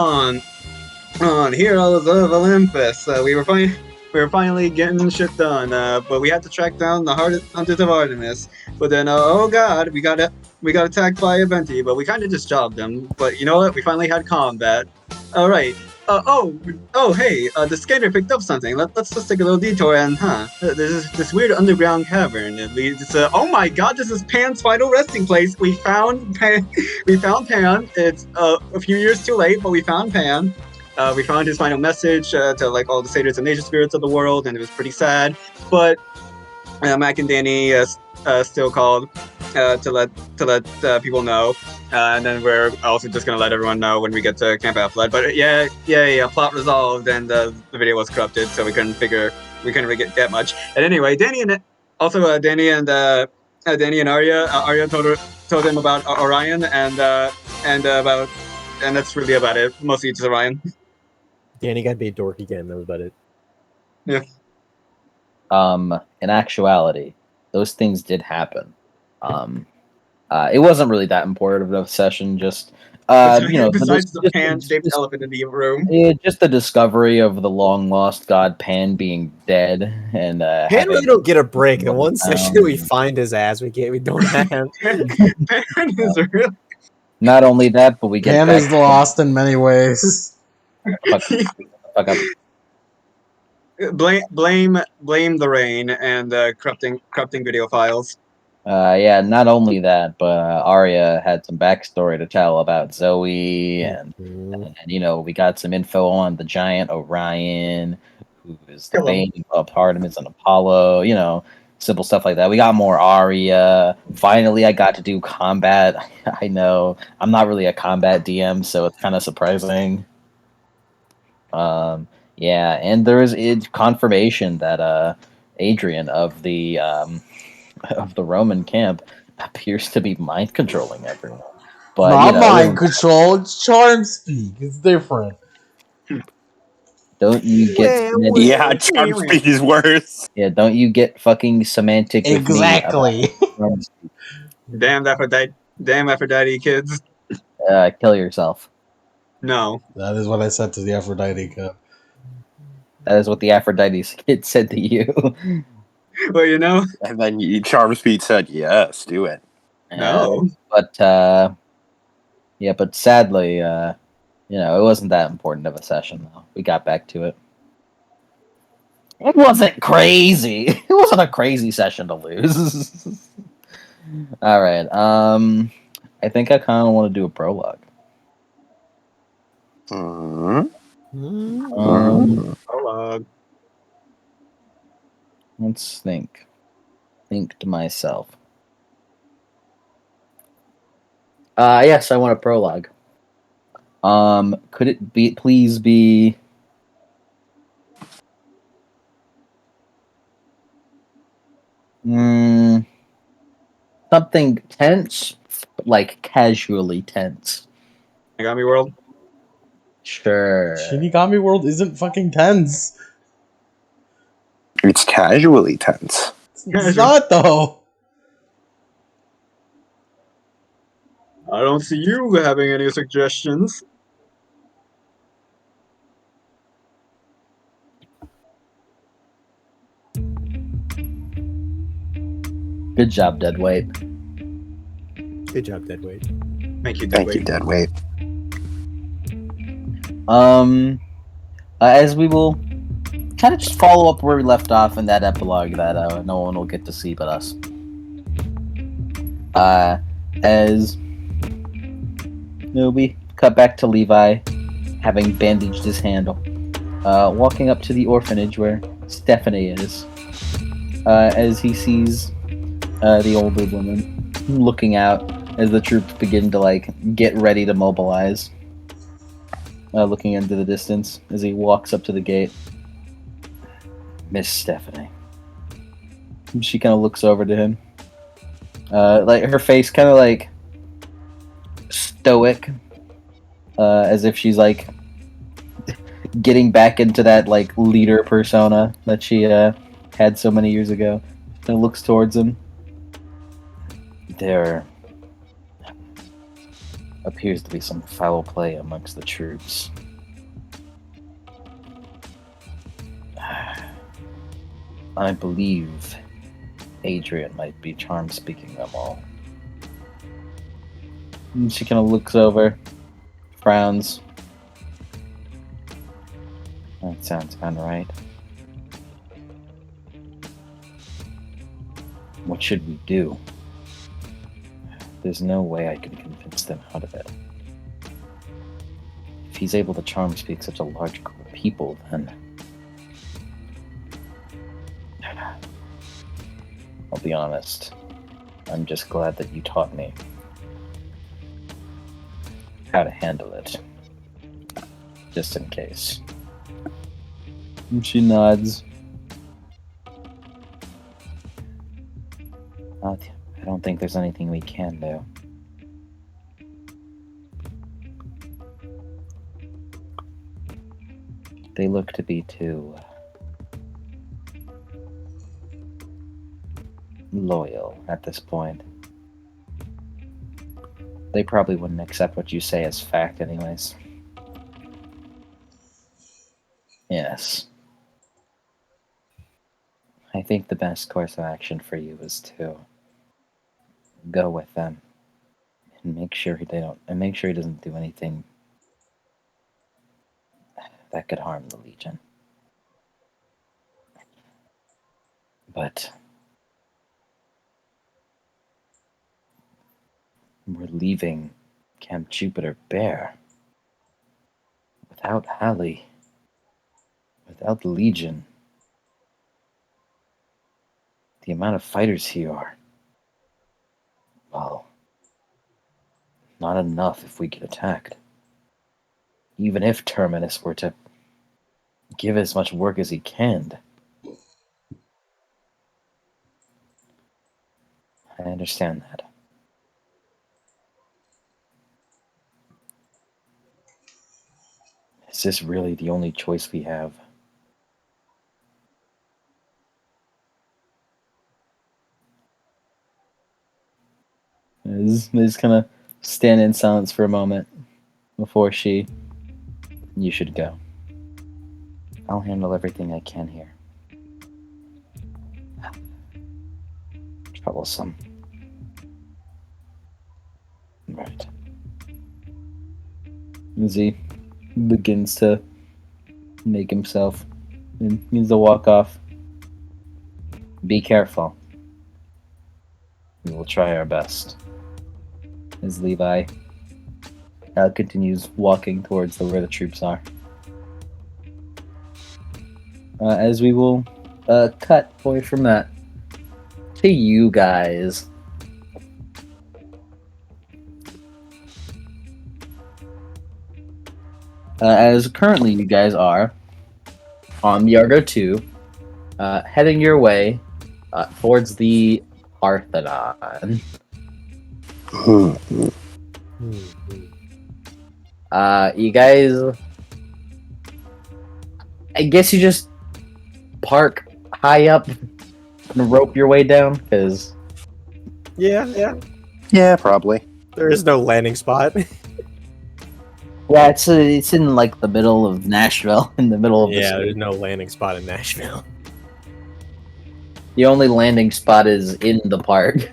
on Heroes of Olympus. We were finally getting shit done, but we had to track down the Hunters of Artemis. But then, oh god, we got attacked by a Venti, but we kind of just jobbed them. But you know what? We finally had combat. All right. Hey, the skater picked up something. Let's just take a little detour and, there's this weird underground cavern. It leads to, oh my god, this is Pan's final resting place. We found Pan. We found Pan. It's a few years too late, but we found Pan. We found his final message to like all the satyrs and nature spirits of the world, and it was pretty sad. But Mac and Danny still called to let people know, and then we're also just gonna let everyone know when we get to Camp Athlete. But yeah, plot resolved, and the video was corrupted, so we couldn't really get much. And anyway, Danny and Arya told him about Orion and that's really about it. Mostly just Orion. Danny got to be a dork again. That was about it. Yeah. In actuality, those things did happen. It wasn't really that important of a session. Just besides the pan-shaped elephant in the room. Yeah, just the discovery of the long-lost god Pan being dead, and Pan really don't get a break. The one session that we find his ass, we don't have. Pan is real. Not only that, but we get Pan is lost in many ways. Fuck up. Blame the rain and corrupting video files. Yeah, not only that, but Arya had some backstory to tell about Zoe, and we got some info on the giant Orion, who is the bane of Artemis and Apollo. Simple stuff like that. We got more Arya. Finally, I got to do combat. I know I'm not really a combat DM, so it's kind of surprising. Yeah, and there is confirmation that Adrian of the Roman camp appears to be mind controlling everyone. But not mind control, it's charm speak. It's different. Don't you get charm speak is worse. Yeah, don't you get fucking semantic with exactly. Damn Aphrodite kids. Kill yourself. No. That is what I said to the Aphrodite kid. That is what the Aphrodite kid said to you. Well, And then charm speed said, yes, do it. No. But sadly, it wasn't that important of a session, though. We got back to it. It wasn't crazy. It wasn't a crazy session to lose. All right. I think I kind of want to do a prologue. Prologue. Let's think. Think to myself. Yes, I want a prologue. Could it please be something tense, like casually tense? Shinigami World? Sure. Shinigami World isn't fucking tense. It's casually tense. It's not, though. I don't see you having any suggestions. Good job, Deadweight. Good job, Deadweight. Thank you, Deadweight. As we will kind of just follow up where we left off in that epilogue that no one will get to see but us. As we cut back to Levi, having bandaged his hand, walking up to the orphanage where Stephanie is, as he sees the older woman looking out as the troops begin to get ready to mobilize, looking into the distance as he walks up to the gate. Miss Stephanie. She kind of looks over to him. Her face kind of stoic, as if she's getting back into that leader persona that she had so many years ago. Kind of looks towards him. appears to be some foul play amongst the troops. I believe Adrian might be charm speaking them all. And she kind of looks over, frowns. That sounds kind of right. What should we do? There's no way I can convince them out of it. If he's able to charm speak such a large group of people, then I'll be honest. I'm just glad that you taught me how to handle it. Just in case. And she nods. I don't think there's anything we can do. They look to be too loyal at this point. They probably wouldn't accept what you say as fact anyways. Yes. I think the best course of action for you is to go with them and make sure he doesn't do anything that could harm the Legion. But we're leaving Camp Jupiter bare. Without Hallie, without the Legion, the amount of fighters here are, well, not enough if we get attacked. Even if Terminus were to give as much work as he can. I understand that. Is this really the only choice we have? Liz kind of stand in silence for a moment before you should go. I'll handle everything I can here. Troublesome. Right. As he begins to make himself and begins to walk off. Be careful. We will try our best. As Levi continues walking towards where the troops are. As we will cut away from that to you guys. As currently you guys are on the Argo 2, heading your way towards the Parthenon. You guys, I guess you just park high up and rope your way down, because Yeah, probably. There is no landing spot. yeah, it's in like the middle of Nashville, in the middle of the Yeah, there's city. no landing spot in Nashville. The only landing spot is in the park.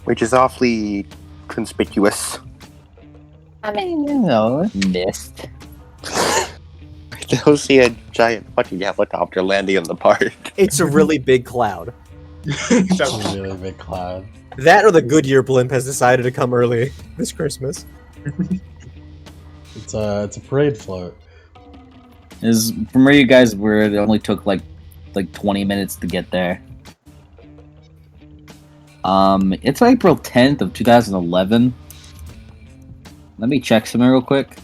Which is awfully conspicuous. I mean, you know, mist. I don't see a giant fucking helicopter landing in the park. It's a really big cloud. It's a really big cloud. That or the Goodyear blimp has decided to come early this Christmas. It's a parade float. Is from where you guys were, it only took like 20 minutes to get there. It's April 10th of 2011. Let me check something real quick.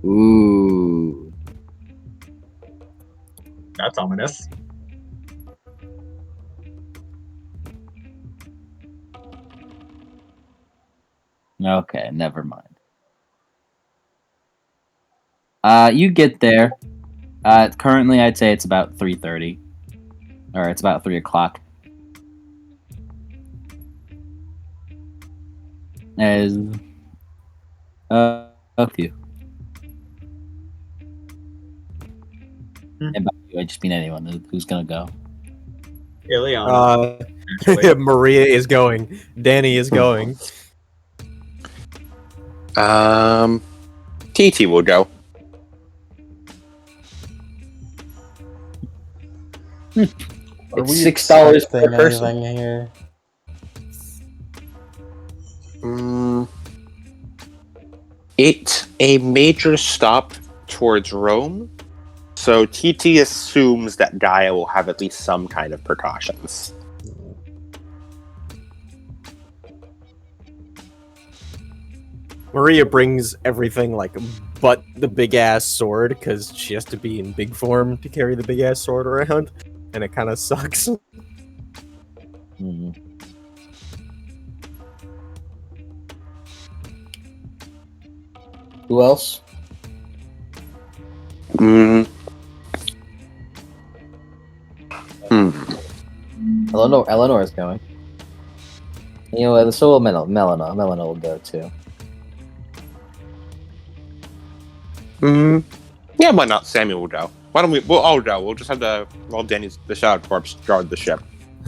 Ooh. That's ominous. Okay, never mind. You get there. Currently, I'd say it's about 3:30, or it's about 3 o'clock. As a few. And by you, I just mean anyone who's gonna go. Ileana. Actually. Maria is going. Danny is going. TT will go. Are It's we $6 per expecting person. anything here? It's a major stop towards Rome, so TT assumes that Gaia will have at least some kind of precautions. Maria brings everything but the big ass sword because she has to be in big form to carry the big ass sword around, and it kind of sucks. Mhm. Who else? Eleanor is going. You know what? So will Melina. Melina will go too. Yeah, why not? Samuel will go. Why don't we? We'll all go. We'll just have the Shadow Corpse guard the ship.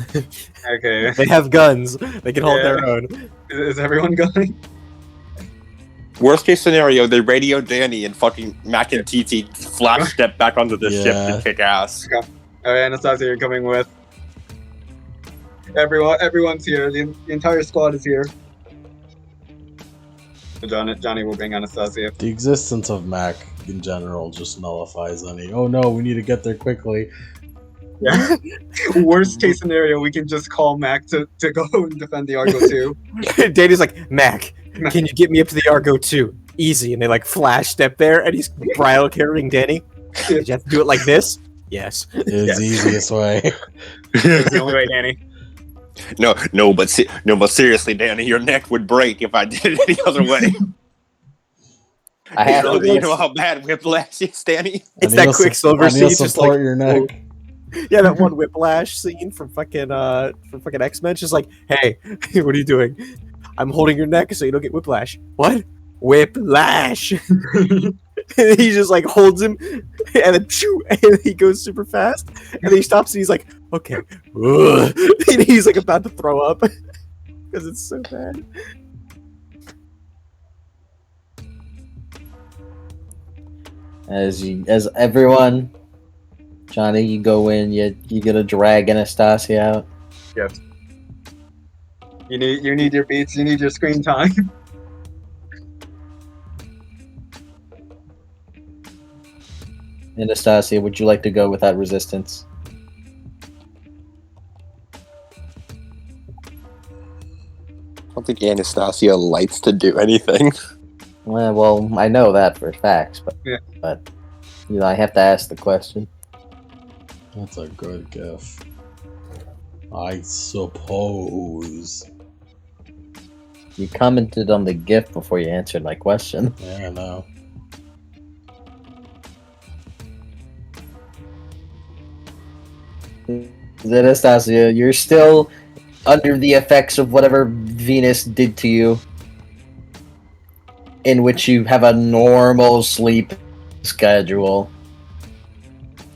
Okay. They have guns. They can hold their own. Is everyone going? Worst case scenario, they radio Danny and fucking Mac and TT flash step back onto the ship to kick ass. Alright, Anastasia, you're coming with. Everyone's here. The entire squad is here. So Johnny will bring Anastasia. The existence of Mac in general just nullifies any. Oh no, we need to get there quickly. Yeah. Worst case scenario, we can just call Mac to go and defend the Argo 2. Danny's like, Mac, can you get me up to the Argo 2? Easy. And they flash step there, and he's bridle carrying Danny. Did you have to do it like this? Yes. It's the easiest way. It's the only way, Danny. No, but seriously, Danny, your neck would break if I did it any other way. I have to. You know how bad whiplash is, Danny? It's that Quicksilver scene, just support your neck. Yeah, that one Whiplash scene from fucking X-Men. Just like, hey, what are you doing? I'm holding your neck so you don't get whiplash. What? Whiplash. And he just holds him, and then shoo, and he goes super fast, and then he stops, and he's like, okay, and he's about to throw up because it's so bad. As everyone, Johnny, you go in. You gonna drag Anastasia out. Yes. You need your beats. You need your screen time. Anastasia, would you like to go without resistance? I don't think Anastasia likes to do anything. Well, I know that for facts, but Yeah. but I have to ask the question. That's a good guess. I suppose. You commented on the gift before you answered my question. Yeah, I know. Anastasia, you're still under the effects of whatever Venus did to you, in which you have a normal sleep schedule.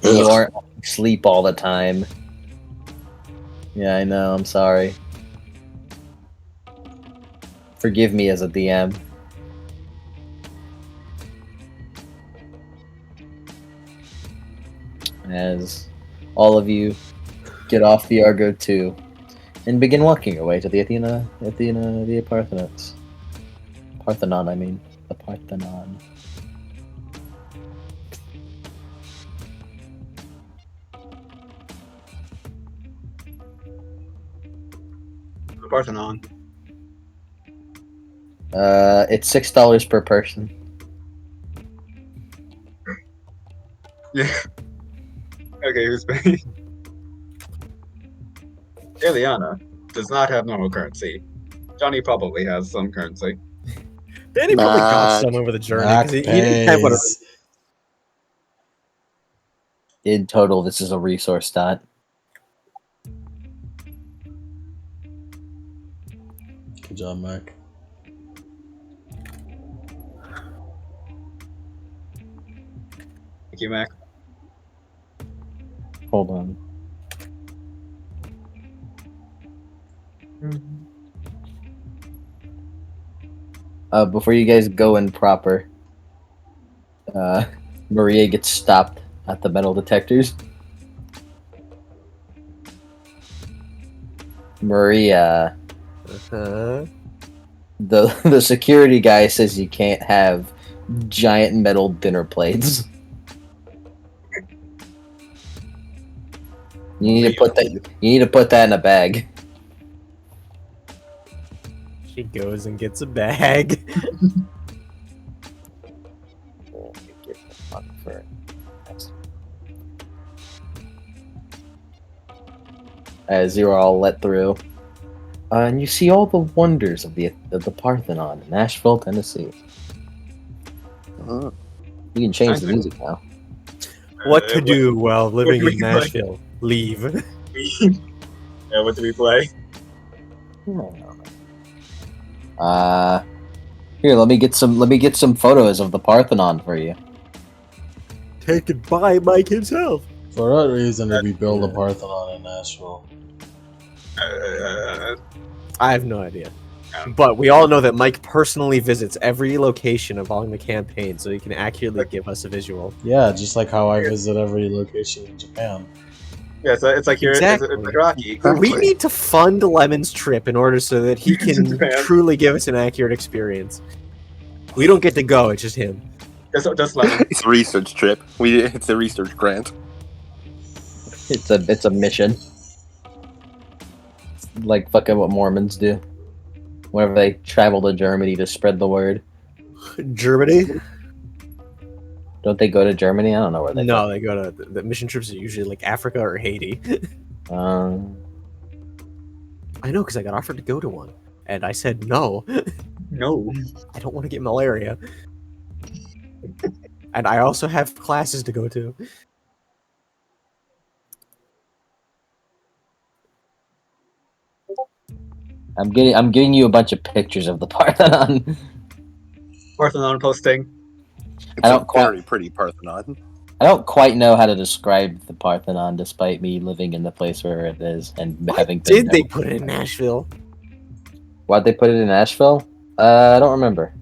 And you aren't asleep all the time. Yeah, I know, I'm sorry. Forgive me as a DM. As all of you get off the Argo 2 and begin walking your way to the Athena, the Parthenon, I mean. The Parthenon. The Parthenon. It's $6 per person. Yeah. Okay, who's paying? Ileana does not have normal currency. Johnny probably has some currency. Danny probably got Mac. some over the journey Mac because he didn't have one. pays. In total, this is a resource dot. Good job, Mac. Thank you, Mac. Hold on. Before you guys go in proper, Maria gets stopped at the metal detectors. Maria, Uh-huh. the security guy says you can't have giant metal dinner plates. You need to put that. You need to put that in a bag. She goes and gets a bag. As you're all let through, and you see all the wonders of the Parthenon in Nashville, Tennessee. Oh. You can change the music now. What to do while living do in we play? Nashville? Leave. Yeah, what do we play? Here, let me get some photos of the Parthenon for you. Taken by Mike himself. For what reason did we build a Parthenon in Nashville? I have no idea. But we all know that Mike personally visits every location along the campaign, so he can accurately give us a visual. Yeah, just like how I visit every location in Japan. Yeah, so it's like you're Exactly. it's like Rocky. We need to fund Lemon's trip in order so that he can Japan. truly give us an accurate experience. We don't get to go; it's just him. Just Lemon. It's a research trip. It's a research grant. It's a mission. Like fucking what Mormons do. Whenever they travel to Germany to spread the word. Germany? Don't they go to Germany? I don't know where they No, they go to the mission trips are usually like Africa or Haiti. go. I know because I got offered to go to one, and I said no. No. I don't want to get malaria. And I also have classes to go to. I'm giving you a bunch of pictures of the Parthenon. Parthenon posting. It's I a don't quite- very pretty Parthenon. I don't quite know how to describe the Parthenon, despite me living in the place where it is and having been Did there. they put it in Nashville? Why'd they put it in Nashville? I don't remember.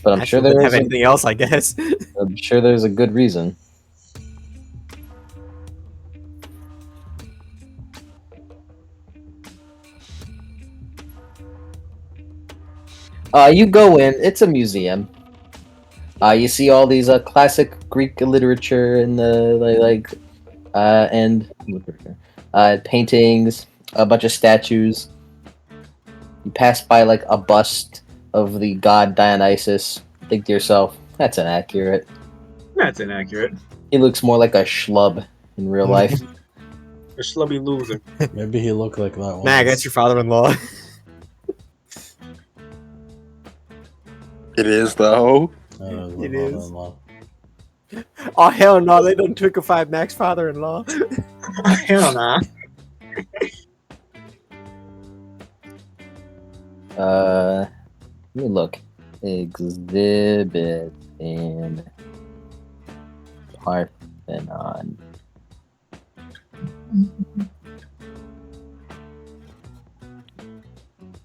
But I'm sure Nashville didn't there's have anything else, I guess. I'm sure there's a good reason. You go in. It's a museum. You see all these classic Greek literature and paintings, a bunch of statues. You pass by like a bust of the god Dionysus. Think to yourself, that's inaccurate. That's inaccurate. He looks more like a schlub in real life. A schlubby loser. Maybe he looked like that one. Mag, that's your father-in-law. It is though. It is. Oh hell no, they don't twickified Mac's father-in-law. Hell nah. Let me look. Exhibit in Parthenon.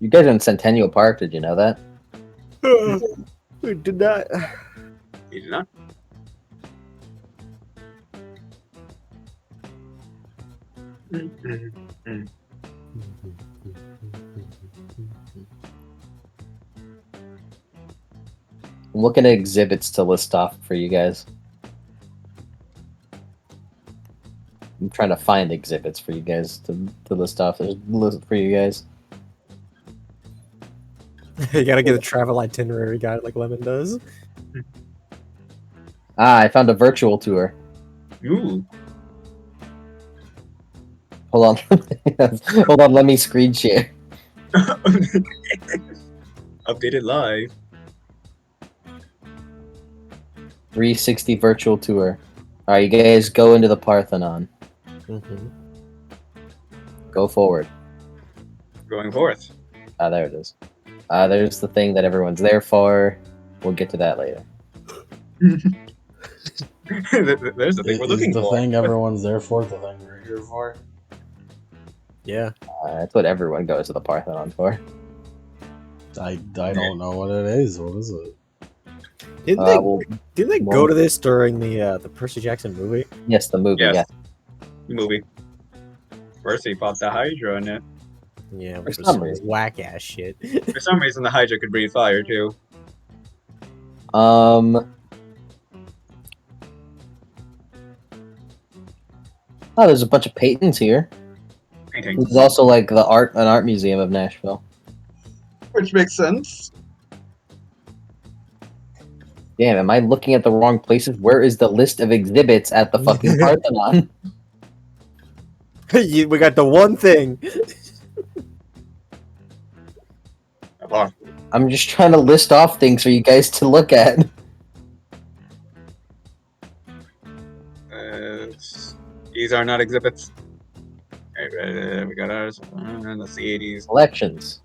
You guys are in Centennial Park, did you know that? We did not. You did not. I'm looking at exhibits to list off for you guys. I'm trying to find exhibits for you guys to list off. There's a list for you guys. You gotta get a travel itinerary guide like Lemon does. I found a virtual tour. Ooh. Hold on. Hold on, let me screen share. Updated live. 360 virtual tour. Alright, you guys go into the Parthenon. Mm-hmm. Go forward. Going forth. There it is. There's the thing that everyone's there for. We'll get to that later. There's the thing we're Is looking the for. thing everyone's there for the thing we're here for? Yeah. That's what everyone goes to the Parthenon for. I don't know what it is. What is it? Didn't they Well, didn't they well- go to this during the Percy Jackson movie? yes, the movie. Yes. Yeah. Movie. First he popped the Hydra in it. Yeah, For which was some some reason. whack ass shit. For some reason the Hydra could breathe fire too. Oh, there's a bunch of paintings here. Paintings. There's also like an art museum of Nashville. Which makes sense. Damn, am I looking at the wrong places? Where is the list of exhibits at the fucking Parthenon? We got the one thing. Oh, I'm just trying to list off things for you guys to look at. these are not exhibits. We got ours. Let's see, 80s. Collections.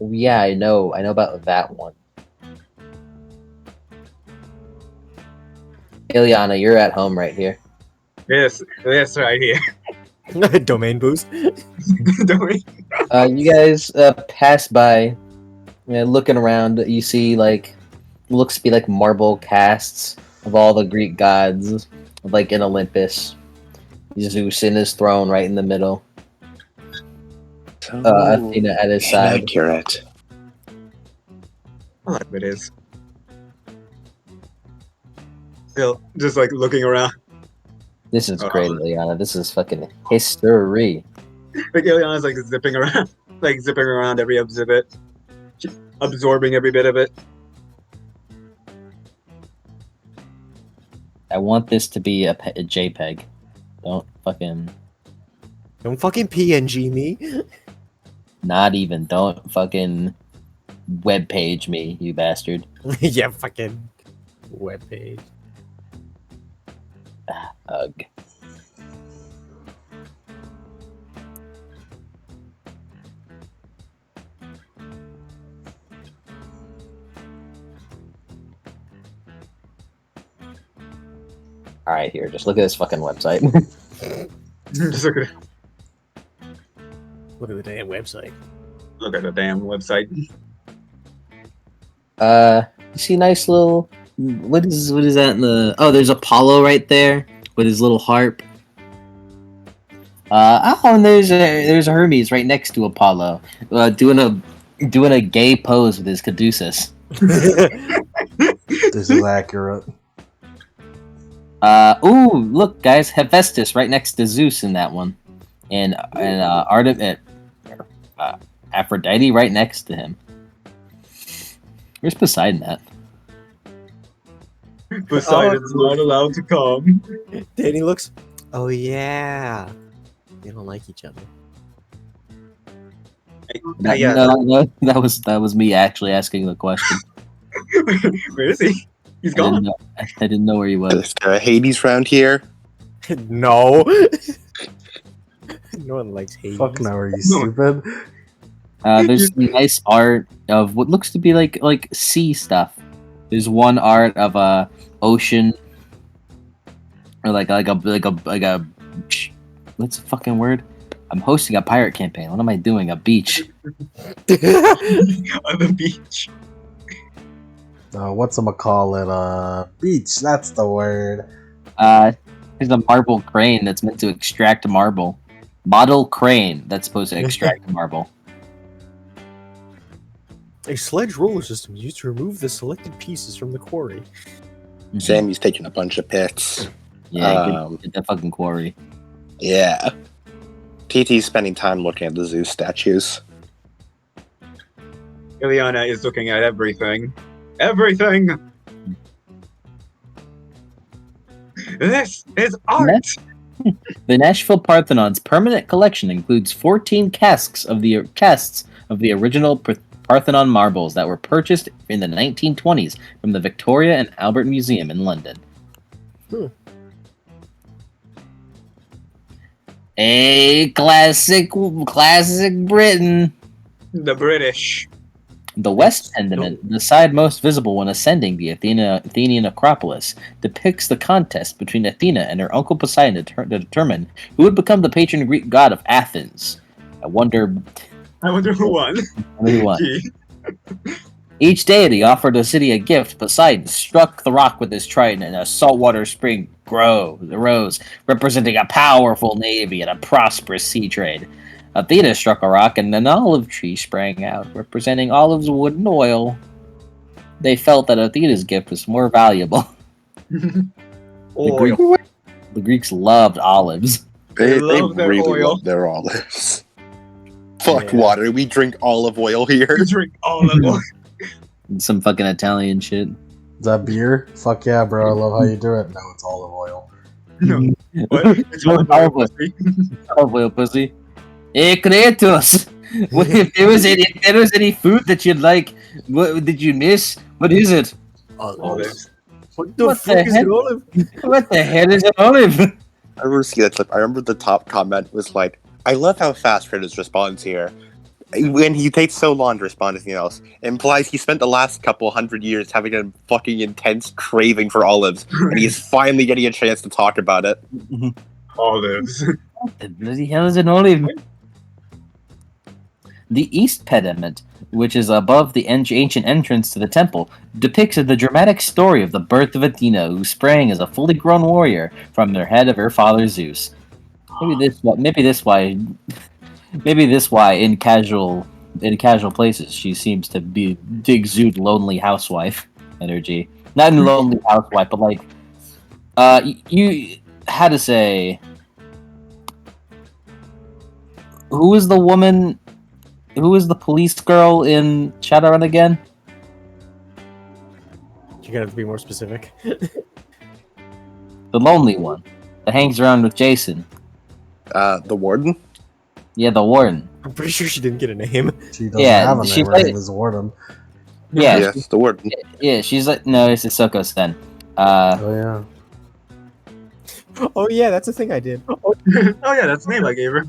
Yeah, I know about that one. Ileana, you're at home right here. This right here. Domain boost. Don't we? You guys pass by, looking around. You see looks to be like marble casts of all the Greek gods, like in Olympus. Zeus in his throne, right in the middle. Athena at his side. Inaccurate. A lot of it is. Still, just like looking around. This is great, Ileana. This is fucking history. Like Ileana's like zipping around every exhibit, absorbing every bit of it. I want this to be a JPEG. Don't fucking PNG me. not even. Don't fucking webpage me, you bastard. Yeah, fucking webpage. Ugh. Alright, here, just look at this fucking website. Just look Look at the damn website. at the damn website. You see nice little... What is that in the... Oh, there's Apollo right there with his little harp. And there's a Hermes right next to Apollo, doing a gay pose with his caduceus. This is accurate. Ooh, look, guys, Hephaestus right next to Zeus in that one, and Aphrodite right next to him. Where's Poseidon at? Poseidon's not allowed to come. Danny looks. Oh yeah. They don't like each other. Yeah. No, that was me actually asking the question. Where is he? He's I didn't gone. know- I didn't know where he was. Is there a Hades round here? No. No one likes Hades. Fuck no, are you stupid? There's some nice art of what looks to be like sea stuff. There's one art of a ocean, or like a what's the fucking word? I'm hosting a pirate campaign. What am I doing? A beach. On the beach. Whatchamacallit, beach, that's the word. There's a marble crane that's meant to extract marble. Model crane that's supposed to extract marble. A sledge roller system used to remove the selected pieces from the quarry. Sammy's taking a bunch of pits. Yeah, get that fucking quarry. Yeah. TT's spending time looking at the Zeus statues. Ileana is looking at everything. Everything! This is art! The Nashville Parthenon's permanent collection includes 14 casts of the original Parthenon marbles that were purchased in the 1920s from the Victoria and Albert Museum in London. A classic Britain. The British. The West Pendant, the side most visible when ascending the Athenian Acropolis, depicts the contest between Athena and her uncle Poseidon to determine who would become the patron Greek god of Athens. I wonder who won. who won. Gee. Each deity offered the city a gift. Poseidon struck the rock with his trident, and a saltwater spring arose, representing a powerful navy and a prosperous sea trade. Athena struck a rock, and an olive tree sprang out, representing olives, wood, and oil. They felt that Athena's gift was more valuable. Oil. The Greeks loved olives. They love their really oil. love their olives. Fuck Yeah. water. We drink olive oil here. You drink olive oil. Some fucking Italian shit. Is that beer? Fuck yeah, bro. I love how you do it. No, it's olive oil. No. What? It's olive oil. pussy. Olive oil, pussy. Hey, Kratos! If there was any food that you'd like, what did you miss? What is it? Olives. What the What fuck the is heck? an olive? What the hell is an olive? I remember seeing that clip. I remember the top comment was like, I love how fast Kratos responds here. When he takes so long to respond to anything else, it implies he spent the last couple 100 years having a fucking intense craving for olives, and he's finally getting a chance to talk about it. Olives. What the bloody hell is an olive? The East Pediment, which is above the ancient entrance to the temple, depicts the dramatic story of the birth of Athena, who sprang as a fully grown warrior from the head of her father Zeus. Maybe this why in casual places she seems to exude lonely housewife energy. Not in lonely housewife, but like you had to say, who is the woman? Who is the police girl in Shadowrun again? You're gonna have to be more specific. The lonely one that hangs around with Jason. The warden? Yeah, the warden. I'm pretty sure she didn't get a name. She doesn't Yeah, have a she's name. Her like- name is Warden. Yeah, Yes, the warden. yeah. She's like, no, it's Sissoko Sen. Oh yeah. Oh yeah, that's a thing I did. Oh, Oh yeah, that's the name I gave her.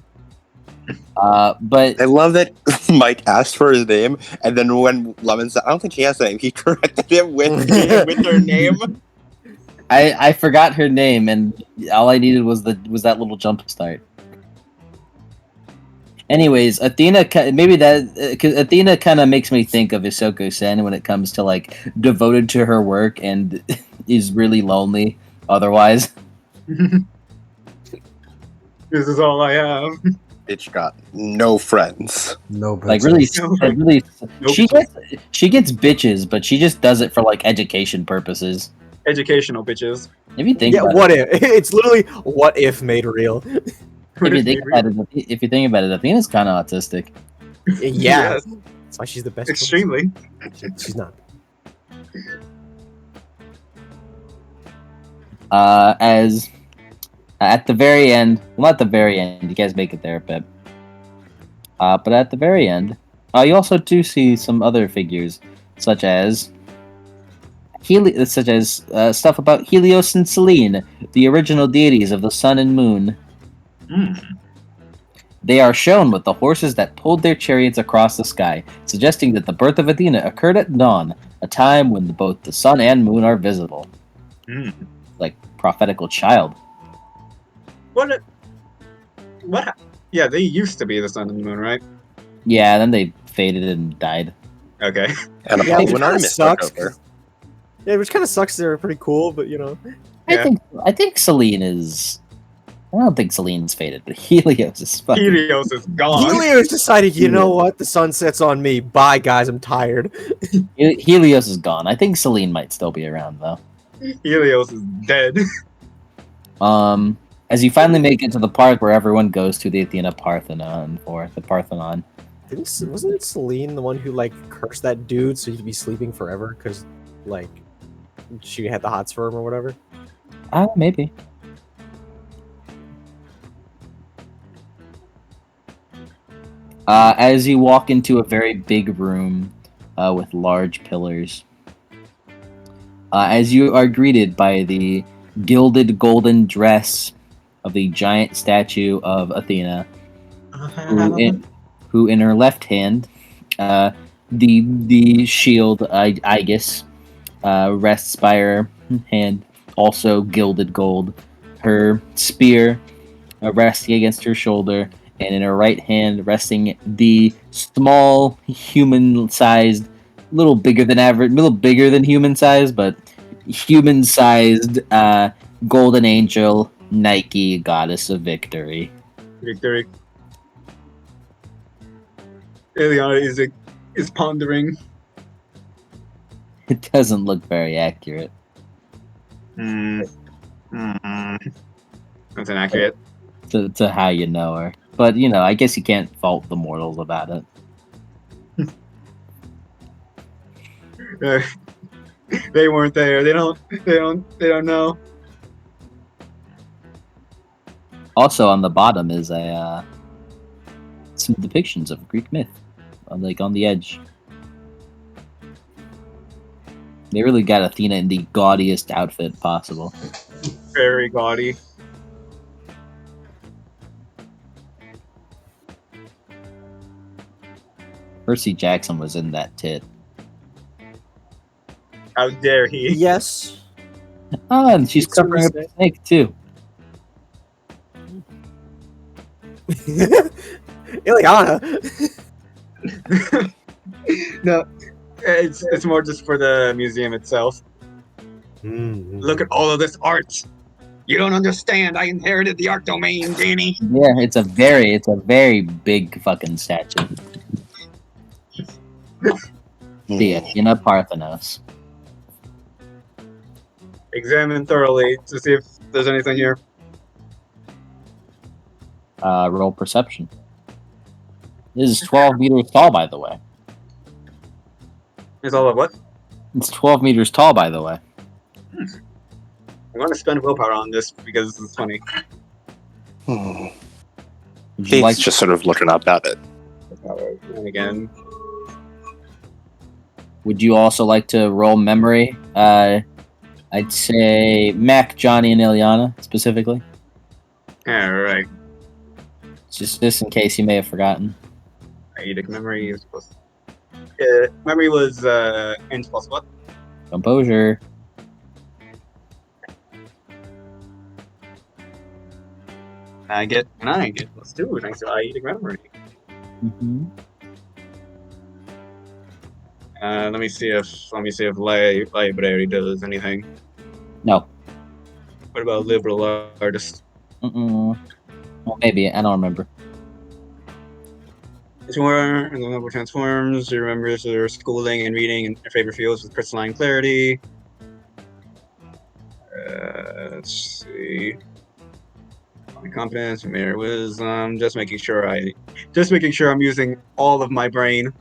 But I love that Mike asked for his name, and then when Lemon said, I don't think she has a name, he corrected him with her name. I forgot her name, and all I needed was that little jump start. Anyways, Athena Athena kind of makes me think of Isoko Sen when it comes to like devoted to her work and is really lonely otherwise. This is all I have. Bitch got no friends. No bitches. Like really, Nope. she gets bitches, but she just does it for like education purposes. Educational bitches. If you think yeah, about what if? It's literally what if made real. if you think about it, Athena's kind of autistic. Yeah, Yes, that's why she's the best. extremely. She's not. As at the very end, well, not the very end, you guys make it there a bit. But at the very end, you also do see some other figures, such as stuff about Helios and Selene, the original deities of the sun and moon. They are shown with the horses that pulled their chariots across the sky, suggesting that the birth of Athena occurred at dawn, a time when both the sun and moon are visible. Like prophetical child. What? Yeah, they used to be the sun and the moon, right? Yeah, then they faded and died. Okay. And Yeah, which when kinda Artemis took sucks. over. Yeah, which kind of sucks. They're pretty cool, but you know. Yeah. I think Selene is. I don't think Selene's faded, but Helios is fucking. Helios is gone. Helios decided, you know what? The sun sets on me. Bye, guys. I'm tired. Helios is gone. I think Selene might still be around though. Helios is dead. As you finally make it to the park where everyone goes to the Athena Parthenon or the Parthenon. Wasn't Selene the one who like cursed that dude so he'd be sleeping forever because like she had the hots for him or whatever? Maybe. As you walk into a very big room with large pillars, as you are greeted by the gilded golden dress of the giant statue of Athena, who in her left hand, the shield Aegis rests by her hand, also gilded gold. Her spear resting against her shoulder, and in her right hand resting the small human-sized, little bigger than average, little bigger than human-sized, but human-sized golden angel Nike, goddess of victory. Victory. Ileana is pondering. It doesn't look very accurate. That's inaccurate. To how you know her. But, you know, I guess you can't fault the mortals about it. They weren't there. They don't know. Also, on the bottom is some depictions of Greek myth, like on the edge. They really got Athena in the gaudiest outfit possible. Very gaudy. Percy Jackson was in that tit. How dare he? Yes. Oh, and she's It's covering up Thursday. a snake too. Ileana. No, it's more just for the museum itself. Look at all of this art. You don't understand. I inherited the art domain, Danny. Yeah, it's a very big fucking statue. The Athena Parthenos. Examine thoroughly to see if there's anything here. Roll perception. This is 12 meters tall, by the way. It's all of what? It's 12 meters tall, by the way. I'm going to spend willpower on this because it's funny. Would you He's like just sort of looking up at it. Willpower. And again, Would you also like to roll memory? I'd say Mac, Johnny, and Ileana specifically. alright. Just in case you may have forgotten. Eidic memory is plus. Memory was int plus what? Composure. I get plus 2 thanks to Eidic memory. Mm-hmm. Let me see if library does anything. No. What about liberal artist? Mm-mm. Well, maybe. I don't remember. Transforms. He remembers their schooling and reading in their favorite fields with crystalline clarity. Let's see. My confidence, mere wisdom. Just making sure I'm using all of my brain.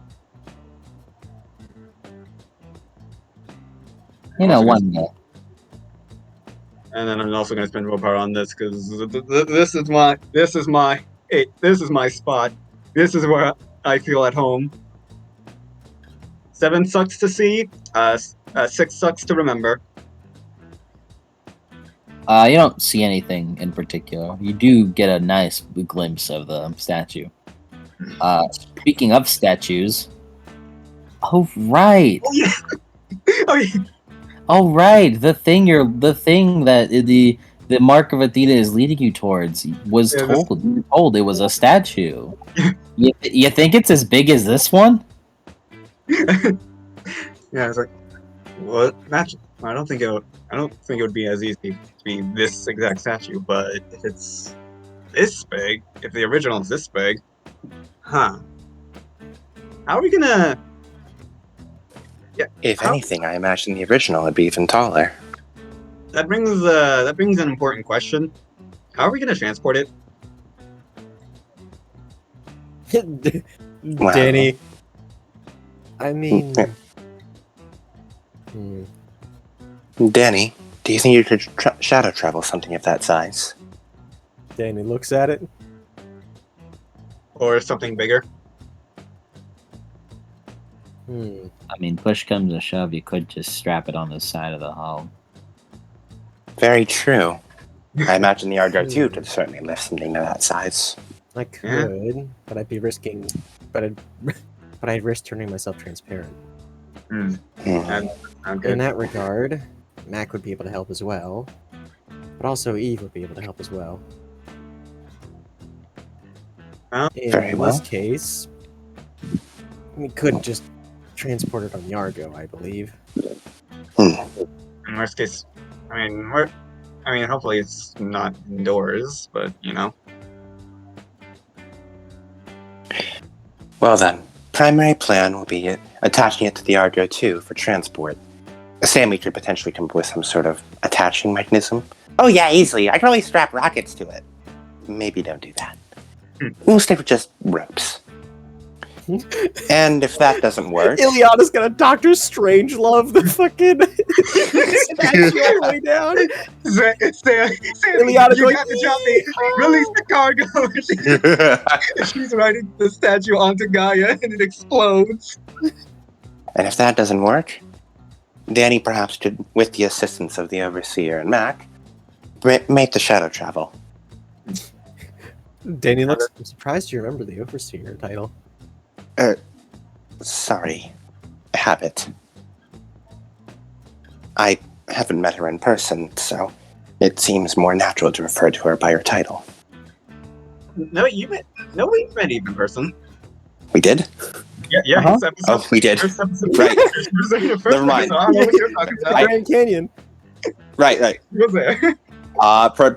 You know, one day. And then I'm also going to spend willpower on this because this is my spot. This is where I feel at home. 7 sucks to see. 6 sucks to remember. You don't see anything in particular. You do get a nice glimpse of the statue. Speaking of statues, oh right, Oh yeah. Oh yeah. oh right, the thing that the mark of Athena is leading you towards was Yeah, told it was a statue. You think it's as big as this one? Yeah, it's like, what? I don't think it would be as easy to be this exact statue, but if it's this big, if the original is this big, huh? How are we gonna? If How- anything, I imagine the original would be even taller. That brings an important question. How are we gonna transport it? Wow. Danny. I mean. Yeah. Danny, do you think you could shadow travel something of that size? Danny looks at it. Or something bigger? I mean, push comes to shove, you could just strap it on the side of the hull. Very true. I imagine the Argo 2 could certainly lift something of that size. I could, but I'd be risking. But I'd risk turning myself transparent. Hmm. Hmm. I'm good. In that regard, Mac would be able to help as well, but also Eve would be able to help as well. In Very well. this case, we could just transport it on the Argo, I believe. Hmm. In worst case, I mean, hopefully it's not indoors, but you know. Well then, primary plan will be attaching it to the Argo 2 for transport. Sammy could potentially come up with some sort of attaching mechanism. Oh yeah, easily. I can always strap rockets to it. Maybe don't do that. We'll stick with just ropes. And if that doesn't work... Ileana's gonna Doctor Strangelove the fucking statue all the way down. Sammy, Ileana you going, got to drop me. Release the cargo. She's riding the statue onto Gaia, and it explodes. And if that doesn't work, Danny perhaps could, with the assistance of the Overseer and Mac, make the shadow travel. Danny looks. I'm surprised you remember the Overseer title. Sorry. Habit. I haven't met her in person, so it seems more natural to refer to her by her title. No, we've met Eve in person. We did? Yeah. Uh-huh. It's episode, Oh, we did. first episode. Right. Never mind. I don't know what you're talking about. Grand Canyon. Right. He was there.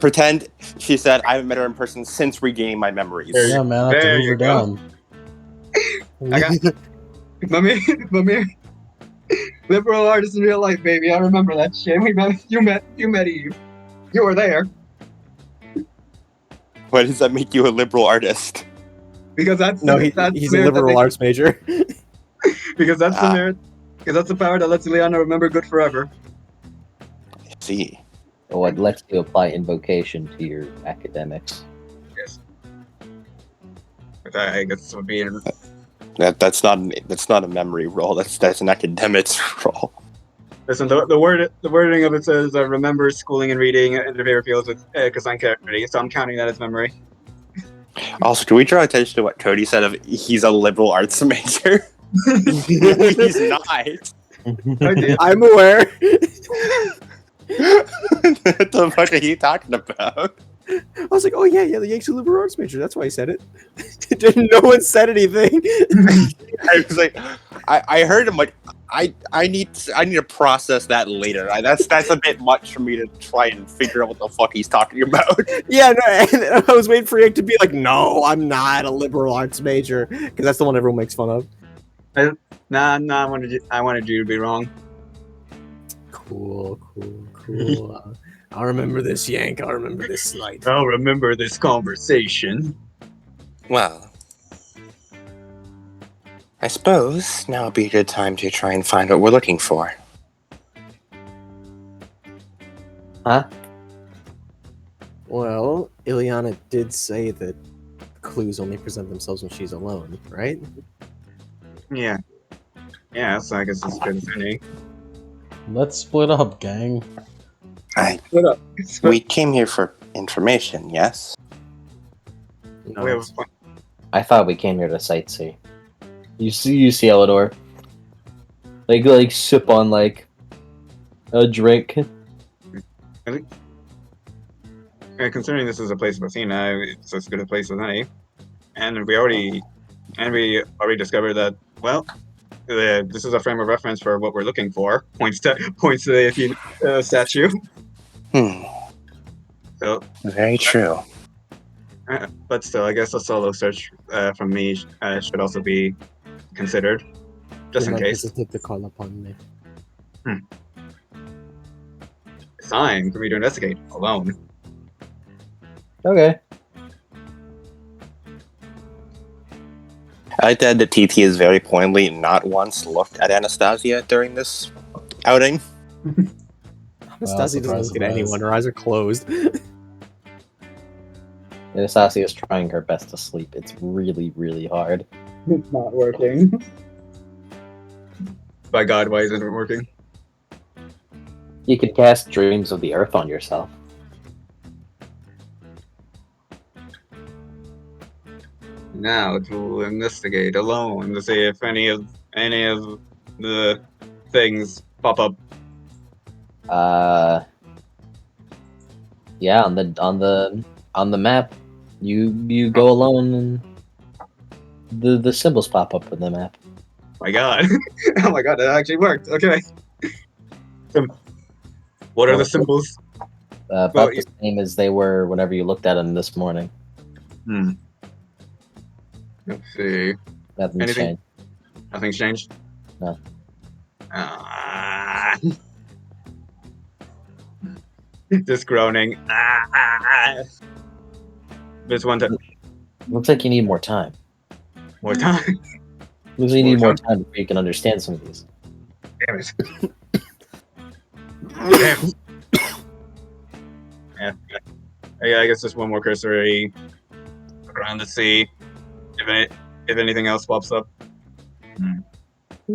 Pretend she said I haven't met her in person since regaining my memories. Yeah, man, I have to There move you her go. down. I got Mummy. Liberal artist in real life, baby. I remember that shit. You met Eve. You were there. Why does that make you a liberal artist? Because that's No, that's the he's a merit that liberal makes- arts major. Because that's the merit. Because that's the power that lets Ileana remember good forever. I see. Or it lets you apply invocation to your academics. Yes. Which I guess would be. That's not a memory roll. That's an academics roll. Listen, the wording of it says remember schooling and reading in the favorite fields with cosine character, so I'm counting that as memory. Also, can we draw attention to what Cody said of he's a liberal arts major? He's not. I did. I'm aware. What the fuck are you talking about? I was like, oh yeah, the Yanks are liberal arts major. That's why I said it. No one said anything. I was like, I heard him like, I need to process that later. That's a bit much for me to try and figure out what the fuck he's talking about. Yeah, no, and I was waiting for Yank to be like, no, I'm not a liberal arts major, because that's the one everyone makes fun of. Nah, I wanted you to be wrong. Cool. I'll remember this, Yank. I'll remember this slight. I'll remember this conversation. Well, I suppose now would be a good time to try and find what we're looking for. Huh? Well, Ileana did say that clues only present themselves when she's alone, right? Yeah. Yeah, so I guess it's good as any. Let's split up, gang. Split up. We came here for information, yes? No, We have it's- I thought we came here to sightsee. You see Elidor. Like sip on like a drink. Considering this is a place of Athena, it's as good a place as any. And we already discovered that, well, this is a frame of reference for what we're looking for. Points to the Athena statue. So, Very true. but still, I guess a solo search from me should also be considered, just do in not case. hesitate to call upon me. It's time for me to investigate alone. Okay. I like that the TT is very pointedly not once looked at Anastasia during this outing. Anastasia doesn't surprise, look at surprise. anyone. Her eyes are closed. Anastasia is trying her best to sleep. It's really, really hard. It's not working. By God, why isn't it working? You could cast Dreams of the Earth on yourself. Now to investigate alone to see if any of the things pop up. Yeah, on the map, you go alone, and the symbols pop up in the map. My God. Oh my God, that actually worked. Okay. What are the symbols? About Well, the same as they were whenever you looked at them this morning. Let's see. Nothing's Anything? changed. Nothing's changed? No. Ah. Just groaning. This one time. Looks like you need more time. More time. Looks like you More need more time? time before you can understand some of these. Damn it. Damn. Yeah, I guess just one more cursory look around to see if anything else pops up. As I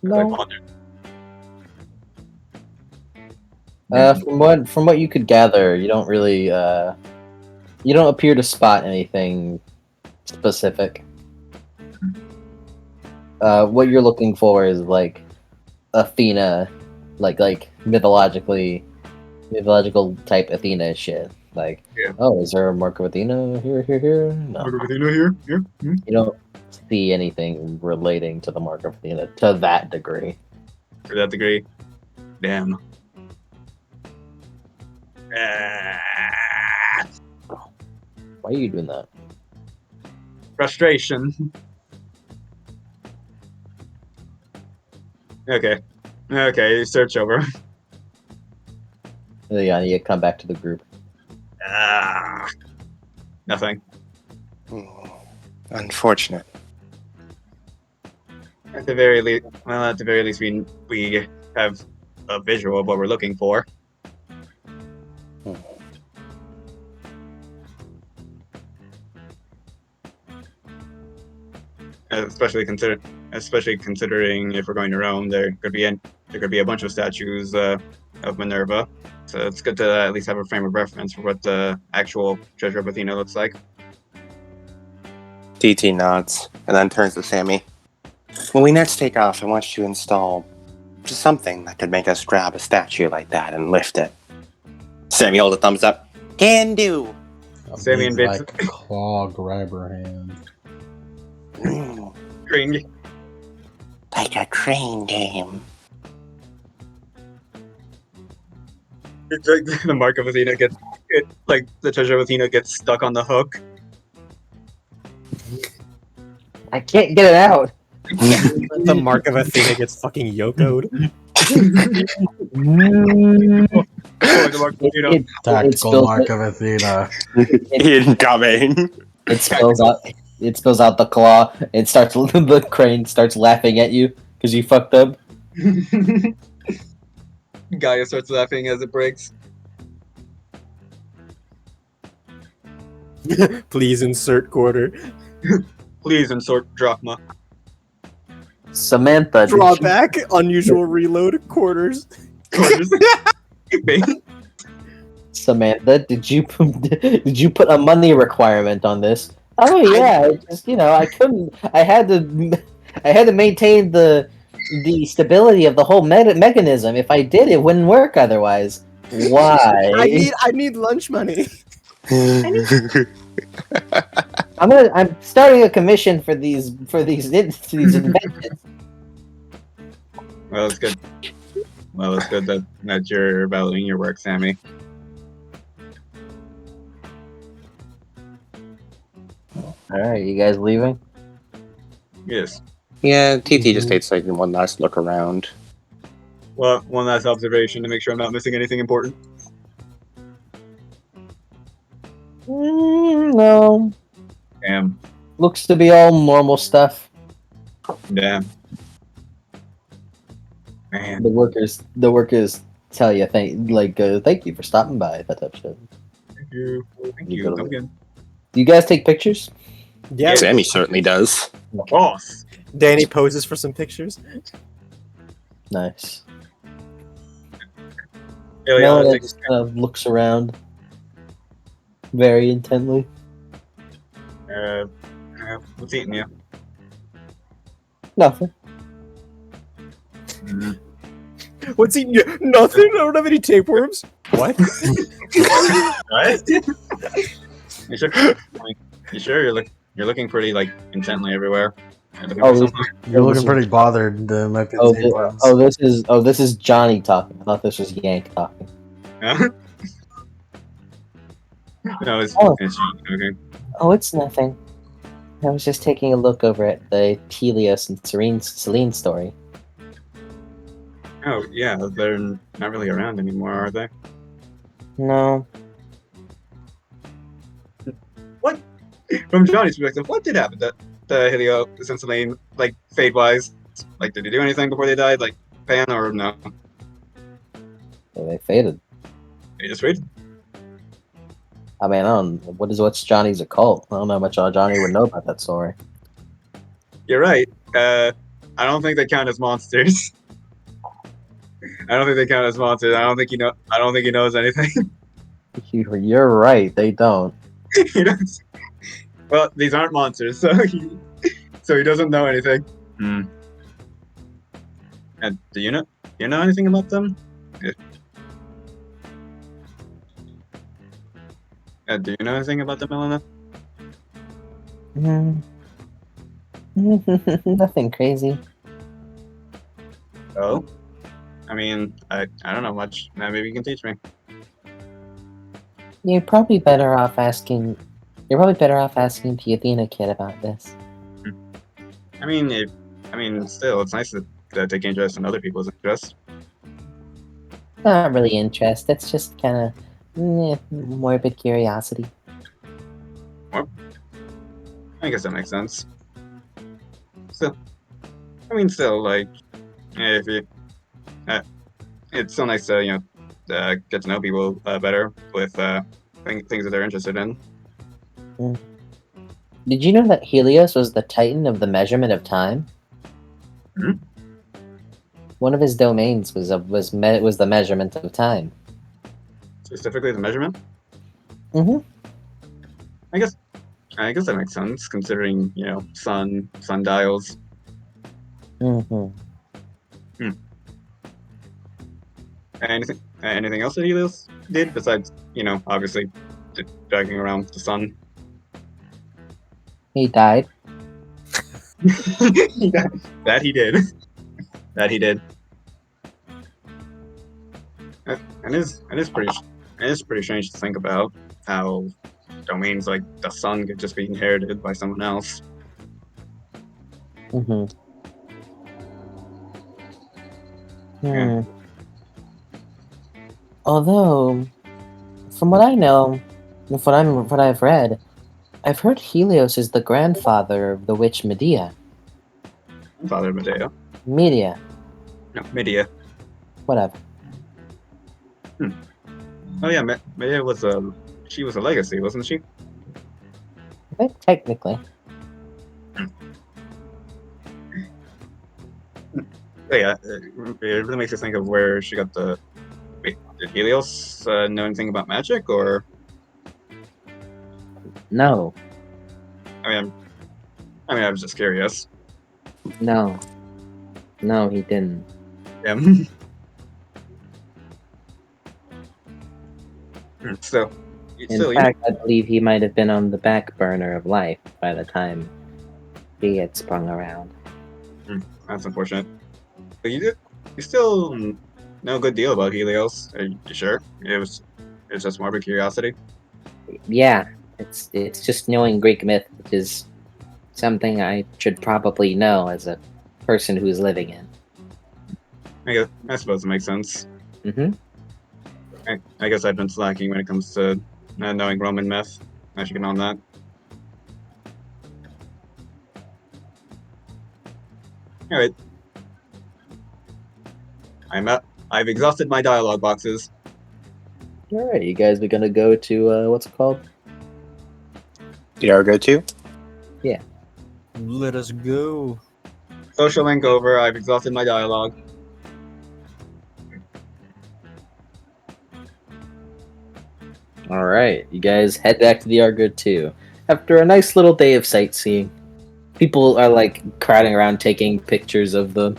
No. ponder. From what you could gather, you don't really you don't appear to spot anything specific. What you're looking for is like Athena, like mythological type Athena shit. Like, Yeah. oh, is there a mark of Athena here? No, Mark of Athena here? Here? you don't see anything relating to the mark of Athena to that degree. To that degree. Damn. Ah, Why are you doing that? frustration. Okay. Okay, search over. Yeah, you come back to the group. Nothing. Unfortunate. At the very least, we have a visual of what we're looking for. Especially considering if we're going to Rome, there could be a bunch of statues of Minerva. So it's good to at least have a frame of reference for what the actual treasure of Athena looks like. TT nods and then turns to Sammy. When we next take off, I want you to install just something that could make us grab a statue like that and lift it. Sammy, hold a thumbs up. Can do. A Sammy big, invades- like claw grabber hand. Green. Like a crane game. It's like the mark of Athena like the treasure of Athena gets stuck on the hook. I can't get it out. The mark of Athena gets fucking yokoed. Oh, the mark of Athena. It Tactical spills mark it. of Athena. Incoming. It spills out. It spills out the claw. It starts. The crane starts laughing at you because you fucked up. Gaia starts laughing as it breaks. Please insert quarter. Please insert drachma. Samantha, did you, Drawback, unusual reload, quarters. Samantha, did you put a money requirement on this? Oh yeah, I just I couldn't. I had to maintain the stability of the whole mechanism. If I did, it wouldn't work otherwise. Why? I need lunch money. I'm starting a commission for these inventions. Well, it's good. Well, it's good that you're valuing your work, Sammy. All right, you guys leaving? Yes. Yeah, TT just takes like one last look around. Well, one last observation to make sure I'm not missing anything important. No. Damn. Looks to be all normal stuff. Damn. Man. The workers tell you thank you for stopping by, that type of shit. Thank you. Thank You you. gotta Come leave. again. Do you guys take pictures? Yeah, Sammy certainly does. Boss. Danny poses for some pictures. Nice. Ileana Melina thinks, just kind of looks around very intently. what's eating you? Nothing. Mm. What's eating you? Nothing. I don't have any tapeworms. What? What? You sure? You sure you're looking pretty like intently everywhere? You're looking for Oh, something? You're looking this is- pretty bothered. There might be Oh, tapeworms. this is Johnny talking. I thought this was Yank talking. Huh? No, Oh. it's okay. Oh, it's nothing. I was just taking a look over at the Helios and Celine story. Oh yeah, they're not really around anymore, are they? No, From Johnny's perspective, what did happen to Helio and Celine, like fate wise? Like, did they do anything before they died, like Pan, or no? they faded. They just waited. I mean, I don't. What's Johnny's occult? I don't know how much Johnny would know about that story. You're right. I don't think they count as monsters. I don't think they count as monsters. I don't think he knows anything. You're right. They don't. He doesn't. Well, these aren't monsters, so he doesn't know anything. Hmm. And do you know anything about them? Do you know anything about them, Elena? Nothing crazy. Oh, I mean, I don't know much. Maybe you can teach me. You're probably better off asking. You're probably better off asking the Athena kid about this. I mean, still, it's nice that take interest in other people's interests. Not really interest. It's just kind of morbid curiosity. I guess that makes sense. Still, still, like, if you, it's so nice to get to know people better with things that they're interested in. Did you know that Helios was the titan of the measurement of time? Hmm? One of his domains was the measurement of time. Specifically, the measurement. Mm-hmm. I guess that makes sense considering sundials. Mm-hmm. Anything else that Helios did besides obviously dragging around the sun? He died. That he did. That he did. And it's pretty strange to think about how domains like the sun could just be inherited by someone else. Mm-hmm. Yeah. Although, from what I know, and what I've read, I've heard Helios is the grandfather of the witch Medea. Father Medea. Medea, No, Medea. whatever. Oh yeah, Medea was a legacy, wasn't she? I think technically. Oh yeah, it really makes us think of where she got the. Wait, did Helios know anything about magic, or? No, I mean, I was just curious. no, he didn't. Yeah. Still, In fact, I believe he might have been on the back burner of life by the time he had sprung around. That's unfortunate. But you still know a good deal about Helios. Are you sure? It's just morbid curiosity. Yeah, it's just knowing Greek myth, which is something I should probably know as a person who's living in. I suppose it makes sense. Mm-hmm. I guess I've been slacking when it comes to knowing Roman myth. I should get on that. Alright. I've exhausted my dialogue boxes. Alright, you guys are gonna go to, what's it called? Did I go to? Let us go. Social link over. I've exhausted my dialogue. All right, you guys head back to the Argo 2 after a nice little day of sightseeing. People are like crowding around taking pictures of the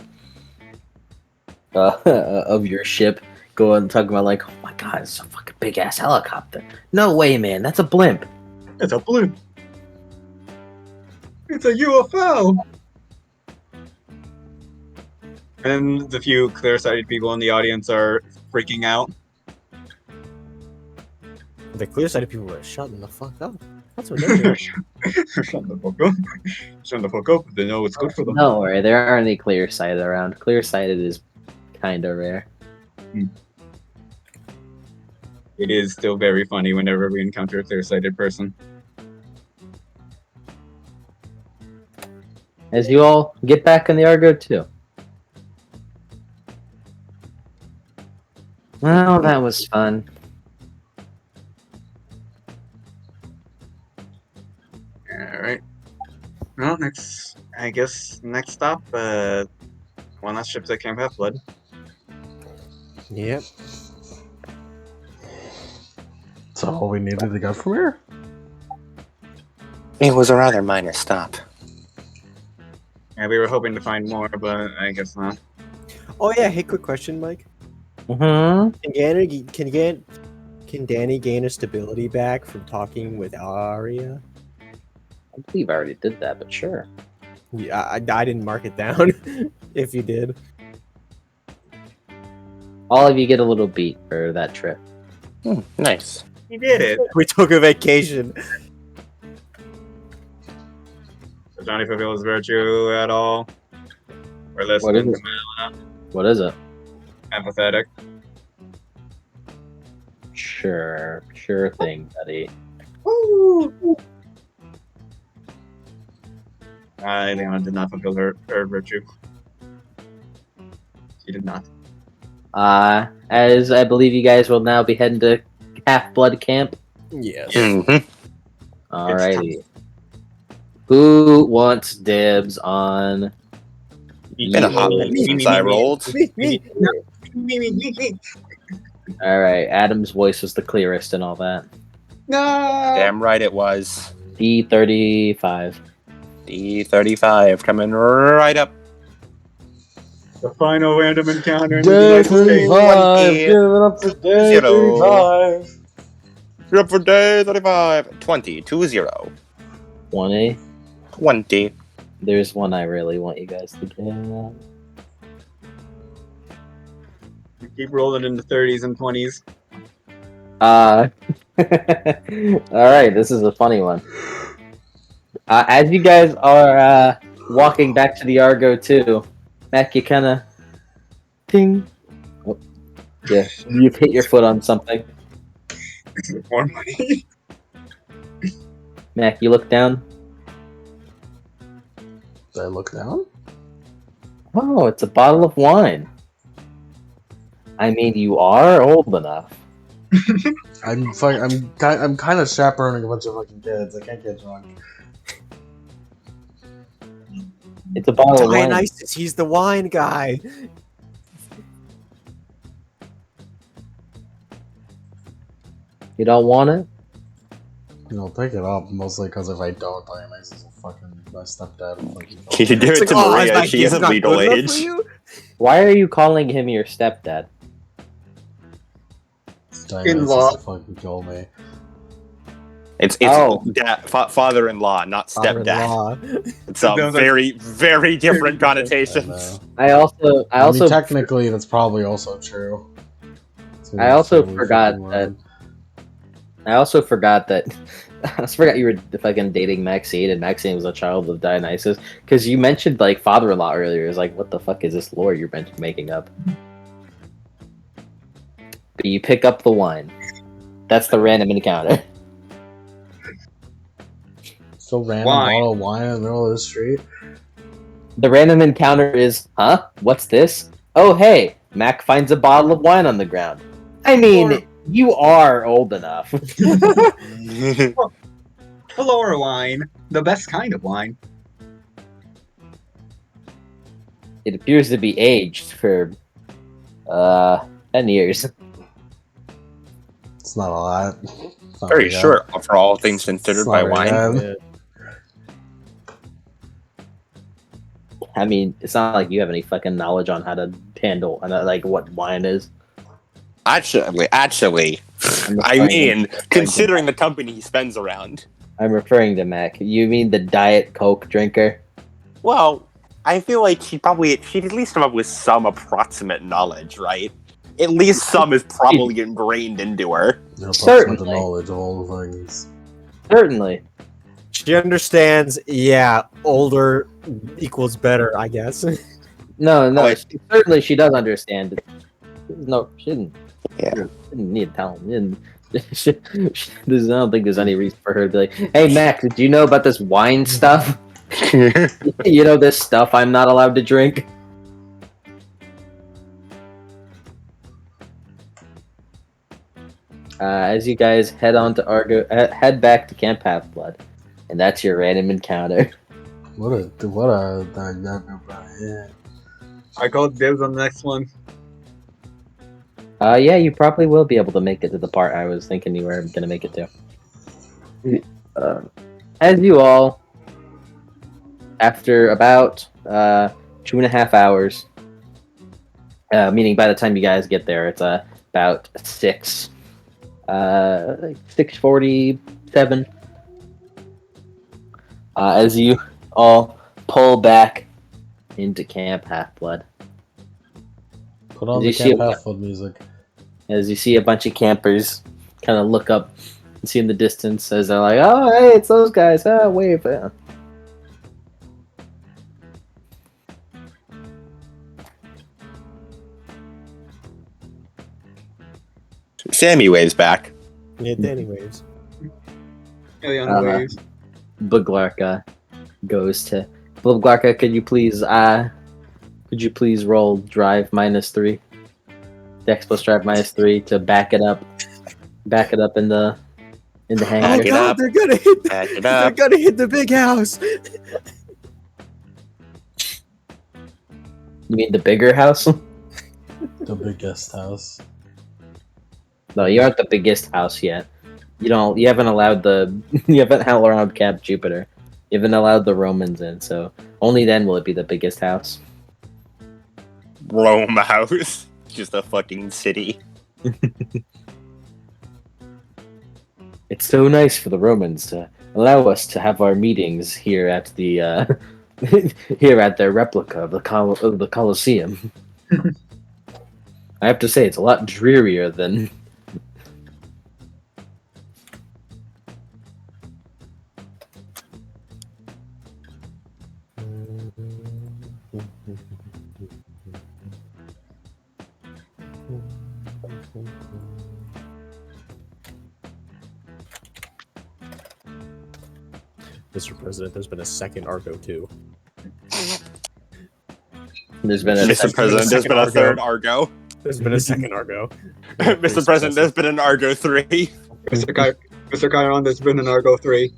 of your ship, going talking about like, oh my god, it's a fucking big ass helicopter. No way, man, that's a blimp. It's a blimp. It's a UFO. And the few clear-sighted people in the audience are freaking out. The clear-sighted people were shutting the fuck up. That's what they're doing. Shut the fuck up. Shut the fuck up. They know it's good for them. No worry, there aren't any clear sighted around. Clear sighted is kind of rare. It is still very funny whenever we encounter a clear-sighted person. As you all get back in the Argo 2. Well, that was fun. Alright. Well, I guess next stop, one last ship to Camp Half-Blood. Yep. So all we needed to go from here? It was a rather minor stop. Yeah, we were hoping to find more, but I guess not. Oh yeah, hey, quick question, Mike. Mm-hmm. Can Danny gain a stability back from talking with Arya? I believe I already did that, but sure. Yeah, I didn't mark it down. If you did. All of you get a little beat for that trip. Nice. He did it! We took a vacation. Does Johnny fulfill his virtue at all? Or less What than is it? What is it? empathetic? Sure thing, buddy. Woo! Athena did not fulfill her virtue. She did not. As I believe you guys will now be heading to Half-Blood Camp. Yes. Mm-hmm. Alrighty. Who wants dibs on... Been a hot minute since I rolled. Me. Alright, Adam's voice was the clearest and all that. No! Damn right it was. D35. D35 coming right up. The final random encounter in Day the United States. 35! Give it up for day Zero. 35! You're up for day 35. 20. 2-0. 1A. 20. There's one I really want you guys to get. Keep rolling in the 30s and 20s. Alright, this is a funny one. As you guys are walking back to the Argo 2, Mac, you kind of ping. Oh, yeah, you've hit your foot on something. More money. Mac, you look down. Did I look down? Oh, it's a bottle of wine. I mean, you are old enough. I'm kind of chaperoning a bunch of fucking kids. I can't get drunk. It's a bottle of wine. Dionysus, he's the wine guy. You don't want it? You know, pick it up mostly because if I don't, Dionysus will fucking my stepdad will fucking. You can do It's it to like, oh, is Maria. my She is gift of not legal good enough age. for you? Why are you calling him your stepdad? Dionysus In-law. will fucking kill me. It's Oh. father-in-law, not stepdad. Father-in-law. It's a Those are- very, very different I connotations. know. I also I mean, technically, that's probably also true. I also Totally forgot fucking that- wrong. I also forgot that I just forgot you were fucking dating Maxine and Maxine was a child of Dionysus because you mentioned like father-in-law earlier. It's like, what the fuck is this lore you're making up? But you pick up the wine. That's the random encounter. So random Wine. bottle of wine in the middle of the street. The random encounter is, huh? What's this? Oh hey, Mac finds a bottle of wine on the ground. I mean, you are old enough. Flora wine. The best kind of wine. It appears to be aged for 10 years. It's not a lot. It's not Very very short for all things It's considered not by very wine. bad. I mean, it's not like you have any fucking knowledge on how to handle like what wine is. Actually, I'm I referring mean, considering the company he spends around. I'm referring to Mac. You mean the Diet Coke drinker? Well, I feel like she'd at least come up with some approximate knowledge, right? At least some is probably ingrained into her. Your approximate Certainly. knowledge of all the things. Certainly. She understands. Yeah, older equals better, I guess. No, Like- she does understand. No, she didn't. Yeah. She didn't need to tell him. I don't think there's any reason for her to be like, "Hey, Mac, did you know about this wine stuff? You know this stuff I'm not allowed to drink." As you guys head on to head back to Camp Half-Blood, and that's your random encounter. Yeah. I called dibs on the next one. Yeah, you probably will be able to make it to the part I was thinking you were gonna make it to. As you all, after about 2.5 hours, meaning by the time you guys get there, it's about 6:47. As you all pull back into Camp Half-Blood. Put on Did you the see Camp a- Half-Blood music. As you see a bunch of campers kind of look up and see in the distance as they're like, "Oh, hey, it's those guys. Oh, wave." Sammy waves back. Yeah, anyways. Really on the waves. Buglarka goes to Buglarka. Could you please roll drive -3? Dex plus drive -3 to back it up in the hangar. Oh Back it god, up. they're gonna hit. Back it They're up. gonna hit the big house. You mean the bigger house? The biggest house. No, you aren't the biggest house yet. You haven't allowed you haven't allowed Camp Jupiter. You haven't allowed the Romans in, so only then will it be the biggest house. Rome house. Just a fucking city. It's so nice for the Romans to allow us to have our meetings here at the here at their replica of the Colosseum. I have to say, it's a lot drearier than. Mr. President, there's been a second Argo too. There's been a Mr. President, there's been a third Argo. There's been a second Argo. Mr. President, there's been an Argo 3. Mr. Chiron, there's been an Argo 3.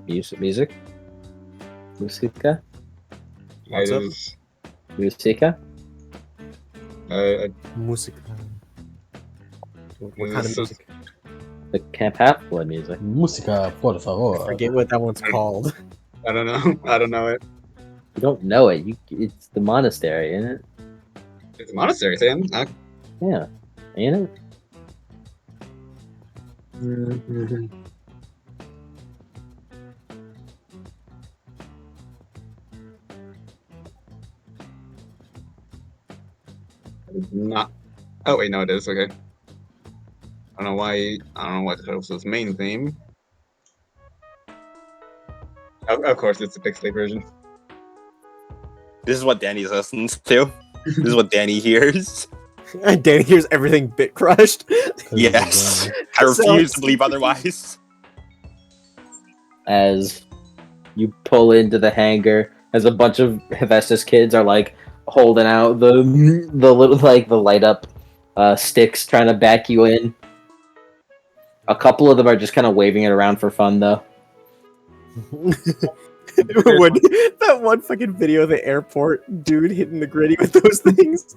music. Musica. What's up? Musica. Music. What kind of so- music? The Camp Half-Blood music. Música, por I favor. forget what that one's called. I don't know. I don't know it. You don't know it. It's the monastery, isn't it? It's a monastery, Sam. Yeah, ain't it? Not. Oh wait, no, it is. Okay. I don't know why. I don't know what was his main theme. Of course, it's the pixelate version. This is what Danny listens to. This is what Danny hears. Danny hears everything bit crushed. Yes. I refuse to believe otherwise. As you pull into the hangar, as a bunch of Hephaestus kids are like holding out the little like the light up sticks, trying to back you in. A couple of them are just kind of waving it around for fun, though. When, that one fucking video of the airport dude hitting the gritty with those things.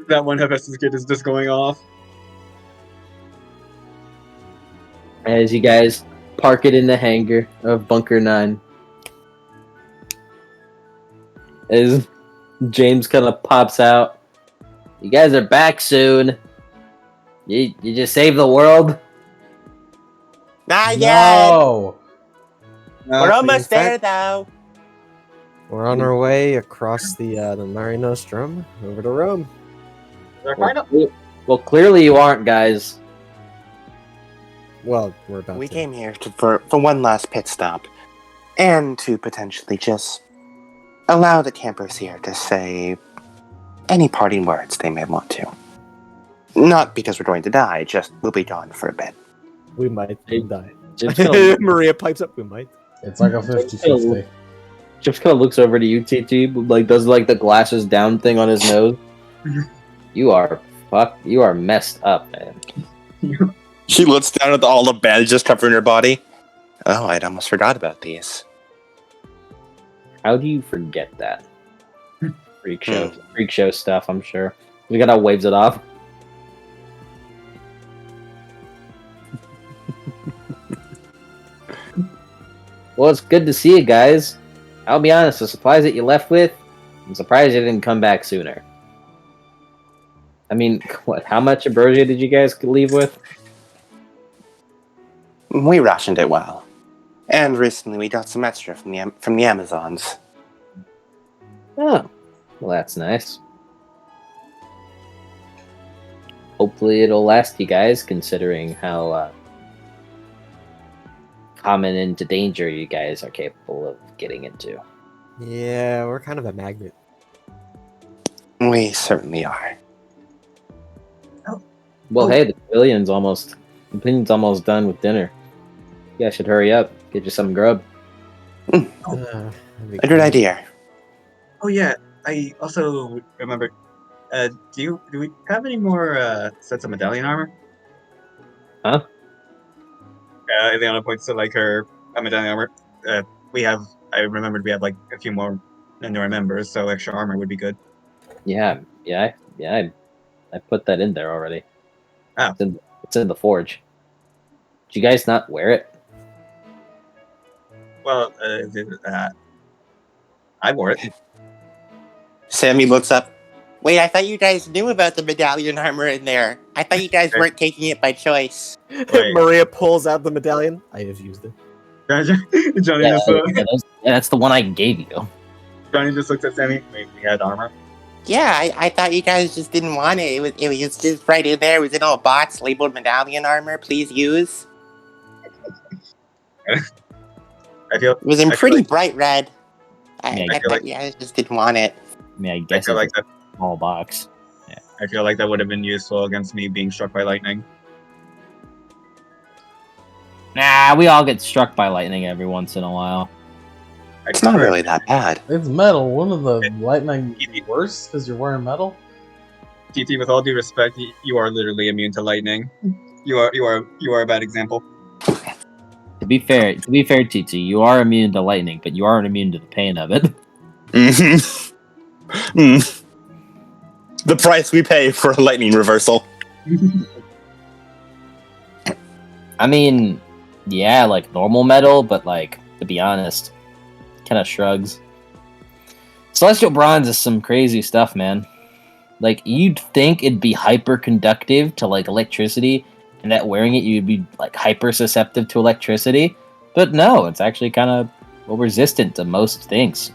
That one Hephaestus kid is just going off. As you guys park it in the hangar of Bunker 9. As James kind of pops out. You guys are back soon. You just saved the world? Not yet. No! We're almost in fact- there, though. We're on our way across the Mare Nostrum over to Rome. They're kind of. Well, clearly you aren't, guys. Well, we're about We to. came here for one last pit stop, and to potentially just allow the campers here to say any parting words they may want to. Not because we're going to die, just we'll be gone for a bit. We might die. James kind Maria pipes up. We might. It's like a 50-50. of looks over to you, TT, like does like the glasses down thing on his nose. You are messed up, man. She looks down at all the bandages covering her body. Oh, I'd almost forgot about these. How do you forget that? Freak show stuff, I'm sure. We got out waves it off. Well, it's good to see you guys. I'll be honest, the supplies that you left with, I'm surprised you didn't come back sooner. I mean, what? How much ambrosia did you guys leave with? We rationed it well. And recently we got some extra from the Amazons. Oh, well, that's nice. Hopefully it'll last you guys, considering how common into danger you guys are capable of getting into. Yeah, we're kind of a magnet. We certainly are. Well, hey, the pavilion's almost done with dinner. You guys should hurry up, get you some grub. A good idea. Oh yeah, I also remember. Do we have any more sets of medallion armor? Huh? Ileana points to like her medallion armor. I remembered we have like a few more newer members, so extra armor would be good. Yeah. I put that in there already. Oh. It's in the forge. Did you guys not wear it? Well, I wore it. Sammy looks up. Wait, I thought you guys knew about the medallion armor in there. I thought you guys weren't taking it by choice. Wait. Maria pulls out the medallion. I have used it. Johnny That's the one I gave you. Johnny just looks at Sammy. Wait, we had armor. Yeah, I thought you guys just didn't want it. It was just right in there. It was in a box labeled medallion armor. Please use. I feel It was in I feel pretty like- bright red. Yeah, I thought you guys just didn't want it. I mean, I I guess feel like it's that. a small box. I feel like that would have been useful against me being struck by lightning. Nah, we all get struck by lightning every once in a while. It's not really that bad. It's metal. One of the lightning worse because you're wearing metal. TT, with all due respect, you are literally immune to lightning. You are a bad example. To be fair, TT, you are immune to lightning, but you aren't immune to the pain of it. The price we pay for a lightning reversal. I mean, yeah, like normal metal, but like, to be honest, kind of shrugs. Celestial bronze is some crazy stuff, man. Like, you'd think it'd be hyper conductive to like electricity, and that wearing it you'd be like hyper susceptible to electricity, but no, it's actually kind of resistant to most things.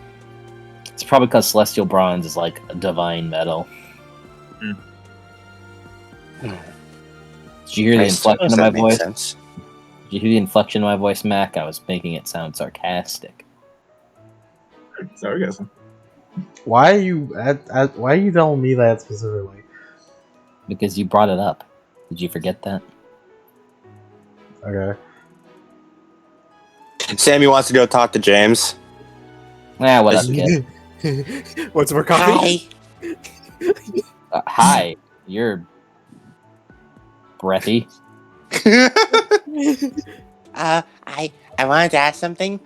It's probably because celestial bronze is like a divine metal. Did you hear the inflection of my voice? Sense. Did you hear the inflection of my voice, Mac? I was making it sound sarcastic. Sarcasm. Why are you why are you telling me that specifically? Because you brought it up. Did you forget that? Okay. Sammy wants to go talk to James. Ah, what up, kid? What's more coffee? Hi. Hi, you're breathy. I wanted to ask something.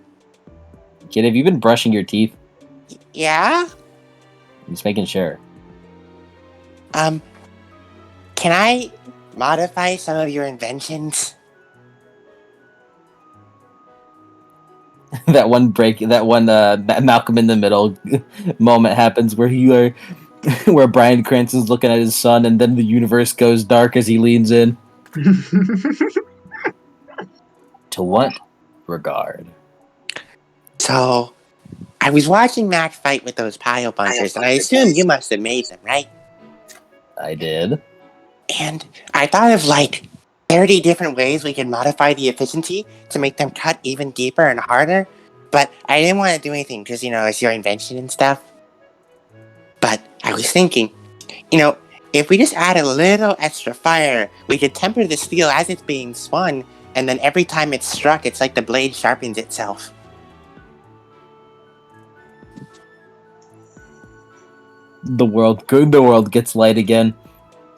Kid, have you been brushing your teeth? Yeah? Just making sure. Can I modify some of your inventions? That one Malcolm in the Middle moment happens where where Bryan Cranston's looking at his son, and then the universe goes dark as he leans in. To what regard? So, I was watching Mac fight with those pile bunkers, and I assume you must have made them, right? I did. And I thought of like 30 different ways we could modify the efficiency to make them cut even deeper and harder. But I didn't want to do anything because, it's your invention and stuff. But I was thinking, if we just add a little extra fire, we could temper the steel as it's being spun, and then every time it's struck, it's like the blade sharpens itself. The world gets light again.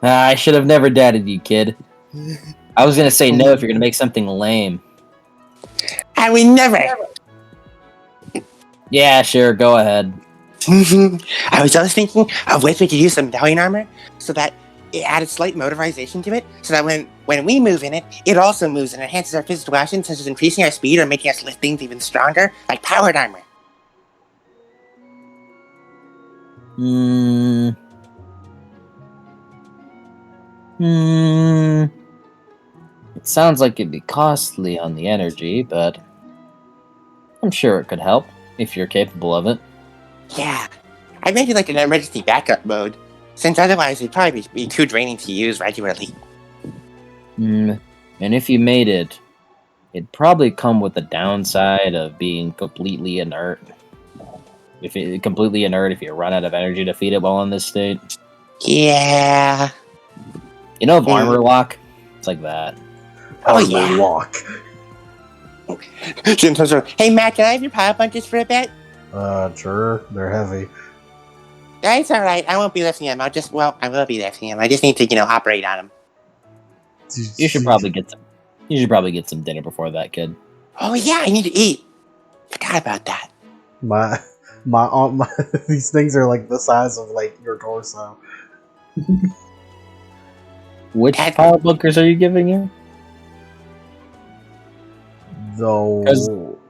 I should have never doubted you, kid. I was gonna say no if you're gonna make something lame. I would never. Yeah, sure, go ahead. I was just thinking of ways we could use some medallion armor so that it added slight motorization to it, so that when we move in it, it also moves and enhances our physical actions, such as increasing our speed or making us lift things even stronger, like powered armor. It sounds like it'd be costly on the energy, but I'm sure it could help if you're capable of it. Yeah, I made it like an emergency backup mode, since otherwise it'd probably be too draining to use regularly. And if you made it, it'd probably come with the downside of being completely inert. If you run out of energy to feed it while in this state. Yeah. You know of armor lock? It's like that. Oh yeah. Lock. Hey Matt, can I have your power punches for a bit? Sure. They're heavy. That's alright, I won't be lifting them. I will be lifting them. I just need to, operate on them. You should probably get some dinner before that, kid. Oh yeah, I need to eat. Forgot about that. My these things are like the size of like your torso. Which power bunkers are you giving her? Though,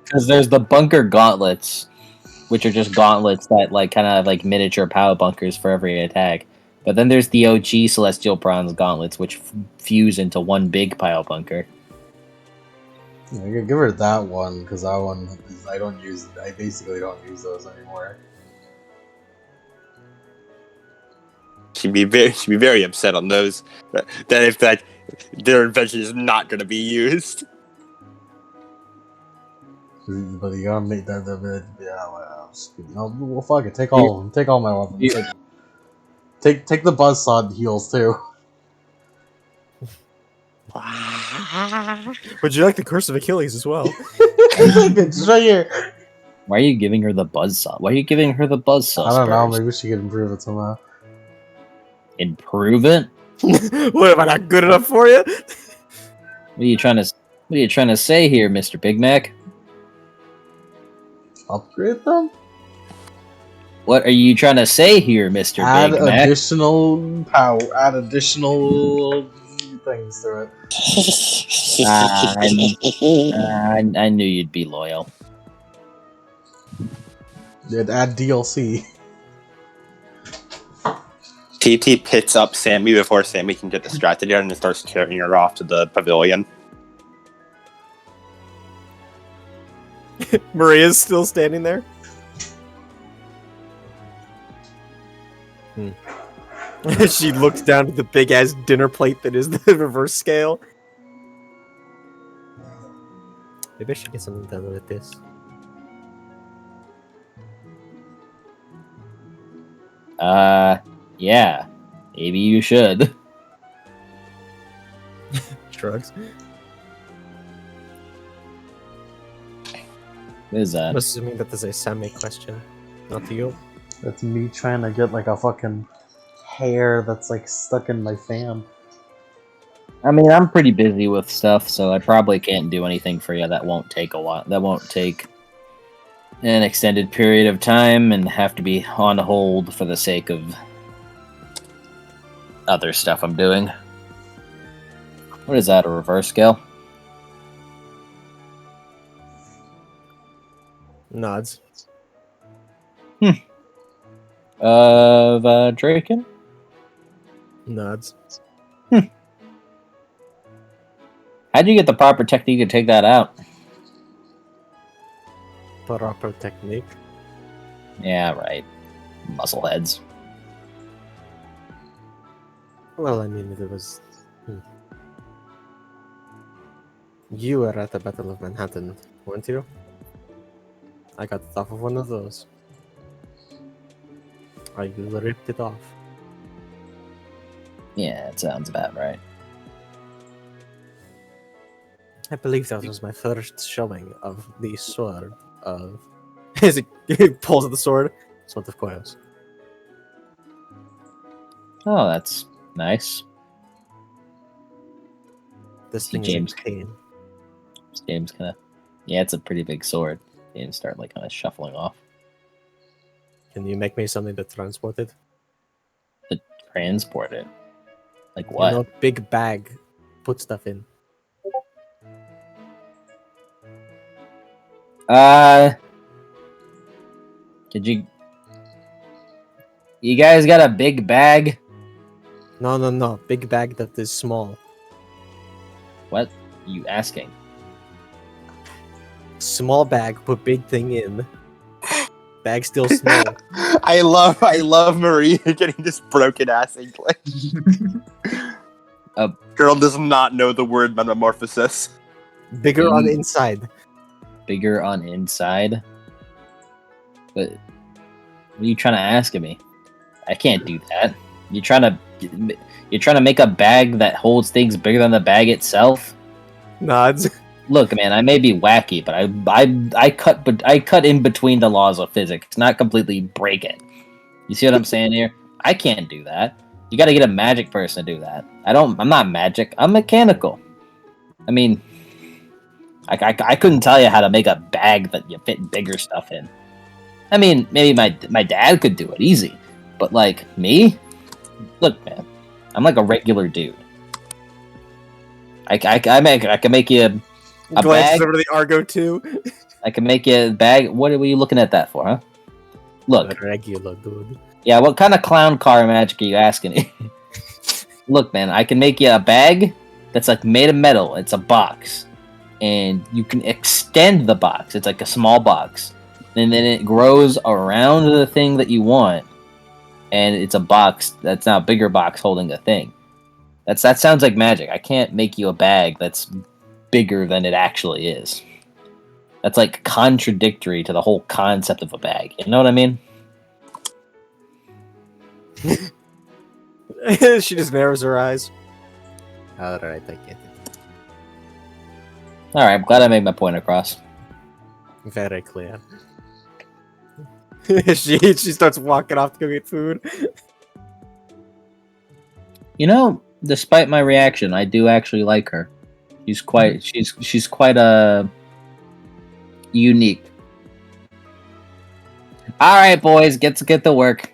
because there's the bunker gauntlets, which are just gauntlets that kind of miniature power bunkers for every attack. But then there's the OG Celestial Bronze gauntlets, which fuse into one big pile bunker. I could give her that one because that one I basically don't use those anymore. She'd be very upset on those. That if their invention is not going to be used. But you gotta make that well, fuck it. Take all of them. Take all my weapons. Take the buzzsaw heals too. Would you like the Curse of Achilles as well? It's right here. Why are you giving her the buzzsaw? Why are you giving her the buzzsaw? I don't know. Spurs? Maybe she could improve it somehow. Improve it? What, am I not good enough for you? What are you trying to say here, Mr. Big Mac? Upgrade them? What are you trying to say here, Mr. Big Mac? Add additional power. Add additional things to it. I knew you'd be loyal. Add DLC. TT picks up Sammy before Sammy can get distracted and starts carrying her off to the pavilion. Maria's still standing there. She looks down to the big ass dinner plate that is the reverse scale. Maybe I should get something done with this. Yeah. Maybe you should. Shrugs. What is that? I'm assuming that there's a Sammy question, not to you. That's me trying to get like a fucking hair that's like stuck in my fan. I mean, I'm pretty busy with stuff, so I probably can't do anything for you that won't take a while. That won't take an extended period of time and have to be on hold for the sake of other stuff I'm doing. What is that, a reverse scale? Nods. Of Draken? Nods. How'd you get the proper technique to take that out? Proper technique. Yeah, right. Muscleheads. Well, I mean, it was. You were at the Battle of Manhattan, weren't you? I got off of one of those. I ripped it off. Yeah, it sounds about right. I believe that was my first showing of the sword of. As he pulls at the sword, Sword of Coils. Oh, that's nice. This See, thing James. is insane. James kind of. Yeah, it's a pretty big sword. James start like kind of shuffling off. Can you make me something to transport it? To transport it. Like You what? know, big bag. Put stuff in. Did you? You guys got a big bag? No. Big bag that is small. What? You asking? Small bag, put big thing in. Bag still small. I love Marie getting this broken ass English. Girl does not know the word metamorphosis. Bigger on the inside. Bigger on inside? But what are you trying to ask of me? I can't do that. You're trying to make a bag that holds things bigger than the bag itself? Nods. Look, man, I may be wacky, but I cut in between the laws of physics, not completely break it. You see what I'm saying here? I can't do that. You got to get a magic person to do that. I'm not magic. I'm mechanical. I mean, I couldn't tell you how to make a bag that you fit bigger stuff in. I mean, maybe my dad could do it easy, but like me, look, man, I'm like a regular dude. I can make you a Glances bag. over to the Argo too. I can make you a bag. What are you looking at that for, huh? Look, Regular dude. yeah, what kind of clown car magic are you asking me? Look, man, I can make you a bag that's like made of metal. It's a box, and you can extend the box. It's like a small box, and then it grows around the thing that you want, and it's a box that's now a bigger box holding a thing. That sounds like magic. I can't make you a bag that's bigger than it actually is. That's like contradictory to the whole concept of a bag. You know what I mean? She just narrows her eyes. Alright, I get it. Alright, I'm glad I made my point across. Very clear. she starts walking off to go get food. You know, despite my reaction, I do actually like her. She's quite unique. All right, boys, get to work.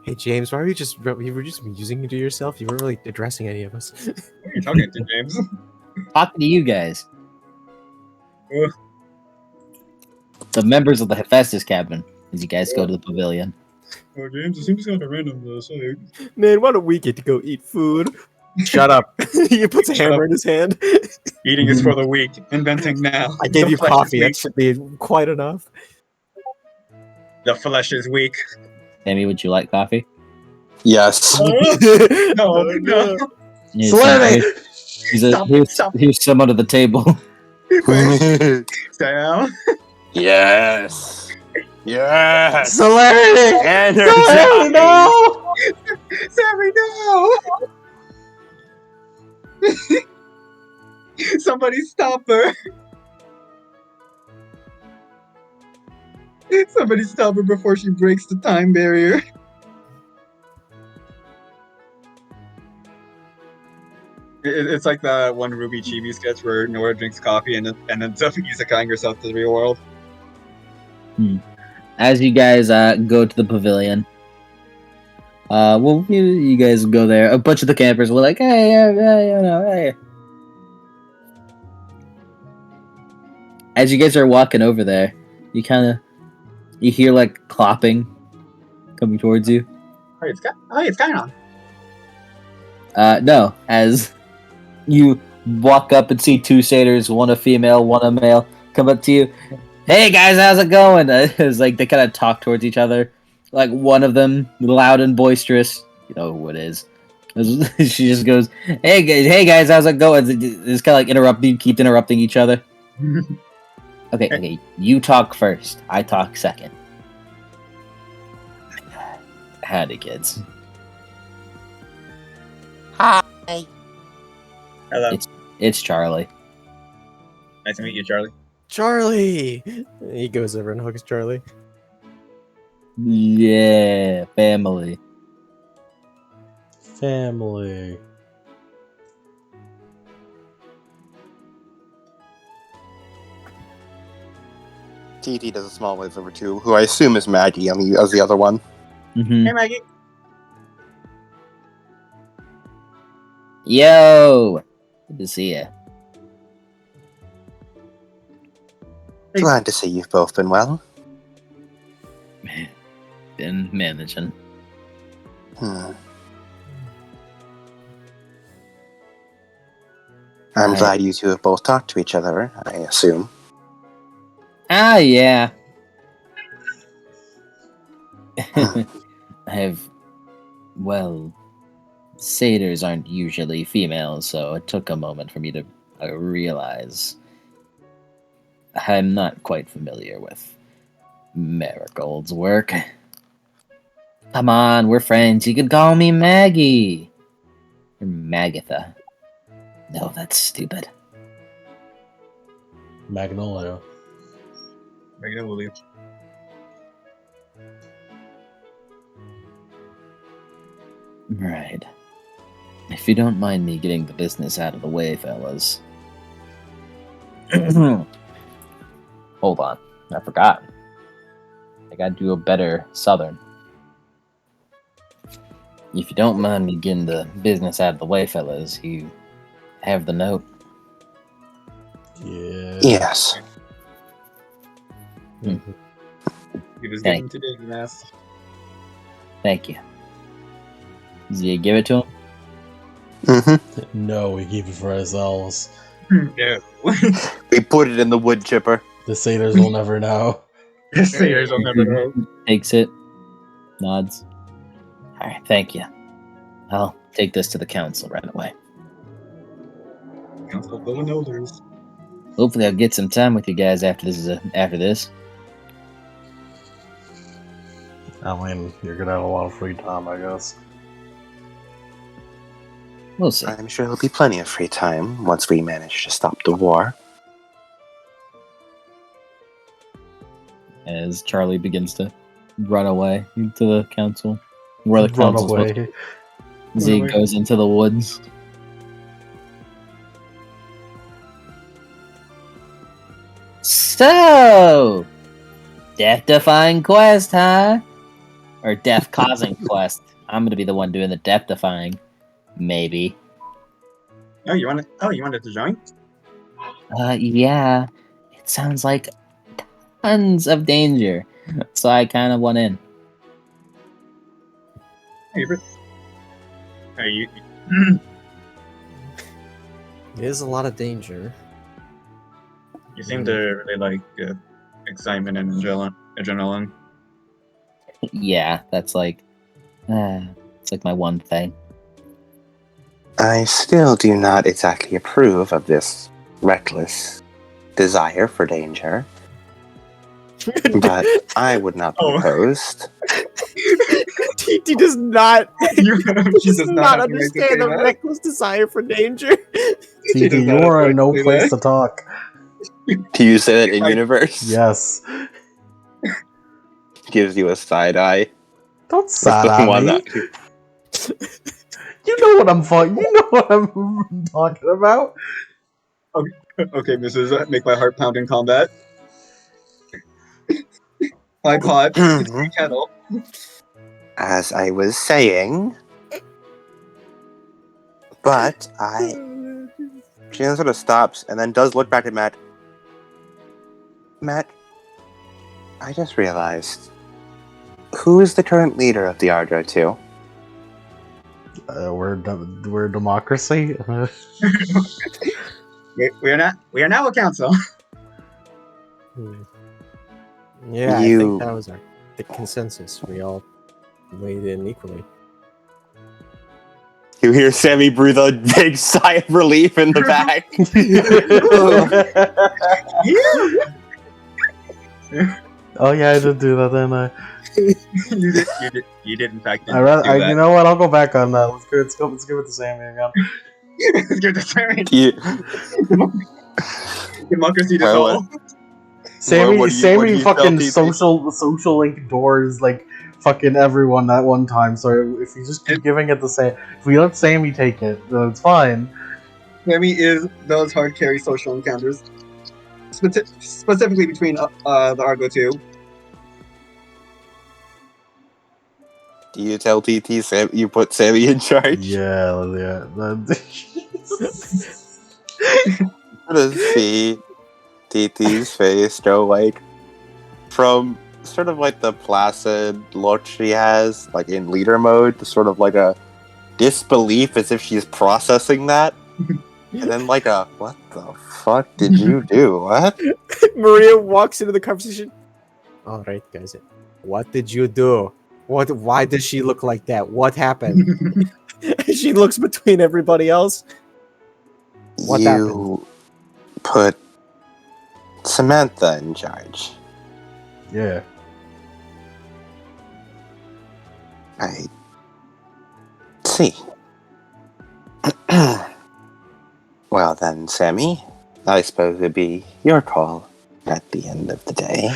Hey James, why were you were just musing to yourself? You weren't really addressing any of us. What are you talking to, James? Talking to you guys, Ugh. the members of the Hephaestus cabin, as you guys go to the pavilion. Oh, James, it seems kind of random to say. Man, why don't we get to go eat food? Shut up. He puts a Shut hammer up. in his hand. Eating is for the weak. Inventing now. I gave The you flesh is coffee. That weak. should be quite enough. The flesh is weak. Sammy, would you like coffee? Yes. No, no. Here's some under the table. Sam. Yes. Yes. Celerity! Energize. No! Sammy, no! Somebody stop her! Somebody stop her before she breaks the time barrier. It's like the one Ruby Chibi sketch where Nora drinks coffee and then Sophie isekaiing herself to the real world. As you guys go to the pavilion, well, you guys go there. A bunch of the campers were like, "Hey, hey." As you guys are walking over there, you hear like clopping coming towards you. Hey, it's Kainon. No, as you walk up and see two satyrs, one a female, one a male, come up to you. Hey guys, how's it going? It's like they kind of talk towards each other. Like one of them, loud and boisterous. You know who it is. She just goes, "Hey guys, how's it going?" It's kind of like keep interrupting each other. Okay, you talk first. I talk second. Howdy, kids. Hi. Hello. It's Charlie. Nice to meet you, Charlie. Charlie! He goes over and hugs Charlie. Yeah, family. Family. TT does a small ways over to who I assume is Maggie as the other one. Mm-hmm. Hey, Maggie. Yo! Good to see ya. Hey. Glad to see you've both been well. Been managing. I'm glad you two have both talked to each other, I assume. Ah, yeah. I have... Well... Satyrs aren't usually females, so it took a moment for me to realize... I'm not quite familiar with Marigold's work. Come on, we're friends. You can call me Maggie. Or Magatha. No, that's stupid. Magnolia. Magnolia. Right. If you don't mind me getting the business out of the way, fellas. Hold on. I forgot. I gotta do a better southern. If you don't mind me getting the business out of the way, fellas, you have the note. Yeah. Yes. He was Thank getting today, Master. Thank you. Did you give it to him? Mm-hmm. No, we keep it for ourselves. No. We put it in the wood chipper. The satyrs will never know. The satyrs will never know. Takes it. Nods. Alright, thank you. I'll take this to the council right away. Council of the Elders. Hopefully I'll get some time with you guys after this. I mean, you're gonna have a lot of free time, I guess. We'll see. I'm sure there'll be plenty of free time once we manage to stop the war. As Charlie begins to run away to the council. Where the Run council's supposed away. to- as he goes into the woods. So, death-defying quest, huh? Or death-causing quest. I'm gonna be the one doing the death-defying. Maybe. Oh, you wanted to join? Yeah. It sounds like tons of danger. So I kind of want in. Hey, Britt. Are you? It is a lot of danger. You seem to really like excitement and adrenaline. Yeah, that's like... it's like my one thing. I still do not exactly approve of this reckless desire for danger, but I would not be opposed. TT does not. She does not understand the reckless desire for danger. TT, you are in no place to talk. Do you say that in universe? Yes. Gives you a side eye. Don't With side the eye one me. that- You know what I'm You know what I'm talking about. Okay, Mrs. Make my heart pound in combat. I pot. It's the kettle. As I was saying, but she then sort of stops and then does look back at Matt. Matt, I just realized, who is the current leader of the Argo 2? We're democracy. We are now a council. Yeah, I You- think that was the consensus. We all weighed in equally. You hear Sammy breathe a big sigh of relief in the back. Oh yeah, I did do that, didn't I? You did in fact. You know what? I'll go back on that. Let's give it to Sammy again. You're determined. You- Democracy to Well, all. Sammy, what do you Sammy tell fucking TP? social link doors like fucking everyone at one time. So if you just keep giving it the same, if we let Sammy take it, then it's fine. Sammy is those hard carry social encounters, specifically between the Argo 2. Do you tell TT you put Sammy in charge? Yeah. Sort of see TT's face go like from sort of like the placid look she has, like in leader mode, to sort of like a disbelief as if she's processing that. And then like a, what the fuck did you do? What? Maria walks into the conversation. All right, guys. What did you do? Why does she look like that? What happened? She looks between everybody else. What happened? You put Samantha in charge. Yeah. I see. Well then, Sammy, I suppose it'd be your call at the end of the day.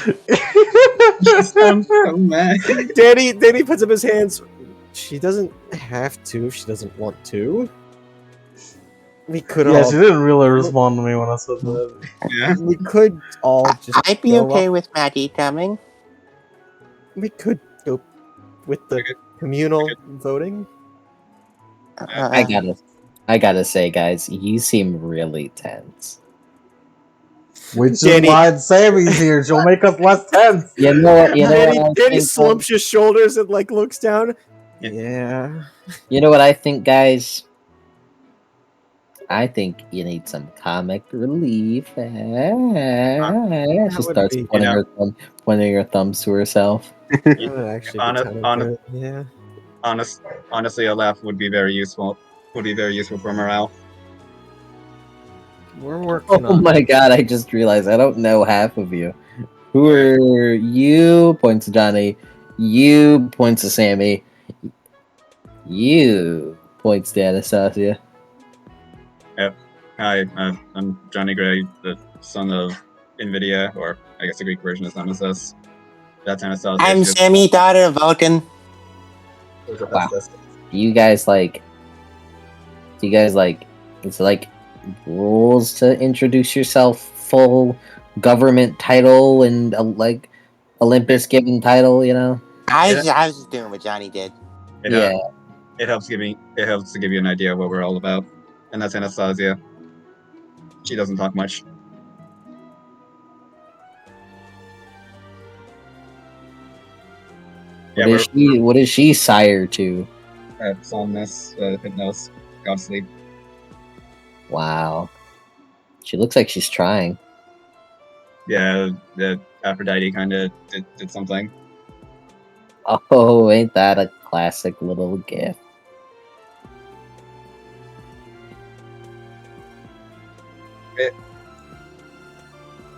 I'm so mad. Danny puts up his hands. She doesn't have to if she doesn't want to. We could Yeah, all. she didn't really respond to me when I said that. Yeah. We could all just. I'd be go okay up- with Maggie coming. We could go with the communal voting. I gotta say, guys, you seem really tense. Which is Danny- why Sammy's here. She'll make us less tense. You know what? Danny slumps his shoulders and like looks down. Yeah. You know what I think, guys? I think you need some comic relief. She would starts be, pointing her thumbs to herself. That would actually be kind of good. Yeah. Honestly, a laugh would be very useful. Would be very useful for morale. We're working Oh on my god, I just realized I don't know half of you. Who are you? Points to Johnny. You points to Sammy. You points to Anastasia. Hi, I'm Johnny Gray, the son of Nvidia, or I guess the Greek version is Nemesis. That's Anastasia. I'm Sammy, daughter of Vulcan. Wow. Do you guys like? It's like rules to introduce yourself, full government title and like Olympus given title, you know? I was just doing what Johnny did. It helps to give you an idea of what we're all about, and that's Anastasia. She doesn't talk much. What is she sire to? Somnus, Hypnos, God Sleep. Wow. She looks like she's trying. Yeah, the Aphrodite kind of did something. Oh, ain't that a classic little gift?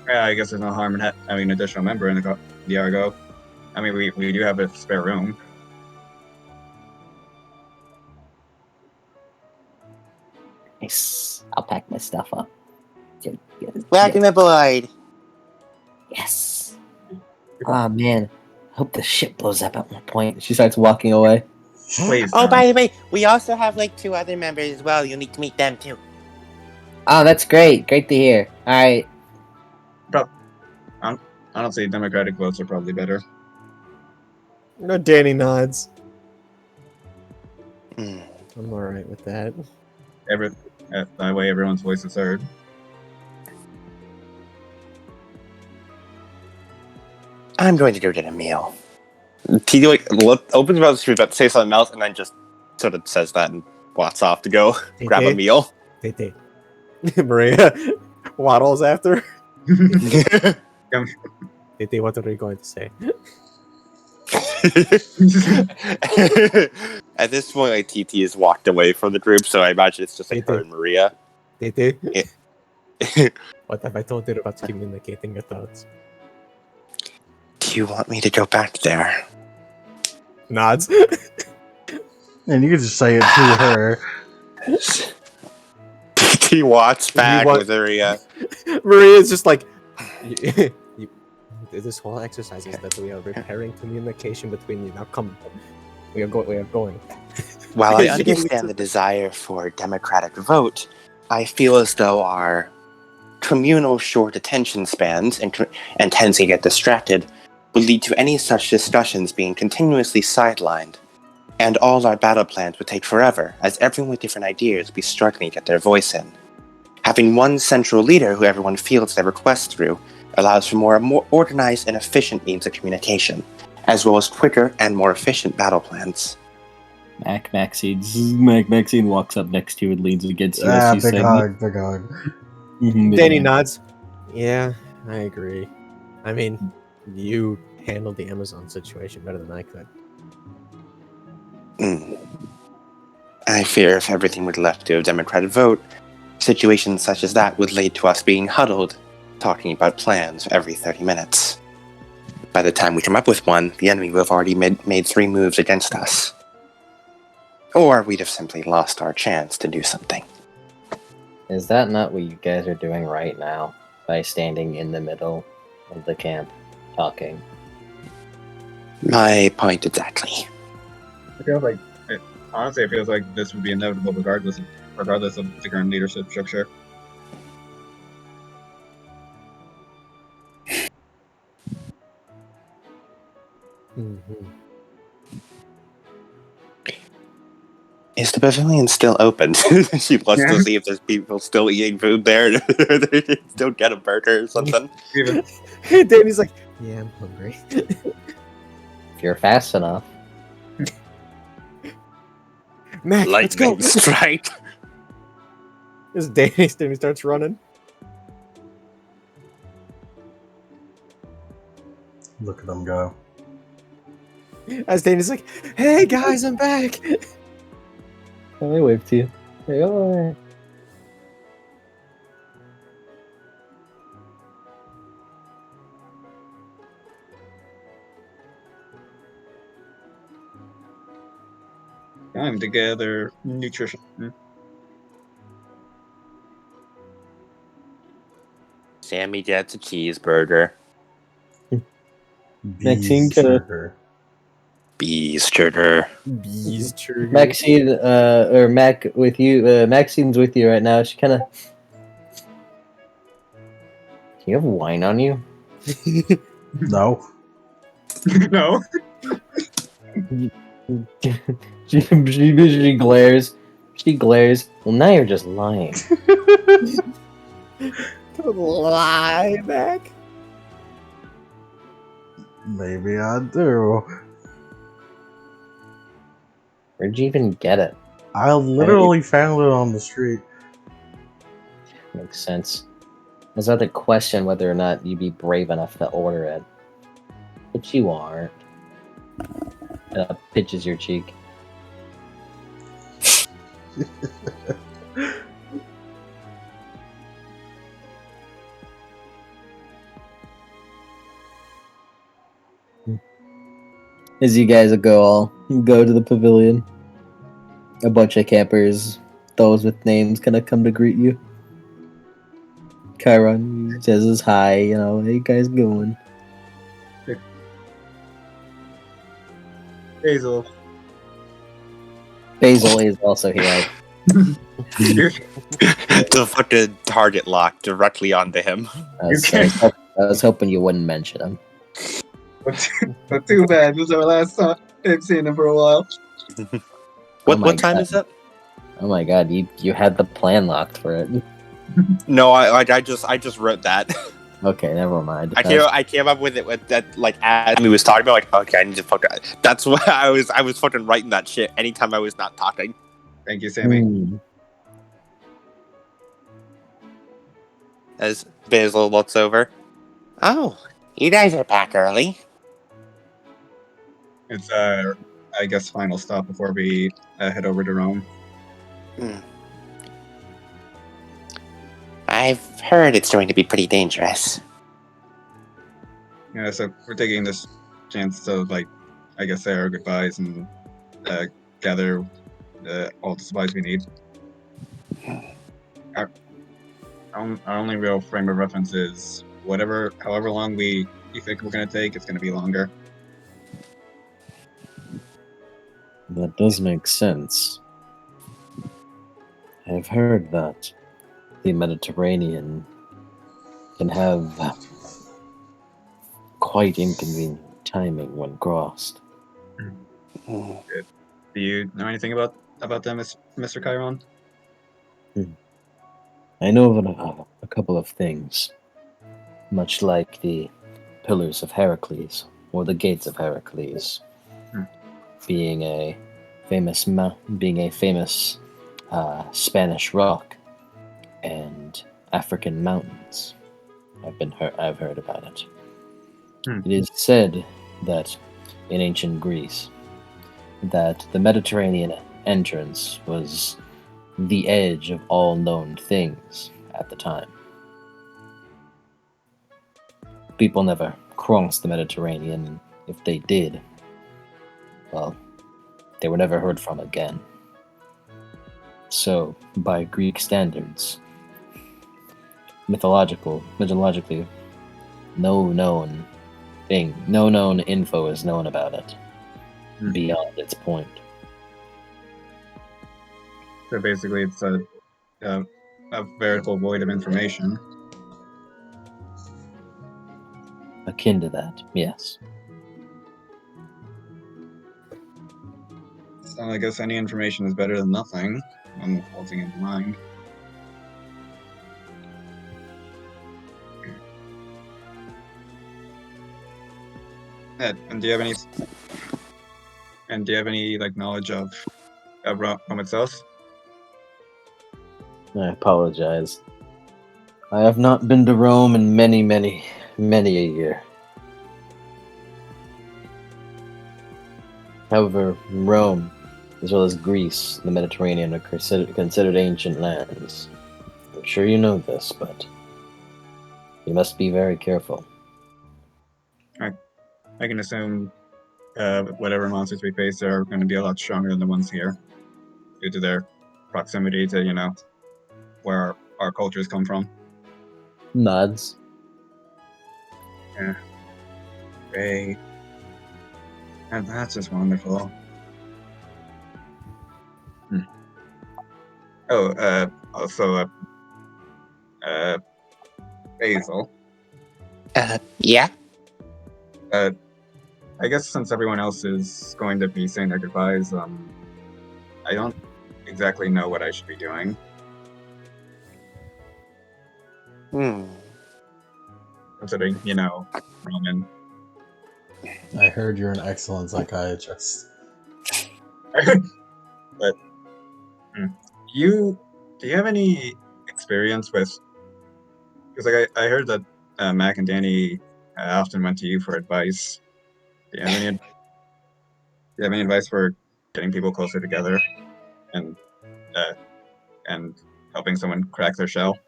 Yeah, I guess there's no harm in having an additional member in the Argo. I mean, we do have a spare room. Nice. I'll pack my stuff up. Welcome aboard. Yes. Oh man. I hope the ship blows up at one point. She starts walking away. Please. Oh, Tom. by the way, we also have like 2 other members as well. You'll need to meet them too. Oh, that's great. Great to hear. All right. Honestly, Democratic votes are probably better. No, Danny nods. Hmm. I'm alright with that. That way, everyone's voice is heard. I'm going to go get a meal. T like opens about to say something else, and then just sort of says that and walks off to go grab a meal. Tete. Maria waddles after. Tete, what are you going to say? At this point, like TT has walked away from the group, so I imagine it's just like her and Maria. Tete, Yeah. what have I told you about communicating your thoughts? Do you want me to go back there? Nods. And you can just say it to her. TT walks back want- with Maria. Maria's just like, this whole exercise is that we are repairing communication between you. Now come, we are going. While I She understand the desire for a democratic vote, I feel as though our communal short attention spans and tendency to get distracted would lead to any such discussions being continuously sidelined, and all our battle plans would take forever, as everyone with different ideas would be struggling to get their voice in. Having one central leader who everyone fields their requests through allows for more organized and efficient means of communication, as well as quicker and more efficient battle plans. Maxine walks up next to you and leans against you. as she's Big saying, hug. Danny nods. Yeah, I agree. I mean, you handled the Amazon situation better than I could. I fear if everything were left to a democratic vote, situations such as that would lead to us being huddled, talking about plans every 30 minutes. By the time we come up with one, the enemy will have already made 3 moves against us. Or we'd have simply lost our chance to do something. Is that not what you guys are doing right now? By standing in the middle of the camp, talking. My point exactly. It feels like, honestly, it feels like this would be inevitable regardless of the current leadership structure. Mm-hmm. Is the pavilion still open? She wants to see if there's people still eating food there. They still get a burger or something. Danny's like, yeah, I'm hungry. If you're fast enough. Mac, let's go. Lightning strike. This Danny starts running. Look at them go. As Danny's like, hey guys, I'm back. I wave to you. Hey, oh. Time together, nutrition. Sammy gets a cheeseburger. Maxine Bees sugar. Bees trigger. Maxine, or Mac with you. Maxine's with you right now. She kind of. Do you have wine on you? No. No. she glares. She glares. Well, now you're just lying. Don't lie, Mac. Maybe I do. Where'd you even get it? I literally found it on the street. Makes sense. I was about to question whether or not you'd be brave enough to order it. But you aren't. Pitches your cheek. As you guys go to the pavilion, a bunch of campers, those with names, kind of come to greet you. Chiron says his hi, how you guys going? Hazel. Basil is also here. The fucking target lock directly onto him. I was hoping you wouldn't mention him. But too bad. This is our last time I've seen him for a while. What time is it? Oh my god, you had the plan locked for it. No, I just wrote that. Okay, never mind. I came up with it with that like as he was talking about like okay I need to fucking that's what I was fucking writing that shit anytime I was not talking. Thank you, Sammy. As Basil looks over. Oh, you guys are back early. It's I guess final stop before we head over to Rome. I've heard it's going to be pretty dangerous. Yeah, so we're taking this chance to like, I guess, say our goodbyes and gather all the supplies we need. Our only real frame of reference is however long you think we're gonna take, it's gonna be longer. That does make sense. I've heard that the Mediterranean can have quite inconvenient timing when crossed. Do you know anything about them, Mr. Chiron? I know of a couple of things, much like the Pillars of Heracles or the Gates of Heracles, being a famous Spanish rock and African mountains. I've heard about it. It is said that in ancient Greece, that the Mediterranean entrance was the edge of all known things at the time. People never crossed the Mediterranean, and if they did, well, they were never heard from again. So, by Greek standards, mythologically, no known info is known about it beyond its point. So basically, it's a veritable void of information. Akin to that, yes. So I guess any information is better than nothing. I'm holding in mind. And do you have any like knowledge of Rome itself? I apologize. I have not been to Rome in many a year. However, Rome, as well as Greece and the Mediterranean, are considered ancient lands. I'm sure you know this, but you must be very careful. I can assume whatever monsters we face are going to be a lot stronger than the ones here, due to their proximity to where our cultures come from. Nods. Yeah. Great. And that's just wonderful. Oh, also, Basil. Yeah? I guess since everyone else is going to be saying their goodbyes, I don't exactly know what I should be doing. Considering, Roman. I heard you're an excellent psychiatrist. But do you have any experience with? Because like I heard that Mac and Danny often went to you for advice. Do you have any advice for getting people closer together and helping someone crack their shell?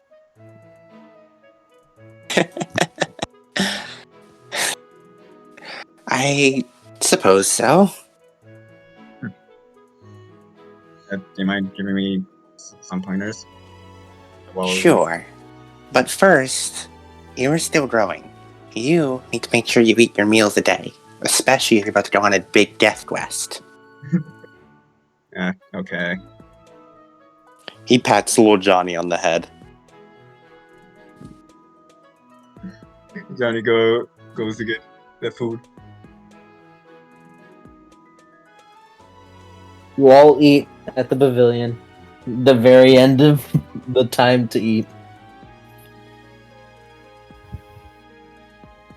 I suppose so. Do you mind giving me some pointers? Sure. But first, you are still growing. You need to make sure you eat your meals a day, especially if you're about to go on a big death quest. Okay. He pats little Johnny on the head. Johnny goes to get the food. You all eat at the pavilion. The very end of the time to eat.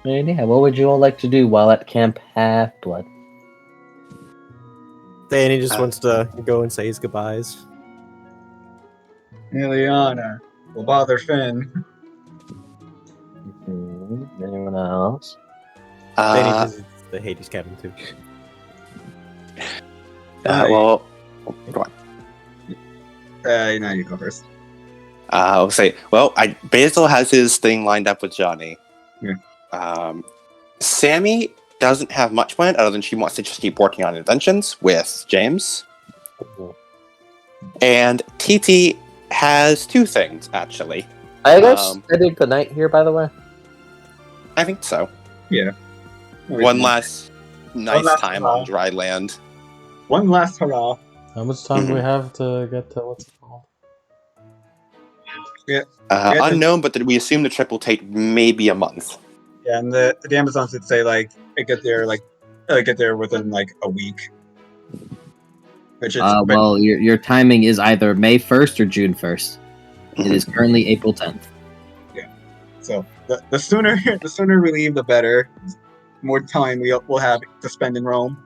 And yeah, what would you all like to do while at Camp Half Blood? Danny just wants to go and say his goodbyes. Ileana will bother Finn. Anyone else? Danny visits the Hades cabin too. Well, go on. Now you go first. I'll say, well, Basil has his thing lined up with Johnny. Yeah. Sammy doesn't have much planned other than she wants to just keep working on inventions with James. And TT has two things, actually. I guess I did good night here, by the way. I think so. Yeah. One last nice last time hurrah. on dry land. One last hurrah. How much time do we have to get to what's it called? Unknown, but we assume the trip will take maybe a month. Yeah, and the Amazons would say like it get there within like a week. Which is Well, your timing is either May 1st or June 1st. It is currently April 10th. so the sooner we leave, the better. More time we'll have to spend in Rome.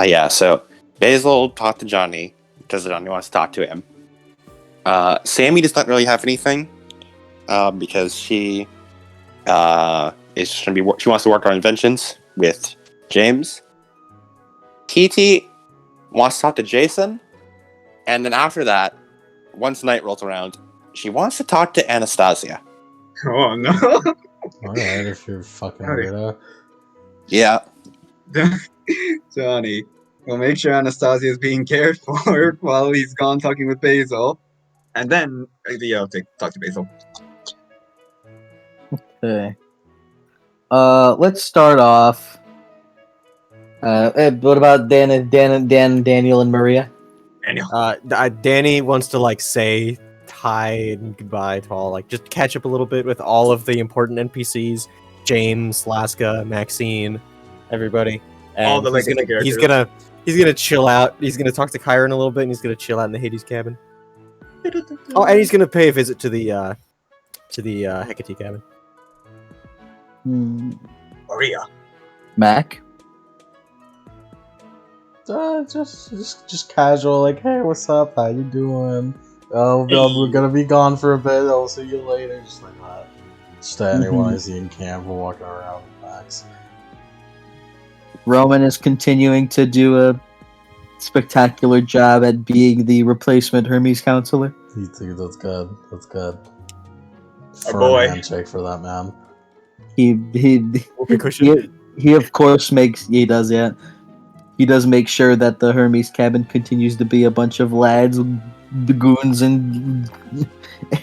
Yeah, so Basil talked to Johnny because Johnny wants to talk to him. Sammy does not really have anything because she is just gonna she wants to work on inventions with James. TT wants to talk to Jason, and then after that, once night rolls around, she wants to talk to Anastasia. Oh no! Alright, if you're fucking weirdo. Yeah. Johnny, we'll make sure Anastasia is being cared for while he's gone talking with Basil, and then talk to Basil. Okay. Let's start off. What about Daniel, and Maria? Daniel. Danny wants to like say hi and goodbye to all, like just catch up a little bit with all of the important NPCs, James, Laska, Maxine, everybody. And All the legacy characters. He's gonna chill out. He's gonna talk to Kyron a little bit, and he's gonna chill out in the Hades cabin. Oh, and he's gonna pay a visit to the Hecate cabin. Maria. Mac. Just casual, like, hey, what's up? How you doing? Oh, we're gonna be gone for a bit. I'll see you later. Just like that. Just to anyone I see in camp, we're walking around with Max. Roman is continuing to do a spectacular job at being the replacement Hermes counselor. That's good. That's good. Our Firm boy. handshake for that man. He of course he does make sure that the Hermes cabin continues to be a bunch of lads, goons, and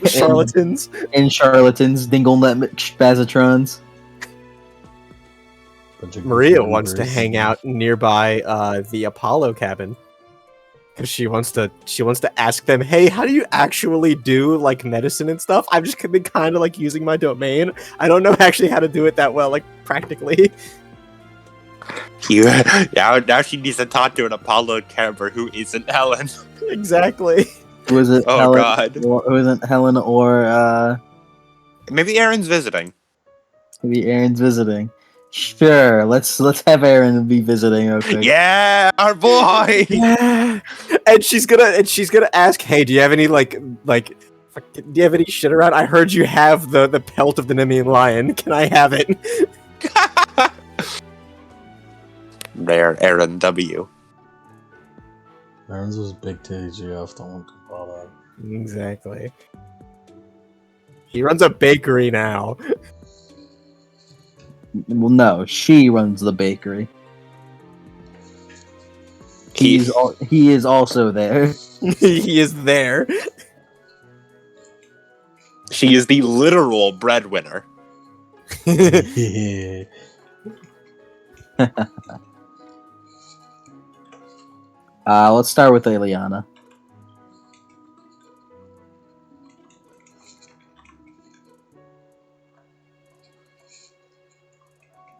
Charlatans. and charlatans, dinglenet spazatrons. Maria wants to hang out nearby the Apollo cabin because she wants to ask them, hey, how do you actually do like medicine and stuff? I've just been kind of like using my domain. I don't know actually how to do it that well, like practically. Now she needs to talk to an Apollo camper who isn't Helen. Exactly. Was it? Oh Helen, God. Or, wasn't Helen or Maybe Aaron's visiting. maybe Aaron's visiting? Sure, let's have Aaron be visiting. Okay. Yeah, our boy. Yeah. And she's gonna ask, hey, do you have any like do you have any shit around? I heard you have the pelt of the Nemean lion. Can I have it? There, Aaron W. Aaron's was big titty GF, don't bother. Exactly. He runs a bakery now. Well, no, she runs the bakery. He is also there. He is there. She is the literal breadwinner. Yeah. Let's start with Ileana.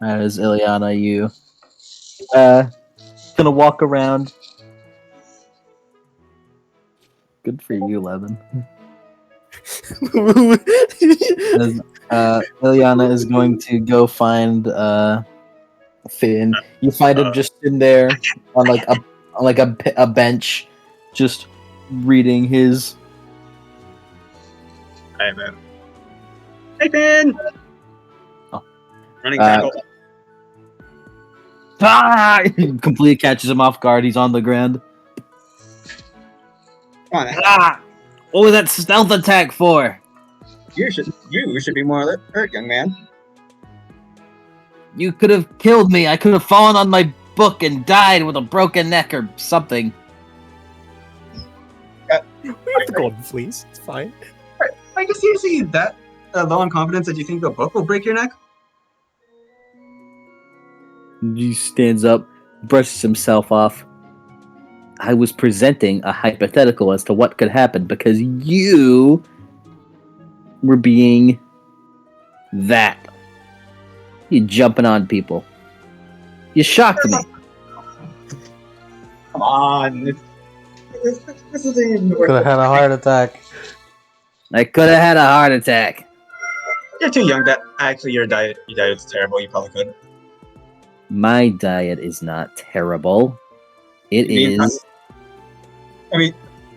As Ileana, you gonna walk around. Good for you, Levin. As, Ileana is going to go find Finn. You find him just in there on a bench, just reading his. Hey, man. Hey, Finn! Oh. Running tackle. Ah! Completely catches him off guard. He's on the ground. Come on, Ah! What was that stealth attack for? you should be more alert, young man. You could have killed me. I could have fallen on my book and died with a broken neck or something. We have the golden fleece. It's fine. I guess you see that low on confidence that you think the book will break your neck? He stands up, brushes himself off. I was presenting a hypothetical as to what could happen because you were being that. You jumping on people. You shocked me. Come on. This isn't even Could have had a heart attack. I could have had a heart attack. You're too young. That actually, your diet's terrible. You probably could. My diet is not terrible. It is. I mean,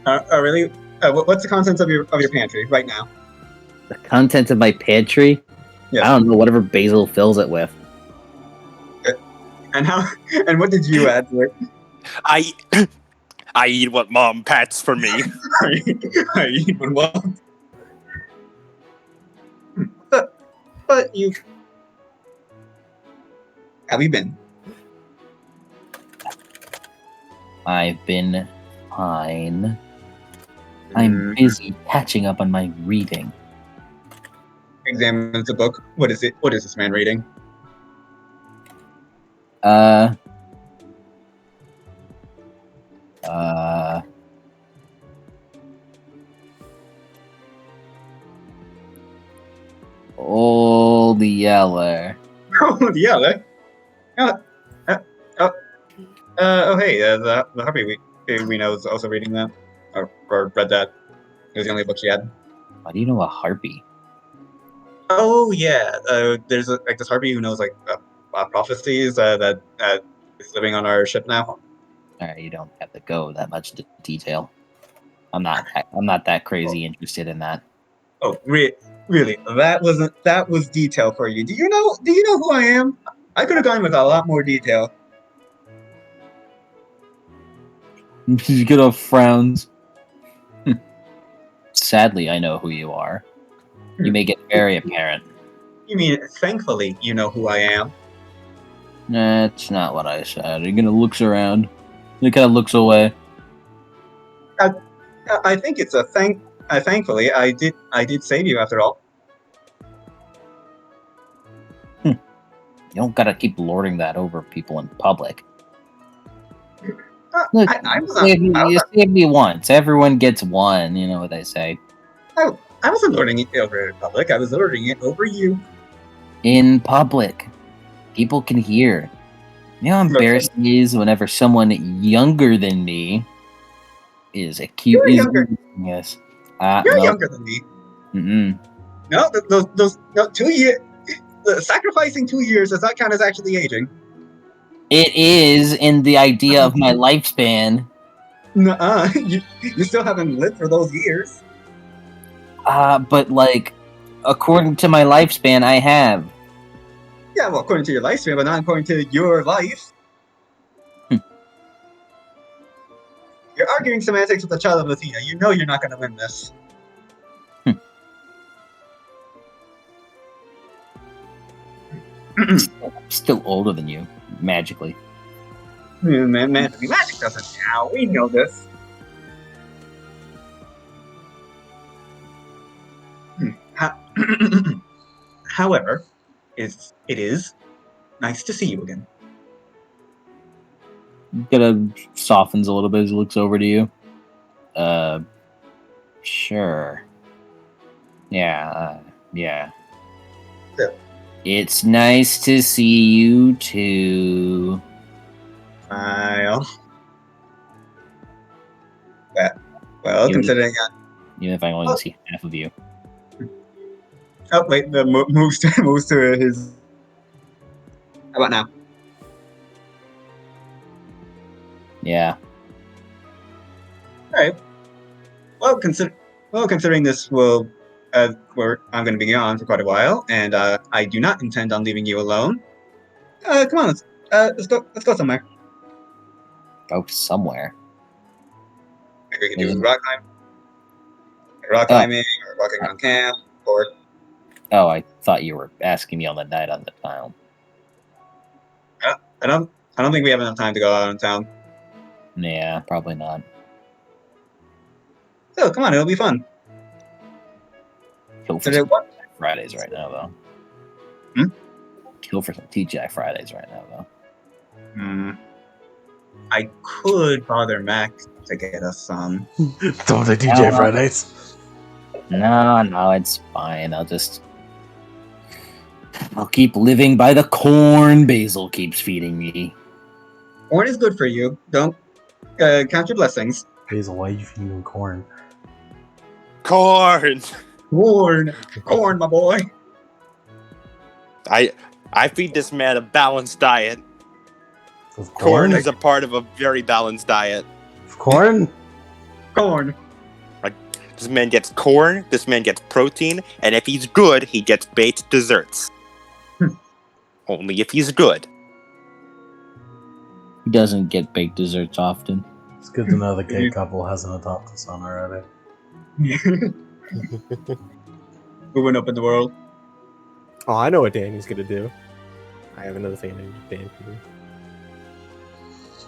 really? What's the contents of your pantry right now? The content of my pantry? Yeah. I don't know, whatever Basil fills it with. And how? And what did you add to it? I eat what mom pats for me. I eat well. But you have you been? I've been fine. I'm busy catching up on my reading. Examines the book. What is it? What is this man reading? Old Yeller. Oh yeah. Oh hey, the Harpy we know is also reading that, or read that. It was the only book she had. Why do you know a harpy? Oh yeah, there's like this Harpy who knows like prophecies that is living on our ship now. Alright, you don't have to go that much into detail. I'm not that crazy interested in that. Oh really? That was detail for you. Do you know who I am? I could have gone with a lot more detail. She's gonna frowns. Sadly, I know who you are. You make it very apparent. You mean, thankfully, you know who I am. That's not what I said. He kind of looks around. He kind of looks away. I think it's a thankfully, I did save you after all. You don't gotta keep lording that over people in public. Look, you saved me once. Everyone gets one. You know what they say. I wasn't lording it over in public. I was lording it over you. In public, people can hear. You know how embarrassing it is whenever someone younger than me is accused. You're younger. Yes. You're no. younger than me. Mm-mm. No, those 2 years. Sacrificing 2 years does not count as actually aging. It is in the idea of my lifespan. Nuh-uh. You still haven't lived for those years. But like, according to my lifespan, I have. Yeah, well, according to your lifespan, but not according to your life. You're arguing semantics with a child of Athena. You know you're not going to win this. I'm still older than you, magically. Magic doesn't count. We know this. However, it is nice to see you again. kind of softens a little bit as he looks over to you. Sure. Yeah. Yeah. Yeah. It's nice to see you too. Well, well, Even, considering. even if I only see half of you. Oh wait, the moves to his. How about now? Yeah. All right. Well, considering this will, I'm going to be gone for quite a while, and I do not intend on leaving you alone. Come on, let's go. Let's go somewhere. Go somewhere. Maybe we can do Mhm. rock climbing, or walking around camp, or Oh, I thought you were asking me on the night on the town. I don't think we have enough time to go out in town. Yeah, probably not. So come on, it'll be fun. Kill for So some what? Fridays right now, though. Hmm? Kill for some TGI Fridays right now, though. I could bother Mac to get us some. Don't they DJ No. Fridays? No, it's fine. I'll keep living by the corn Basil keeps feeding me. Corn is good for you. Don't count your blessings. Basil, why are you feeding him corn? Corn. Corn, my boy. I feed this man a balanced diet. Of Corn corn? is a part of a very balanced diet. Of corn? Corn. This man gets corn, this man gets protein, and if he's good, he gets baked desserts. Only if he's good. He doesn't get baked desserts often. It's good to know the gay couple hasn't adopted son already. Moving up in the world. Oh, I know what Danny's gonna do. I have another thing I need Dan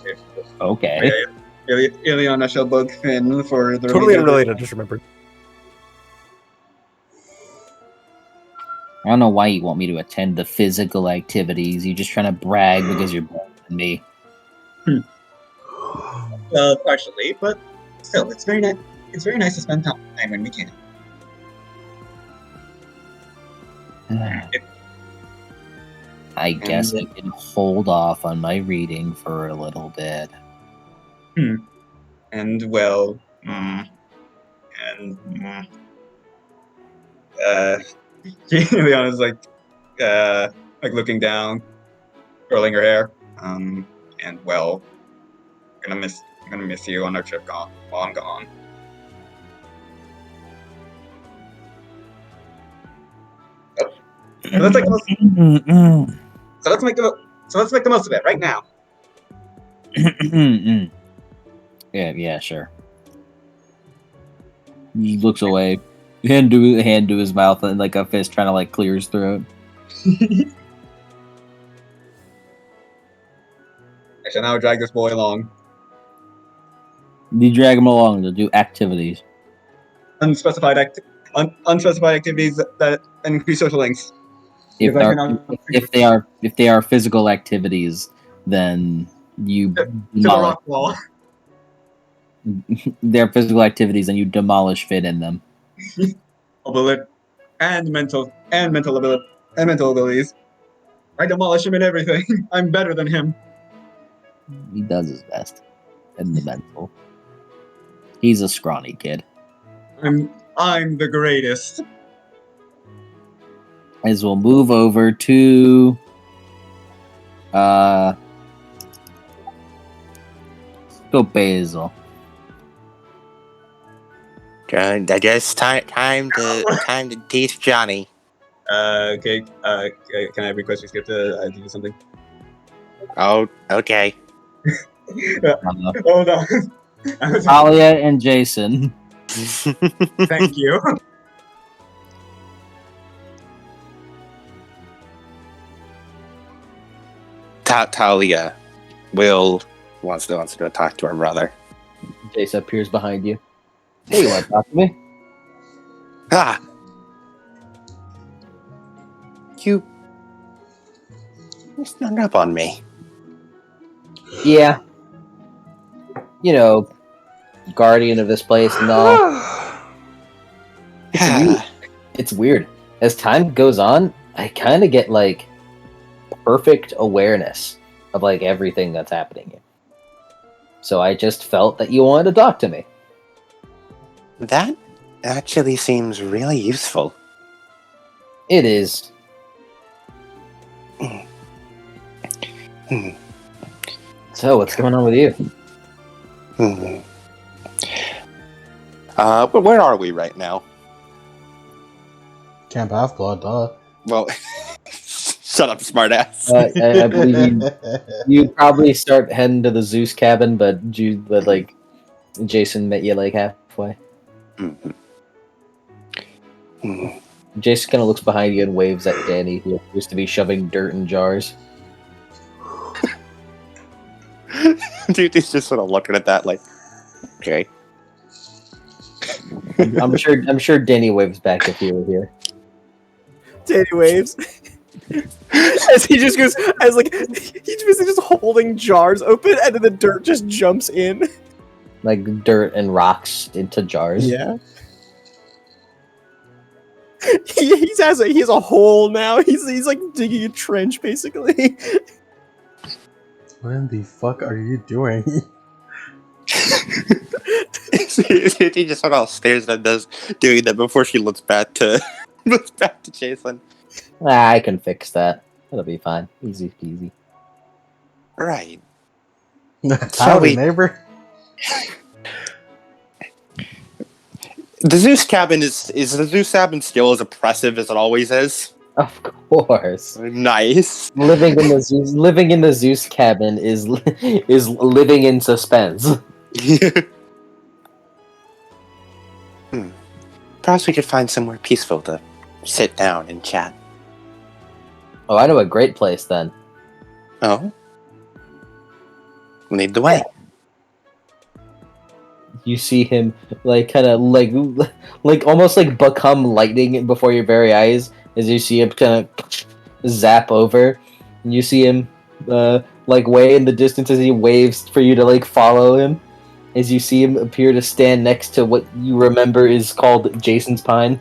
to do. Okay. Ileana shall bug Finn for the Totally remainder of the- unrelated, I just remembered. I don't know why you want me to attend the physical activities. You're just trying to brag because you're better than me. Partially, but still, it's very nice. It's very nice to spend time when we can. I guess I can hold off on my reading for a little bit. And well, Ileana's like looking down, curling her hair. And well, I'm gonna miss you on our trip while I'm gone. So let's make the most. So let's make the most of it right now. Yeah, sure. He looks away, hand to his mouth, and like a fist trying to like clear his throat. I shall now drag this boy along. You drag him along to do activities. Unspecified activities that increase social links. If Because I cannot- they are physical activities, then you to the demolish. rock wall. They're physical activities, and you demolish Finn in them. Ability and mental abilities. I demolish him in everything. I'm better than him. He does his best in the mental. He's a scrawny kid. I'm the greatest. As we'll move over to go Basil. I guess time to teach Johnny. Okay. Can I request you skip to do something? Oh, okay. Hold on. Talia and Jason. Thank you. Talia wants to talk to her brother. Jason appears behind you. Hey, you want to talk to me? Ah, you snuck up on me. Yeah. guardian of this place and all. It's weird. As time goes on, I kind of get like perfect awareness of like everything that's happening here. So I just felt that you wanted to talk to me. That actually seems really useful. It is. Hmm. So what's going on with you? Hmm. But where are we right now? Camp Half-Blood, duh. Well, shut up, smartass. I believe you probably start heading to the Zeus cabin, but like Jason met you like halfway. Mhm. Mhm. Jason kind of looks behind you and waves at Danny, who appears to be shoving dirt in jars. Dude, he's just sort of looking at that like, okay. I'm sure Danny waves back if he were here. Danny waves. As he just goes, as like he's basically just holding jars open, and then the dirt just jumps in. Like dirt and rocks into jars. Yeah. He has a hole now. He's like digging a trench basically. What in the fuck are you doing? He just sort of stares at us doing that before she looks back to Jason. I can fix that. It'll be fine. Easy peasy. Right. Howdy, we- neighbor. The Zeus cabin is the Zeus cabin still as oppressive as it always is? Of course. Nice. Living in the Zeus cabin is living in suspense. Perhaps we could find somewhere peaceful to sit down and chat. Oh, I know a great place then. Oh? Lead the way. You see him like kind of like almost like become lightning before your very eyes as you see him kind of zap over, and you see him like way in the distance as he waves for you to like follow him. As you see him appear to stand next to what you remember is called Jason's Pine.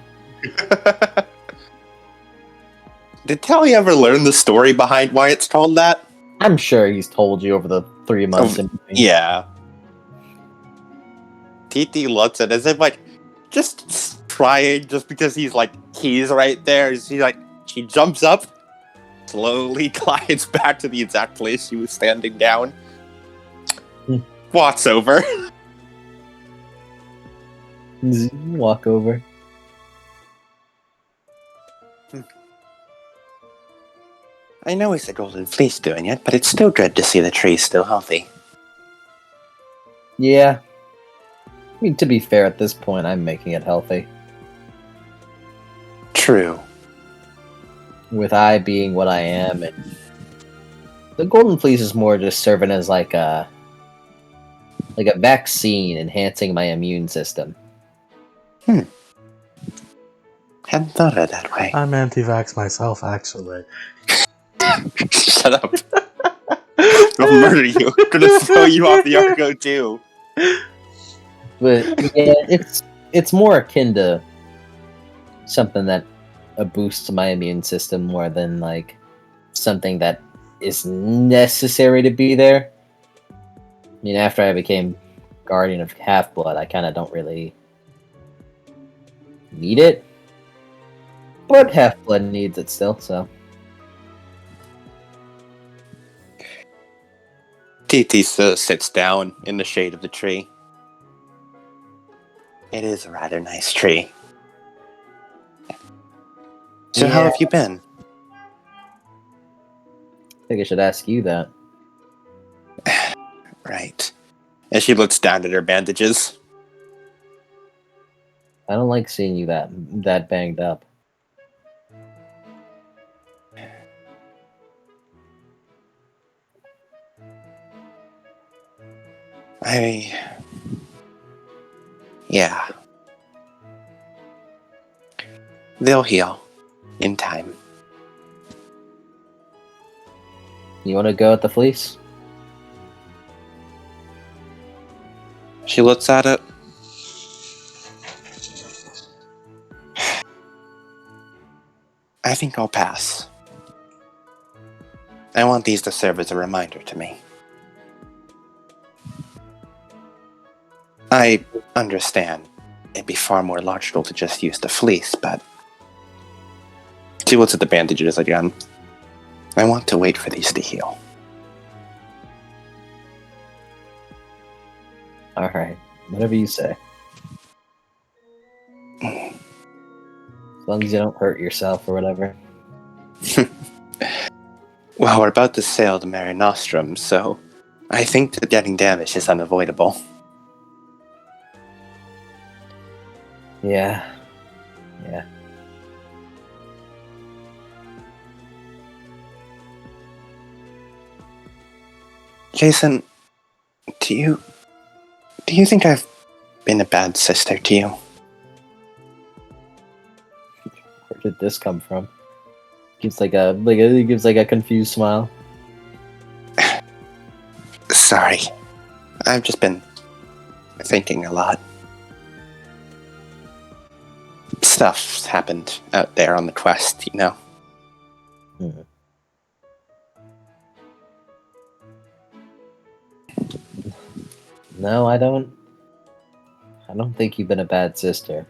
Did Tally ever learn the story behind why it's called that? I'm sure he's told you over the 3 months. in between. Yeah. TT looks at it as if like just trying just because he's right there. She jumps up, slowly glides back to the exact place she was standing down. Walks over. Walk over. I know it's the Golden Fleece doing it, but it's still good to see the tree's still healthy. Yeah. I mean, to be fair, at this point, I'm making it healthy. True. With I being what I am, and the Golden Fleece is more just serving as like a vaccine, enhancing my immune system. Hadn't thought of it that way. I'm anti-vax myself, actually. Shut up. I'll murder you. I'm gonna throw you off the Argo too. But yeah, it's more akin to something that boosts my immune system more than like something that is necessary to be there. I mean, after I became Guardian of Half-Blood, I kind of don't really need it. But Half-Blood needs it still, so. TT sits down in the shade of the tree. It is a rather nice tree. So how Yeah. have you been? I think I should ask you that. Right. And she looks down at her bandages. I don't like seeing you that banged up. Yeah. They'll heal. In time. You want to go at the fleece? She looks at it. I think I'll pass. I want these to serve as a reminder to me. I understand it'd be far more logical to just use the fleece, but... She looks at the bandages again. I want to wait for these to heal. Alright, whatever you say. As long as you don't hurt yourself or whatever. Well, we're about to sail to Mare Nostrum, so I think that getting damaged is unavoidable. Yeah. Jason, do you think I've been a bad sister to you? Where did this come from? Gives he gives like a confused smile. Sorry. I've just been thinking a lot. Stuff's happened out there on the quest, you know? No, I don't think you've been a bad sister.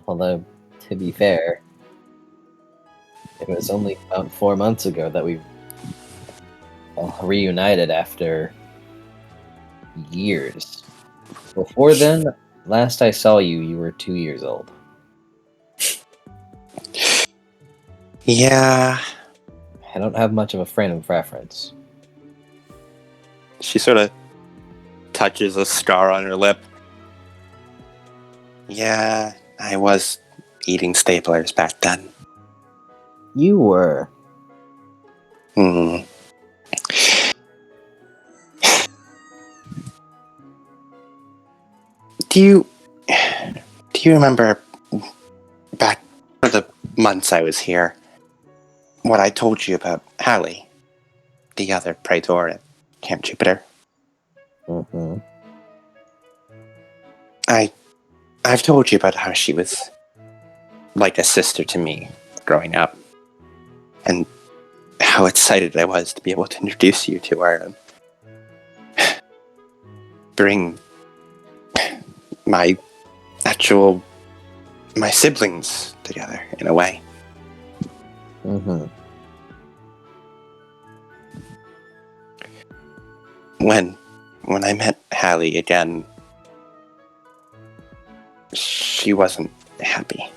Although, to be fair, it was only about 4 months ago that we reunited after years. Before then, last I saw you, you were 2 years old. Yeah. I don't have much of a frame of reference. She sort of touches a scar on her lip. Yeah, I was eating staplers back then. You were. Hmm. Do you remember back for the months I was here, what I told you about Hallie, the other praetor at Camp Jupiter? Mm-hmm. I've told you about how she was like a sister to me growing up, and how excited I was to be able to introduce you to her and bring my siblings together in a way. Mm-hmm. When I met Hallie again, she wasn't happy.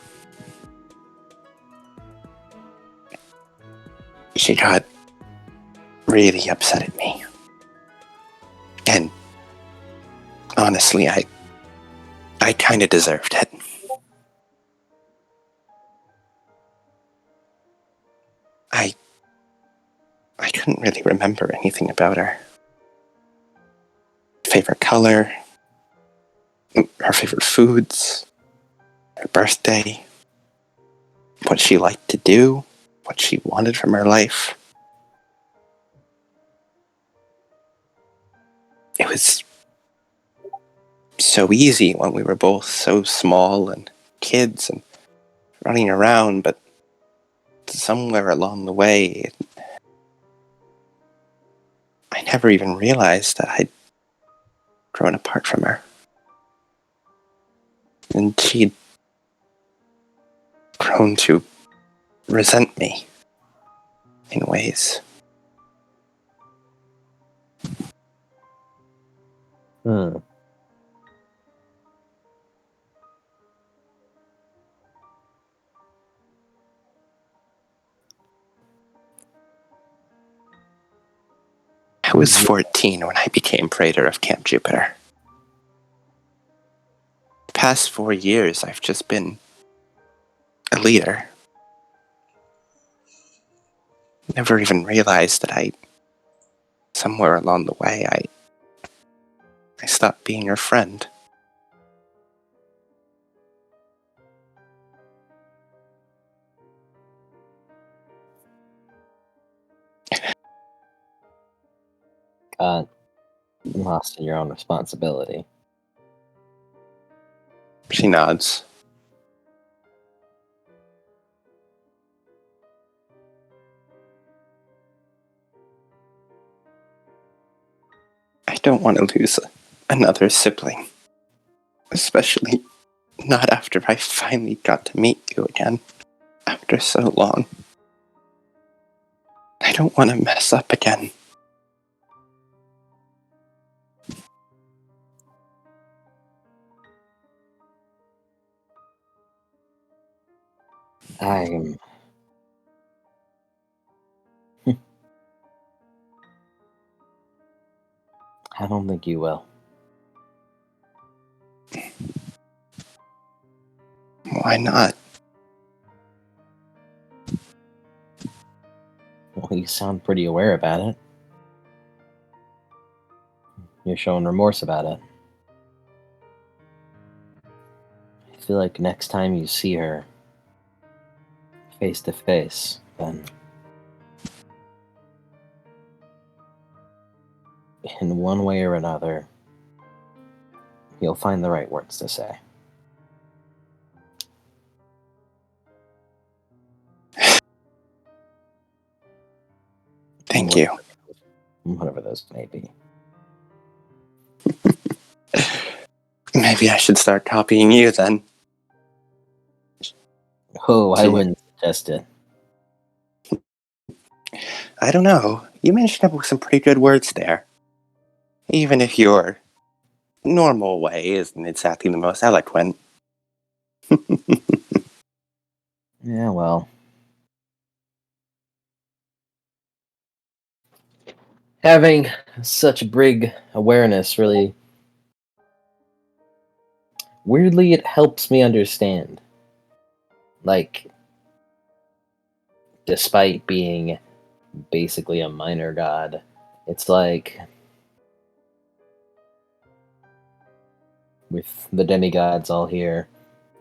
She got really upset at me. And honestly, I kind of deserved it. I couldn't really remember anything about her. Favorite color, her favorite foods, her birthday, what she liked to do, what she wanted from her life. It was so easy when we were both so small and kids and running around, but somewhere along the way, I never even realized that I'd grown apart from her. And she'd grown to resent me in ways. Hmm. I was 14 when I became praetor of Camp Jupiter. The past 4 years, I've just been a leader. Never even realized that somewhere along the way, I stopped being her friend. Got lost in your own responsibility. She nods. I don't want to lose another sibling. Especially not after I finally got to meet you again. After so long. I don't want to mess up again. I'm. I don't think you will. Why not? Well, you sound pretty aware about it. You're showing remorse about it. I feel like next time you see her face to face, then in one way or another, you'll find the right words to say. Thank you. Whatever those may be. Maybe I should start copying you then. Oh, I Gee. wouldn't suggest it. I don't know. You managed up with some pretty good words there. Even if your normal way isn't exactly the most eloquent. Yeah, well. Having such big awareness really. Weirdly, it helps me understand. Like, despite being basically a minor god, it's like. With the demigods all here,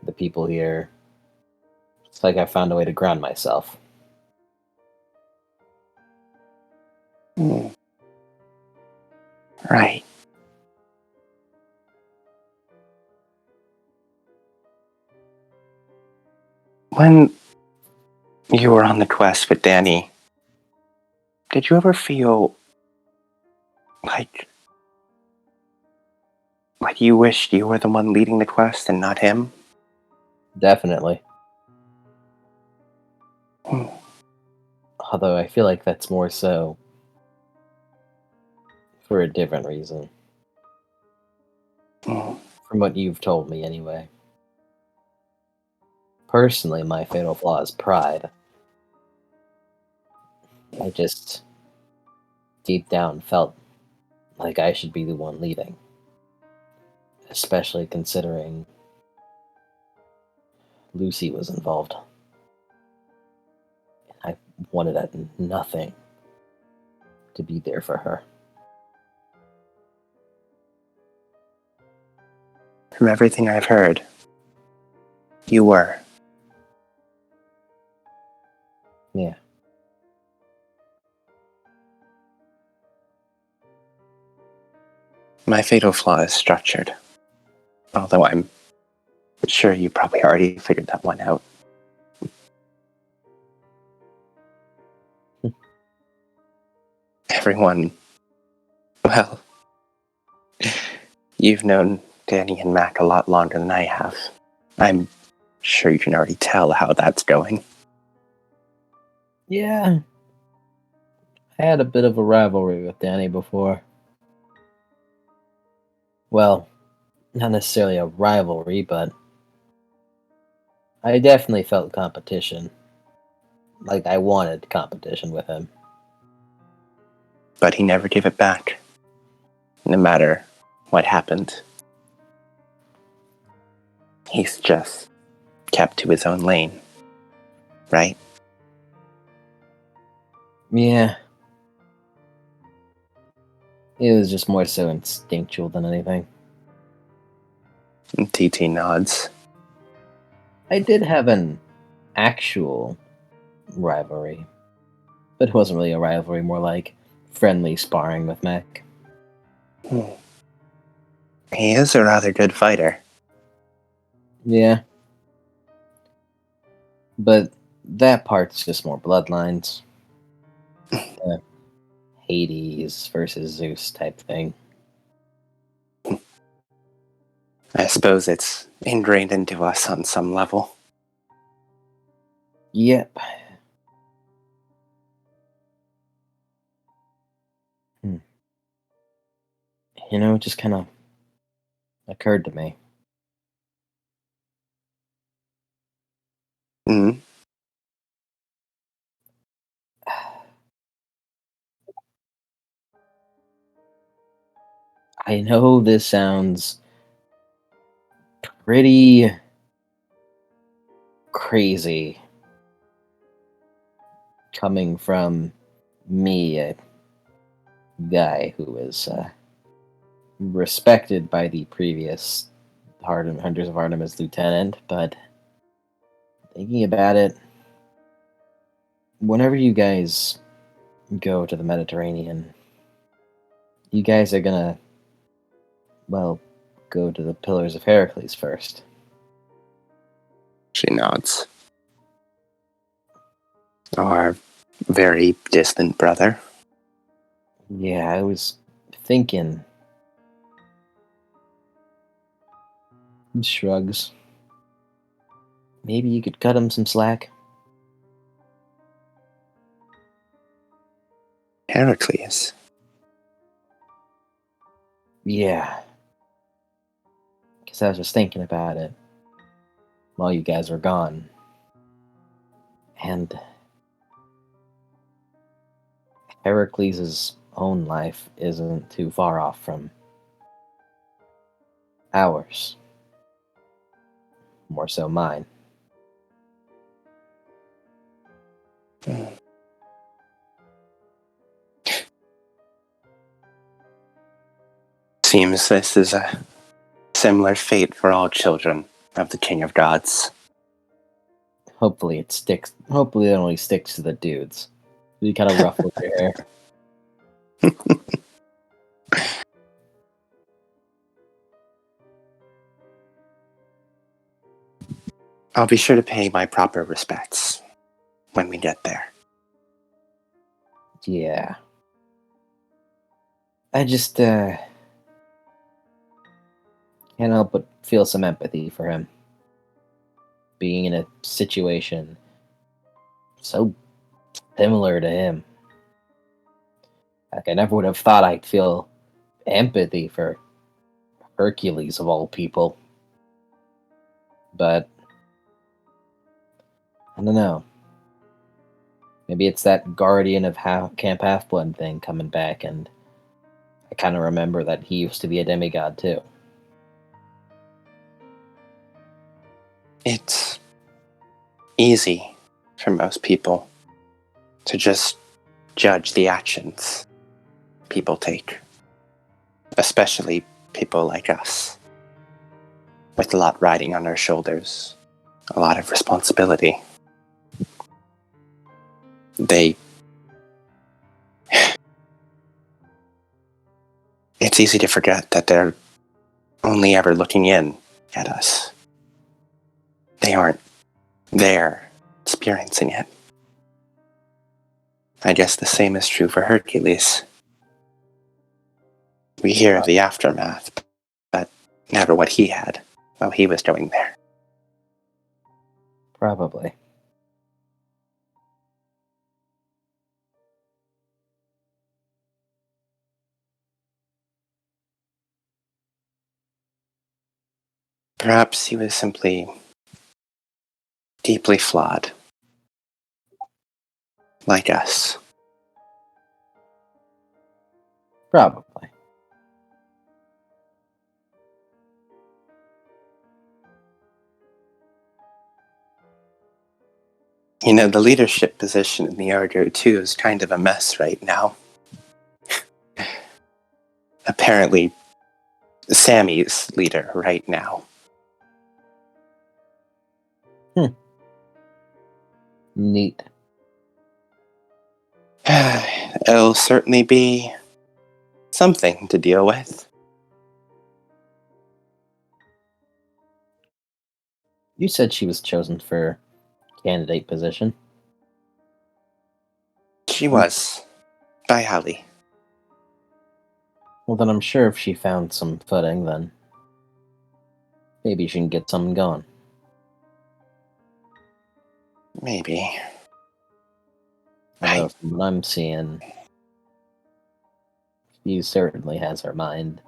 the people here, it's like I found a way to ground myself. Hmm. Right. When you were on the quest with Danny, did you ever feel like you wished you were the one leading the quest and not him? Definitely. Hmm. Although I feel like that's more so for a different reason. Hmm. From what you've told me, anyway. Personally, my fatal flaw is pride. I just, deep down, felt like I should be the one leading. Especially considering Lucy was involved. I wanted at nothing to be there for her. From everything I've heard, you were. Yeah. My fatal flaw is structured. Although I'm sure you probably already figured that one out. Everyone, well, you've known Danny and Mac a lot longer than I have. I'm sure you can already tell how that's going. Yeah. I had a bit of a rivalry with Danny before. Well, not necessarily a rivalry, but I definitely felt competition. Like I wanted competition with him. But he never gave it back. No matter what happened. He's just kept to his own lane. Right? Yeah. It was just more so instinctual than anything. And TT nods. I did have an actual rivalry, but it wasn't really a rivalry, more like friendly sparring with Mac. He is a rather good fighter. Yeah. But that part's just more bloodlines. Hades versus Zeus type thing. I suppose it's ingrained into us on some level. Yep. You know, it just kind of occurred to me. Mm. I know this sounds pretty crazy coming from me, a guy who was respected by the previous Hunters of Artemis lieutenant, but thinking about it, whenever you guys go to the Mediterranean, you guys are gonna, well, go to the Pillars of Heracles first. She nods. Our very distant brother. Yeah, I was thinking. He shrugs. Maybe you could cut him some slack. Heracles. Yeah. Because I was just thinking about it while you guys were gone. And Heracles' own life isn't too far off from ours. More so mine. Seems this is a similar fate for all children of the King of Gods. Hopefully it sticks. Hopefully it only sticks to the dudes. You kind of ruffle your hair. I'll be sure to pay my proper respects when we get there. Yeah. I just, can't help but feel some empathy for him. Being in a situation so similar to him. Like, I never would have thought I'd feel empathy for Hercules of all people. But, I don't know. Maybe it's that Guardian of Camp Half-Blood thing coming back, and I kind of remember that he used to be a demigod too. It's easy for most people to just judge the actions people take, especially people like us, with a lot riding on our shoulders, a lot of responsibility. It's easy to forget that they're only ever looking in at us. They aren't there experiencing it. I guess the same is true for Hercules. We hear of the aftermath, but never what he had while he was going there. Probably. Perhaps he was simply deeply flawed, like us. Probably. You know, the leadership position in the Argo 2 is kind of a mess right now. Apparently, Sammy's leader right now. Neat. It'll certainly be something to deal with. You said she was chosen for candidate position. She was. By Hallie. Well, then I'm sure if she found some footing, then maybe she can get something going. Maybe. I know from what I'm seeing, she certainly has her mind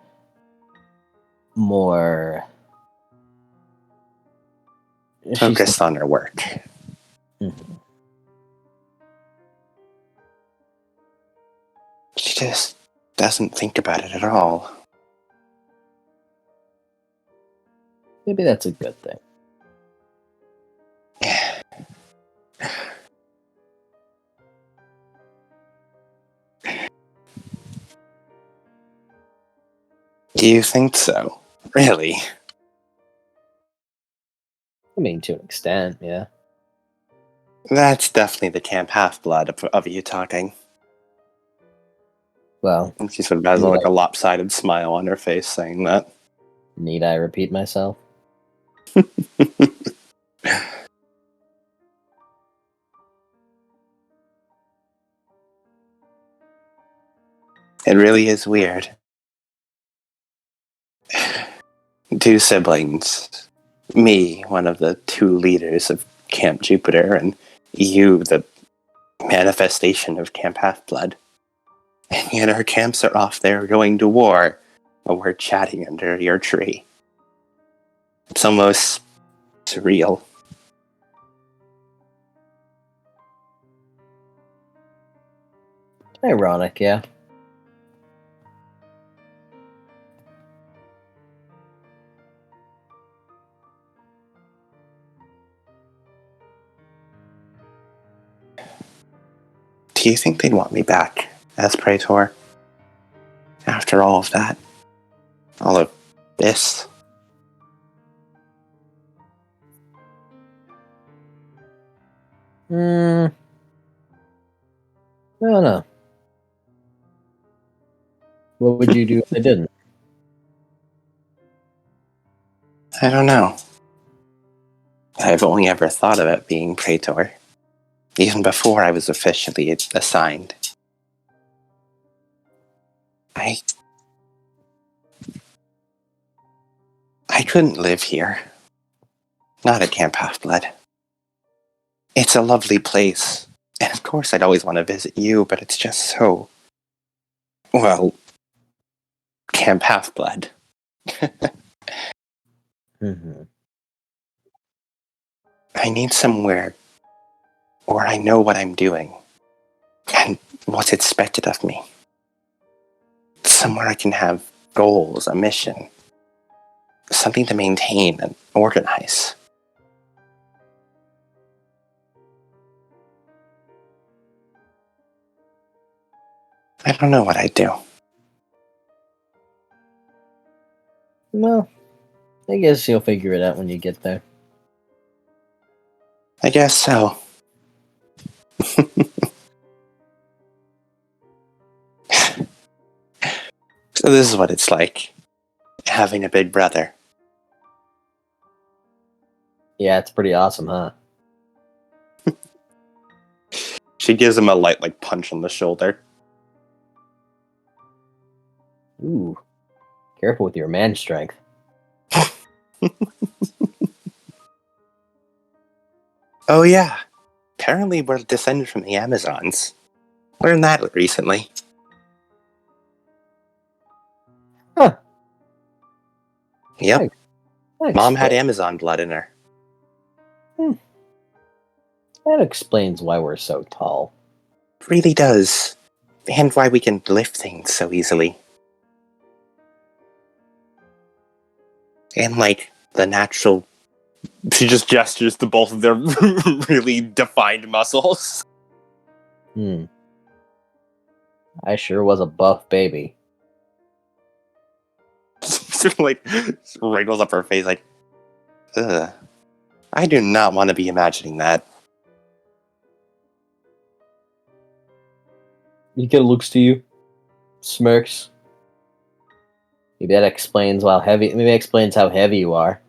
more Focused on her work. Mhm. She just doesn't think about it at all. Maybe that's a good thing. Do you think so? Really? I mean, to an extent, yeah. That's definitely the Camp Half-Blood of you talking. Well, And she sort of has Yeah. like a lopsided smile on her face saying that. need I repeat myself? It really is weird. Two siblings. Me, one of the two leaders of Camp Jupiter, and you, the manifestation of Camp Half-Blood. And yet our camps are off there going to war, while we're chatting under your tree. It's almost surreal. Ironic, yeah. Do you think they'd want me back as Praetor? After all of that? All of this? I don't know. What would you do if they didn't? I don't know. I've only ever thought of it being Praetor, even before I was officially assigned. I couldn't live here. Not at Camp Half-Blood. It's a lovely place, and of course I'd always want to visit you, but it's just so... well... Camp Half-Blood. Mm-hmm. I need somewhere where I know what I'm doing, and what's expected of me. Somewhere I can have goals, a mission, something to maintain and organize. I don't know what I'd do. Well, I guess you'll figure it out when you get there. I guess so. So this is what it's like, having a big brother. Yeah, it's pretty awesome, huh? She gives him a light, punch on the shoulder. Ooh. Careful with your man strength. Oh yeah, apparently we're descended from the Amazons. Learned that recently. Huh. Yep, That Mom had expla- Amazon blood in her. That explains why we're so tall. Really does. And why we can lift things so easily. And the natural... She just gestures to both of their really defined muscles. I sure was a buff baby. Sort of wrinkles up her face ugh. I do not want to be imagining that. Mika looks to you, smirks. Maybe that explains how heavy you are.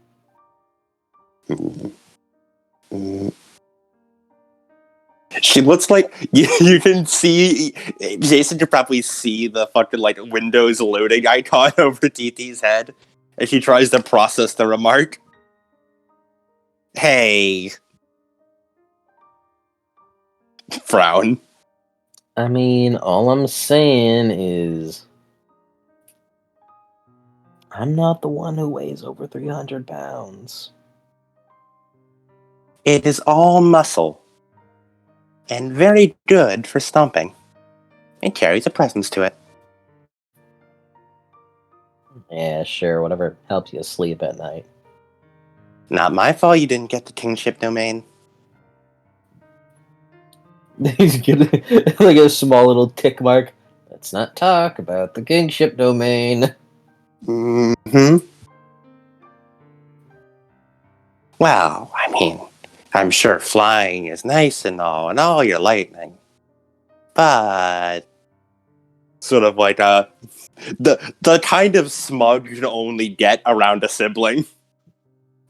She looks like you can see Jason could probably see the fucking like Windows loading icon over TT's head as she tries to process the remark. Hey. Frown. I mean, all I'm saying is I'm not the one who weighs over 300 pounds. It is all muscle. And very good for stomping. It carries a presence to it. Yeah, sure, whatever helps you sleep at night. Not my fault you didn't get the kingship domain. He's gonna like a small little tick mark. Let's not talk about the kingship domain. Mm-hmm. Well, I mean, I'm sure flying is nice and all your lightning. But sort of like the kind of smug you can only get around a sibling.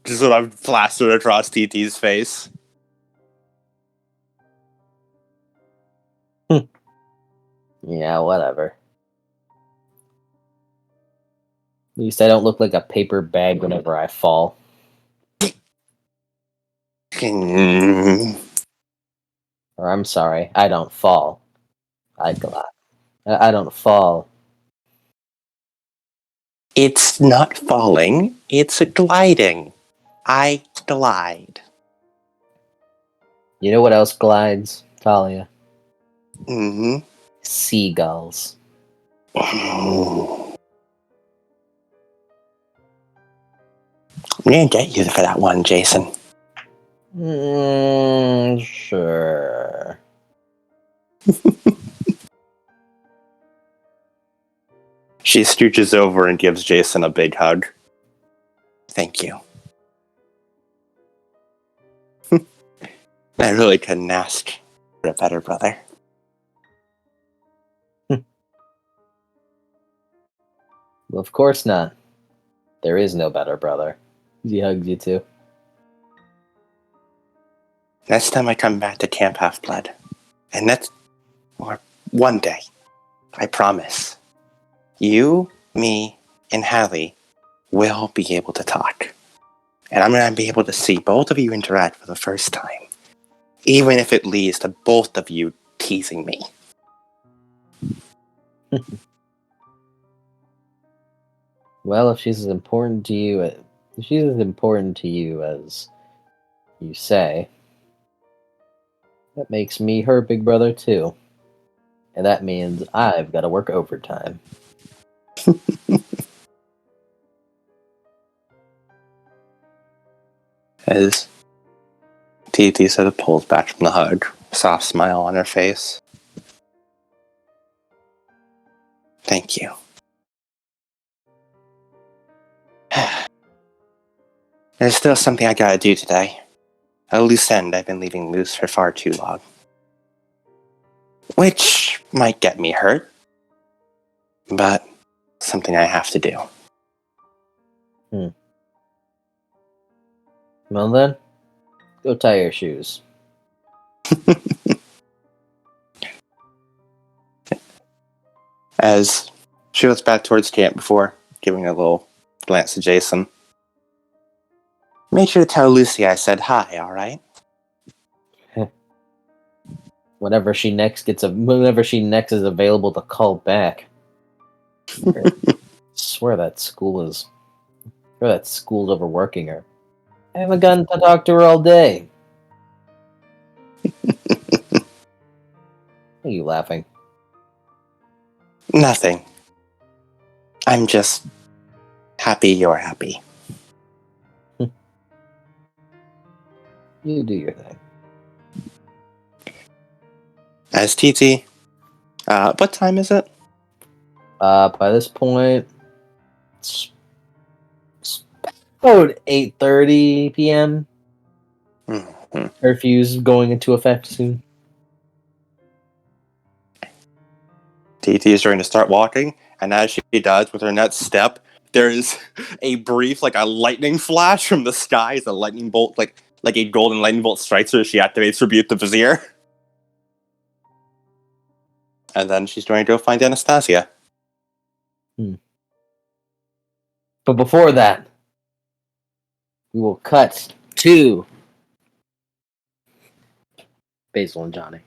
Just sort of plastered across TT's face. Yeah, whatever. At least I don't look like a paper bag whenever I fall. Mm, Or I'm sorry, I don't fall. I glide. I don't fall. It's not falling, it's gliding. I glide. You know what else glides, Talia? Mm-hmm. Seagulls. I'm gonna get you for that one, Jason. Sure. She scooches over and gives Jason a big hug. Thank you. I really couldn't ask for a better brother. Well, of course not. There is no better brother. He hugs you too. Next time I come back to Camp Half-Blood, and or one day, I promise, you, me, and Hallie will be able to talk. And I'm going to be able to see both of you interact for the first time. Even if it leads to both of you teasing me. Well, if she's as important to you, as you say, that makes me her big brother too. And that means I've got to work overtime. As TT sort of pulls back from the hug, soft smile on her face. Thank you. There's still something I gotta do today. A loose end I've been leaving loose for far too long. Which might get me hurt, but something I have to do. Well then, go tie your shoes. As she looks back towards camp before giving a little glance to Jason. Make sure to tell Lucy I said hi, alright? Whenever she next is available to call back. Swear that school's overworking her. I haven't gotten to talk to her all day. Why are you laughing? Nothing. I'm just happy you're happy. You do your thing. As TT, what time is it? By this point, it's about 8:30 p.m. Mm-hmm. Curfew's going into effect soon. TT is starting to start walking, and as she does with her next step, there's a brief, like a lightning flash from the sky as a lightning bolt, like a golden lightning bolt strikes her. She activates Rebuke the Vizier. And then she's going to go find Anastasia. But before that, we will cut to Basil and Johnny.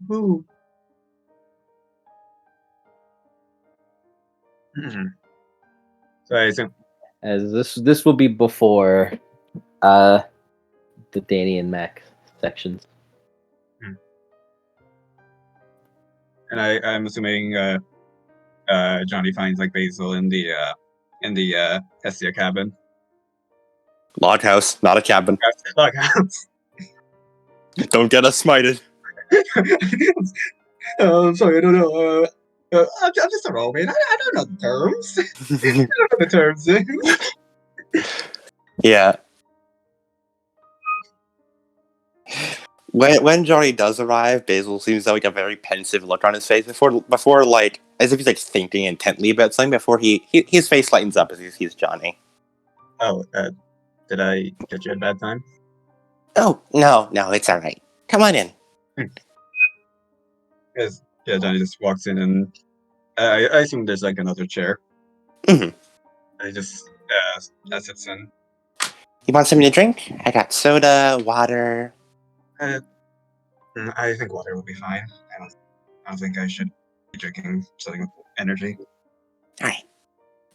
Woo. Mhm. So I assume. As this will be before the Danny and Mac sections. And I'm assuming Johnny finds like Basil in the Hestia cabin. Log house, not a cabin. Look, Don't get us smited. I'm sorry, I don't know. I'm just a robot. I don't know the terms. I don't know the terms. Yeah. When Johnny does arrive, Basil seems to have like a very pensive look on his face before like as if he's like thinking intently about something before his face lightens up as he sees Johnny. Oh, did I get you at a bad time? Oh no, it's all right. Come on in. Yes. Yeah, Johnny just walks in and I assume there's like another chair. Mhm. I just sits in. You want something to drink? I got soda, water. I think water will be fine. I don't think I should be drinking something with energy. All right.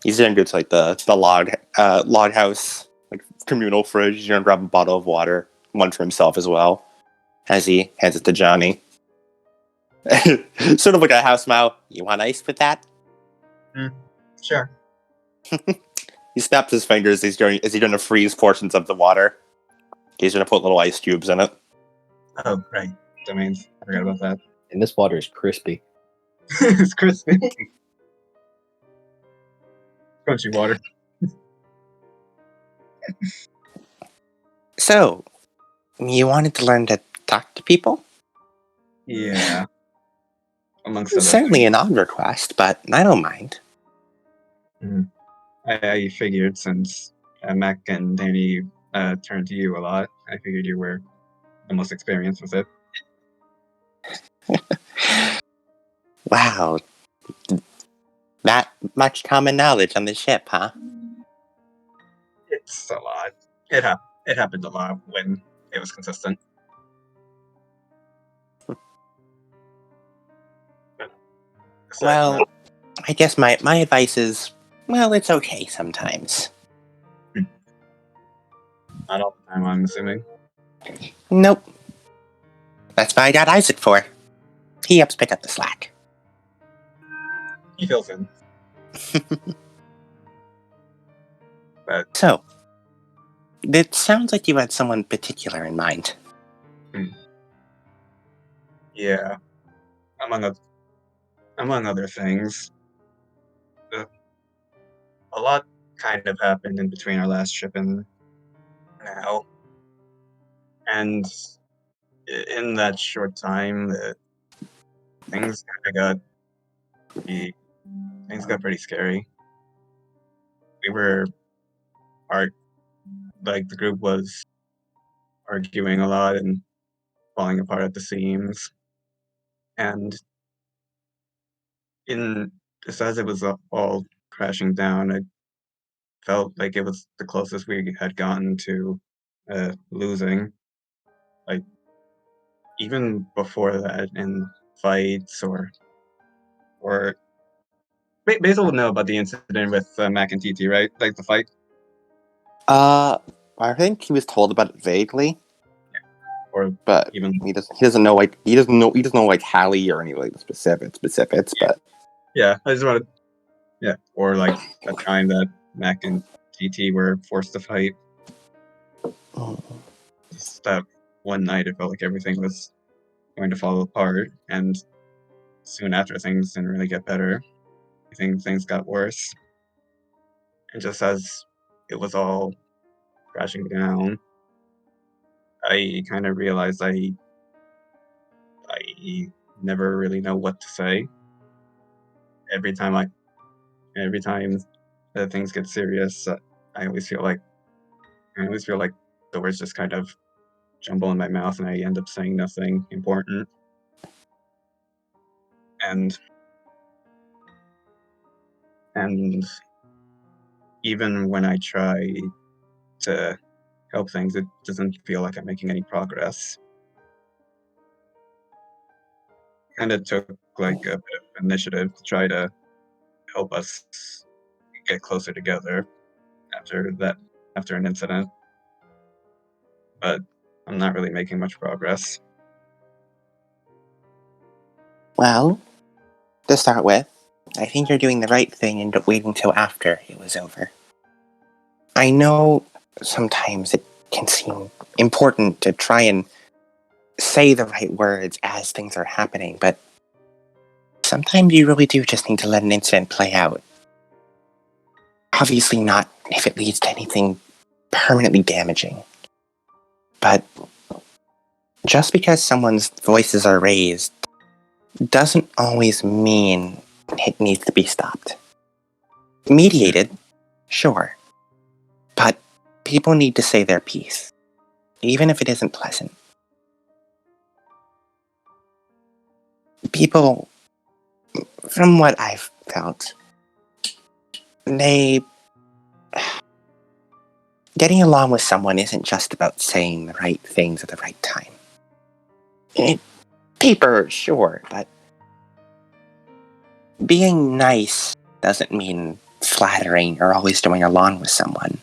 He's gonna go to like the log house like communal fridge. He's gonna grab a bottle of water, one for himself as well, as he hands it to Johnny. Sort of like a house smile. You want ice with that? Sure. He snaps his fingers. He's going to freeze portions of the water. He's going to put little ice cubes in it. Oh, right. That means I forgot about that. And this water is crispy. It's crispy. Crunchy water. So, you wanted to learn to talk to people? Yeah. Amongst other Certainly an odd request, but I don't mind. things. I figured since Mac and Danny turned to you a lot, I figured you were the most experienced with it. Wow. That much common knowledge on the ship, huh? It's a lot. It happened a lot when it was consistent. Aside Well, from I guess my advice is, well, it's okay sometimes. that, not all the time, I'm assuming. Nope. That's what I got Isaac for. He helps pick up the slack. He fills in. But So, it sounds like you had someone particular in mind. yeah, among other things, a lot kind of happened in between our last trip and now, and in that short time, things kind of things got pretty scary. We were the group was arguing a lot and falling apart at the seams, and in just as it was all crashing down, I felt like it was the closest we had gotten to losing. Like even before that, in fights or Basil would know about the incident with Mac and TT, right? Like the fight, I think he was told about it vaguely, or but even he doesn't know like Hallie or any like the specifics. But yeah. I just wanted or like that time that Mac and TT were forced to fight. Just that one night, it felt like everything was going to fall apart, and soon after, things didn't really get better. I think things got worse. And just as it was all crashing down, I kind of realized I never really know what to say. every time that things get serious, I always feel like the words just kind of jumble in my mouth, and I end up saying nothing important. And even when I try to help things, it doesn't feel like I'm making any progress. Kind of took like a bit of initiative to try to help us get closer together after an incident, but I'm not really making much progress. Well, to start with, I think you're doing the right thing and waiting till after it was over. I know sometimes it can seem important to try and say the right words as things are happening, but sometimes you really do just need to let an incident play out. Obviously not if it leads to anything permanently damaging. But just because someone's voices are raised doesn't always mean it needs to be stopped. Mediated, sure. But people need to say their piece, even if it isn't pleasant. People, from what I've felt, they... Getting along with someone isn't just about saying the right things at the right time. Paper, sure, but being nice doesn't mean flattering or always going along with someone.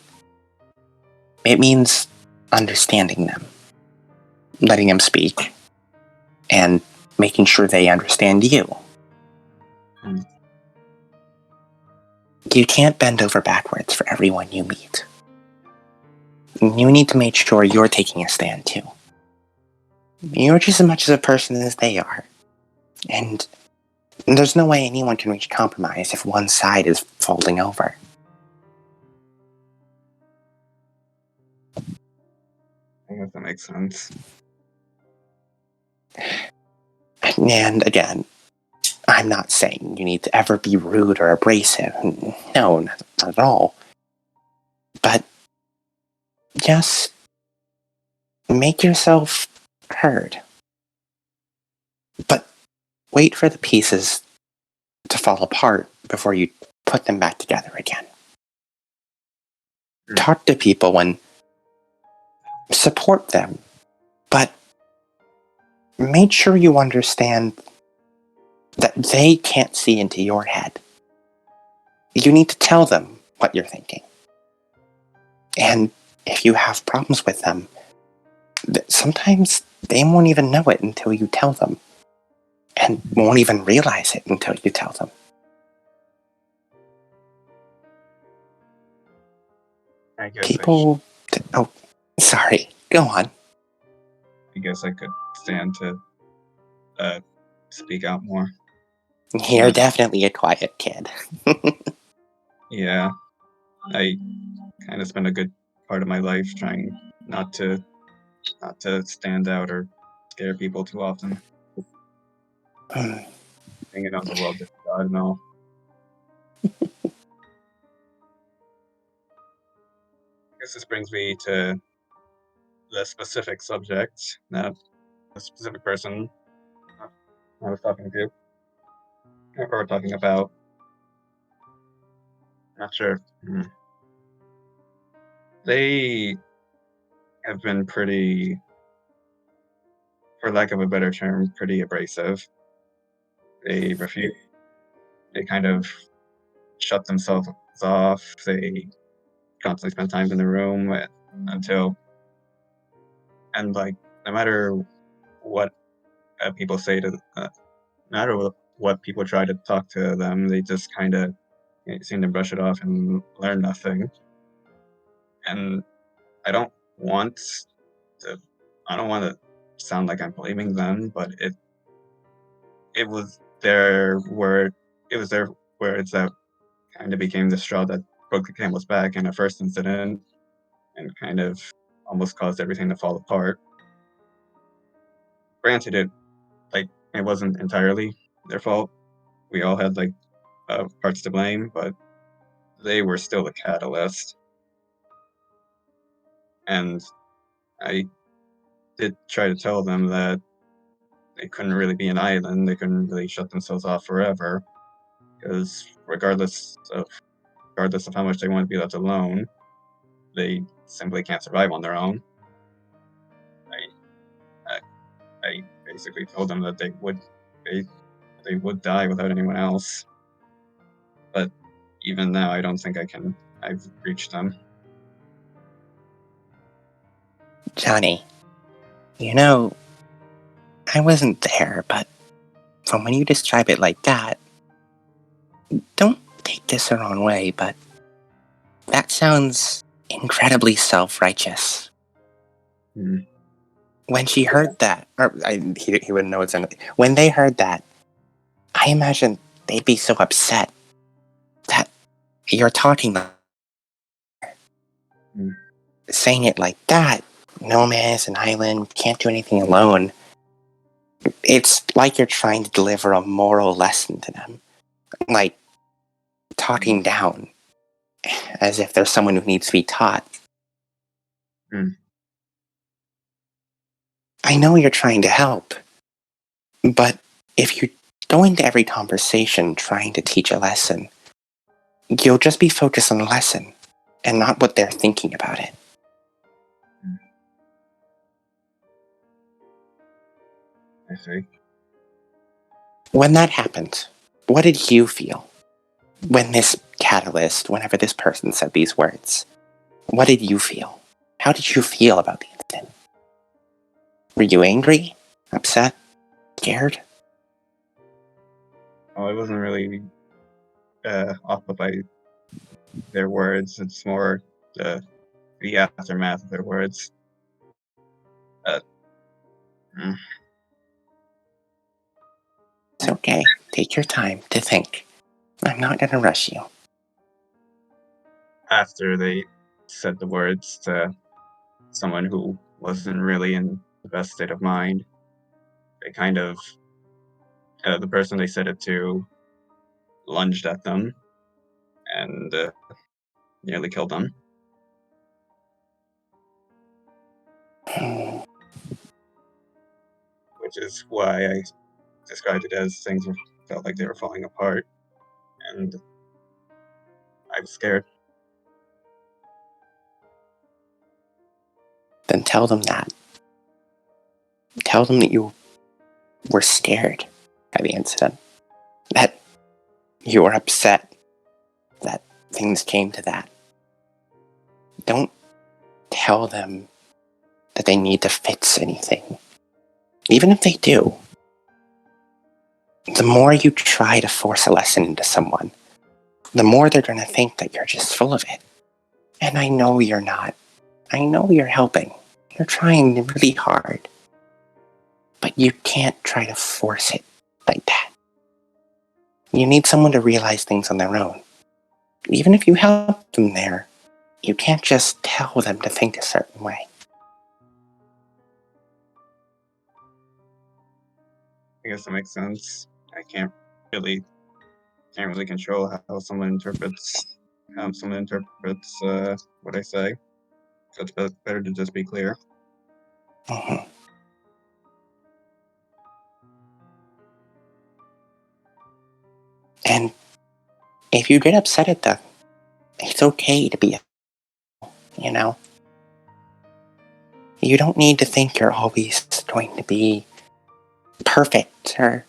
It means understanding them, letting them speak, and making sure they understand you. You can't bend over backwards for everyone you meet. You need to make sure you're taking a stand too. You're just as much of a person as they are. And there's no way anyone can reach compromise if one side is folding over. I guess that makes sense. And again, I'm not saying you need to ever be rude or abrasive. No, not at all. But just make yourself heard. But wait for the pieces to fall apart before you put them back together again. Talk to people and support them, but make sure you understand that they can't see into your head. You need to tell them what you're thinking. And if you have problems with them, sometimes they won't even know it until you tell them, and won't even realize it until you tell them. I guess People... Oh, sorry. Go on. I guess I could stand to speak out more. You're definitely a quiet kid. Yeah, I kind of spent a good part of my life trying not to stand out or scare people too often. Hanging out in the world, I don't know. I guess this brings me to the specific subject that the specific person I was talking to, or talking about. Not sure. They have been pretty, for lack of a better term, pretty abrasive. They refuse. They kind of shut themselves off. They constantly spend time in the room until, and like, no matter what people say to, no matter what people try to talk to them, they just kind of seem to brush it off and learn nothing. And I don't want to, I don't want to sound like I'm blaming them, but it was their word, it was their words that kind of became the straw that broke the camel's back in a first incident, and kind of almost caused everything to fall apart. Granted, it wasn't entirely their fault. We all had like parts to blame, but they were still the catalyst. And I did try to tell them that they couldn't really be an island. They couldn't really shut themselves off forever, because regardless of how much they want to be left alone, they simply can't survive on their own. I basically told them that they would die without anyone else. But even now, I don't think I've reached them. Johnny, you know, I wasn't there, but from when you describe it like that, don't take this the wrong way, but that sounds incredibly self-righteous. When she heard that, he wouldn't know it's anything. When they heard that, I imagine they'd be so upset that you're talking, saying it like that. No man is an island, can't do anything alone. It's like you're trying to deliver a moral lesson to them. Like, talking down, as if there's someone who needs to be taught. I know you're trying to help, but if you go into every conversation trying to teach a lesson, you'll just be focused on the lesson and not what they're thinking about it. I see. When that happened, what did you feel? When this catalyst, whenever this person said these words, what did you feel? How did you feel about the incident? Were you angry? Upset? Scared? Oh, I wasn't really off by their words. It's more the aftermath of their words. It's okay. Take your time to think. I'm not gonna rush you. After they said the words to someone who wasn't really in the best state of mind, they kind of, the person they said it to lunged at them and nearly killed them. Which is why I described it as things felt like they were falling apart, and I was scared. Then tell them that. Tell them that you were scared by the incident. That you were upset that things came to that. Don't tell them that they need to fix anything. Even if they do, the more you try to force a lesson into someone, the more they're going to think that you're just full of it. And I know you're not. I know you're helping. You're trying really hard. But you can't try to force it like that. You need someone to realize things on their own. Even if you help them there, you can't just tell them to think a certain way. I guess that makes sense. I can't really control how someone interprets what I say. So it's better to just be clear. Mm-hmm. And if you get upset at them, it's okay to be, you know? You don't need to think you're always going to be perfect or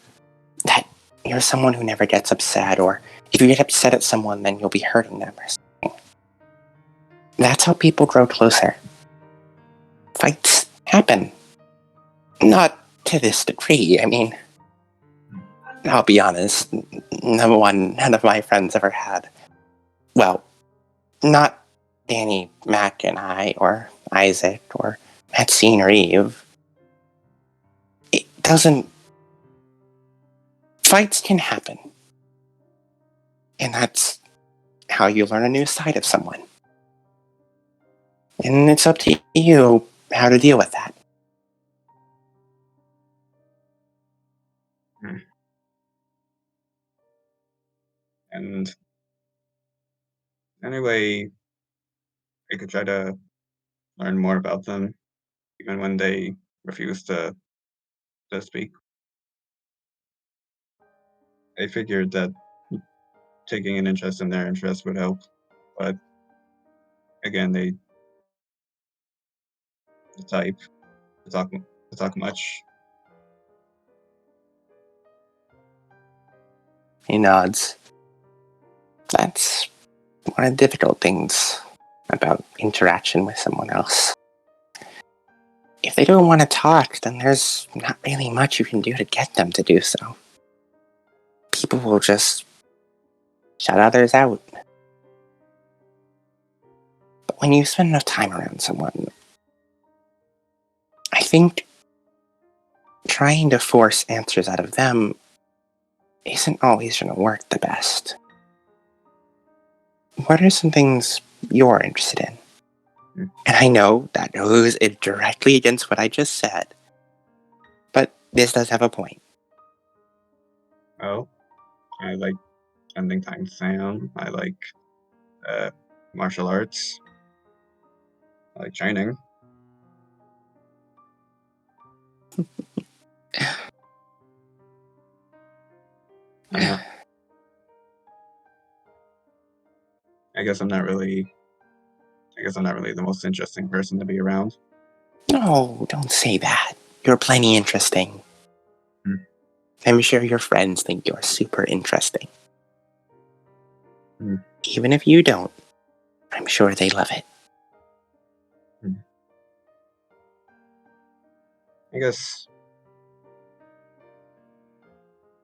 that you're someone who never gets upset, or if you get upset at someone, then you'll be hurting them or something. That's how people grow closer. Fights happen. Not to this degree. I mean, I'll be honest, none of my friends ever had. Well, not Danny, Mac, and I, or Isaac, or Maxine, or Eve. It doesn't. Fights can happen. And that's how you learn a new side of someone. And it's up to you how to deal with that. And anyway, I could try to learn more about them, even when they refuse to speak. I figured that taking an interest in their interests would help, but again, they type to talk much. He nods. That's one of the difficult things about interaction with someone else. If they don't want to talk, then there's not really much you can do to get them to do so. People will just shut others out. But when you spend enough time around someone, I think trying to force answers out of them isn't always going to work the best. What are some things you're interested in? And I know that goes directly against what I just said, but this does have a point. Oh, I like spending time with Sam. I like martial arts. I like training. Uh, I guess I'm not really. I guess I'm not really the most interesting person to be around. No, don't say that. You're plenty interesting. Hmm. I'm sure your friends think you're super interesting. Hmm. Even if you don't, I'm sure they love it. I guess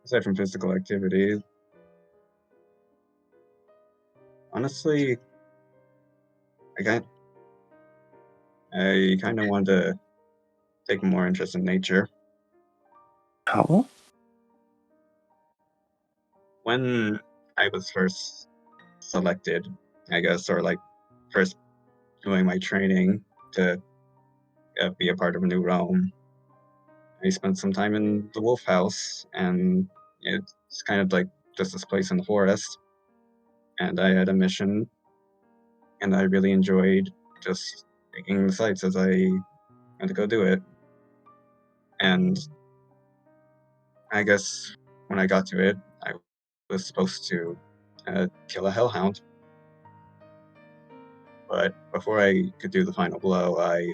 aside from physical activity, honestly, I kind of want to take more interest in nature. Oh? When I was first selected, I guess, or like first doing my training to be a part of a New Realm, I spent some time in the Wolf House, and it's kind of like just this place in the forest. And I had a mission, and I really enjoyed just taking the sights as I had to go do it. And I guess when I got to it, I was supposed to kill a hellhound. But before I could do the final blow, I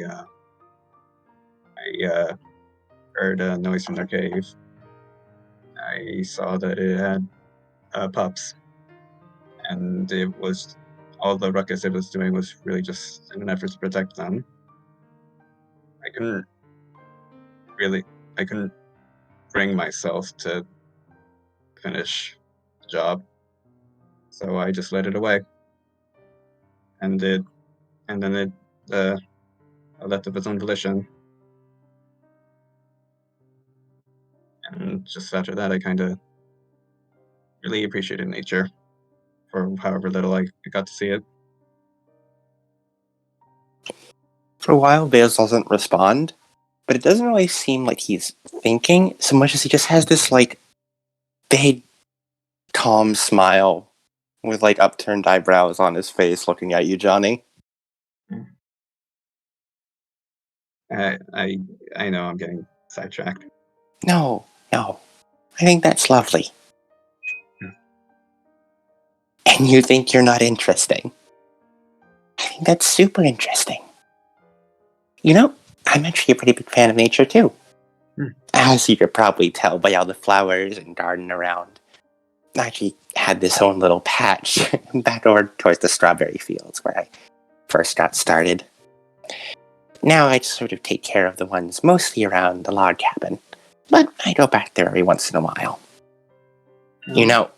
heard a noise from their cave. I saw that it had pups, and it was all the ruckus it was doing was really just in an effort to protect them. I couldn't really, I couldn't bring myself to finish the job, so I just let it away, and then it left of its own volition. And just after that, I kind of really appreciated nature for however little I got to see it. For a while, Vales doesn't respond, but it doesn't really seem like he's thinking so much as he just has this, like, big, calm smile with, like, upturned eyebrows on his face looking at you, Johnny. I know I'm getting sidetracked. No. I think that's lovely. And you think you're not interesting. I think that's super interesting. You know, I'm actually a pretty big fan of nature too. As you could probably tell by all the flowers and garden around. I actually had this own little patch back over towards the strawberry fields where I first got started. Now I just sort of take care of the ones mostly around the log cabin, but I go back there every once in a while. You know,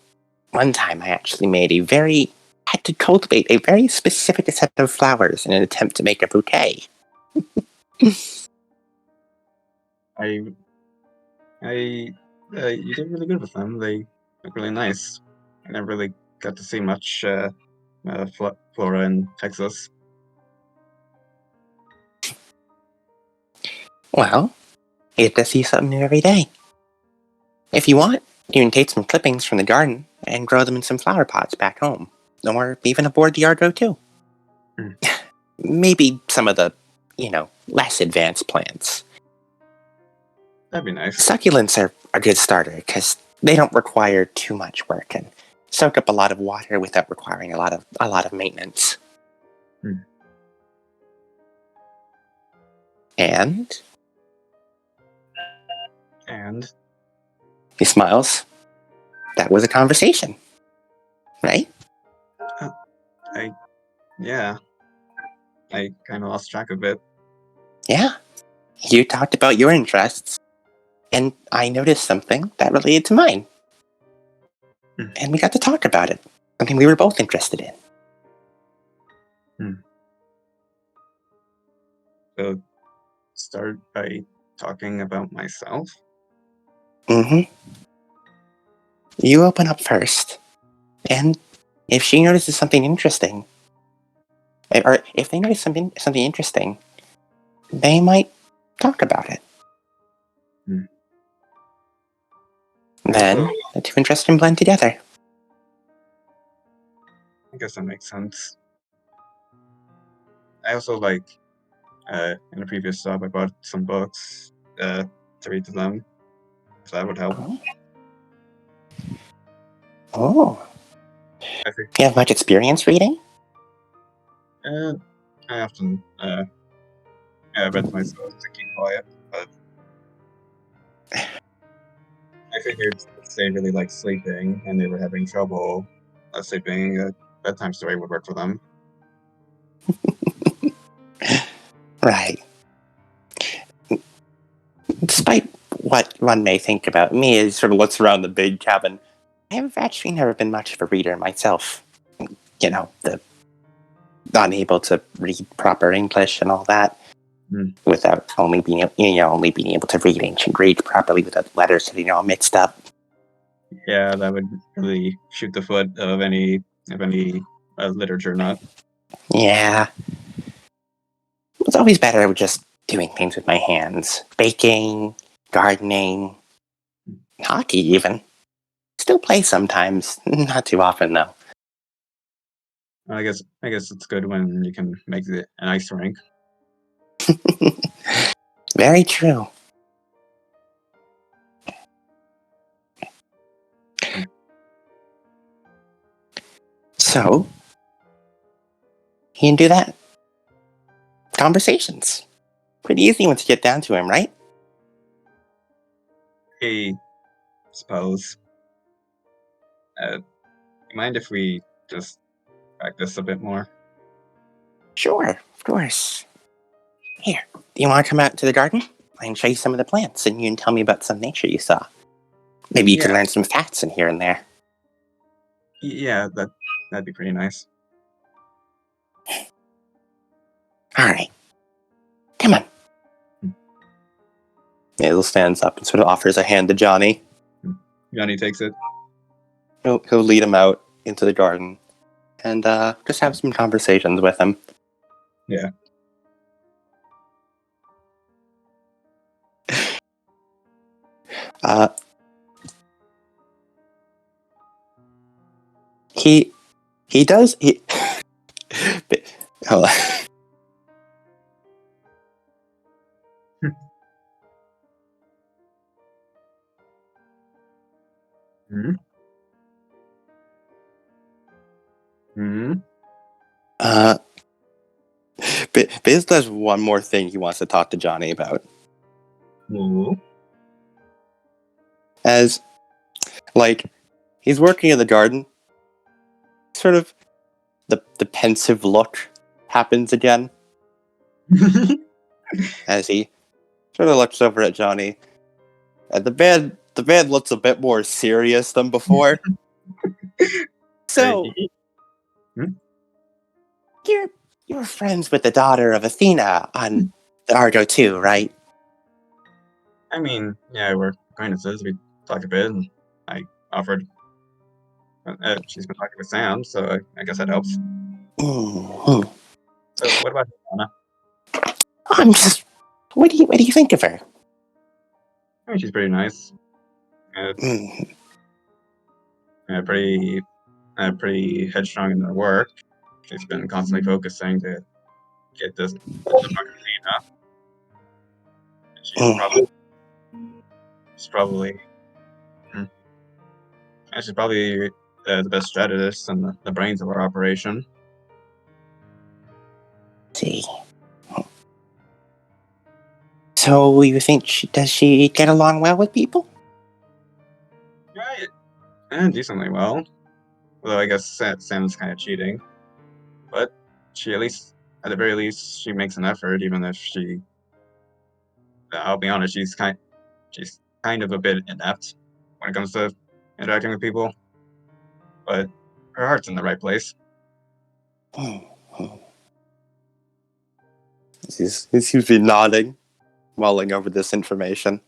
one time I actually had to cultivate a very specific set of flowers in an attempt to make a bouquet. I, you did really good with them. They look really nice. I never really got to see much flora in Texas. Well, you get to see something new every day. If you want, You can take some clippings from the garden and grow them in some flower pots back home, or even aboard the Argo too. Hmm. Maybe some of the, less advanced plants. That'd be nice. Succulents are a good starter because they don't require too much work and soak up a lot of water without requiring a lot of maintenance. Hmm. And he smiles. That was a conversation, right? Yeah. I kind of lost track of it. Yeah. You talked about your interests, and I noticed something that related to mine. Hmm. And we got to talk about it. Something we were both interested in. So, start by talking about myself. Mm-hmm. You open up first. And if she notices something interesting, or if they notice something interesting, they might talk about it. Hmm. Then the two interests can blend together. I guess that makes sense. I also in a previous job, I bought some books to read to them. So that would help. Oh. I think You have much experience reading? I often read to myself to keep quiet, but I figured if they really like sleeping and they were having trouble sleeping, a bedtime story would work for them. Right. Despite what one may think about me as sort of looks around the big cabin, I have actually never been much of a reader myself. The unable to read proper English and all that, without only being able to read ancient Greek properly without letters getting all mixed up. Yeah, that would really shoot the foot of any literature nut. Yeah. It's always better with just doing things with my hands. Baking, gardening, hockey even. Still play sometimes, not too often though. I guess it's good when you can make an ice rink. Very true. So, he can do that. Conversations. Pretty easy once you get down to him, right? Hey, suppose. You mind if we just practice a bit more? Sure, of course. Here, do you want to come out to the garden? I can show you some of the plants and you can tell me about some nature you saw. Maybe you can Yeah. learn some facts in here and there. Yeah, that'd be pretty nice. Alright. Come on. Hazel stands up and sort of offers a hand to Johnny. Johnny takes it. He'll lead him out into the garden and just have some conversations with him. Yeah. He does hold on. Hmm. Hmm. Biz does one more thing he wants to talk to Johnny about. Ooh. As, he's working in the garden, sort of the pensive look happens again as he sort of looks over at Johnny. And the bed looks a bit more serious than before. So, Hmm? you're friends with the daughter of Athena on the Argo too, right? I mean, yeah, we're acquaintances. We talked a bit, and I offered. She's been talking with Sam, so I guess that helps. Mm-hmm. So, what about Anna? I'm just. What do you think of her? I mean, she's pretty nice. Mm. pretty headstrong in their work. She's been constantly focusing to get this up Athena. She's probably hmm, and she's probably the best strategist and the brains of our operation. See. So you think does she get along well with people? Right. And decently well. Although I guess Sam's kind of cheating. But she at the very least, she makes an effort, even if I'll be honest, she's kind of a bit inept when it comes to interacting with people. But her heart's in the right place. He seems to be nodding, mulling over this information.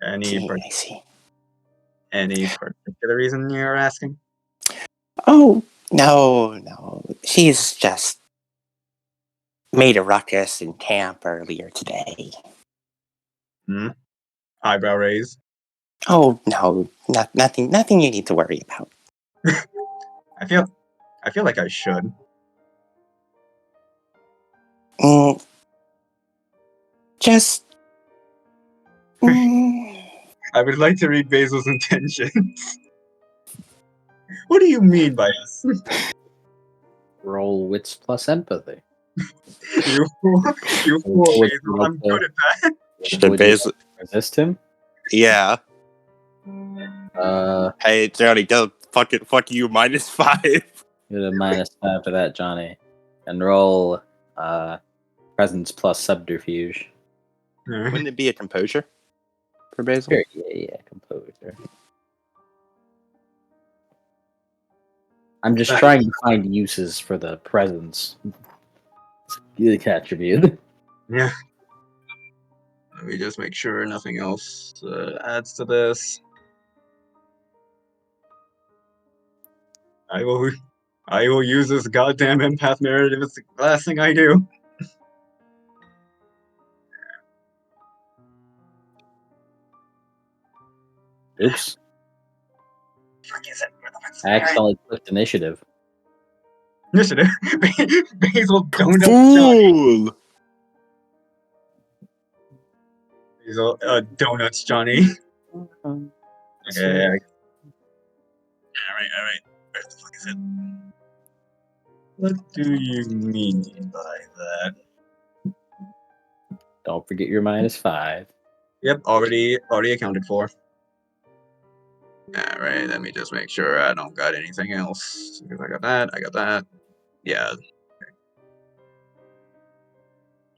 Any I see. Any particular reason you're asking? Oh, no. She's just made a ruckus in camp earlier today. Eyebrow raise. Oh, no. Nothing you need to worry about. I feel like I should. Just... I would like to read Basil's intentions. What do you mean by this? Roll wits plus empathy. You fool, Basil. I'm good at that. Would you resist him? Yeah. Hey, Johnny, don't fuck you, -5. Get a -5 to that, Johnny. And roll presence plus subterfuge. Wouldn't it be a composure for Basil? Sure, yeah, composure. I'm just trying to find uses for the presence attribute. Yeah. Let me just make sure nothing else adds to this. I will use this goddamn empath narrative. It's the last thing I do. Oops. I accidentally clicked initiative. Initiative. Basil, don't Fool! Basil, donuts, Johnny. Okay. Alright. Where the fuck is it? What do you mean by that? Don't forget your -5. Yep, already accounted for. Alright, let me just make sure I don't got anything else. Because I got that. Yeah.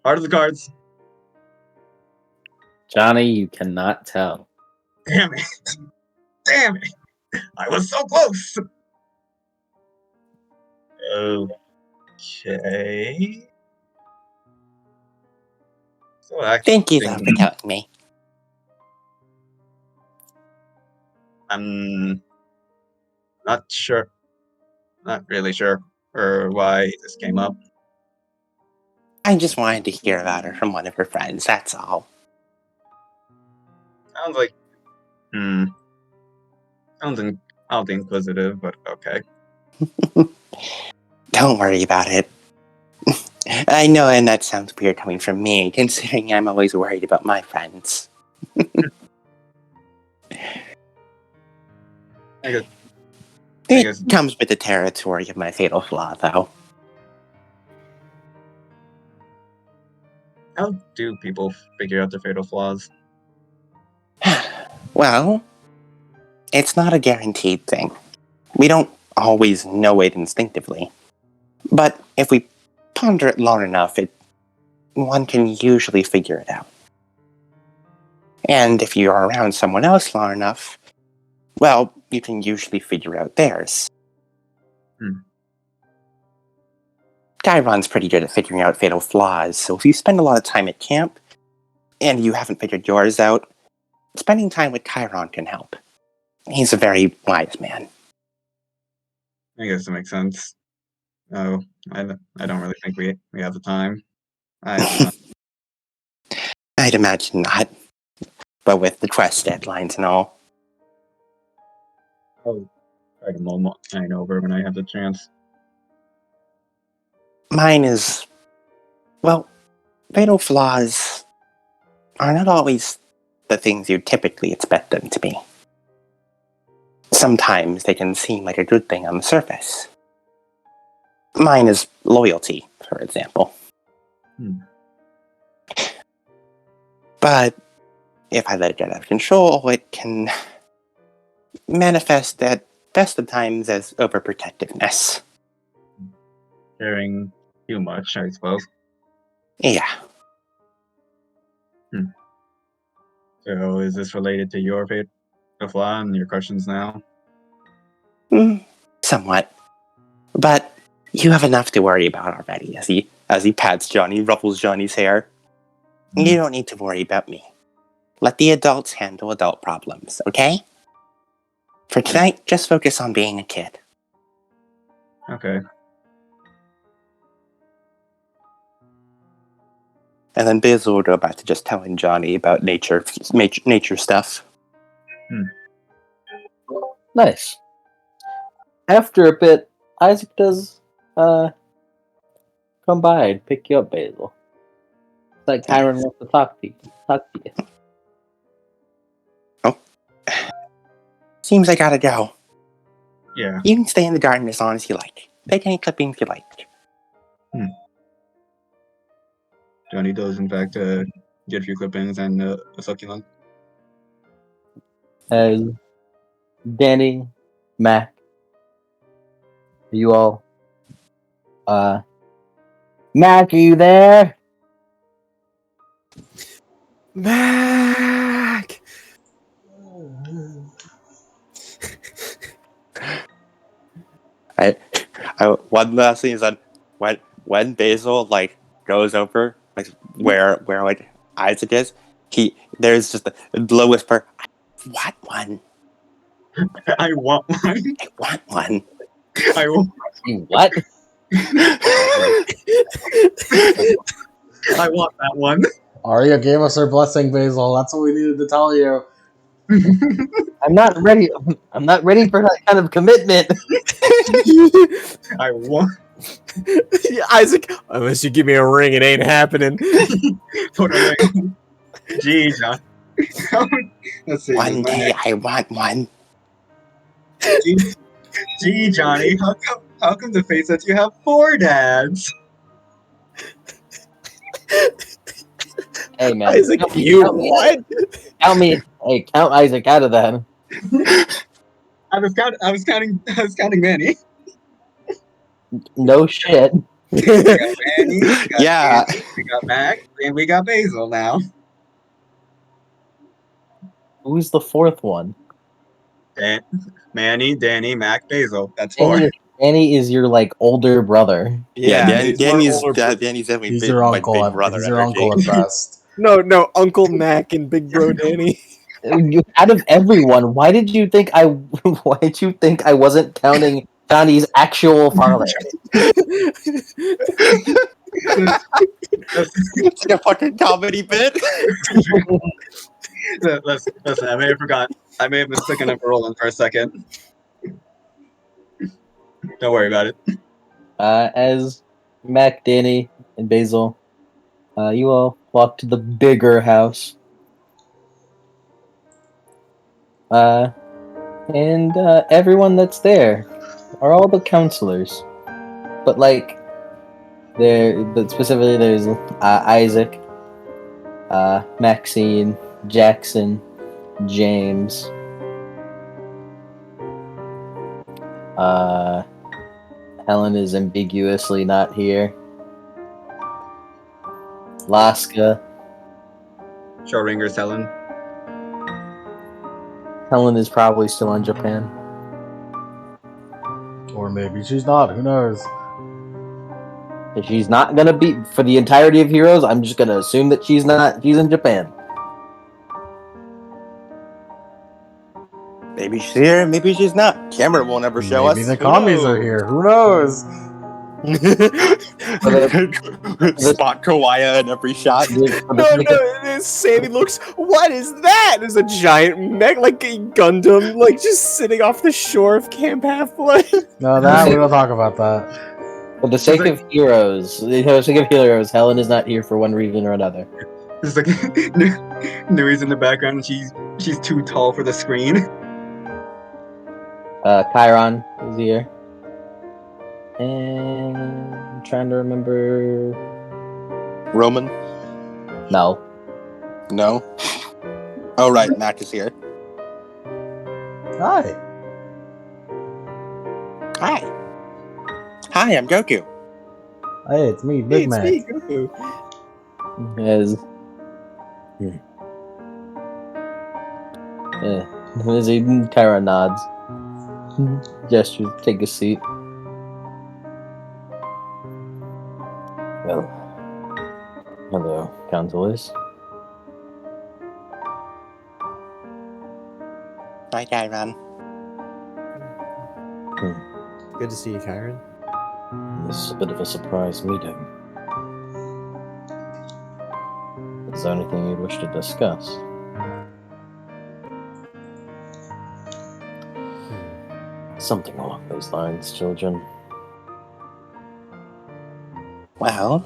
Heart of the cards. Johnny, you cannot tell. Damn it. Damn it. I was so close. Okay. So Thank you, though, for telling me. I'm not sure. Not really sure why this came up. I just wanted to hear about her from one of her friends, that's all. Sounds like sounds oddly inquisitive, but okay. Don't worry about it. I know, and that sounds weird coming from me, considering I'm always worried about my friends. I guess It comes with the territory of my fatal flaw, though. how do people figure out their fatal flaws? Well, it's not a guaranteed thing. We don't always know it instinctively. But if we ponder it long enough, one can usually figure it out. And if you're around someone else long enough, well, you can usually figure out theirs. Chiron's pretty good at figuring out fatal flaws, so if you spend a lot of time at camp, and you haven't figured yours out, spending time with Chiron can help. He's a very wise man. I guess it makes sense. Oh, I don't really think we have the time. I'd imagine not. But with the quest deadlines and all. I'll try to mull mine over when I have the chance. Mine is, well, fatal flaws are not always the things you typically expect them to be. Sometimes they can seem like a good thing on the surface. Mine is loyalty, for example. But if I let it get out of control, it can manifest at best of times as overprotectiveness. Caring too much, I suppose. Yeah. So is this related to your fate, the flaw, and your questions now? Somewhat. But you have enough to worry about already, as he pats Johnny, ruffles Johnny's hair. You don't need to worry about me. Let the adults handle adult problems, okay? For tonight, just focus on being a kid. Okay. And then Basil will go back to just telling Johnny about nature stuff. Nice. After a bit, Isaac does come by and pick you up, Basil. It's like Kyron wants to talk to you. Seems I gotta go. Yeah. You can stay in the garden as long as you like. Take any clippings you like. Johnny does, in fact, get a few clippings and a succulent. As Danny, Mac, you all, Mac, are you there? Mac. One last thing is that when Basil goes over where Isaac is, there's just a low whisper. I want one. I want one. I want one. I want. You what? I want that one. Arya gave us her blessing, Basil. That's what we needed to tell you. I'm not ready. I'm not ready for that kind of commitment. I want. Isaac, unless you give me a ring, it ain't happening. Put a ring. Gee, John. Let's see. One day I want one. Gee, Johnny, how come the face that you have 4 dads? Hey man, Isaac, you what? Count Isaac out of that. I was counting Manny. No shit. We got Manny, we got Yeah. Danny, we got Mac, and we got Basil now. Who's the fourth one? Manny, Danny, Mac, Basil. That's 4. Danny is your older brother. Danny's older Danny's definitely He's big, your my uncle. big brother He's your energy. uncle at best. No, Uncle Mac and Big Bro Danny. Out of everyone, why did you think I wasn't counting Johnny's actual father? It's like a fucking comedy bit. Listen, I may have forgot. I may have mistaken him for Roland for a second. Don't worry about it. As Mac, Danny, and Basil, you all walk to the bigger house. And everyone that's there are all the counselors. But specifically there's Isaac, Maxine, Jackson, James, Helen is ambiguously not here. Laska. Showringer's Helen. Helen is probably still in Japan. Or maybe she's not. Who knows? If she's not gonna be for the entirety of Heroes, I'm just gonna assume that she's not. She's in Japan. Maybe she's here, maybe she's not. Cameron won't ever show Maybe us. the Who commies knows? are here. Who knows? Spot Kawaya in every shot. No, Sammy looks. What is that? There's a giant mech, like a Gundam, like just sitting off the shore of Camp Half-Blood. No, that we don't talk about that. For the sake of heroes, Helen is not here for one reason or another. It's like Nuri's in the background and she's too tall for the screen. Chiron is here. And I'm trying to remember. Roman? No. No. Oh right, Mac is here. Hi. Hi. Hi, I'm Goku. Hey, it's me, Hey, Big it's Mac. me, Goku. As Chiron nods. Gestures, take a seat. Well, hello, counselors. Hi, Chiron. Good to see you, Kyron. This is a bit of a surprise meeting. Is there anything you'd wish to discuss? Something along those lines, children. Well,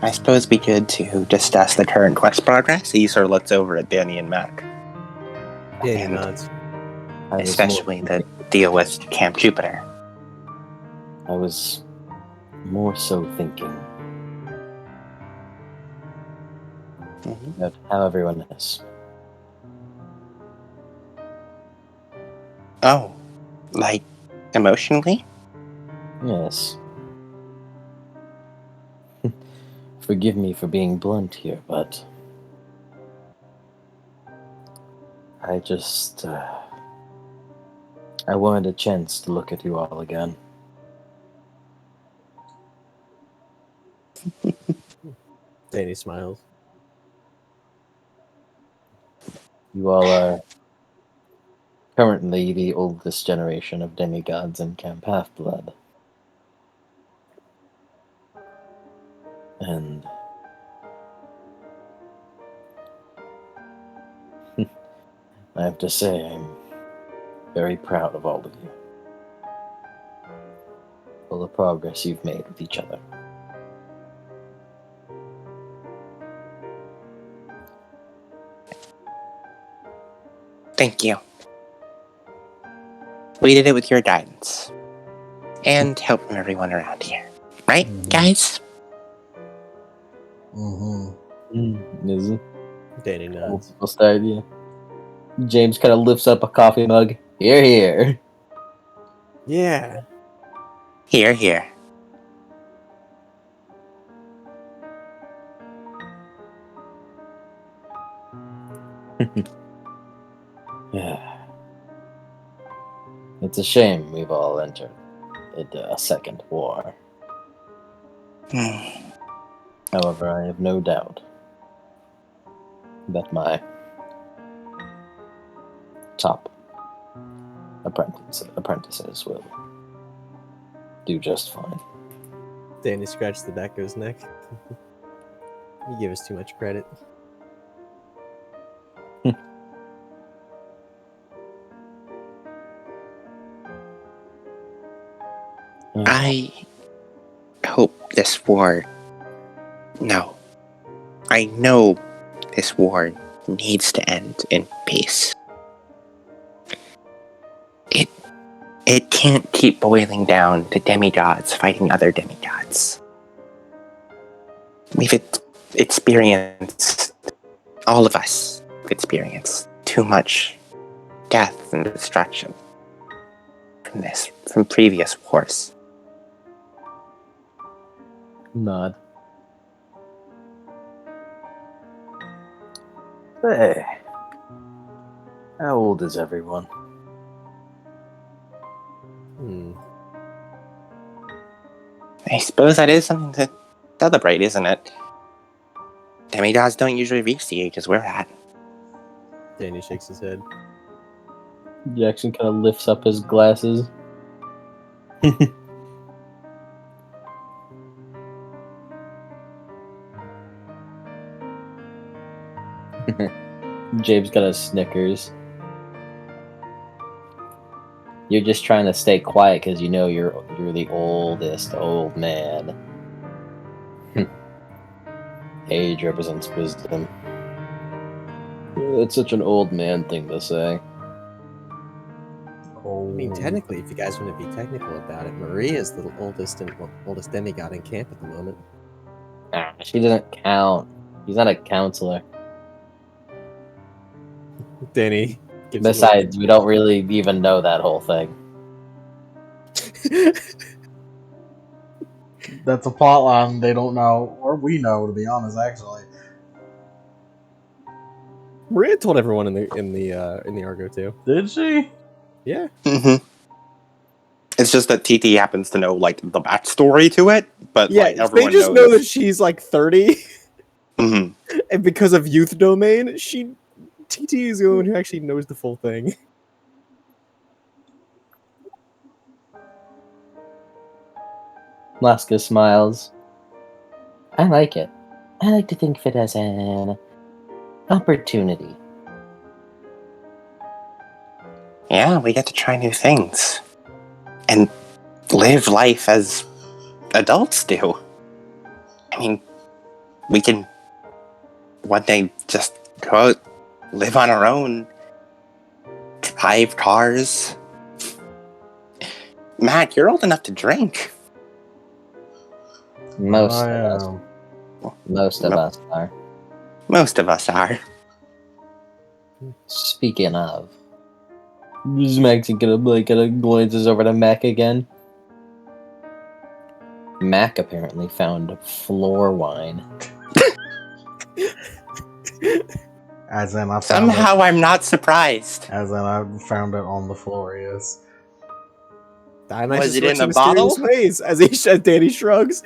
I suppose we could to discuss the current quest progress. He sort of looks over at Danny and Mac. Danny And nods. I was especially more- the deal with Camp Jupiter. I was more so thinking about how everyone is. Oh, like emotionally? Yes. Forgive me for being blunt here, but I just, I wanted a chance to look at you all again. Danny smiles. You all are currently the oldest generation of demigods in Camp Half-Blood. And I have to say, I'm very proud of all of you. All the progress you've made with each other. Thank you. We did it with your guidance. And help from everyone around here. Right, guys? Mm-hmm. Is it? Danny nods. What's the idea? James kind of lifts up a coffee mug. Here, here. Yeah. Here, here. Yeah. It's a shame we've all entered into a second war. Hmm. However, I have no doubt that my top apprentices will do just fine. Danny scratched the back of his neck. You give us too much credit. I hope this war. No. I know this war needs to end in peace. It can't keep boiling down to demigods fighting other demigods. We've experienced, all of us experienced too much death and destruction from previous wars. Nod. Hey. How old is everyone? I suppose that is something to celebrate, isn't it? Demigods don't usually reach the ages we're at. Danny shakes his head. Jackson kind of lifts up his glasses. James got a Snickers. You're just trying to stay quiet because you know you're the oldest old man. Age represents wisdom. That's such an old man thing to say. I mean, technically, if you guys want to be technical about it, Maria is the oldest demigod in camp at the moment. Ah, she doesn't count. She's not a counselor. Danny. gives a Besides, we don't really even know that whole thing. little- That's a plot line they don't know, or we know, to be honest. Actually, Maria told everyone in the Argo too. did she? Yeah. Mm-hmm. It's just that TT happens to know like the backstory to it, but Yeah, like they everyone just knows. know that she's like 30, Mhm. and because of youth domain, TT is the one who actually knows the full thing. Laska smiles. I like it. I like to think of it as an opportunity. Yeah, we get to try new things and live life as adults do. I mean, we can one day just go out, live on our own, drive cars. Matt, you're old enough to drink. Most I of us. am. Most of us are. Most of us are. Speaking of, Maxie kind of glances over to Mac again. Mac apparently found floor wine. As in, I found Somehow I'm not surprised. it. As in, I found it on the floor. Yes. Dionysus Was it works in a mysterious bottle? ways, as Danny shrugs.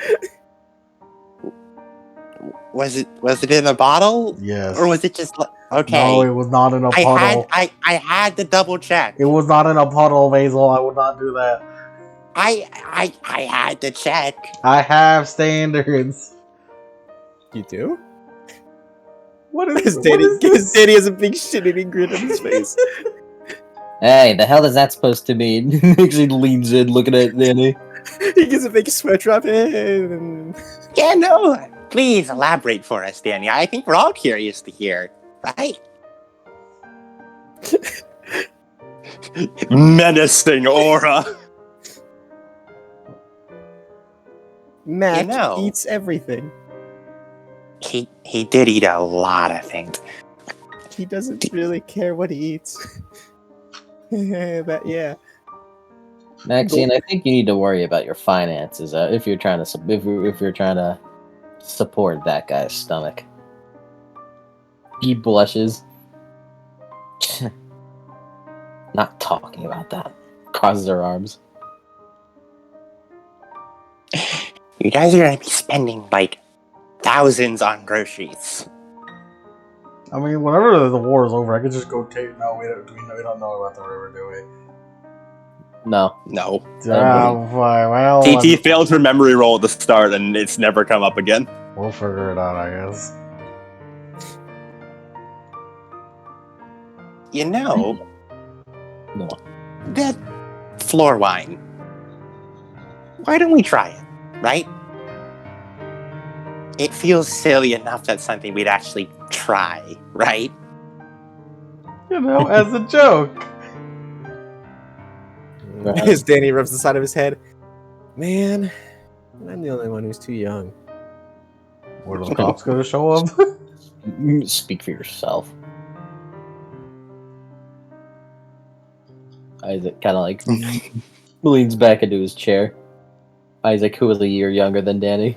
Was it in a bottle? Yes. Or was it just okay? No, it was not in a I puddle. had to double check. It was not in a puddle, Basil. I would not do that. I had to check. I have standards. You do? What is Because what Danny, is this? Danny has a big shit-eating grin on his face. Hey, the hell is that supposed to mean? He leans in, looking at Danny. He gives a big sweat drop. And... Yeah, no. Please elaborate for us, Danny. I think we're all curious to hear. Right? Menacing aura. Mac You know. eats everything. He did eat a lot of things. He doesn't really care what he eats. But yeah. Maxine, I think you need to worry about your finances if you're trying to if you're trying to support that guy's stomach. He blushes. Not talking about that. Crosses her arms. You guys are gonna be spending like thousands on groceries. I mean, whenever the war is over, I could just go take. No, we don't know about the river, do we? No. No. Oh, fine. Well, TT failed her memory roll at the start, and it's never come up again. we'll figure it out, I guess. You know, No. that floor wine. Why don't we try it, right? It feels silly enough that's something we'd actually try, right? You know, as a joke. As Danny rubs the side of his head. Man, I'm the only one who's too young. Were the cops gonna show up? Speak for yourself. Isaac kind of like leans back into his chair. Isaac, who is a year younger than Danny.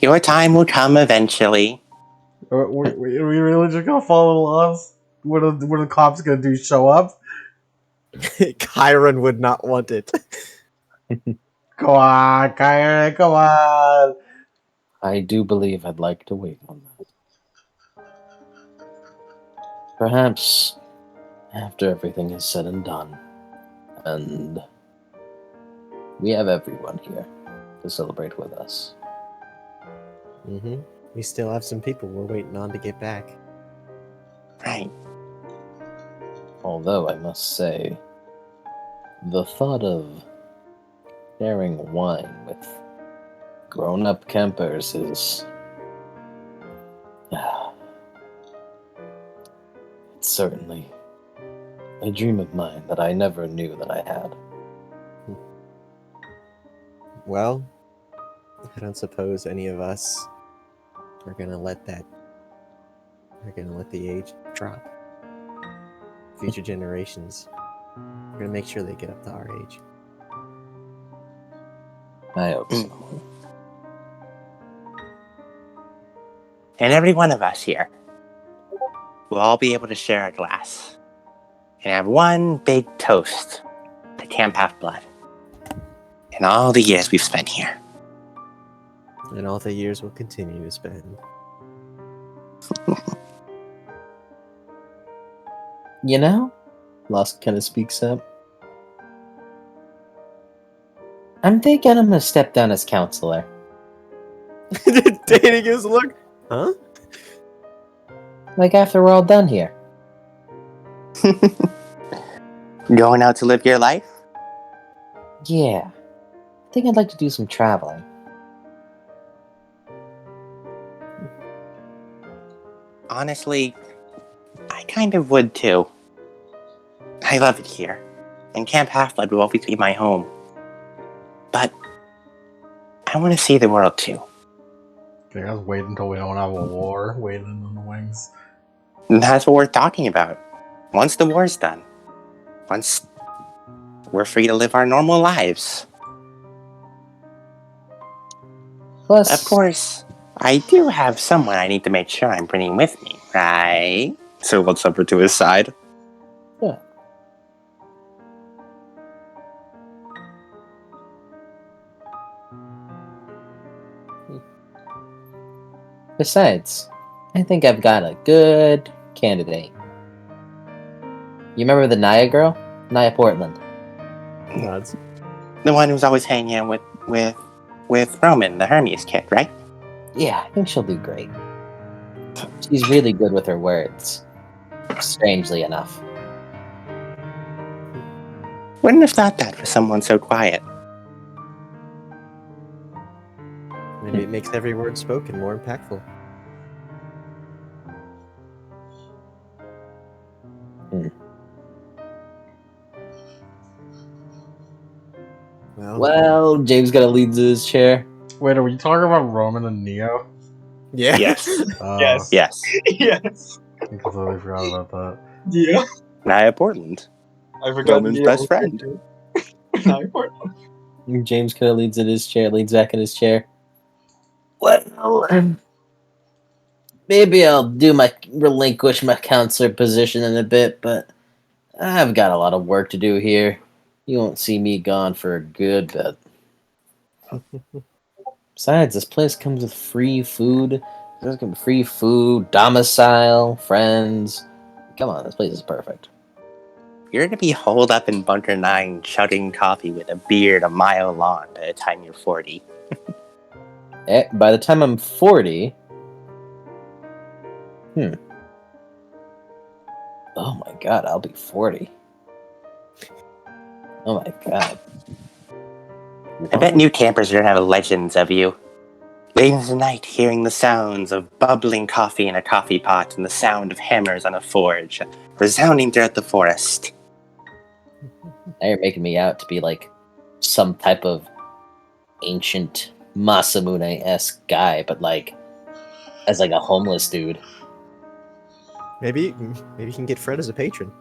Your time will come eventually. Are we really just gonna follow us? What are the cops gonna do? Show up? Kyron would not want it. Come on, Kyrie, come on! I do believe I'd like to wait on that. Perhaps after everything is said and done, and we have everyone here to celebrate with us. Mm-hmm. We still have some people we're waiting on to get back. Right. Although I must say, the thought of sharing wine with grown-up campers is it's certainly a dream of mine that I never knew that I had. Well, I don't suppose any of us are gonna let that. We're gonna let the age drop. Future generations. We're gonna make sure they get up to our age. I hope so. And every one of us here will all be able to share a glass and have one big toast to Camp Half-Blood and all the years we've spent here. And all the years we'll continue to spend. You know, Lusk kind of speaks up. I'm thinking I'm gonna step down as counselor. Dating gives a look. Huh? Like after we're all done here. Going out to live your life? Yeah. I think I'd like to do some traveling. Honestly, I kind of would too. I love it here, and Camp Half-Blood will always be my home. But I want to see the world too. Can you guys wait until we don't have a war waiting in the wings? And that's what we're talking about. Once the war's done, once we're free to live our normal lives. Plus, Of course, I do have someone I need to make sure I'm bringing with me, right? So he looks over to his side. Yeah. Besides, I think I've got a good candidate. You remember the Naya girl? Naya Portland. Nods. The one who's always hanging out with Roman, the Hermes kid, right? Yeah, I think she'll do great. She's really good with her words. Strangely enough. Wouldn't have thought that for someone so quiet. Maybe it makes every word spoken more impactful. Well, James gotta lead to his chair. Wait, are we talking about Roman and Neo? Yeah. Yes. Yes. Yes. Yes. I completely forgot about that. Yeah. Naya Portland. I forgot. Roman's best friend. Naya Portland. James kind of leads back in his chair. Well, maybe I'll relinquish my counselor position in a bit, but I've got a lot of work to do here. You won't see me gone for a good bit. Besides, this place comes with free food. There's gonna be free food, domicile, friends. Come on, this place is perfect. You're gonna be holed up in Bunker 9 chugging coffee with a beard a mile long by the time you're 40. By the time I'm 40... Oh my god, I'll be 40. Oh my god. I bet new campers are gonna have legends of you. Late into the night, hearing the sounds of bubbling coffee in a coffee pot and the sound of hammers on a forge, resounding throughout the forest. Now you're making me out to be like some type of ancient Masamune-esque guy, but like as like a homeless dude. Maybe you can get Fred as a patron.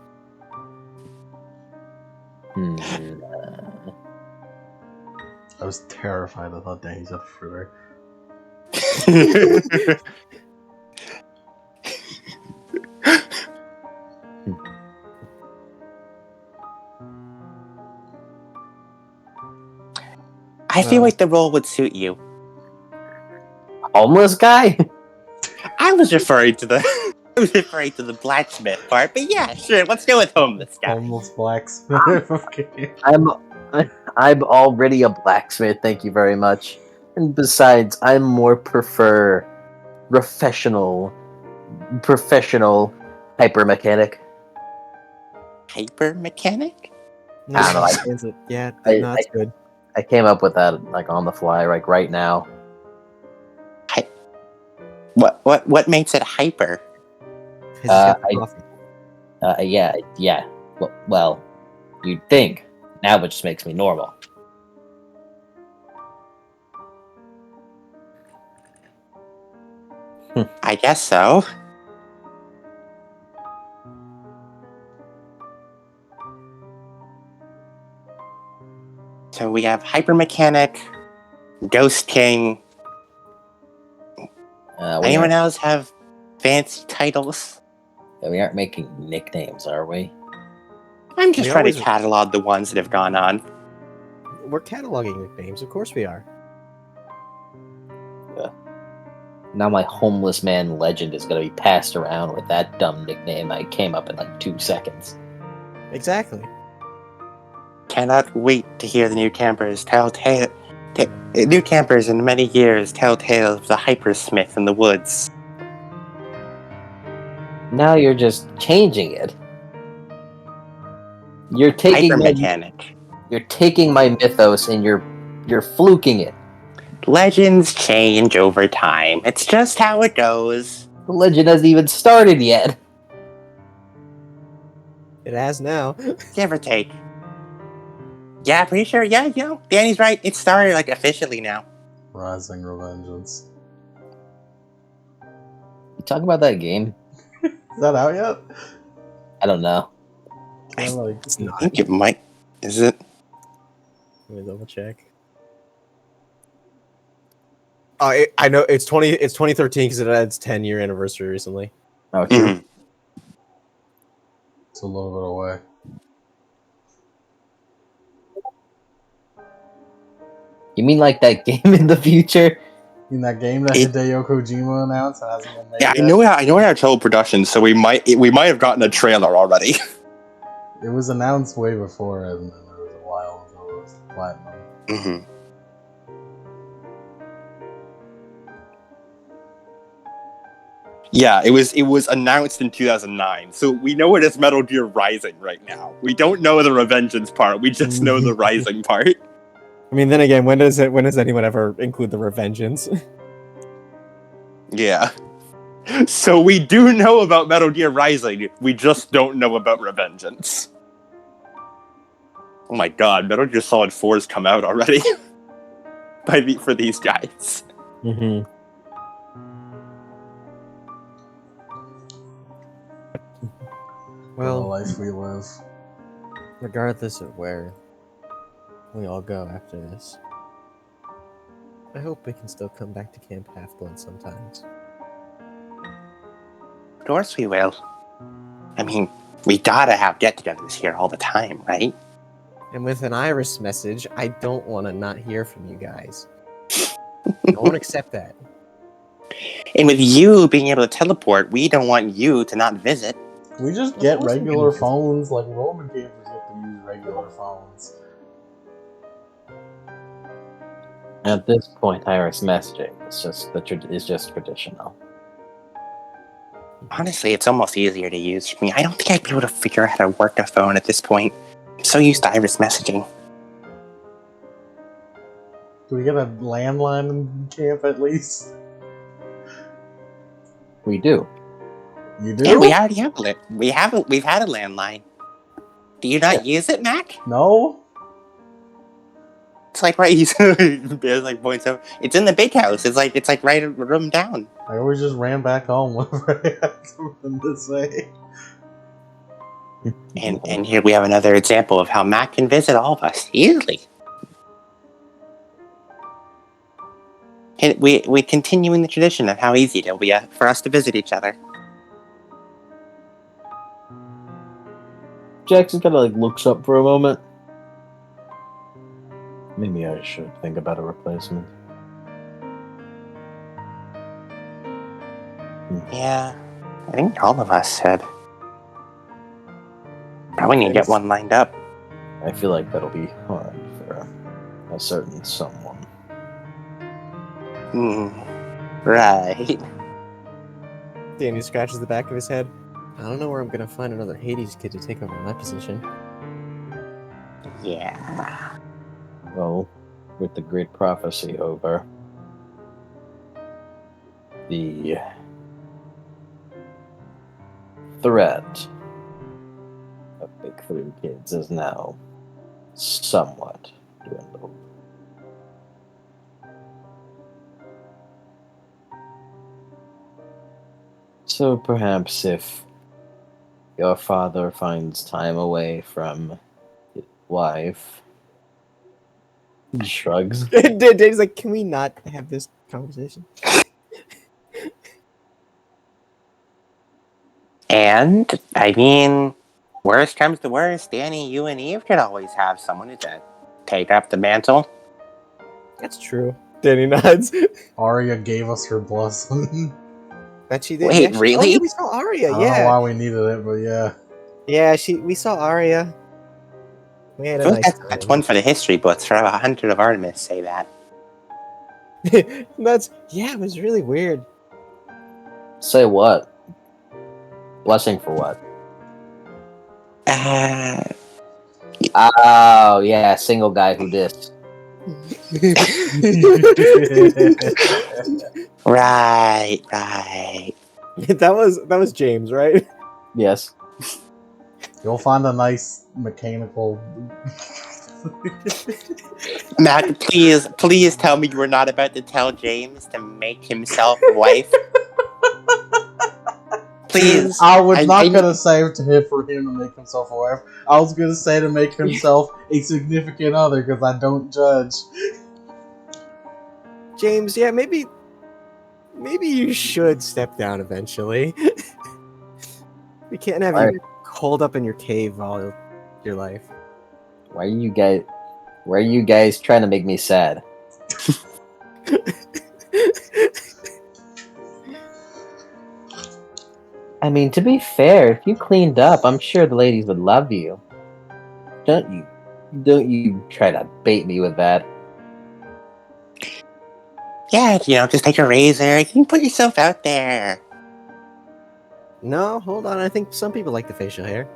I was terrified. I thought, dang, he's a fruiter. I feel like the role would suit you. Homeless guy? I was referring to the blacksmith part, but yeah, sure, let's go with homeless guy. Homeless blacksmith. Okay. I'm already a blacksmith, thank you very much. And besides, I more prefer professional hyper mechanic. Hyper mechanic? No, I don't know, is it? Yeah, I- no, that's good. I came up with that like on the fly, like right now. What makes it hyper? 'Cause he's got the coffee. Yeah. Well, you'd think. Now it just makes me normal. I guess so. So we have hyper mechanic, Ghost King. Anyone else have fancy titles? We aren't making nicknames, are we? I'm just We trying to always- catalog the ones that have gone on. We're cataloging nicknames, of course we are. Now my homeless man legend is going to be passed around with that dumb nickname I came up in like 2 seconds. Exactly. Cannot wait to hear the new campers new campers in many years tell tales of the hypersmith in the woods. Now you're just changing it. You're taking Hyper my, mechanic. you're taking my mythos and you're fluking it. Legends change over time. It's just how it goes. The legend hasn't even started yet. It has now. Give or take. Yeah, pretty sure. Yeah, Danny's right. It started like officially now. Rising Revengeance. You talk about that game? Is that out yet? I don't know. Yeah, like, It's I not. think it might. Is it? Let me double check. I know it's 2013 because it had its 10-year anniversary recently. Oh, true. Mhm. it's a little bit away. You mean like that game in the future? In that game that It- Hideo Kojima announced and hasn't been made Yeah, yet? I know it had total production, so we might have gotten a trailer already. It was announced way before, and then there was a while until it was platinum. Mm-hmm. Yeah, it was announced in 2009, so we know it as Metal Gear Rising right now. We don't know the Revengeance part. We just know the Rising part. I mean, then again, when does anyone ever include the Revengeance? Yeah. So we do know about Metal Gear Rising. We just don't know about Revengeance. Oh my god, Metal Gear Solid 4's come out already. For these guys. Mm-hmm. What a Well, life we live. regardless of where we all go after this, I hope we can still come back to Camp Half-Blood sometimes. Of course we will. I mean, we gotta have get-togethers here all the time, right? And with an Iris message, I don't want to not hear from you guys. I won't accept that. And with you being able to teleport, we don't want you to not visit. We just Of get course we regular can. phones, like Roman campers get to use regular phones. At this point, Iris messaging is just traditional. Honestly, it's almost easier to use for me. I don't think I'd be able to figure out how to work a phone at this point. I'm so used to Iris messaging. Do we get a landline in camp at least? We do. You do? Yeah, we already have we've had a landline. Do you not use it, Mac? No? It's like right. Bears like points out. It's in the big house. It's like right a room down. I always just ran back home whenever I had something to say. And here we have another example of how Mac can visit all of us easily. And we continuing the tradition of how easy it'll be for us to visit each other. Jackson kind of like looks up for a moment. Maybe I should think about a replacement. Yeah, I think all of us should. Probably need to get one lined up. I feel like that'll be hard for a certain someone. Right. Danny scratches the back of his head. I don't know where I'm gonna find another Hades kid to take over my position. Yeah. Well, with the great prophecy over, the threat of Big Three Kids is now somewhat dwindled. So perhaps if your father finds time away from his wife, he shrugs. Danny's like, can we not have this conversation? And, I mean, worst comes to worst, Danny, you and Eve could always have someone to take up the mantle. That's true. Danny nods. Arya gave us her blessing. That she did. Wait, yeah, Oh really? yeah, we saw Arya. I don't Yeah, know why we needed it, but yeah. yeah. We saw Arya. We had I a feel like nice that's time. one for the history books. For 100 of Artemis say that. It was really weird. Say what? Blessing for what? Oh, yeah, single guy who dissed. Right. that was James, right? Yes. You'll find a nice mechanical. Matt, please tell me you were not about to tell James to make himself a wife. Please. I was not I- gonna say for him to make himself a wife. I was gonna say to make himself a significant other because I don't judge. James, yeah, maybe you should step down eventually. We can't have you holed up in your cave all your life. Why are you guys trying to make me sad? I mean, to be fair, if you cleaned up, I'm sure the ladies would love you. Don't you try to bait me with that. Yeah, just take a razor. You can put yourself out there. No, hold on. I think some people like the facial hair.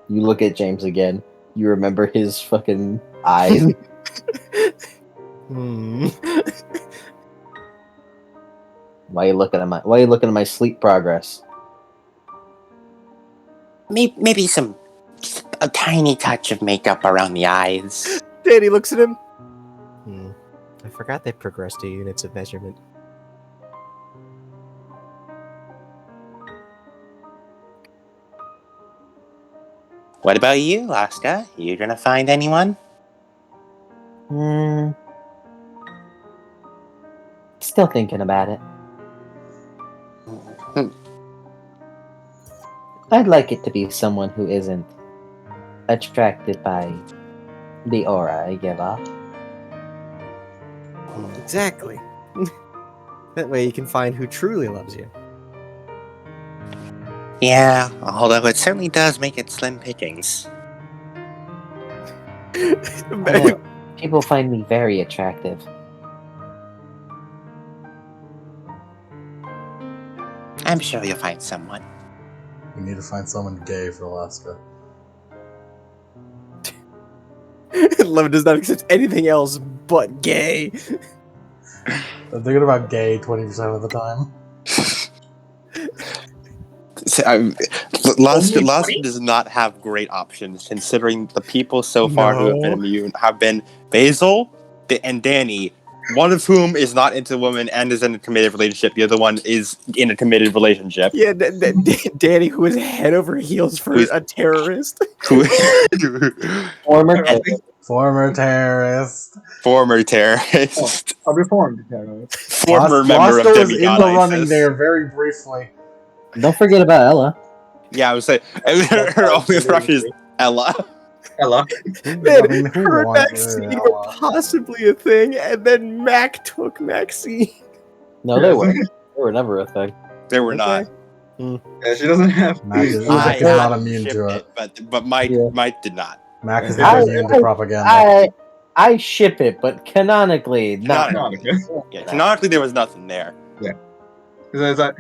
You look at James again. You remember his fucking eyes. Why are you looking at my sleep progress? Maybe a tiny touch of makeup around the eyes. Danny looks at him. I forgot they progressed to units of measurement. What about you, Laska? You gonna find anyone? Still thinking about it. I'd like it to be someone who isn't attracted by the aura I give off. Exactly. That way you can find who truly loves you. Yeah, although it certainly does make it slim pickings. People find me very attractive. I'm sure you'll find someone. We need to find someone gay for Alaska. Love does not accept anything else but gay. I'm thinking about gay 20% of the time. Laska does not have great options, considering the people so far who have been immune have been Basil and Danny, one of whom is not into women and is in a committed relationship. The other one is in a committed relationship. Yeah, Danny, who is head over heels for a terrorist. Former terrorist. Former terrorist. A reformed terrorist. Former member of Laska was in Demigod the running ISIS. there very briefly. Don't forget about Ella. Yeah, I would say her only crush is Ella. Ella. Man, her and Maxine were possibly a thing, and then Mac took Maxine. No, they were. They were never a thing. They were not. Yeah, she doesn't have. Mac is I not immune to it. but Mike did not. Mac is not immune to propaganda. I ship it, but canonically, not. Canonically. No, Yeah, canonically there was nothing there. it's like,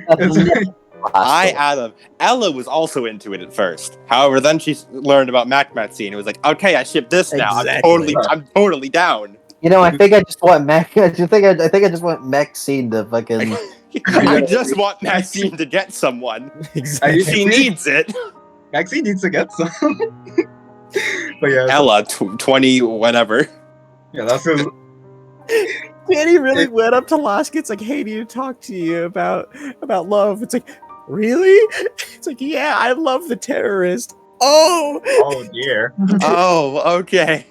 Ella was also into it at first. However, then she learned about Macmatzy and it was like, okay, I ship this now. Exactly. I'm totally down. You know, I think I just want Mac. I think I just want Maxine to fucking. I just want Maxine to get someone. Exactly. She needs it. Maxine needs to get some. But yeah, Ella, 20, whatever. yeah, that's his. Danny really went up to Laska. It's like, hey, need to talk to you about love. It's like, really? It's like, yeah, I love the terrorist. Oh, Oh dear. Oh, okay.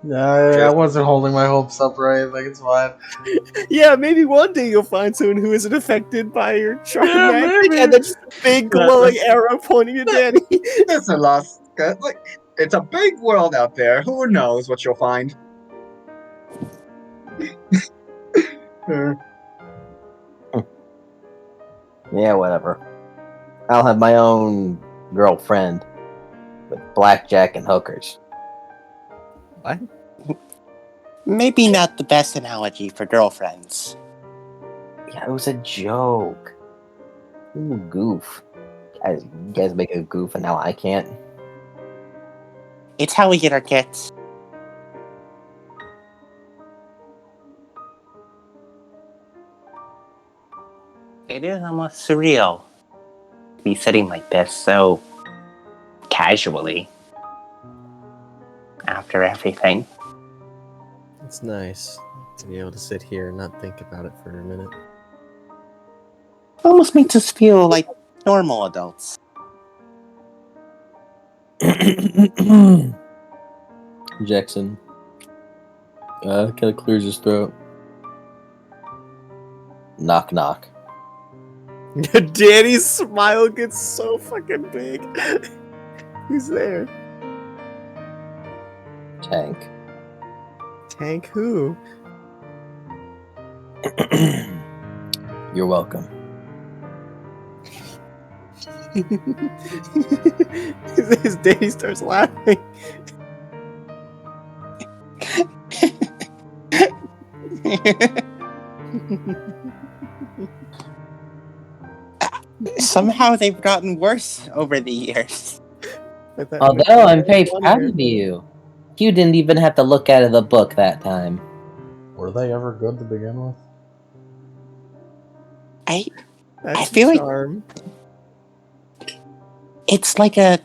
I wasn't holding my hopes up, right? Like, it's fine. yeah, maybe one day you'll find someone who isn't affected by your charm Yeah, magic, maybe. and then just a big glowing arrow pointing to Danny. Listen, Laska, like, it's a big world out there. Who knows what you'll find? Yeah, whatever. I'll have my own girlfriend with blackjack and hookers. What? Maybe not the best analogy for girlfriends. Yeah, it was a joke. Ooh, goof. You guys make a goof, and now I can't. It's how we get our kits. It is almost surreal to be sitting like this so casually after everything. It's nice to be able to sit here and not think about it for a minute. Almost makes us feel like normal adults. Jackson kind of clears his throat. Knock, knock. Danny's smile gets so fucking big. Who's there? Tank. Tank who? You're welcome. His Danny starts laughing. Somehow they've gotten worse over the years. Although I'm very proud of you. You didn't even have to look out of the book that time. Were they ever good to begin with? That's I feel like charm. it's like a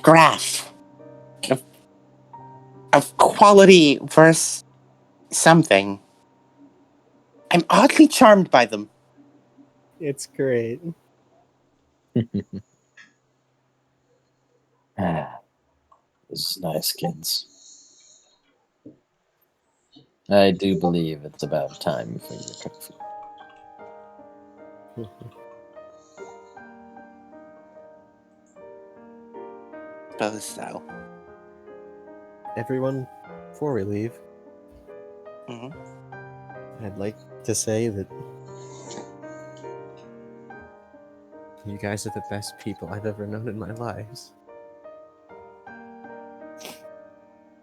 graph of quality versus something. I'm oddly charmed by them. It's great. This is nice, kids. I do believe it's about time for your coffee. Suppose so. Everyone, before we leave, Mhm. I'd like to say that you guys are the best people I've ever known in my lives.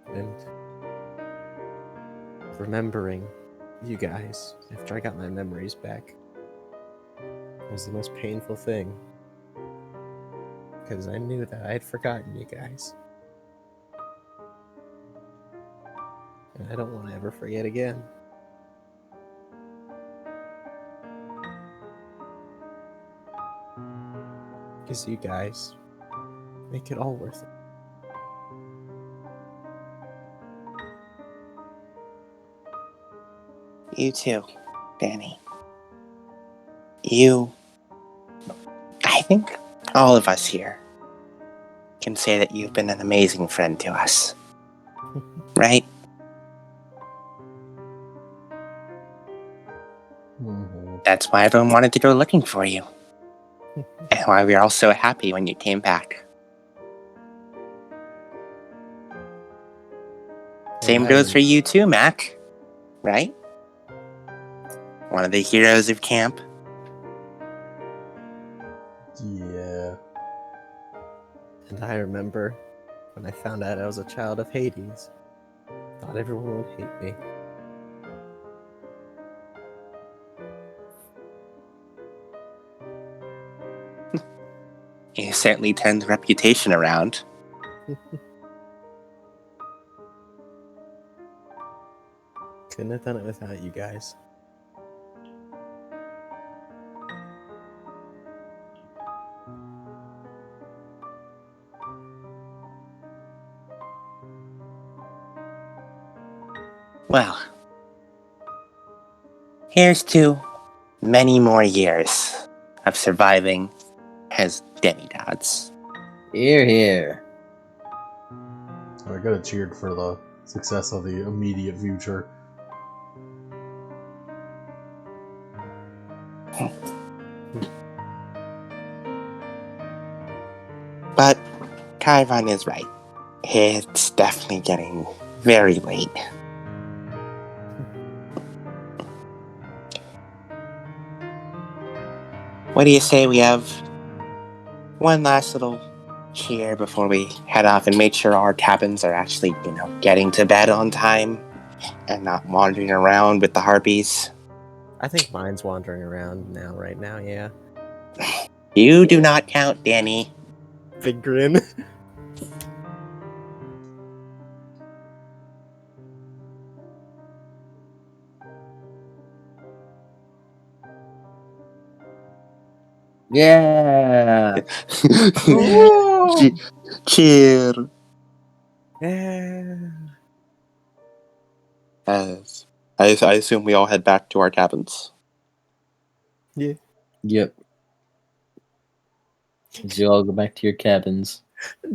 And remembering you guys after I got my memories back was the most painful thing. Because I knew that I had forgotten you guys. And I don't want to ever forget again. Because you guys make it all worth it. You too, Danny. I think all of us here can say that you've been an amazing friend to us. Right? Mm-hmm. That's why everyone wanted to go looking for you. And why we were all so happy when you came back. Same goes for you too, Mac. Right? One of the heroes of camp. Yeah. And I remember when I found out I was a child of Hades. Not everyone would hate me. You certainly turned the reputation around. Couldn't have done it without you guys. Well, here's to many more years of surviving as demigods. Here, here. I could have cheered for the success of the immediate future. But Kaivan is right. It's definitely getting very late. What do you say we have one last little cheer before we head off and make sure our cabins are actually, getting to bed on time and not wandering around with the harpies? I think mine's wandering around right now, yeah. You do not count, Danny. Big grin. Yeah. Cheer. Yeah. As I assume we all head back to our cabins. Yep. As you all go back to your cabins.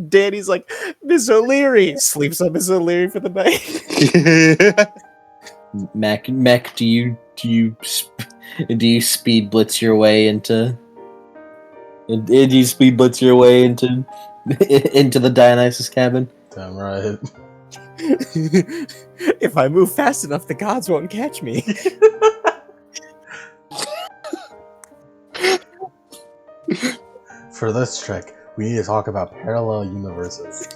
Danny's like, Miss O'Leary! Sleeps on Miss O'Leary for the night. Mac, do you speed blitz your way into? Did you speed blitz your way into the Dionysus cabin? Damn right. If I move fast enough, the gods won't catch me. For this trick, we need to talk about parallel universes.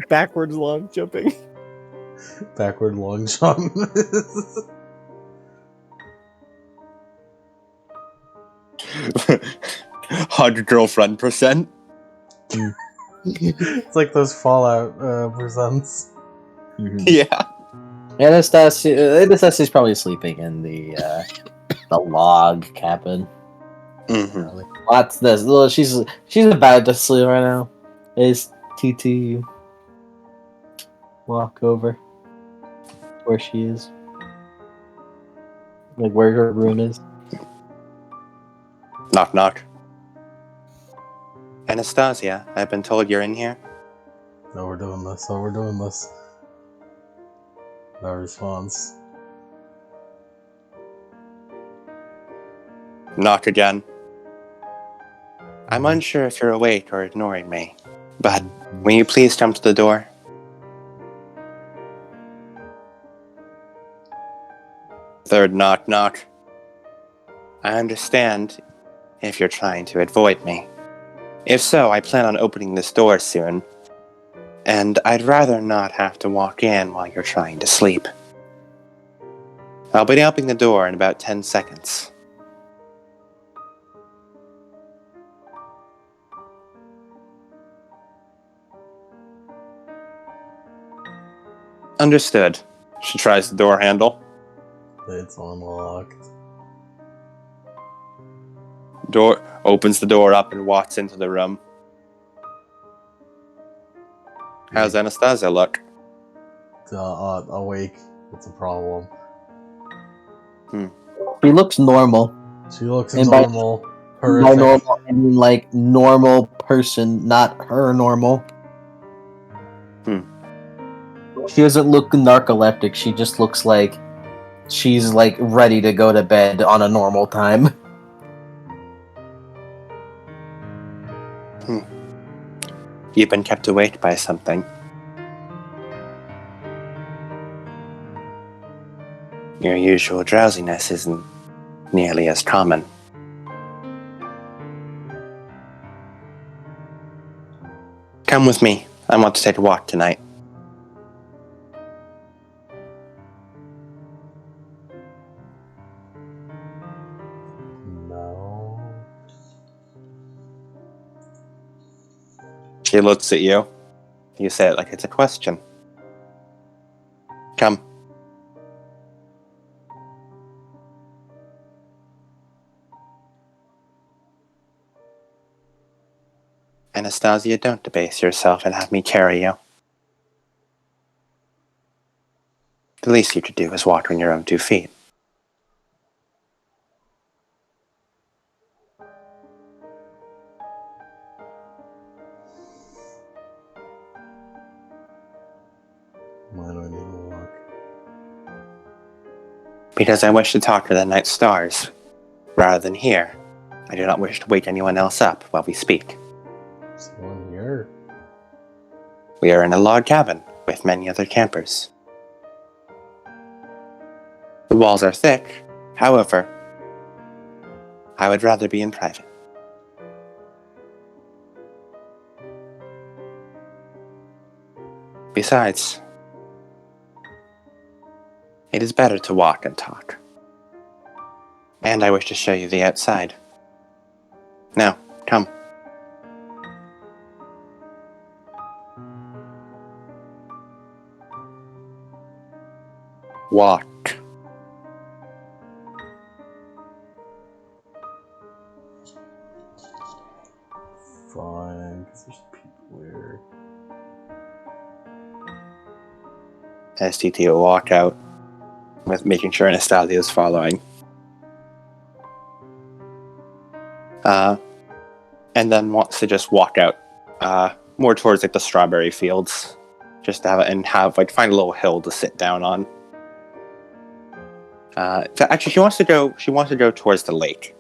Backwards long jumping. Backward long jump. Hard girlfriend %. It's like those Fallout presents. Yeah. Anastasia's probably sleeping in the log cabin. Mm-hmm. What's this? Well, she's about to sleep right now. Is TT walk over where she is, like where her room is? Knock, knock. Anastasia, I've been told you're in here. No, we're doing this. Oh, we're doing this. No response. Knock again. I'm unsure if you're awake or ignoring me, but will you please come to the door? Third knock, knock. I understand if you're trying to avoid me. If so, I plan on opening this door soon, and I'd rather not have to walk in while you're trying to sleep. I'll be opening the door in about 10 seconds. Understood. She tries the door handle. It's unlocked. Door opens the door up and walks into the room. How's Anastasia look? Awake. It's a problem. She looks normal. She looks And normal. By Horrific. normal, I mean like normal person, not her normal. She doesn't look narcoleptic. She just looks like she's like ready to go to bed on a normal time. You've been kept awake by something. Your usual drowsiness isn't nearly as common. Come with me. I want to take a walk tonight. No. She looks at you. You say it like it's a question. Come. Anastasia, don't debase yourself and have me carry you. The least you could do is walk on your own 2 feet. Why do I need to walk? Because I wish to talk to the night stars, rather than here. I do not wish to wake anyone else up while we speak. Is there one here? We are in a log cabin with many other campers. The walls are thick, however, I would rather be in private. Besides, it is better to walk and talk. And I wish to show you the outside. Now, come. Walk. Fine, because there's people here. STT will walk out, with making sure Anastasia is following. And then wants to just walk out more towards like the strawberry fields, just to find a little hill to sit down on. Actually, she wants to go towards the lake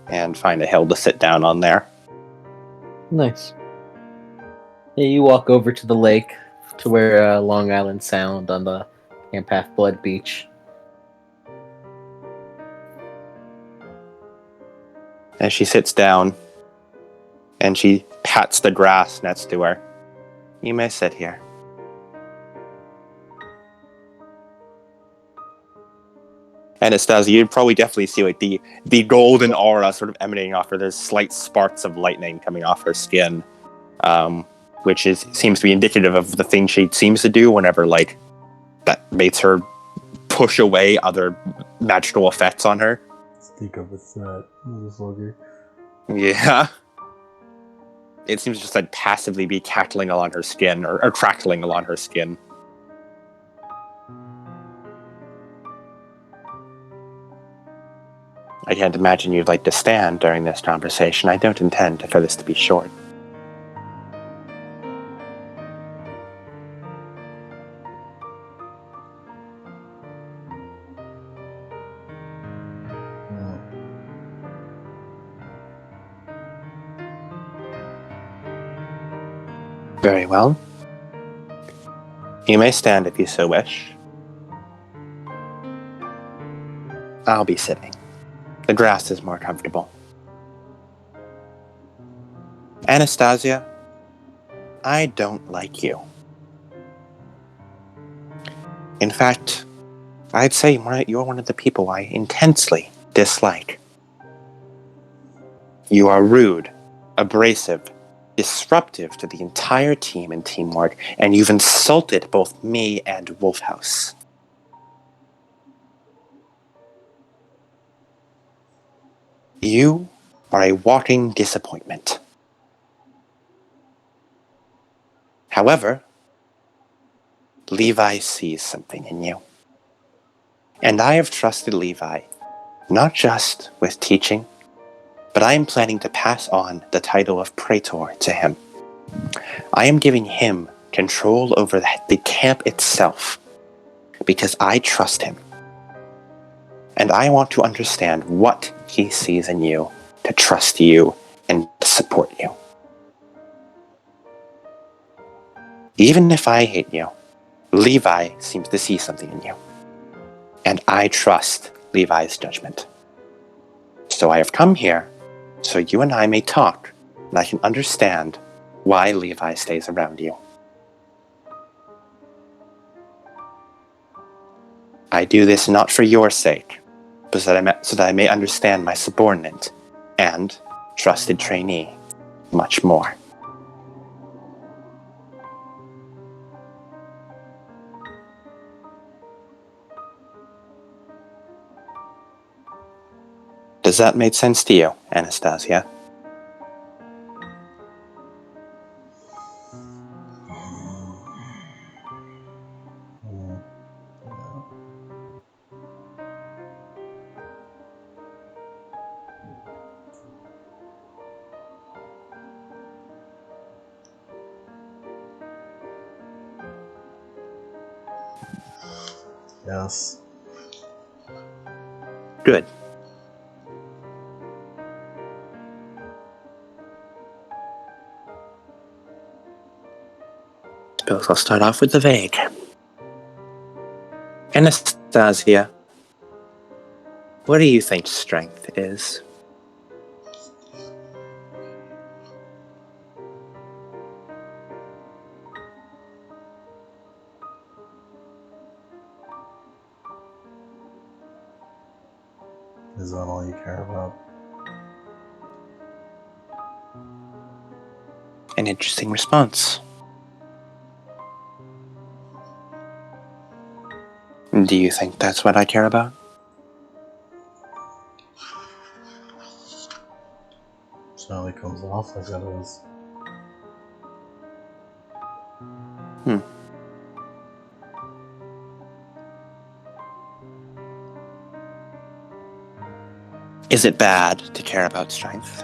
and find a hill to sit down on there. Nice. Yeah, you walk over to the lake, to where Long Island Sound on the Camp Half-Blood Beach. As she sits down, and she pats the grass next to her. You may sit here. Anastasia, you'd probably definitely see like the golden aura sort of emanating off her. There's slight sparks of lightning coming off her skin, which seems to be indicative of the thing she seems to do whenever like that makes her push away other magical effects on her. Speak of a threat, motherfucker. Yeah. It seems to just like passively be cackling along her skin or crackling along her skin. I can't imagine you'd like to stand during this conversation. I don't intend for this to be short. Very well. You may stand if you so wish. I'll be sitting. The grass is more comfortable. Anastasia, I don't like you. In fact, I'd say you're one of the people I intensely dislike. You are rude, abrasive, disruptive to the entire team and teamwork, and you've insulted both me and Wolfhouse. You are a walking disappointment. However, Levi sees something in you. And I have trusted Levi, not just with teaching, but I am planning to pass on the title of Praetor to him. I am giving him control over the camp itself, because I trust him. And I want to understand what he sees in you to trust you and to support you. Even if I hate you, Levi seems to see something in you. And I trust Levi's judgment. So I have come here so you and I may talk, and I can understand why Levi stays around you. I do this not for your sake, but so that I may understand my subordinate and trusted trainee much more. Does that make sense to you, Anastasia? Yes. Good. Suppose I'll start off with the vague. Anastasia, what do you think strength is? Is that all you care about? An interesting response. Do you think that's what I care about? Certainly comes off like that is. Is it bad to care about strength?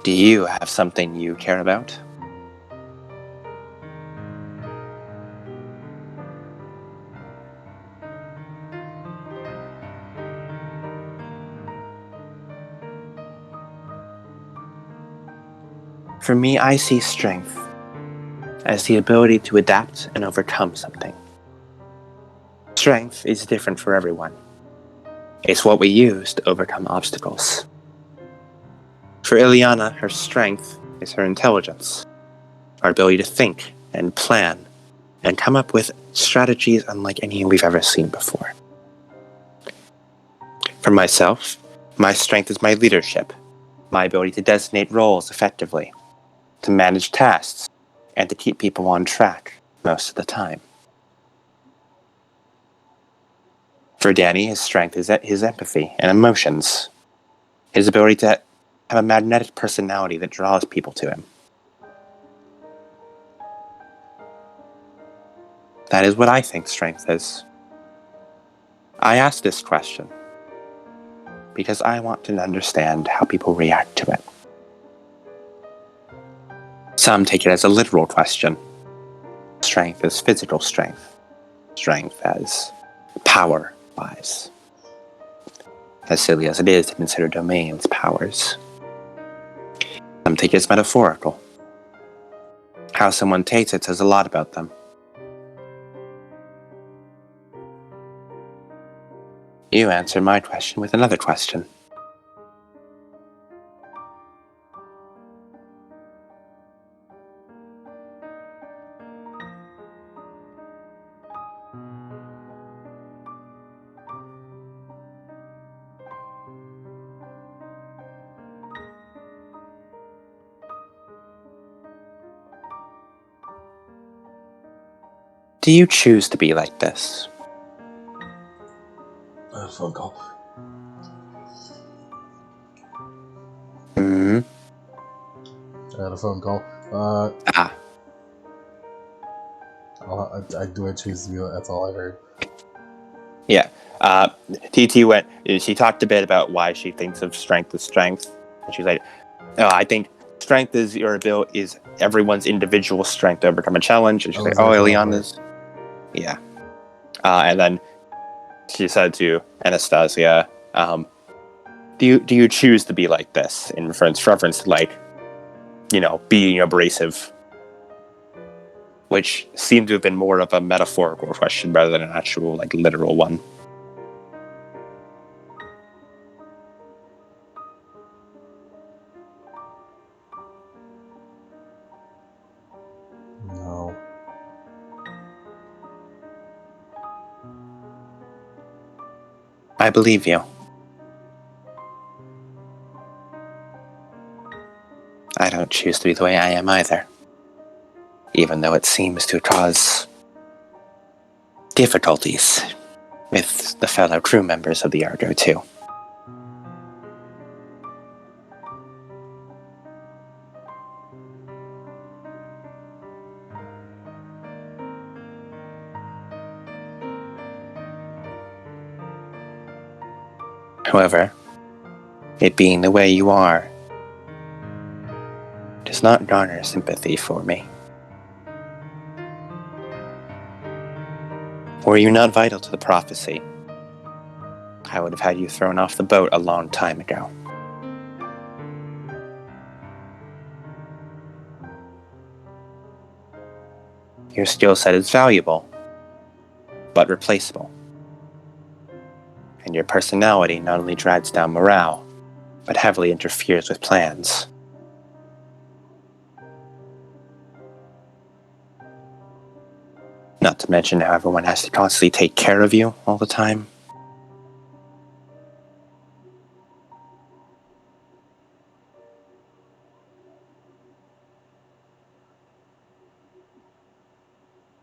Do you have something you care about? For me, I see strength as the ability to adapt and overcome something. Strength is different for everyone. It's what we use to overcome obstacles. For Ileana, her strength is her intelligence, our ability to think and plan and come up with strategies unlike any we've ever seen before. For myself, my strength is my leadership, my ability to designate roles effectively, to manage tasks, and to keep people on track most of the time. For Danny, his strength is his empathy and emotions, his ability to have a magnetic personality that draws people to him. That is what I think strength is. I ask this question because I want to understand how people react to it. Some take it as a literal question. Strength as physical strength. Strength as power-wise. As silly as it is to consider domains powers. Some take it as metaphorical. How someone takes it says a lot about them. You answer my question with another question. Do you choose to be like this? I had a phone call. Hmm. I had a phone call. I do. I choose to be. That's all I heard. Yeah. TT went. She talked a bit about why she thinks of strength as strength, and she's like, "Oh, I think strength is your ability, is everyone's individual strength to overcome a challenge." And she's like, "Oh, Ileana's." Yeah. And then she said to Anastasia, "Do you choose to be like this?" In reference to like, being abrasive. Which seemed to have been more of a metaphorical question rather than an actual, like, literal one. I believe you. I don't choose to be the way I am either. Even though it seems to cause difficulties with the fellow crew members of the Argo, too. However, it being the way you are does not garner sympathy for me. Were you not vital to the prophecy, I would have had you thrown off the boat a long time ago. Your skill set is valuable, but replaceable. And your personality not only drags down morale, but heavily interferes with plans. Not to mention how everyone has to constantly take care of you all the time.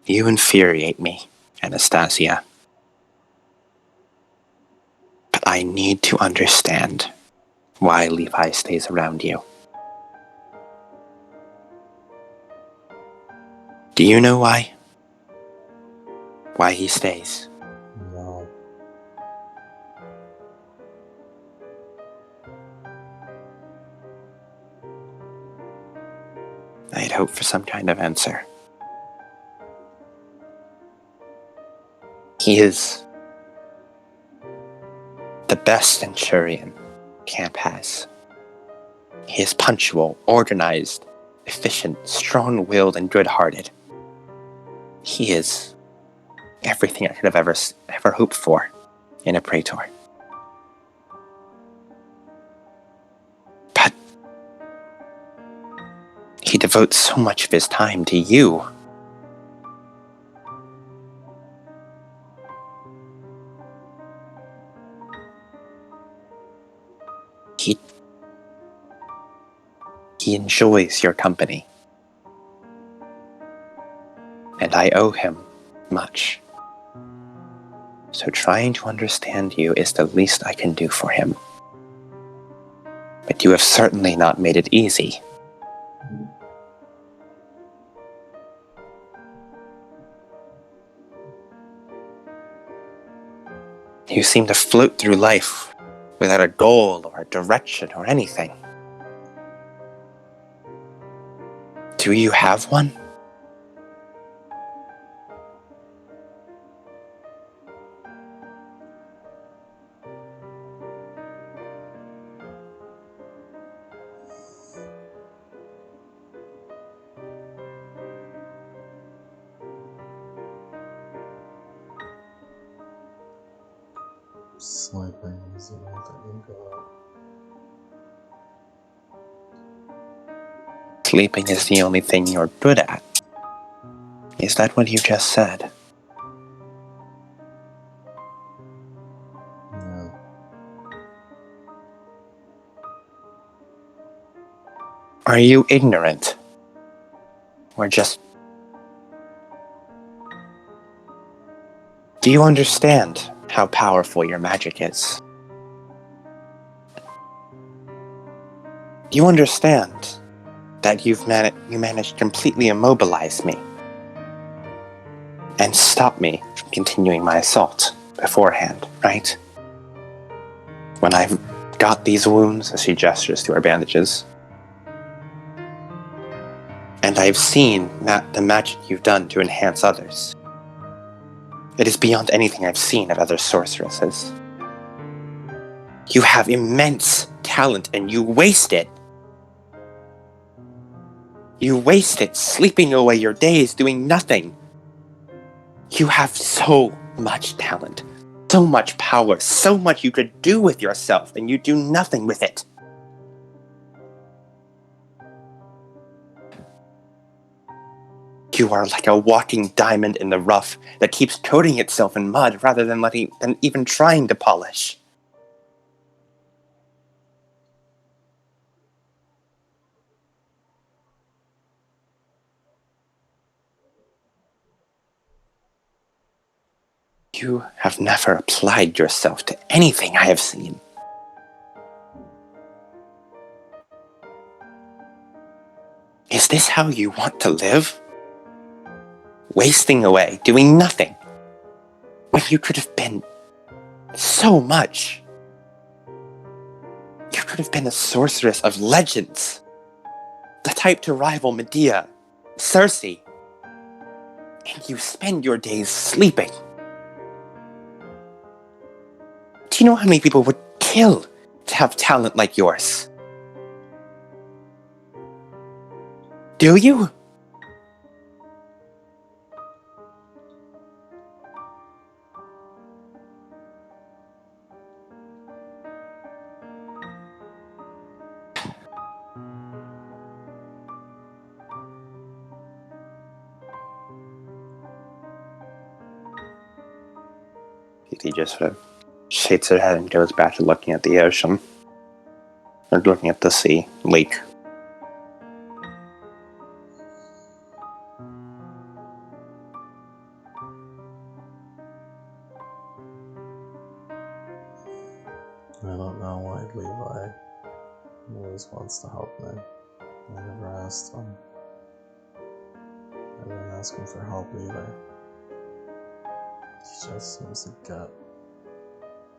You infuriate me, Anastasia. But I need to understand why Levi stays around you. Do you know why? Why he stays? No. I had hoped for some kind of answer. He is the best centurion camp has. He is punctual, organized, efficient, strong-willed, and good-hearted. He is everything I could have ever hoped for in a praetor. But he devotes so much of his time to you. He enjoys your company. And I owe him much. So trying to understand you is the least I can do for him. But you have certainly not made it easy. You seem to float through life without a goal or a direction or anything. Do you have one? Sleeping is the one thing you got. Sleeping is the only thing you're good at. Is that what you just said? Yeah. Are you ignorant? Or just... Do you understand how powerful your magic is? Do you understand that you managed to completely immobilize me and stop me from continuing my assault beforehand, right? When I've got these wounds, as she gestures to her bandages, and I've seen the magic you've done to enhance others. It is beyond anything I've seen of other sorceresses. You have immense talent and you waste it. You waste it sleeping away your days doing nothing. You have so much talent, so much power, so much you could do with yourself, and you do nothing with it. You are like a walking diamond in the rough that keeps coating itself in mud rather than even trying to polish. You have never applied yourself to anything I have seen. Is this how you want to live? Wasting away, doing nothing, when you could have been so much. You could have been a sorceress of legends, the type to rival Medea, Circe, and you spend your days sleeping. Do you know how many people would kill to have talent like yours? Do you? He just sort of shakes her head and goes back to looking at the ocean. Or looking at the sea, lake. I don't know why Levi always wants to help me. I never asked him. I didn't ask him for help either. He just seems to get.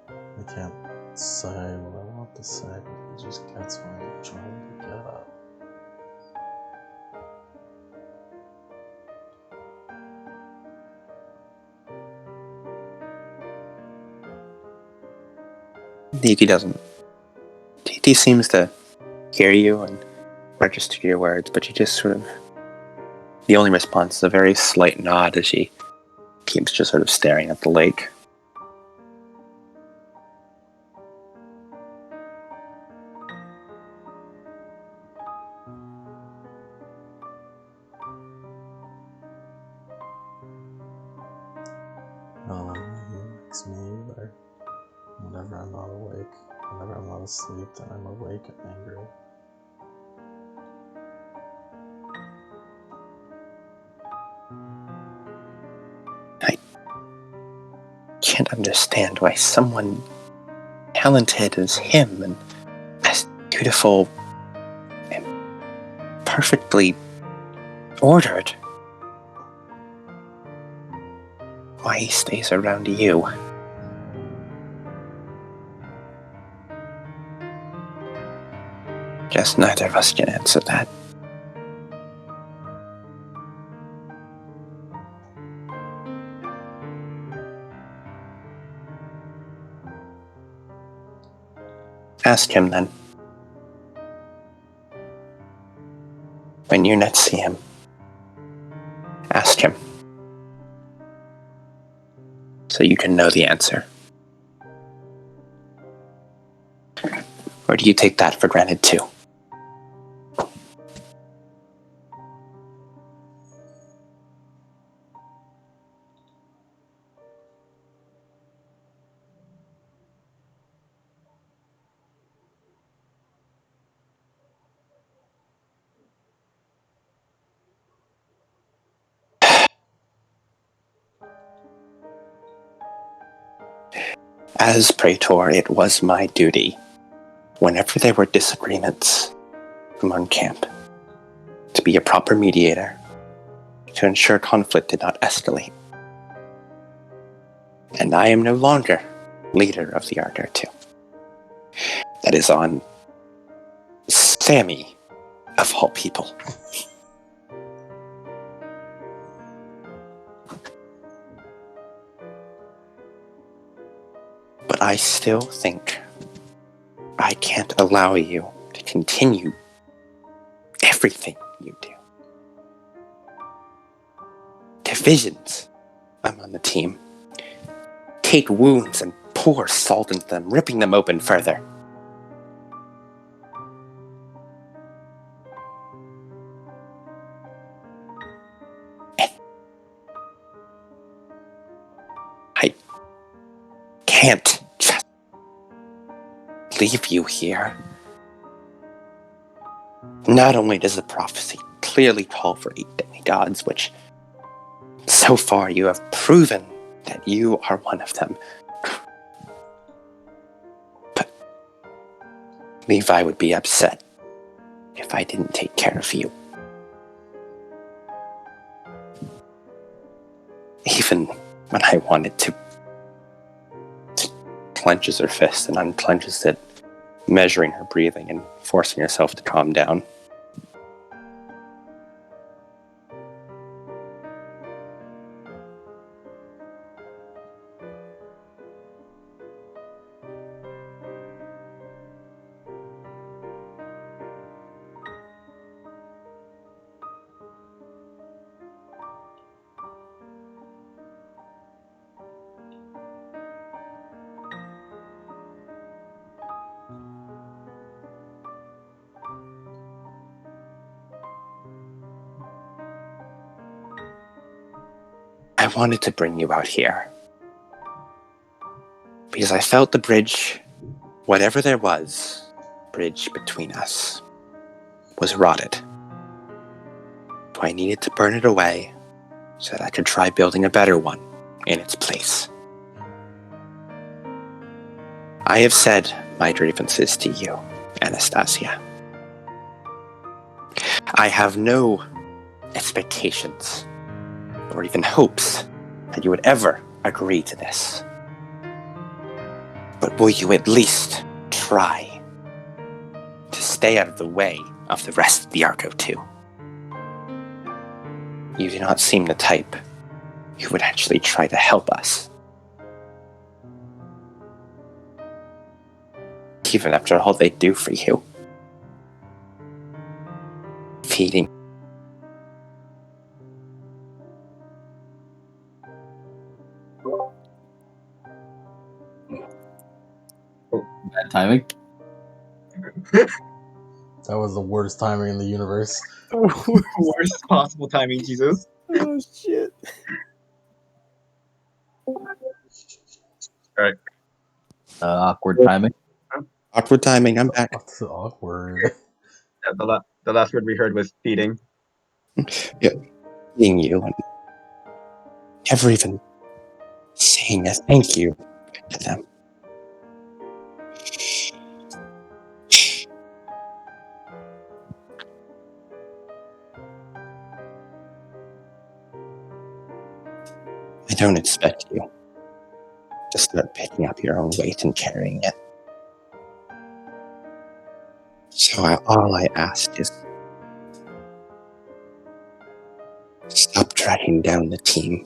I can't say what I want to say, but he just gets what I'm trying to get at. He doesn't. He seems to hear you and register your words, but you just sort of. The only response is a very slight nod as she keeps just sort of staring at the lake. He likes me either. Whenever I'm not awake, whenever I'm not asleep, then I'm awake and angry. I can't understand why someone talented as him and as beautiful and perfectly ordered, why he stays around you. Guess neither of us can answer that. Ask him then. When you next see him, ask him. So you can know the answer. Or do you take that for granted too? As Praetor, it was my duty, whenever there were disagreements among camp, to be a proper mediator, to ensure conflict did not escalate. And I am no longer leader of the Ardor 2. That is on Sammy, of all people. But I still think I can't allow you to continue everything you do. Divisions among the team. Take wounds and pour salt into them, ripping them open further. can't just leave you here. Not only does the prophecy clearly call for 8 demigods, which so far you have proven that you are one of them, but Levi would be upset if I didn't take care of you. Even when I wanted to clenches her fist and unclenches it, measuring her breathing and forcing herself to calm down. I wanted to bring you out here because I felt the bridge, whatever there was, bridge between us, was rotted. So I needed to burn it away so that I could try building a better one in its place. I have said my grievances to you, Anastasia. I have no expectations or even hopes that you would ever agree to this. But will you at least try to stay out of the way of the rest of the Argo 2? You do not seem the type who would actually try to help us. Even after all they do for you. Feeding. Bad timing. That was the worst timing in the universe. Worst possible timing, Jesus. Oh shit. Awkward timing. Awkward timing, I'm back. That's awkward. The last word we heard was feeding. Feeding you and never even saying a thank you to them. I don't expect you to start picking up your own weight and carrying it. So all I ask is stop dragging down the team.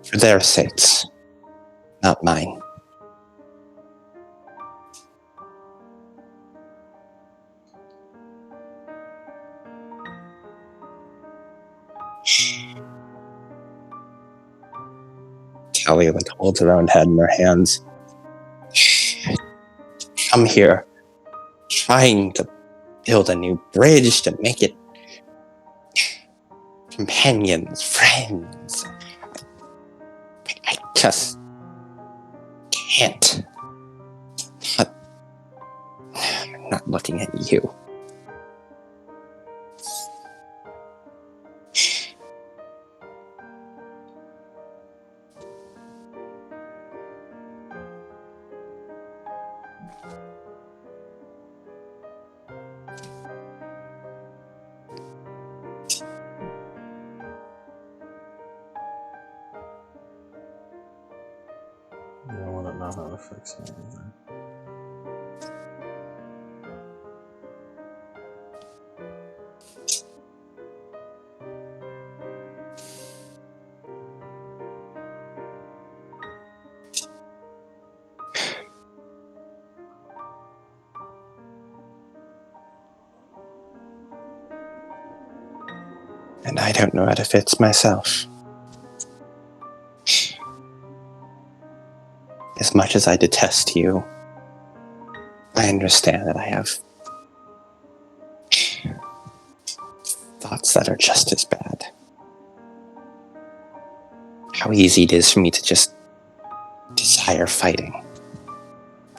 For their sakes, not mine. Talia holds her own head in her hands. Come here, trying to build a new bridge to make it companions, friends. I just can't. I'm not looking at you. I wouldn't know how to fix it either. And I don't know how to fix myself. As much as I detest you, I understand that I have thoughts that are just as bad. how easy it is for me to just desire fighting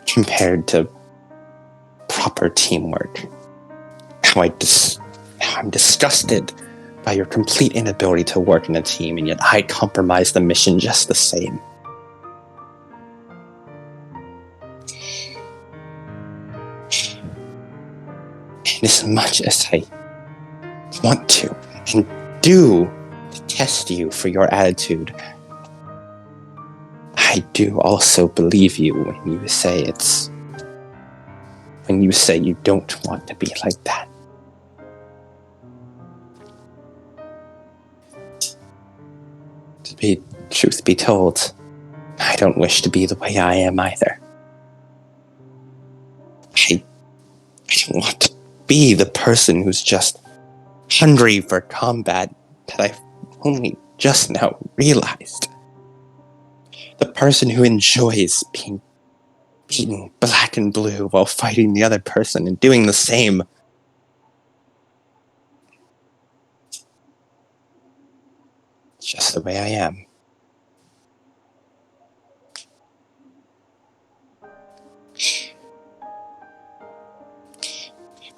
compared to proper teamwork. How I'm disgusted by your complete inability to work in a team, and yet I compromise the mission just the same. And as much as I want to and do test you for your attitude, I do also believe you when you say you don't want to be like that. Truth be told, I don't wish to be the way I am either. I don't want to be the person who's just hungry for combat that I've only just now realized. The person who enjoys being beaten black and blue while fighting the other person and doing the same. It's just the way I am.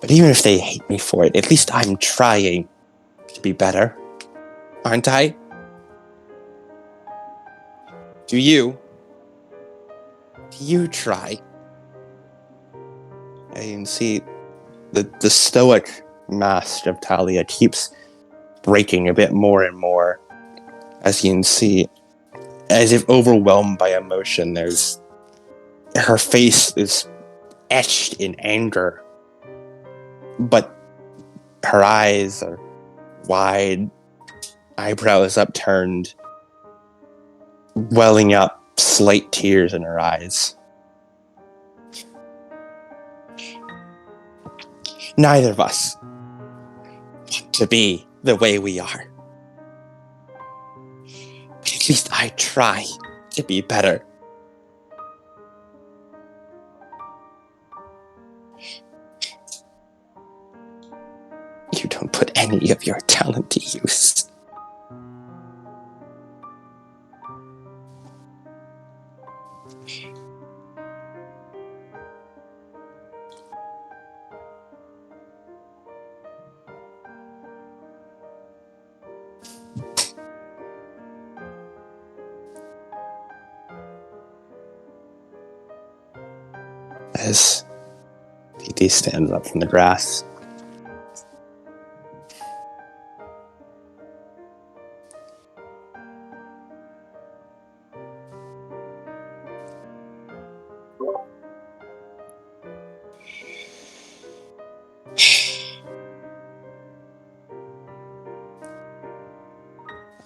But even if they hate me for it, at least I'm trying to be better, aren't I? Do you try? I can see the stoic mask of Talia keeps breaking a bit more and more. As you can see, as if overwhelmed by emotion, her face is etched in anger, but her eyes are wide, eyebrows upturned, welling up slight tears in her eyes. Neither of us want to be the way we are. But at least I try to be better. You don't put any of your talent to use. As PT stands up from the grass,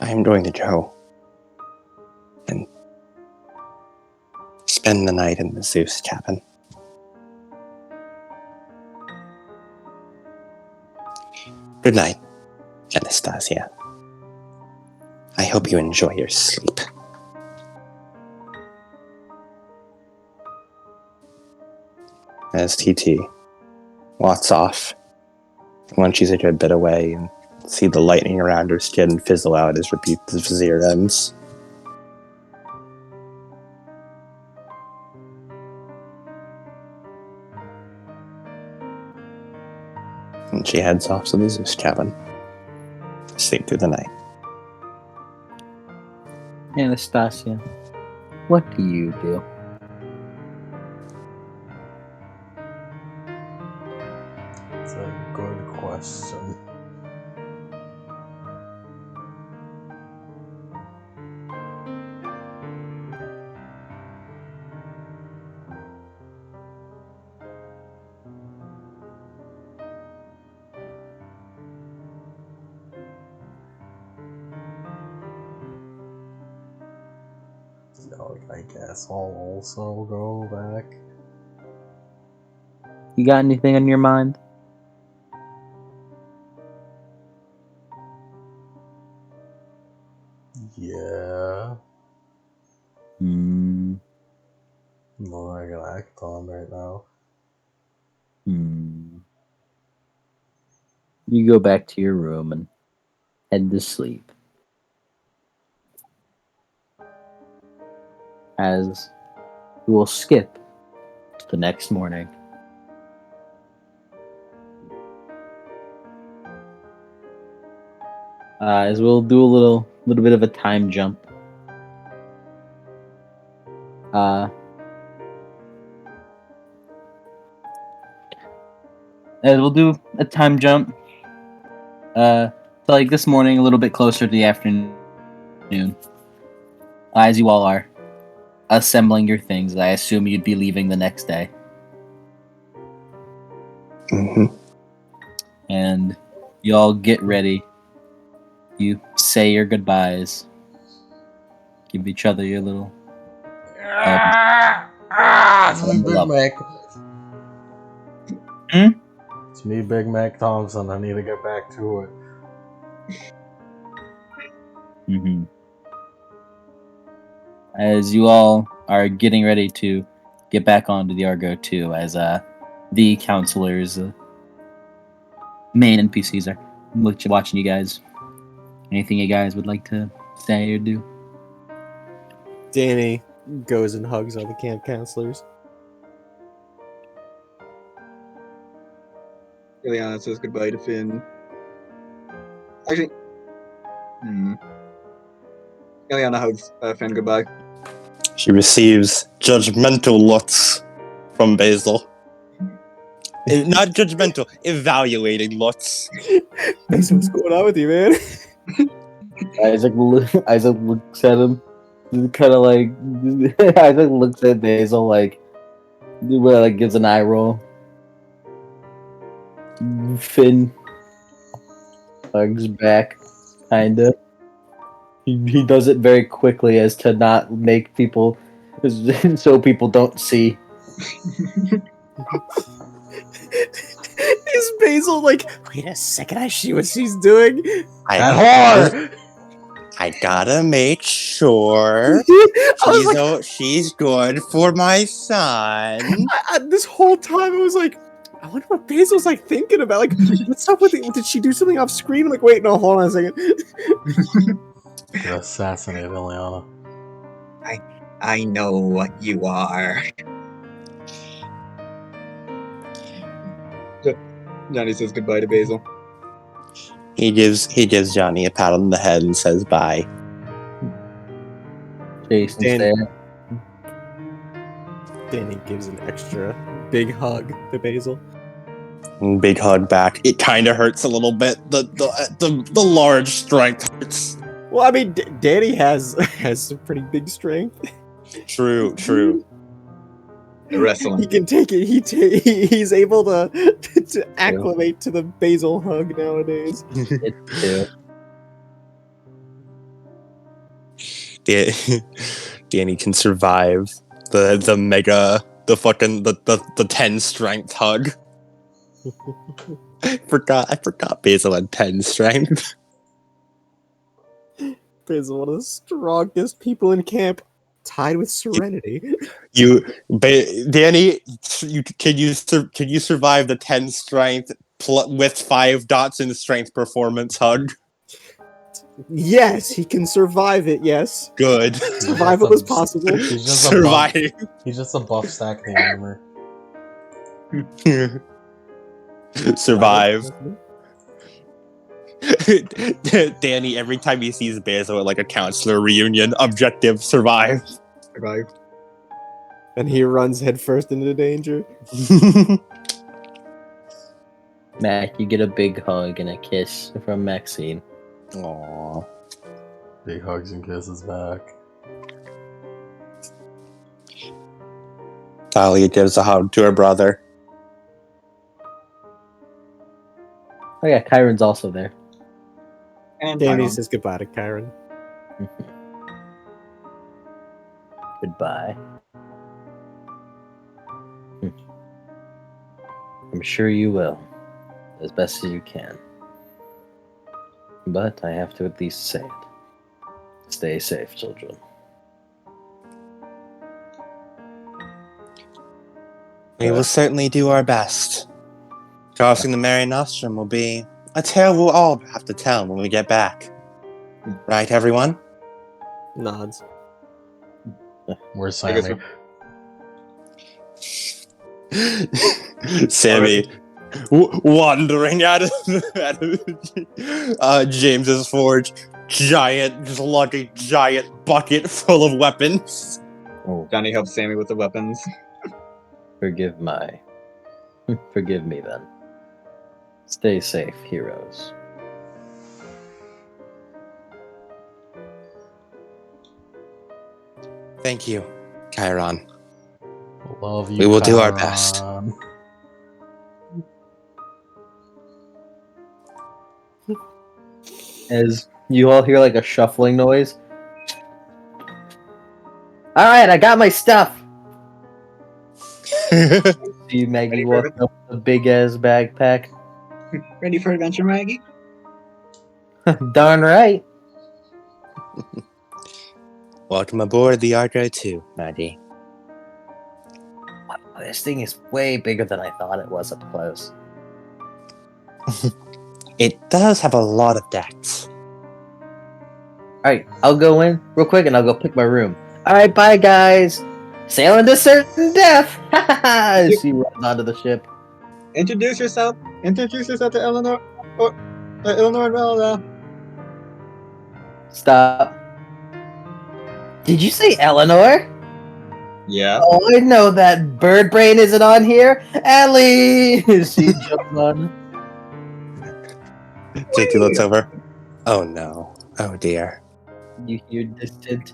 I am going to go and spend the night in the Zeus cabin. Good night, Anastasia. I hope you enjoy your sleep. As TT walks off, when she's a good bit away, and see the lightning around her skin fizzle out as the vizier ends. And she heads off to the Zeus cabin to sleep through the night. Anastasia, what do you do? It's a good question. I guess I'll also go back. You got anything on your mind? Yeah. Hmm. No, I gotta act on right now. You go back to your room and head to sleep. as we will skip to the next morning. As we'll do a little bit of a time jump. And we'll do a time jump. To like this morning, a little bit closer to the afternoon. As you all are assembling your things, I assume you'd be leaving the next day. Mm-hmm. And you all get ready. You say your goodbyes. Give each other your little. It's me, Big Love. Mac. Hmm? It's me, Big Mac Thompson. I need to get back to it. Mm-hmm. As you all are getting ready to get back onto the Argo 2, as the counselors, main NPCs are watching you guys. Anything you guys would like to say or do? Danny goes and hugs all the camp counselors. Ileana says goodbye to Finn. Actually, Ileana hugs Finn goodbye. She receives judgmental looks from Basil. Not judgmental, evaluating looks. Mason, what's going on with you, man? Isaac looks at him, kind of like Isaac looks at Basil like gives an eye roll. Finn hugs back, kinda. He does it very quickly as to not make people, so people don't see. Is Basil like, wait a second, I see what she's doing? That whore! I gotta make sure I was like, she's good for my son. this whole time I was like, I wonder what Basil's like thinking about. Like, what's up with it? Did she do something off screen? I'm like, wait, no, hold on a second. You assassinated Ileana. I know what you are. Johnny says goodbye to Basil. He gives Johnny a pat on the head and says bye. Jason's Danny. there. Danny gives an extra big hug to Basil. And big hug back. It kind of hurts a little bit. The large strength hurts. Well, I mean, Danny has some pretty big strength. True. The wrestling. He can take it. He's able to acclimate to the Basil hug nowadays. It's two. Danny can survive the mega the 10 strength hug. I forgot Basil had 10 strength. Basil, one of the strongest people in camp, tied with Serenity. Danny, can you survive the 10 strength with 5 dots in strength performance hug? Yes, he can survive it. Yes, Good. survival is possible. He's just Survive. He's just a buff stack gamer. Survive. Danny, every time he sees Basil at like a counselor reunion, objective survive. Survive. And he runs headfirst into danger. Mac, you get a big hug and a kiss from Maxine. Aww. Big hugs and kisses back. Talia gives a hug to her brother. Oh yeah, Kyron's also there. And Danny Tyrone. says goodbye to Kyron. Goodbye. I'm sure you will, as best as you can. But I have to at least say it. Stay safe, children. We will certainly do our best. Crossing the Mare Nostrum will be a tale we'll all have to tell when we get back. Right, everyone? Nods. Where's I guess Sammy? Sammy wandering out of James's forge, just like a giant bucket full of weapons. Oh, Johnny helps Sammy with the weapons. forgive me then. Stay safe, heroes. Thank you, Chiron. Love you. We will do our best. Chiron. As you all hear like a shuffling noise. Alright, I got my stuff! See Maggie Ready for walk up with a big ass backpack. Ready for adventure, Maggie? Darn right. Welcome aboard the Argo 2, Maggie. Wow, this thing is way bigger than I thought it was up close. It does have a lot of decks. Alright, I'll go in real quick and I'll go pick my room. Alright, bye guys! Sailing to certain death! As she runs onto the ship. Introduce yourself. Introduce yourself to Eleanor. Or Eleanor and Bella. Stop. Did you say Eleanor? Yeah. Oh, I know that bird brain isn't on here. Ellie! She jumps on. JT looks over. Oh no. Oh dear. You hear distant.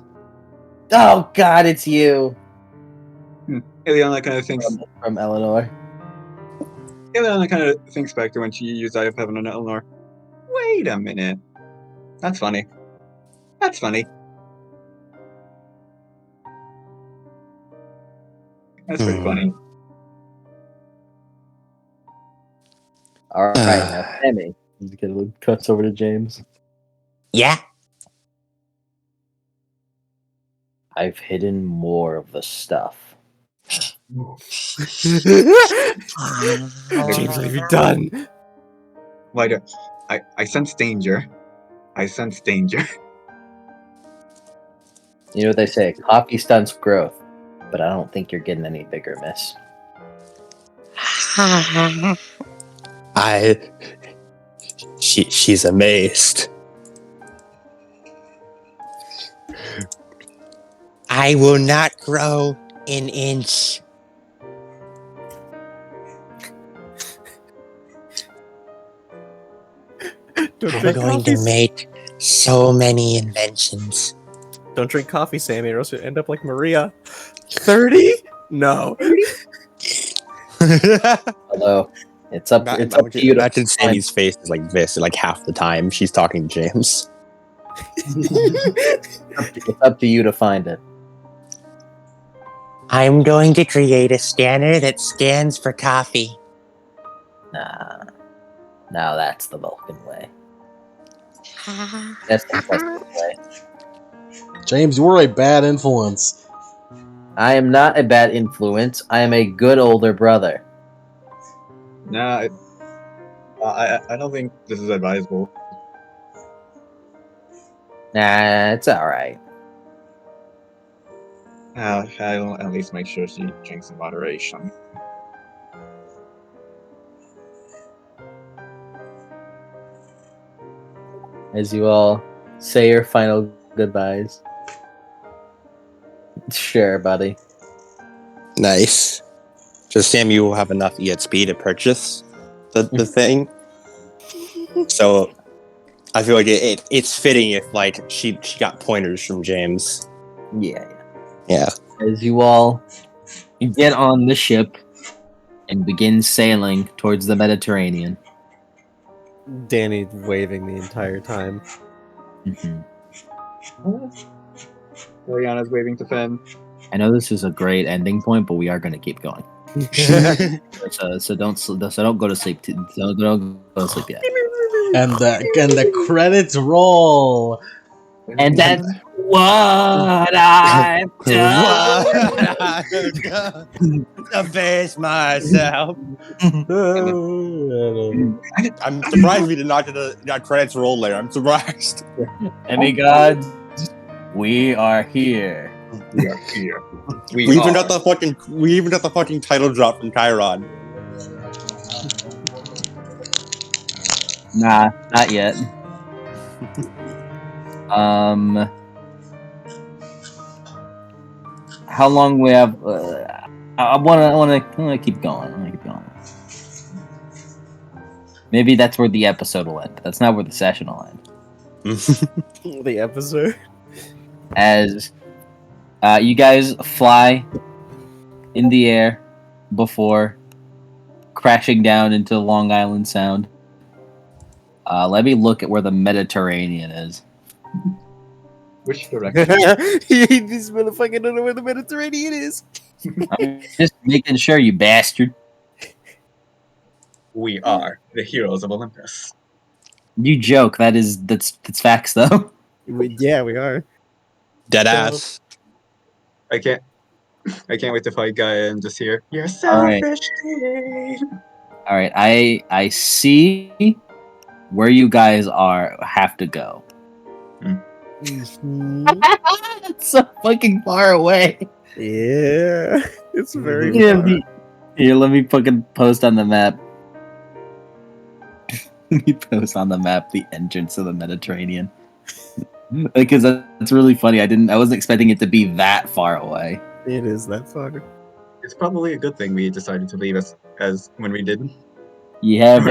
Oh god, it's you! Ileana kind of thinks. From Eleanor. Ileana kind of thinks back to when she used Eye of Heaven on Eleanor. Wait a minute. That's funny. That's funny. That's pretty funny. Alright, now Sammy. Cuts over to James. Yeah. I've hidden more of the stuff. James, what have you done? Why do I sense danger? I sense danger. You know what they say, coffee stunts growth. But I don't think you're getting any bigger, miss. She's amazed. I will not grow an inch. Don't I'm drink going coffee. to make so many inventions. Don't drink coffee, Sammy, or else you'll end up like Maria. 30? No. Although it's up to you to Imagine Sammy's face is like this, like half the time she's talking to James. it's up to you to find it. I'm going to create a scanner that scans for coffee. Nah. Now that's the Vulcan way. That's the Vulcan way. James, you were a bad influence. I am not a bad influence. I am a good older brother. Nah, I don't think this is advisable. Nah, it's alright. I'll at least make sure she drinks in moderation. As you all say your final goodbyes. Sure, buddy. Nice. So Sammy will have enough EXP to purchase the thing. So I feel like it's fitting if like she got pointers from James. Yeah. Yeah. As you all get on the ship and begin sailing towards the Mediterranean. Danny waving the entire time. Mm-hmm. Liliana's waving to Finn. I know this is a great ending point, but we are going to keep going. So don't go to sleep. Don't go to sleep yet. And the credits roll. And that's what I've done. To face myself. I'm surprised we did not get a credits roll later. I'm surprised. Demigods, we are here. We are here. We even got the fucking title drop from Chiron. Nah, not yet. How long we have? I wanna keep going. Maybe that's where the episode will end. That's not where the session will end. The episode. As you guys fly in the air before crashing down into Long Island Sound. Let me look at where the Mediterranean is. Which direction? This motherfucker don't know where the Mediterranean is. I'm just making sure, you bastard. We are the heroes of Olympus. You joke. That's facts though. Yeah, we are. Dead ass. I can't wait to fight Gaia and just hear you're All right. selfish. Kid." All right, I see where you guys have to go. That's so fucking far away. Yeah, it's very Yeah, far. here, let me fucking post on the map. Let me post on the map the entrance of the Mediterranean. Because that's really funny. I wasn't expecting it to be that far away. It is that far. It's probably a good thing we decided to leave as when we did. You have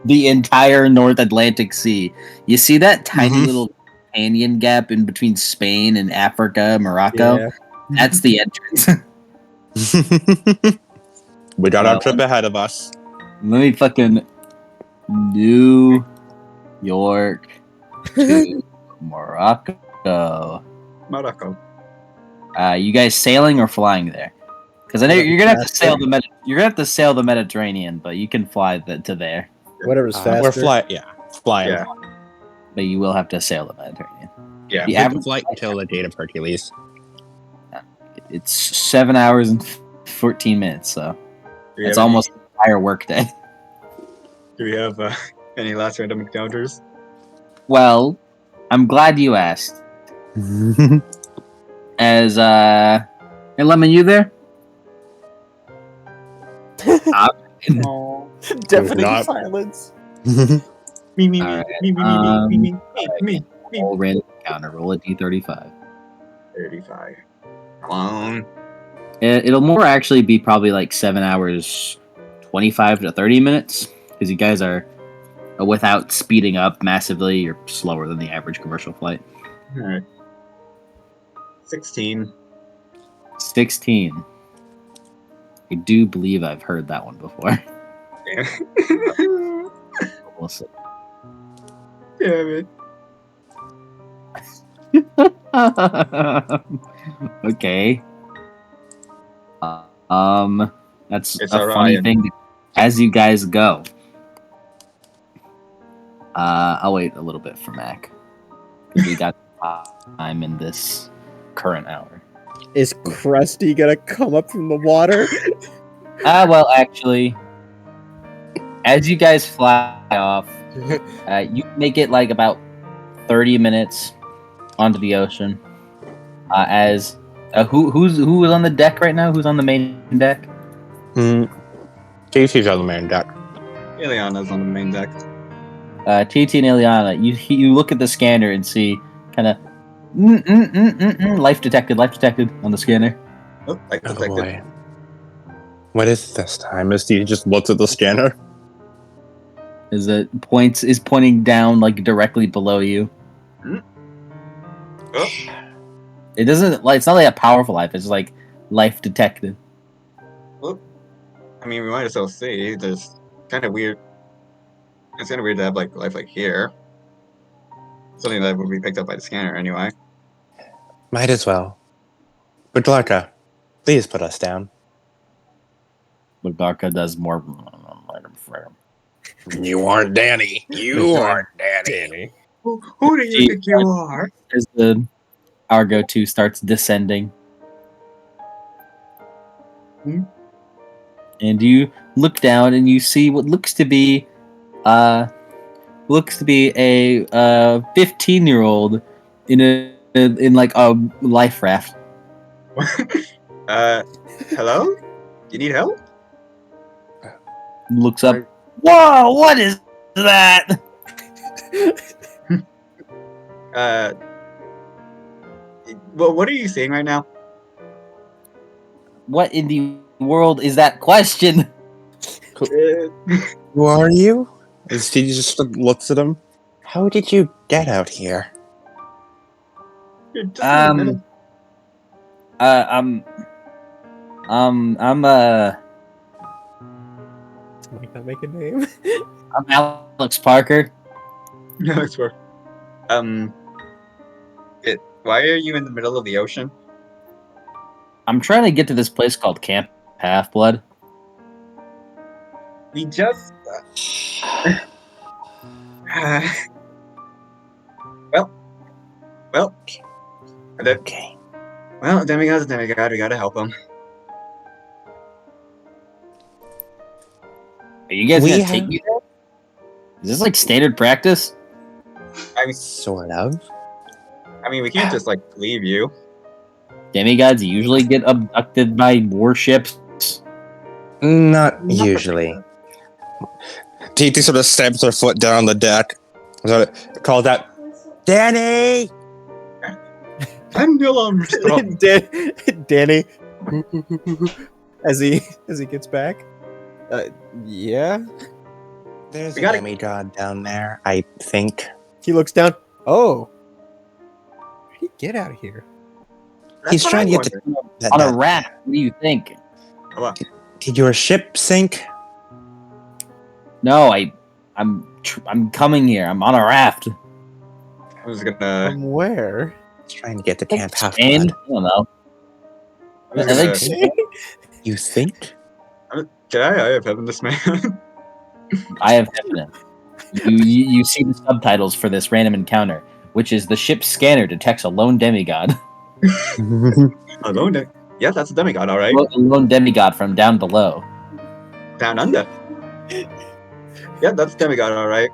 the entire North Atlantic Sea. You see that tiny little canyon gap in between Spain and Africa, Morocco? Yeah. That's the entrance. We got our trip ahead of us. Let me fucking New York to Morocco. Morocco. You guys sailing or flying there? Because I know you're gonna have to sail the Mediterranean, but you can fly to there. Whatever's faster. We're flying. Yeah. But you will have to sail the Mediterranean. Yeah. The We can average flight until the date of Hercules. it's 7 hours and 14 minutes, so Do we it's have almost an entire workday. Do we have any last random encounters? Well, I'm glad you asked. As hey Lemon, you there? Deafening Not- silence. Me. Alright, roll random encounter. Roll a d35. 35. Clown. It'll more actually be probably like 7 hours, 25 to 30 minutes, because you guys are, without speeding up massively, you're slower than the average commercial flight. Alright. 16. 16. I do believe I've heard that one before. We'll see. Damn it. Okay. That's It's a funny Orion. thing. As you guys go, I'll wait a little bit for Mac because we got time in this current hour. Is Krusty gonna come up from the water? Well, actually, as you guys fly off, you make it like about 30 minutes onto the ocean. Who is on the deck right now? Who's on the main deck? Casey's on the main deck. Ileana's on the main deck. TT and Ileana, you look at the scanner and see kind of life detected on the scanner. Oh, I Oh detected. boy. What is this time? Misty just looks at the scanner. Is pointing down like directly below you. Oh, It doesn't like it's not like a powerful life. It's like life detected. I mean, we might as well see. There's kind of weird. It's kind of weird to have like life like here. Something that would be picked up by the scanner anyway. Might as well. But Larka, please put us down. But Darka does more. You aren't Danny. You aren't Danny. Who do you think you are? As the Argo 2 starts descending. And you look down and you see what looks to be a 15-year-old in like a life raft. Hello? You need help? Looks up. Right. Whoa! What is that? Uh, well, what are you seeing right now? What in the world is that question? Who are you? As he just looks at him. How did you get out here? Just give me a minute. I'm Might not make a name. I'm Alex Parker. No, it's worth. Why are you in the middle of the ocean? I'm trying to get to this place called Camp Half Blood. We just. Well. Okay. Well, demigod's a demigod. We gotta help him. Are you guys We gonna have- take me there? Is this like standard practice? Sort of. I mean, we can't just like leave you. Demigods usually get abducted by warships. Not usually. TT sort of stamps her foot down on the deck. Sort of calls out, Danny! Daniel Armstrong. Danny, as he gets back. Yeah. There's We a gotta- demigod down there, I think. He looks down. Oh, where'd he get out of here? That's He's what trying I to get to... wondered. that- On a that- raft. What do you think? Did your ship sink? No, I'm coming here. I'm on a raft. I was gonna. From where? He's trying to get to Camp Half Spain? Blood. I don't know. I was I think gonna Spain. You think? I have heaven this man. I have evidence. You see the subtitles for this random encounter, which is the ship's scanner detects a lone demigod. A lone demigod. Yeah, that's a demigod, all right. A lone demigod from down below. Down under. Yeah, that's demigod, all right.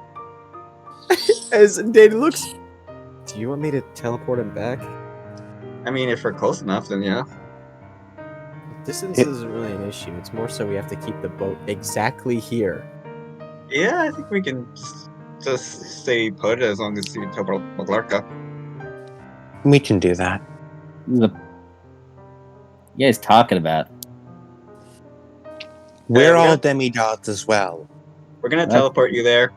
As Danny looks. Do you want me to teleport him back? I mean, if we're close enough, then yeah. Distance isn't really an issue. It's more so we have to keep the boat exactly here. Yeah, I think we can just stay put as long as we teleport Maglarka. We can do that. What are you guys talking about? We're all yeah. demigods as well. We're gonna Okay. teleport you there.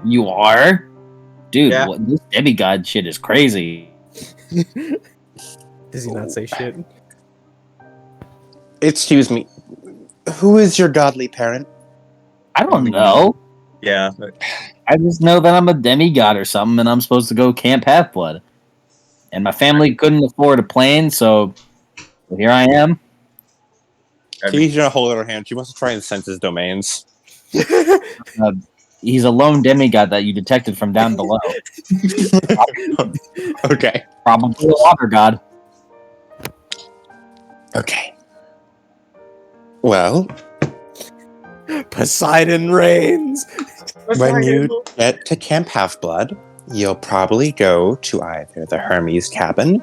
You are? Dude, Yeah. this demigod shit is crazy. Does he not say shit? Excuse me. Who is your godly parent? I don't know. Yeah. I just know that I'm a demigod or something, and I'm supposed to go Camp Half Blood. And my family couldn't afford a plane, so here I am. She's gonna hold out her hand. She wants to try and sense his domains. He's a lone demigod that you detected from down below. Okay. Probably a water god. Okay. Well, Poseidon reigns. when you get to Camp Half Blood, you'll probably go to either the Hermes cabin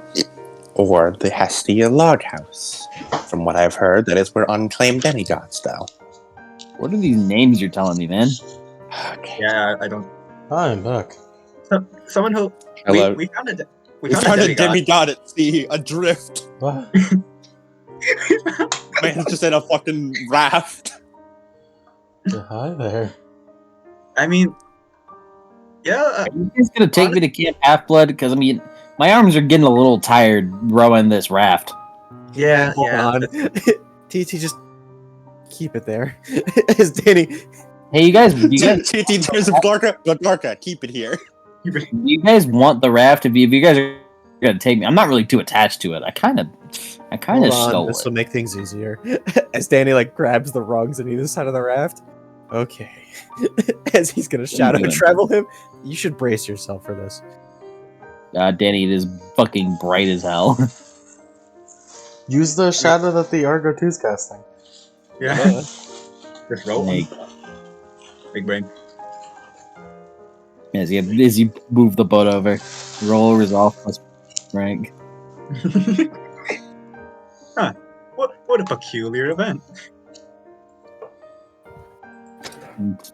or the Hestia log house. From what I've heard, that is where unclaimed demigods go. What are these names you're telling me, man? Okay. Yeah, I don't. I'm back. Someone who. Hello. We found a. We found a demigod at sea, adrift. What? Man's just in a fucking raft. Yeah, hi there. I mean. Yeah. Are you guys gonna take me to Camp Half Blood? Because I mean, my arms are getting a little tired rowing this raft. Yeah. Hold Yeah. on. TT, just keep it there. As Danny. Hey, you guys, There's a Glarka, keep it here. do you guys want the raft? If you guys are gonna take me, I'm not really too attached to it. I kind of Hold on, stole this it. will make things easier. As Danny like grabs the rungs on either side of the raft. Okay. As he's gonna shadow doing? travel him. You should brace yourself for this. Danny, it is fucking bright as hell. Use the shadow that the Argo 2's casting. Yeah. Just roll. Like, Big brain. as you move the boat over, roll resolve plus rank. What a peculiar event.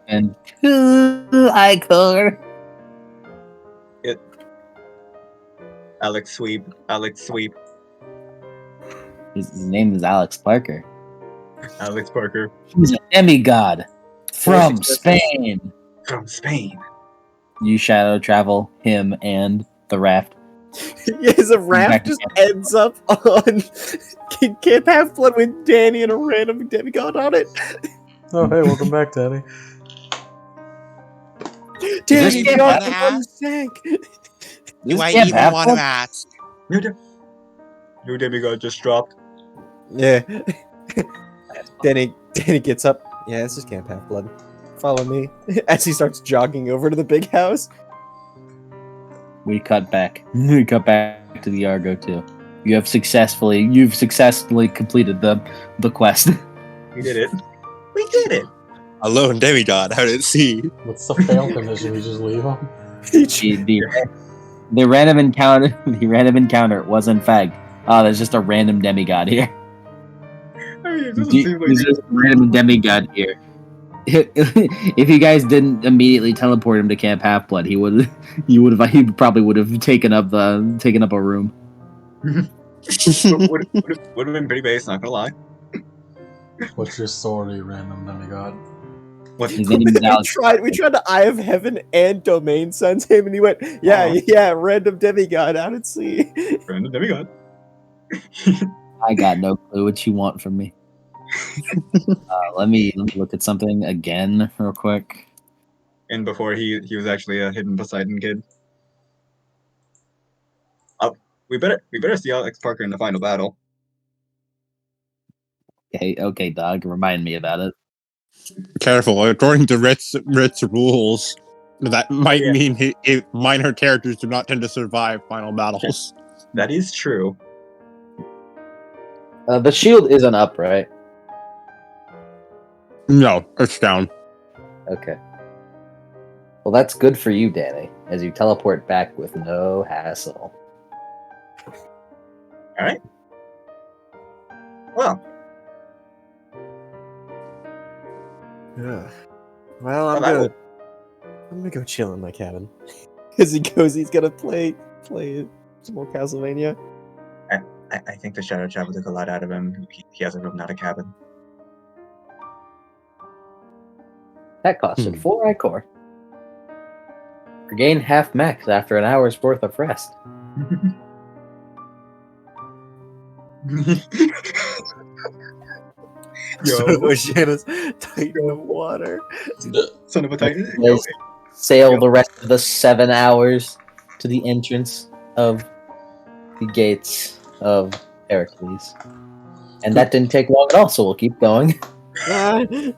And Icor. Alex Sweep. Alex Sweep. His name is Alex Parker. Alex Parker. He's a demigod from Successes. Spain. From Spain. You shadow travel him and the raft. Yes, a raft just ends up on Camp Half Blood with Danny and a random demigod on it. Oh, hey, welcome back, Daddy. Danny Camp got Half- the sank. This Camp Half-Blood? ask? New demigod just dropped. Yeah. Danny gets up. Yeah, this is Camp Half Blood. Follow me. As he starts jogging over to the big house. We cut back. We cut back to the Argo too. You've successfully completed the quest. We did it. We did it. Alone demigod out at sea. What's the fail condition? We just leave him? The random encounter was in fact, there's just a random demigod here. I mean, it doesn't There's seem like just a random demigod here. If you guys didn't immediately teleport him to Camp Half Blood, he probably would have taken up a room. would have been pretty base, not gonna lie. What's your story, random demigod? What? His name is Alex. we tried to Eye of Heaven and Domain Sons him, and he went, random demigod out at sea. Random demigod. I got no clue what you want from me. Let me look at something again real quick. And before he was actually a hidden Poseidon kid. Oh, we better see Alex Parker in the final battle. Okay, dog. Remind me about it. Careful, according to Ritz rules, that might mean minor characters do not tend to survive final battles. That is true. The shield isn't up, right? No, it's down. Okay. Well, that's good for you, Danny, as you teleport back with no hassle. Alright. Well, Yeah. Well, I'm Well, gonna go chill in my cabin. As he goes, he's gonna play some more Castlevania. I think the Shadow Travel took a lot out of him. He has a room, not a cabin. That costed 4 Icor. Regain half max after an hour's worth of rest. Yo, Shanna's Titan of Water. son of a titan. Let's sail the rest of the 7 hours to the entrance of the gates of Heracles. And that didn't take long at all, so we'll keep going. Can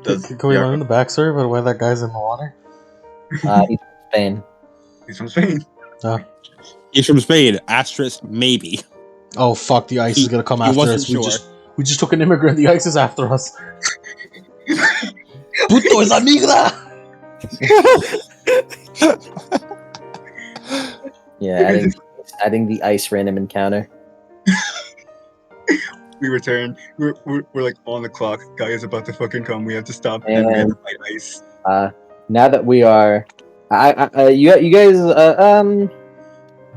we learn the backstory about why that guy's in the water? He's from Spain. He's from Spain. He's from Spain. Asterisk, maybe. Oh fuck! The ice is gonna come He after wasn't us. sure. We just took an immigrant. The ice is after us. Puto es amiga. Yeah, adding the ice random encounter. We return. We're like on the clock. Guy is about to fucking come. We have to stop And- and we have to fight ice. Now that we are, you guys, I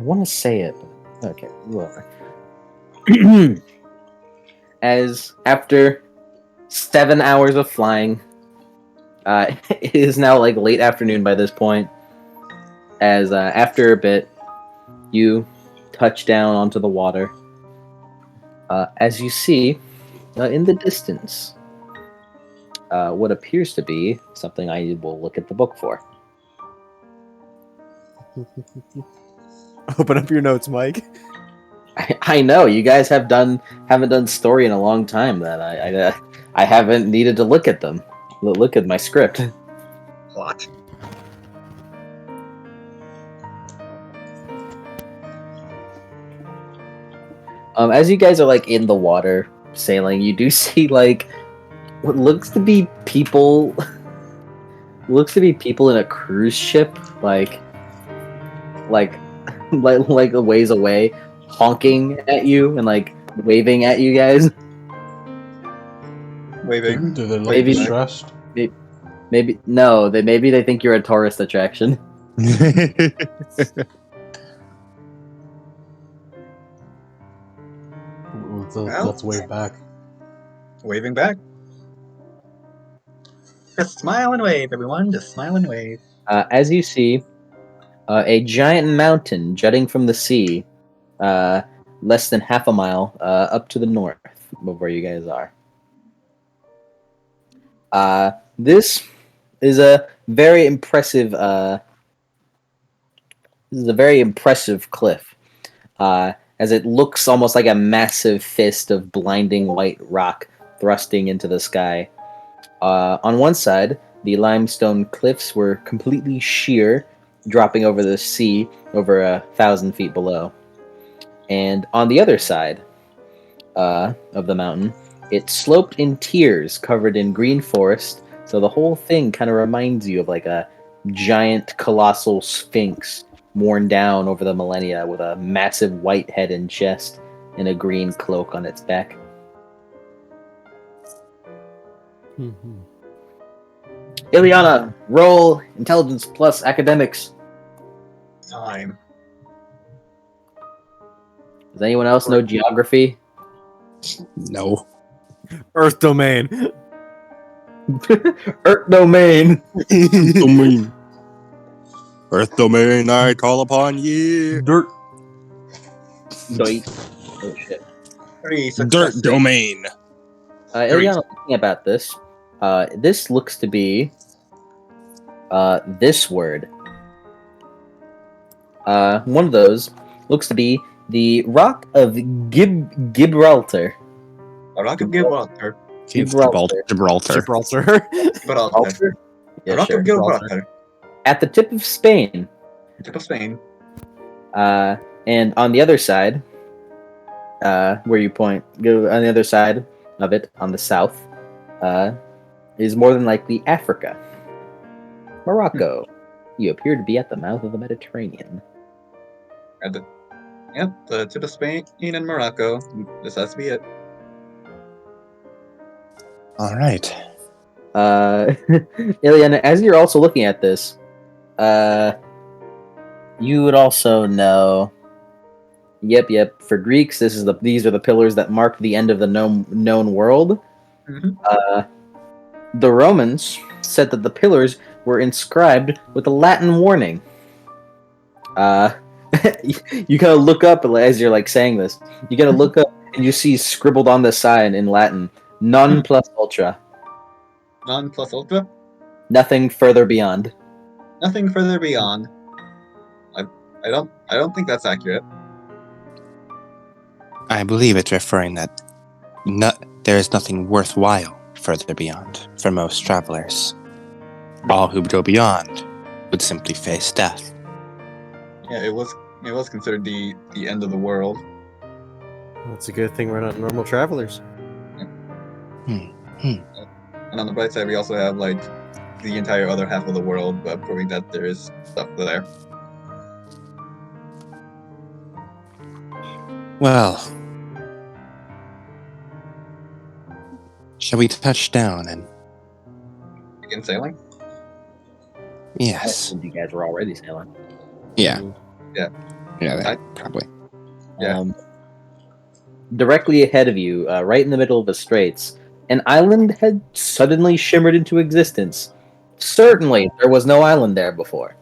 want to say it. Okay, whatever. As after 7 hours of flying, it is now like late afternoon by this point. As after a bit, you touch down onto the water. As you see, in the distance, what appears to be something I will look at the book for. Open up your notes, Mike. I know you guys haven't done story in a long time. That I haven't needed to look at them. Look at my script. What? As you guys are like in the water sailing, you do see like what looks to be people. Looks to be people in a cruise ship, like a ways away, honking at you and like waving at you guys. Waving. Do they look Maybe- distressed? Maybe they think you're a tourist attraction. Let's wave back. Waving back. Just smile and wave, everyone. Just smile and wave. As you see, a giant mountain jutting from the sea, less than half a mile up to the north of where you guys are. This is a very impressive. This is a very impressive cliff, as it looks almost like a massive fist of blinding white rock thrusting into the sky. On one side, the limestone cliffs were completely sheer, dropping over the sea over 1,000 feet below. And on the other side of the mountain, it sloped in tiers covered in green forest, so the whole thing kind of reminds you of like a giant colossal sphinx worn down over the millennia with a massive white head and chest and a green cloak on its back. Ileana, roll intelligence plus academics. Time. Does anyone else know geography? No. Earth domain. Earth domain. Domain. Earth domain, I call upon ye. Dirt. Doit. Oh shit. 3 Dirt successes. domain. Ileana, thinking about this, this looks to be this word. One of those looks to be the Rock of Gibraltar. A rock of Gibraltar. Gibraltar. Gibraltar. Gibraltar. Gibraltar. Yeah, A rock sure. of Gibraltar. Gibraltar. At the tip of Spain. Tip of Spain. And on the other side, where you point, go on the other side of it, on the south, is more than likely Africa. Morocco. You appear to be at the mouth of the Mediterranean. Yep, the tip of Spain and Morocco. This has to be it. All right. Ileana, as you're also looking at this, you would also know. Yep. For Greeks, these are the pillars that mark the end of the known world. Mm-hmm. The Romans said that the pillars were inscribed with a Latin warning. You gotta look up as you're like saying this. You gotta look up and you see scribbled on the sign in Latin, "Non plus ultra." Non plus ultra. Nothing further beyond. Nothing further beyond. I don't think that's accurate. I believe it's referring that there is nothing worthwhile further beyond for most travelers. All who go beyond would simply face death. Yeah, it was considered the end of the world. That's a good thing we're not normal travelers. And on the bright side, we also have like the entire other half of the world, proving that there is stuff there. Well, shall we touch down and Begin sailing. yes, You guys were already sailing. yeah, Yeah. probably. Yeah. Directly ahead of you, right in the middle of the straits, an island had suddenly shimmered into existence. Certainly, there was no island there before.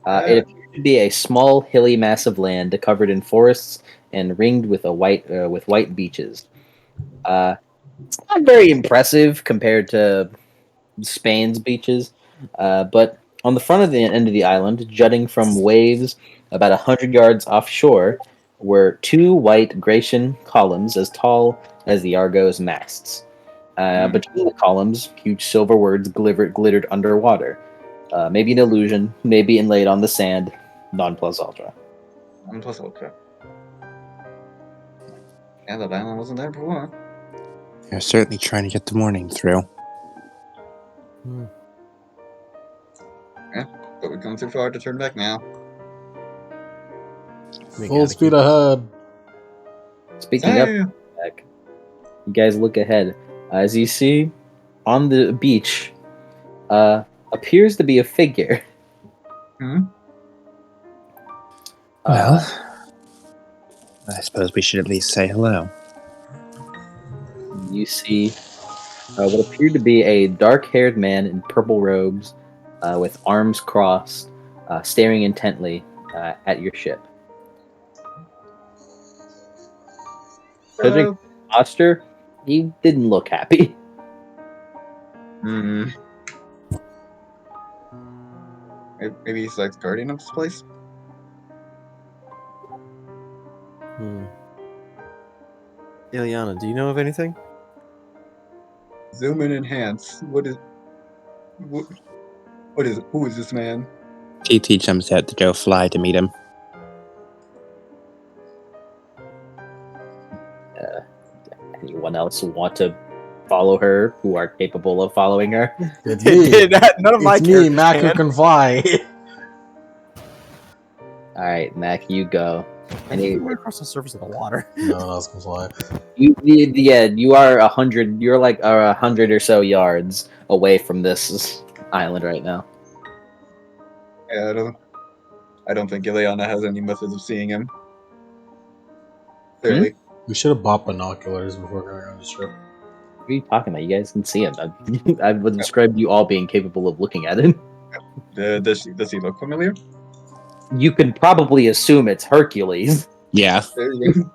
It appeared to be a small, hilly mass of land covered in forests and ringed with white beaches. It's not very impressive compared to Spain's beaches, but on the front of the end of the island, jutting from waves about 100 yards offshore, were two white Grecian columns as tall as the Argo's masts. Between the columns, huge silver words glittered underwater. Maybe an illusion, maybe inlaid on the sand, non plus ultra. Non plus ultra. Yeah, that island wasn't there before. You're certainly trying to get the morning through. But we've gone too far to turn back now. We Full gotta speed keep- ahead. Speaking of Hey. back, you guys look ahead. As you see on the beach, appears to be a figure. Hmm? Uh, I suppose we should at least say hello. you see what appeared to be a dark-haired man in purple robes, with arms crossed, staring intently at your ship. Judging Hello. posture, he didn't look happy. Hmm. Maybe he's like the guardian of this place. Ileana, do you know of anything? Zoom and enhance. What is? What is? Who is this man? TT jumps out to go fly to meet him. Anyone else want to follow her who are capable of following her? It's me. None of my It's me, characters Mac who can. can fly. All right, Mac, you go. I think you went across the surface of the water. No one else can fly. You are 100. You're like 100 or so yards away from this island right now. Yeah, I don't think Ileana has any methods of seeing him. Clearly. We should have bought binoculars before going on the trip. What are you talking about? You guys can see him. I would describe you all being capable of looking at him. Does he look familiar? You can probably assume it's Hercules. Yeah, There you go.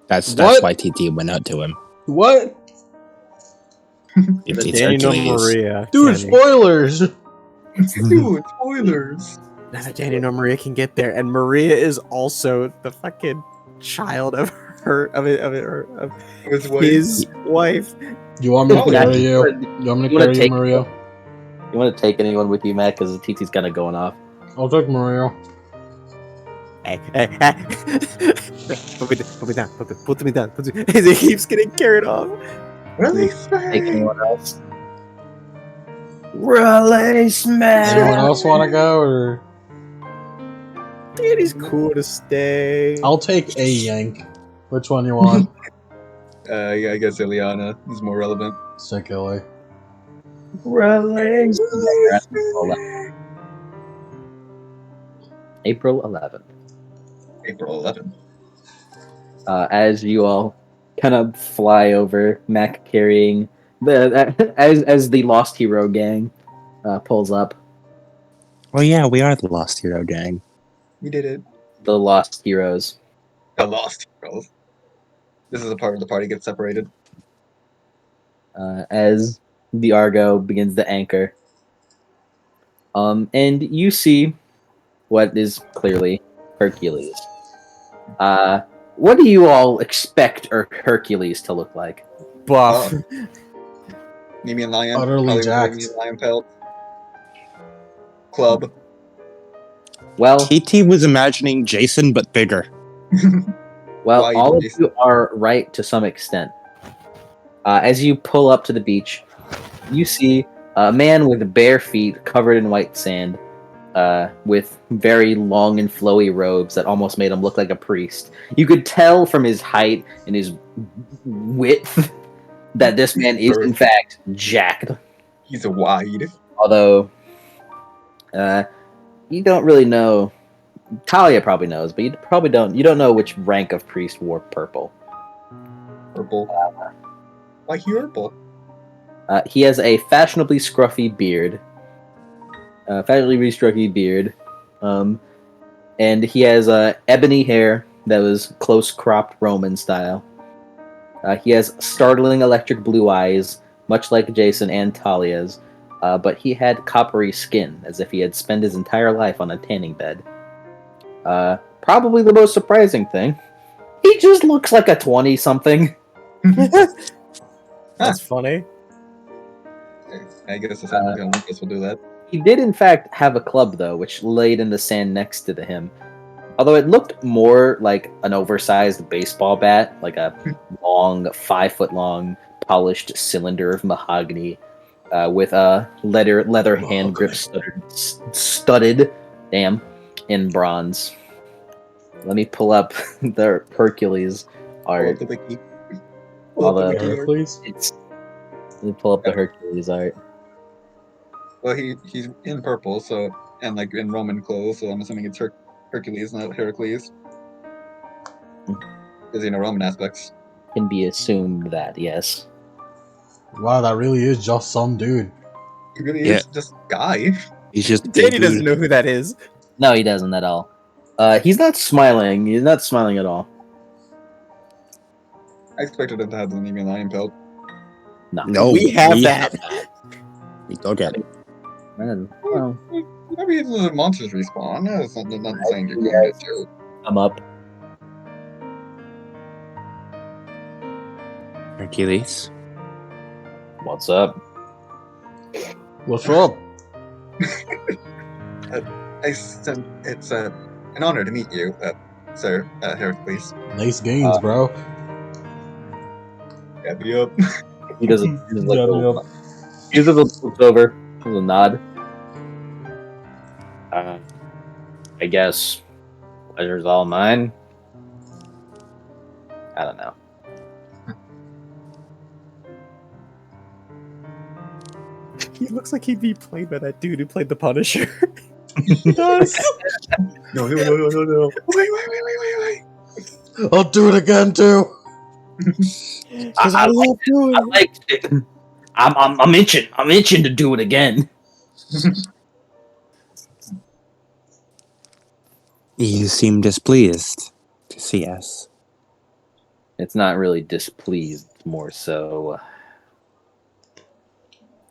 that's What? why TT went out to him. What? It's Danny no Hercules. Maria. Dude, Danny. spoilers! Dude, spoilers. Now that Danny no Maria can get there, and Maria is also the fucking child of His wife. his wife. You want me to Oh, carry yeah. you? You want me to You wanna carry you, take- Maria? You want to take anyone with you, Matt? Because TT's kind of going off. I'll take Maria. Hey. Put me down. Put me down. As he keeps getting carried off. Release Take me. anyone else? Release me! Anyone else want to go, or Danny's cool to stay. I'll take a yank. Which one you want? Yeah, I guess Ileana is more relevant. Sick Illy. Release Release me! me. April 11th. April 11th. As you all kind of fly over, Mac carrying as the Lost Hero gang pulls up. Oh yeah, we are the Lost Hero gang. We did it. The Lost Heroes. The Lost Heroes. This is the part where the party gets separated. As the Argo begins to anchor. And you see what is clearly Hercules. What do you all expect Hercules to look like? Buff. Nemean Lion. Utterly Hollywood jacked. Nemean Lion pelt. Club. Well, TT was imagining Jason but bigger. Why all of Jason? you are right to some extent. As you pull up to the beach, you see a man with bare feet covered in white sand, with very long and flowy robes that almost made him look like a priest. You could tell from his height and his width that this man is in fact jacked. He's a wide. Although, you don't really know. Talia probably knows, but you probably don't. You don't know which rank of priest wore purple. Purple. Why he purple? He has a fashionably scruffy beard. And he has ebony hair that was close cropped Roman style. He has startling electric blue eyes, much like Jason and Talia's, but he had coppery skin, as if he had spent his entire life on a tanning bed. Probably the most surprising thing, he just looks like a 20-something. That's funny. I guess the Olympus will do that. He did, in fact, have a club, though, which laid in the sand next to him. Although it looked more like an oversized baseball bat, like a long, 5-foot-long, polished cylinder of mahogany, with a leather hand grip studded, in bronze. Let me pull up the Hercules Pull art. up the wiki. All Pull up the the wiki art. Heracles? it's. Let me pull up the Hercules art. Well, he's in purple, so and like in Roman clothes, so I'm assuming it's Hercules, not Heracles. Because Roman aspects. Can be assumed that yes. Wow, that really is just some dude. He really Yeah. is just guy. He's just a Danny dude. doesn't know who that is. No, he doesn't at all. He's not smiling. He's not smiling at all. I expected him to have the Nemean lion pelt. No, We have that. We don't get it. Well, Maybe it's the monsters respawn. That's not saying you're going to get to. I'm up. Hercules. What's up? What's up? It's an honor to meet you, Sir Heracles. Nice gains, bro. Yeah, be up. He doesn't. He just like Yeah, little, he just looks over. A little nod. I guess pleasure's all mine. I don't know. He looks like he'd be played by that dude who played the Punisher. He does. No. Wait. I'll do it again too. Because I love doing I it. liked it. I'm itching. I'm itching to do it again. You seem displeased to see us. It's not really displeased. It's more so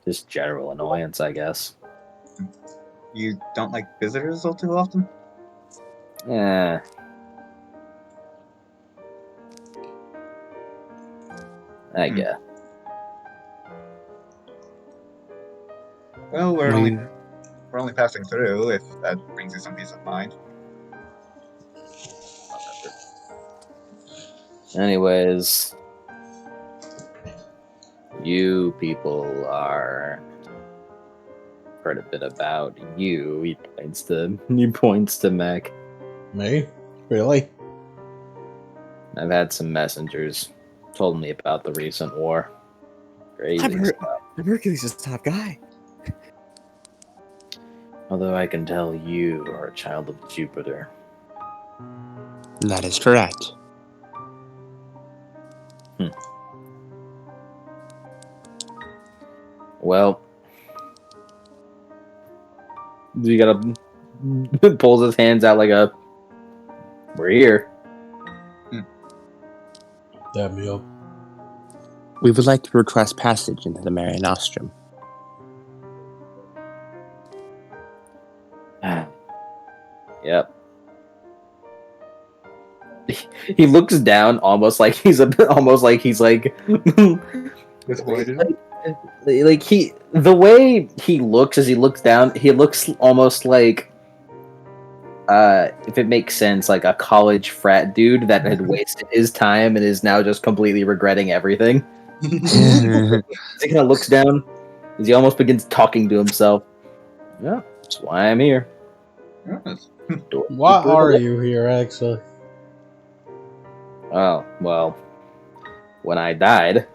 just general annoyance, I guess. You don't like visitors all too often? Yeah. I guess. Well, we're only passing through. If that brings you some peace of mind. Anyways, you people are heard a bit about you. He points to Mac. Me? Really? I've had some messengers told me about the recent war. Crazy stuff. I'm Hercules' top guy. Although I can tell you are a child of Jupiter. That is correct. Well, you gotta pulls his hands out like a we're here. Dab me up. We would like to request passage into the Mare Nostrum. Yep. He looks down almost like he's like Disappointed. like the way he looks as he looks down, he looks almost like if it makes sense, like a college frat dude that had wasted his time and is now just completely regretting everything. He kind of looks down as he almost begins talking to himself. Yeah, that's why I'm here. Why are you here, actually? Oh, well, when I died,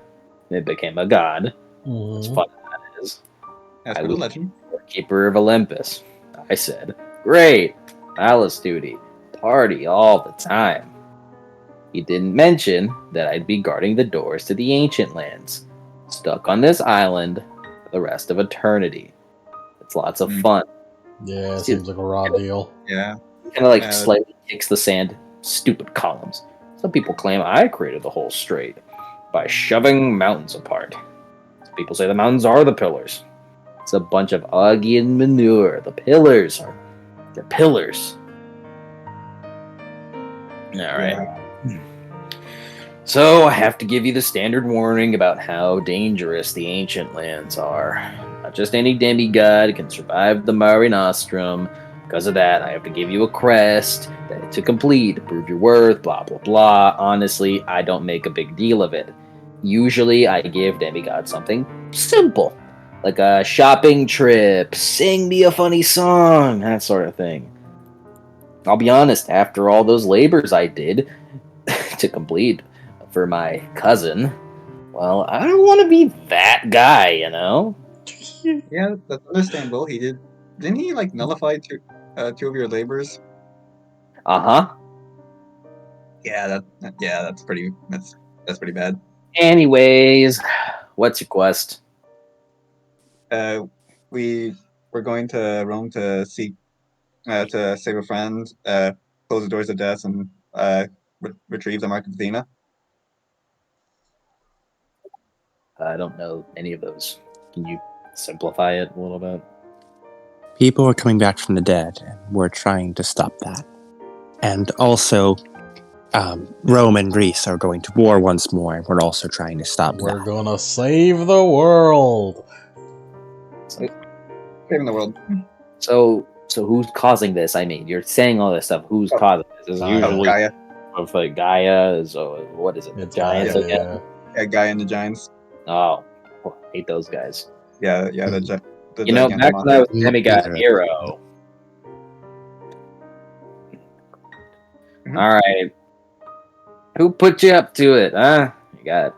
it became a god. As Mhm. fun as that is. As I for the was legend. Keeper of Olympus. I said, great, palace duty, party all the time. He didn't mention that I'd be guarding the doors to the ancient lands, stuck on this island for the rest of eternity. It's lots of fun. Yeah, seems like a raw deal. Yeah. Kind of like slightly kicks the sand. Stupid columns. Some people claim I created the whole strait by shoving mountains apart. Some people say the mountains are the pillars. It's a bunch of Augean manure. The pillars are... They're pillars. Alright. So, I have to give you the standard warning about how dangerous the ancient lands are. Not just any demigod can survive the Mare Nostrum. Because of that, I have to give you a quest to complete, to prove your worth, blah blah blah. Honestly, I don't make a big deal of it. Usually, I give demigods something simple. Like a shopping trip, sing me a funny song, that sort of thing. I'll be honest, after all those labors I did to complete, for my cousin, well, I don't want to be that guy, you know? Yeah, that's understandable. He did. Didn't he like nullify two of your labors? Uh-huh. Yeah, that's pretty. That's pretty bad. Anyways, what's your quest? We we're going to Rome to seek to save a friend, close the doors of death, and retrieve the Mark of Athena. I don't know any of those. Can you simplify it a little bit? People are coming back from the dead, and we're trying to stop that. And also, Rome and Greece are going to war once more, and we're also trying to stop We're that. gonna save the world. Saving the world. So who's causing this? I mean, you're saying all this stuff. Who's Oh. causing this? Is Gaia. usually Gaia. of like Gaia. Is what is it? The It's giants Gaia, again? yeah. Yeah, Gaia and the Giants. Oh, hate those guys. Yeah, the You know, gigantic back when I was monster. demigod Neither. hero. Mhm. All right, who put you up to it, huh? You got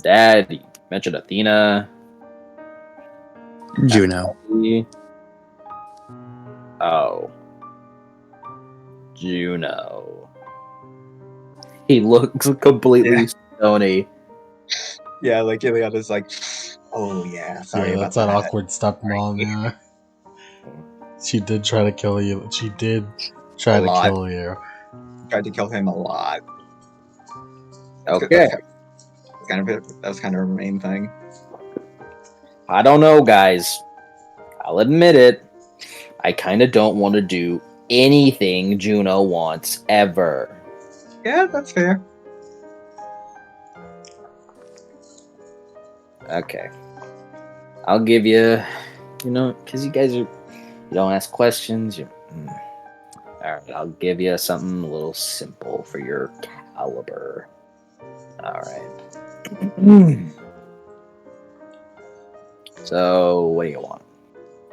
Dad. You mentioned Athena. Juno. Oh, Juno. He looks completely stony. Yeah, like Iliad is like, oh yeah, sorry Yeah, about that's that that. awkward stepmom, yeah. She did try to kill you. She did try A to lot. kill you. Tried to kill him a lot. Okay, That's kind of her main thing. I don't know, guys. I'll admit it. I kind of don't want to do anything Juno wants ever. Yeah, that's fair. Okay. I'll give you, because you guys you don't ask questions. All right, I'll give you something a little simple for your caliber. All right. So, what do you want?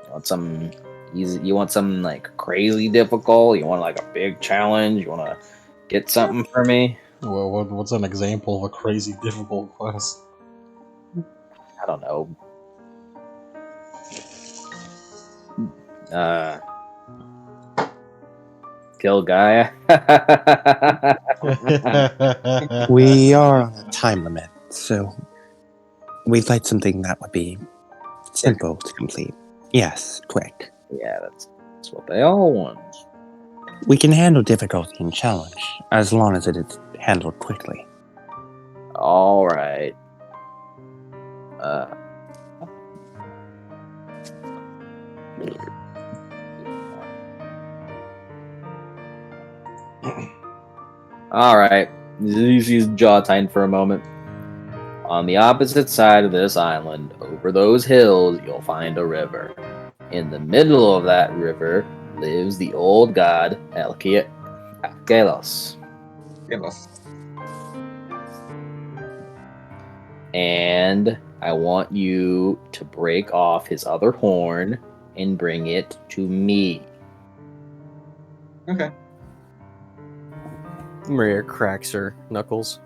You want some easy? You want something like crazy difficult? You want like a big challenge? You want to get something for me? Well, what's an example of a crazy difficult quest? I don't know. Kill Gaia. We are on a time limit, so we'd like something that would be simple to complete. Yes, quick. Yeah, that's what they all want. We can handle difficulty and challenge, as long as it is handled quickly. All right. All right. Zeus's jaw tightened for a moment. On the opposite side of this island, over those hills, you'll find a river. In the middle of that river lives the old god Alkelos. Give us. And I want you to break off his other horn and bring it to me. Okay. Maria cracks her knuckles.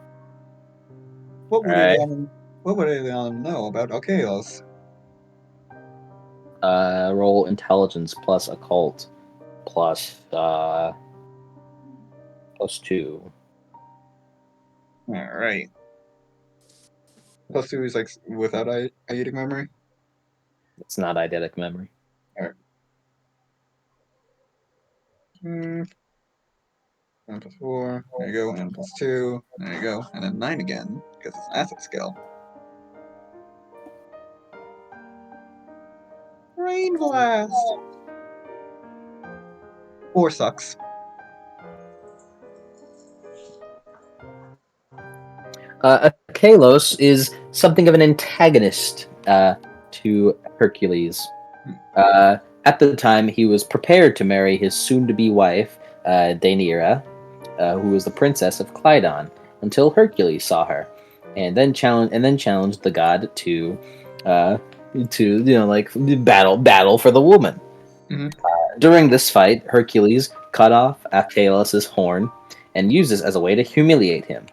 What would Alright. Iliana know about Alkeos? Roll intelligence plus occult plus 2. Alright. +2 is like without eidetic memory. It's not eidetic memory. Alright. 1 + 4. There you go. And +2. There you go. And then 9 again, because it's an asset skill. Rain Blast! 4 sucks. Kalos is something of an antagonist to Hercules. At the time, he was prepared to marry his soon-to-be wife, Deianira, who was the princess of Clydon, until Hercules saw her, and then challenged the god to battle for the woman. Mhm. During this fight, Hercules cut off Achelous' horn and used this as a way to humiliate him.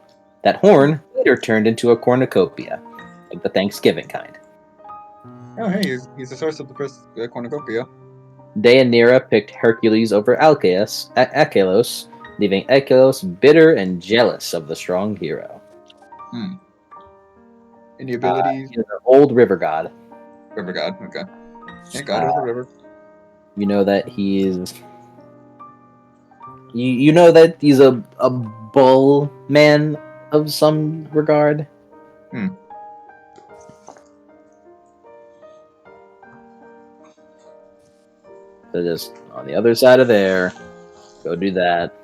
That horn later turned into a cornucopia, like the Thanksgiving kind. Oh, hey, he's the source of the first cornucopia. Deianira picked Hercules over Achelos, leaving Achelos bitter and jealous of the strong hero. Any abilities? He's an old river god. River god. Okay. Yeah, god of the river. You know that he's. You know that he's a bull man of some regard. So just on the other side of there, go do that.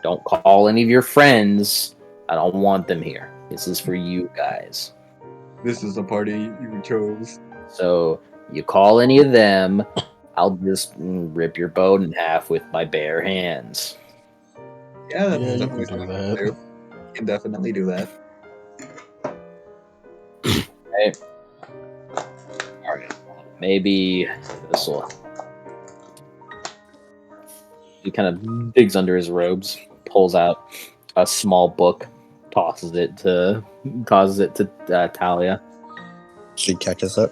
Don't call any of your friends. I don't want them here. This is for you guys. This is the party you chose. So you call any of them, I'll just rip your boat in half with my bare hands. Yeah, that's Yeah, you definitely can do something that. to do. You can definitely do that. Okay. All right. Maybe this will. He kind of digs under his robes, pulls out a small book, causes it to Talia. She catches up.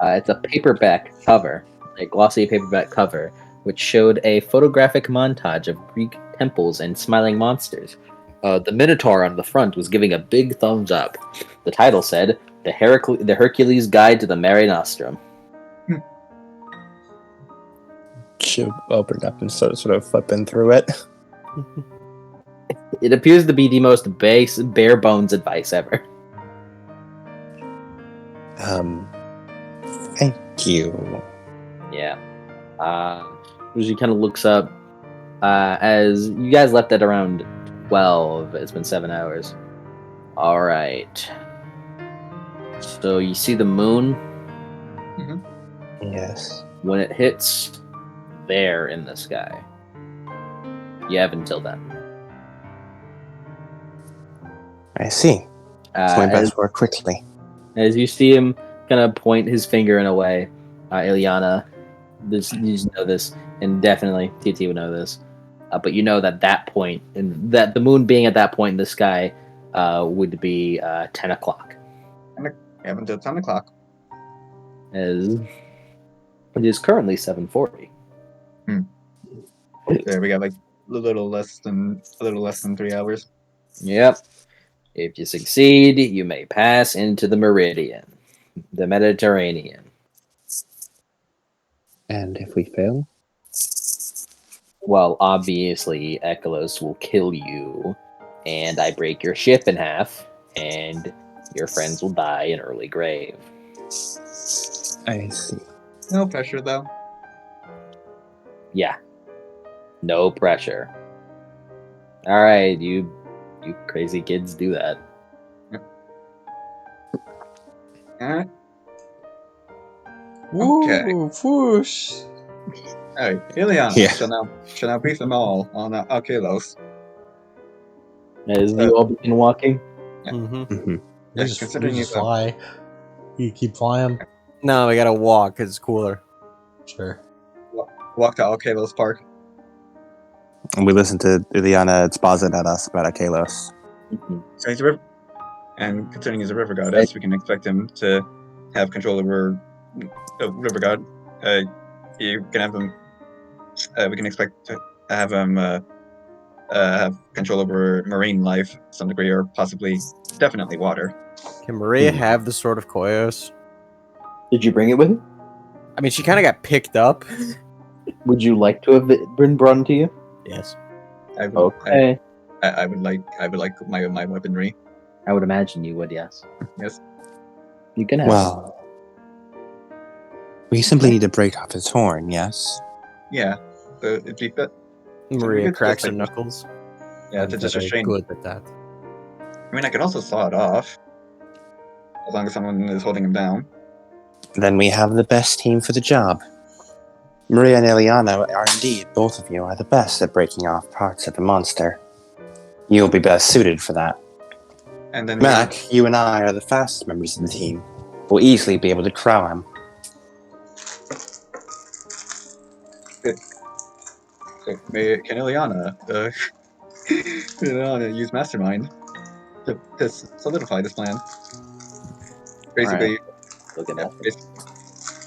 It's a paperback cover, a glossy paperback cover, which showed a photographic montage of Greek temples and smiling monsters. The Minotaur on the front was giving a big thumbs up. The title said, "The Hercules Guide to the Mare Nostrum." She'll open it up and sort of flipping through it. It appears to be the most bare bones advice ever. Thank you. Yeah. She kind of looks up as you guys left at around 12. It's been 7 hours. All right. So you see the moon Yes. when it hits there in the sky. You have until then. I see. So my best work quickly. As you see him kind of point his finger in a way, Ileana, you just know this, and definitely TT would know this. But you know that point, and that the moon being at that point in the sky, would be 10 o'clock. You have until 10 o'clock. As it is currently 7:40. There, we got like a little less than 3 hours. Yep. If you succeed, you may pass into the meridian, the Mediterranean. And if we fail? Well, obviously, Echolos will kill you, and I break your ship in half, and your friends will die in early grave. I see. No pressure, though. Yeah. No pressure. Alright, you crazy kids do that. Alright. Woo, whoosh. Alright, Ileana Yeah. shall now brief them all on Archelos. As you all begin walking. Mm-hmm. Mm-hmm. You Yes, just, considering you just you have- fly. You keep flying. No, we gotta walk because it's cooler. Sure. walk to Archelos Park. And we listen to Ileana exposit at us about Achelos. So he's a river, and considering he's a river goddess, we can expect him to have control over the river god. You can have him. We can expect to have him have control over marine life to some degree, or possibly, definitely water. Can Maria have the sword of Koios? Did you bring it with you? I mean, she kind of got picked up. Would you like to have it been brought to you? Yes. I would, Okay. I would like my weaponry. I would imagine you would, yes. Yes. You can have Well, we simply need to break off his horn, yes? Yeah. So it'd be fit. Maria it's cracks her just like- knuckles. Yeah, I'm to just very restrain. good at that. I mean, I could also saw it off, as long as someone is holding him down. Then we have the best team for the job. Maria and Ileana are indeed, both of you, are the best at breaking off parts of the monster. You'll be best suited for that. And then Mac, you and I are the fastest members of the team. We'll easily be able to crow him. can Ileana use Mastermind? to solidify this plan. Basically, Looking yeah, at it.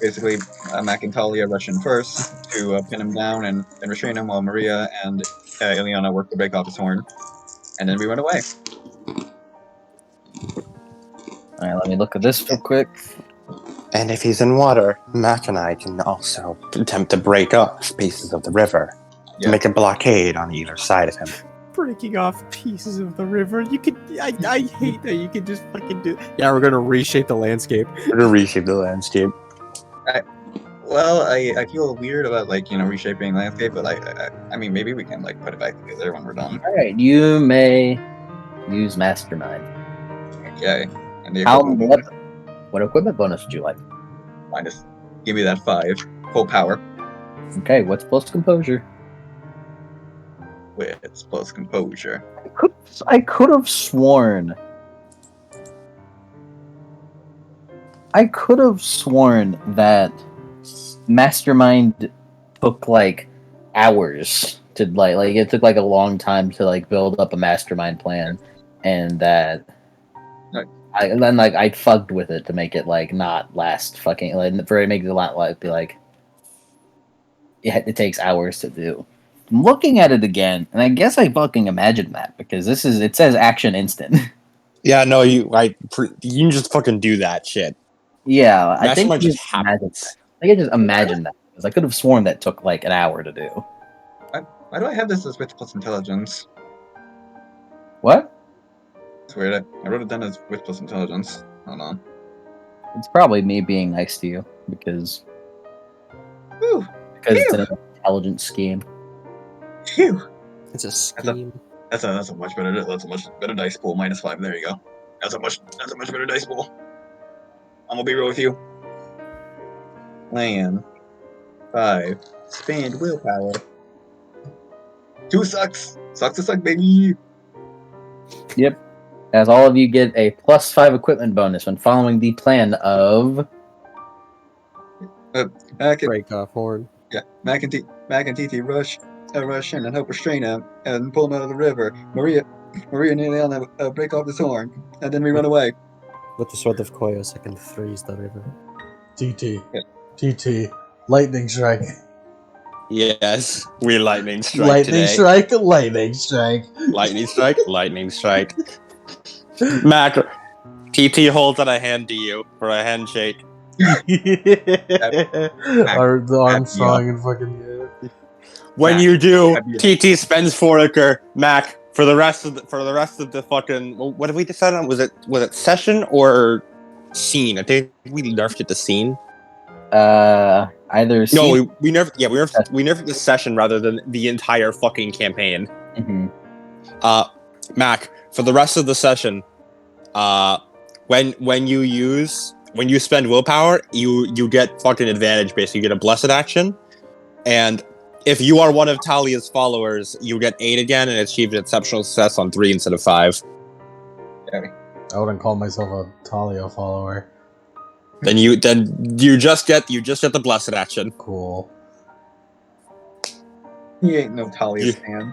basically, Mac and Talia rush in first to pin him down and restrain him, while Maria and Ileana work to break off his horn, and then we run away. All right, let me look at this real quick. And if he's in water, Mac and I can also attempt to break off pieces of the river Yeah. to make a blockade on either side of him. Breaking off pieces of the river. You could. I hate that you can just fucking do. Yeah, we're gonna reshape the landscape. We're gonna reshape the landscape. Well, I feel weird about reshaping landscape, but I mean maybe we can put it back together when we're done. All right, you may use Mastermind. Okay. And the How equipment bonus what equipment bonus would you like? minus. Give me that 5 full power. Okay, what's plus composure? Wits plus composure. I could have sworn. That Mastermind took hours to it took a long time to build up a mastermind plan, and that Right. I fucked with it to make it not last fucking for it make it a lot be it takes hours to do. I'm looking at it again, and I guess I fucking imagined that because it says action instant. Yeah, no, you can just fucking do that shit. Yeah, I think Mastermind just imagined happens. that. I think I just imagined that because I could have sworn that took an hour to do. Why do I have this as wits plus intelligence? What? It's weird. I wrote it down as wits plus intelligence. Hold on. It's probably me being nice to you because Whew. it's an intelligent scheme. Phew. It's a scheme. That's a much better dice pool. -5. There you go. That's a much better dice pool. I'm gonna be real with you. Plan 5. Spend willpower. 2 sucks. Sucks to suck, baby. Yep. As all of you get a +5 equipment bonus when following the plan of Break off horn. Yeah, Mac and TT rush in and help restrain him and pull him out of the river. Maria and Ileana break off his horn, and then we run away. With the sword of Koyos, I can freeze the river. TT. Yeah. TT. Lightning strike. Yes, we lightning strike Lightning today. strike. Lightning strike. Lightning strike. Lightning strike. Mac, TT holds out a hand to you for a handshake. The Armstrong and fucking When Mac, you do, that'd TT spends Foraker. Mac, for the rest of the fucking, what did we decide on? Was it session or scene? I think we nerfed it to scene. either No, scene- we nerfed. Yeah, we nerfed the session rather than the entire fucking campaign. Mhm. Mac, for the rest of the session, when you spend willpower, you get fucking advantage. Basically, you get a blessed action, and if you are one of Talia's followers, you get 8 again and achieve exceptional success on 3 instead of 5. I wouldn't call myself a Talia follower. Then you just get the blessed action. Cool. He ain't no Talia's fan.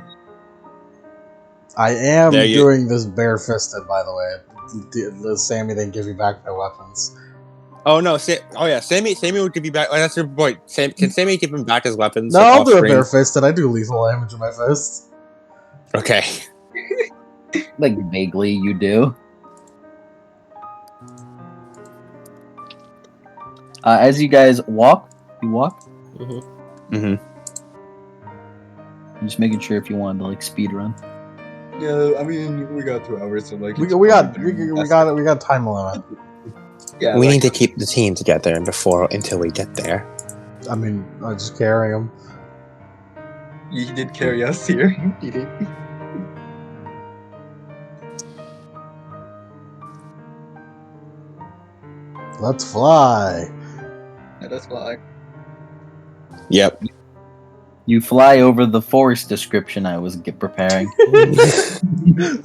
I am There you- doing this barefisted, by the way. The Sammy didn't give me back my weapons. Oh no! Sammy would give you back. Oh, that's your point. Can Sammy give him back his weapons? No, I'll do it off-screen? barefisted. I do lethal damage with my fist. Okay. Vaguely, you do. As you guys walk, Mm-hmm. I'm just making sure if you wanted to speed run. Yeah, I mean we got 2 hours, so We got time limit. Yeah, We need to keep the team together until we get there. I mean, I just carry him. You did carry us here. You did. Let's fly. Let us fly. Yep. You fly over the forest description I was preparing.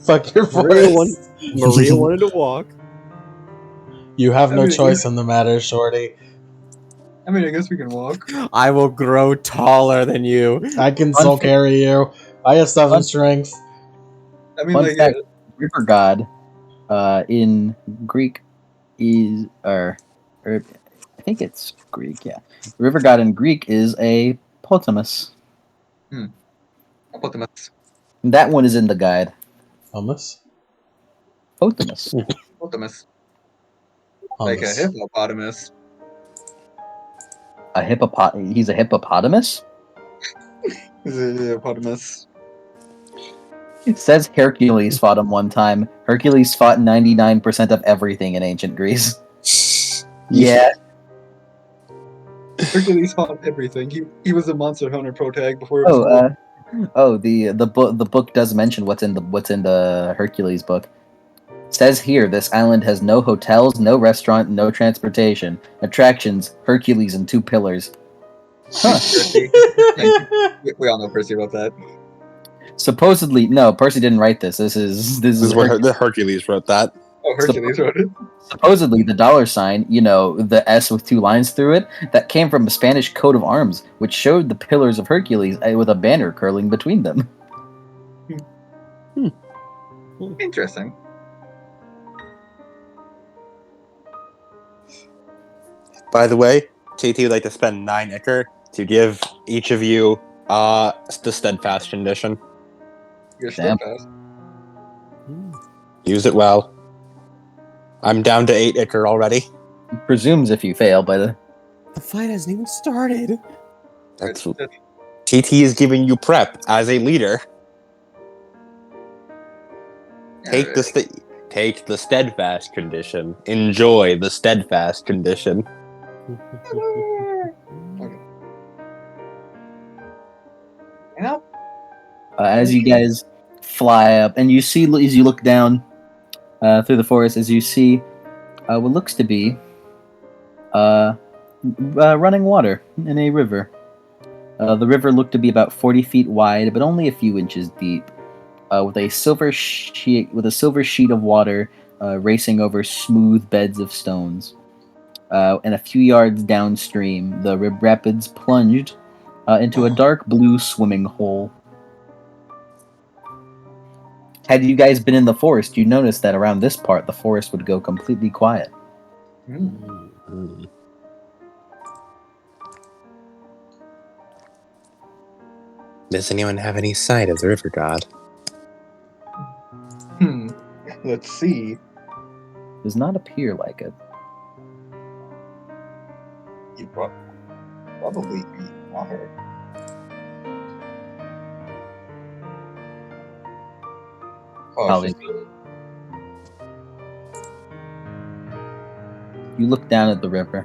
Fuck your Maria, voice. Maria wanted to walk. You have I no mean, choice in the matter, shorty. I mean, I guess we can walk. I will grow taller than you. I can still Unfair. carry you. I have 7 strength. I mean, Fun fact, River God In Greek is or I think it's Greek. Yeah, the river god in Greek is a potamus. Hippopotamus. That one is in the guide. Hummus? Potamus. Hippopotamus. Like a Hummus. hippopotamus. He's a hippopotamus. Is it a hippopotamus? It says Hercules fought him one time. Hercules fought 99% of everything in ancient Greece. Yeah. Hercules fought everything. He was a Monster Hunter protag before it was Oh, the book does mention what's in the Hercules book. It says here this island has no hotels, no restaurant, no transportation. Attractions: Hercules and 2 pillars. Huh. Percy. We all know Percy wrote that. Supposedly, no, Percy didn't write this. This is This is where the Hercules wrote that. Oh, Hercules wrote it. Supposedly, the $sign, the S with 2 lines through it, that came from a Spanish coat of arms, which showed the pillars of Hercules with a banner curling between them. Interesting. By the way, TT would like to spend 9 ichor to give each of you the steadfast condition. You're Damn. steadfast. Use it well. I'm down to 8 ichor already. It presumes if you fail by the... The fight hasn't even started. That's TT is giving you prep as a leader. Take the steadfast condition. Enjoy the steadfast condition. Yep. as you guys fly up, and you see as you look down through the forest, as you see what looks to be running water in a river. The river looked to be about 40 feet wide, but only a few inches deep, with a silver sheet of water racing over smooth beds of stones. And a few yards downstream, the rapids plunged into a dark blue swimming hole. Had you guys been in the forest, you'd notice that around this part, the forest would go completely quiet. Does anyone have any sight of the river god? Let's see. Does not appear like it. You probably eat water. Oh, Probably. You look down at the river.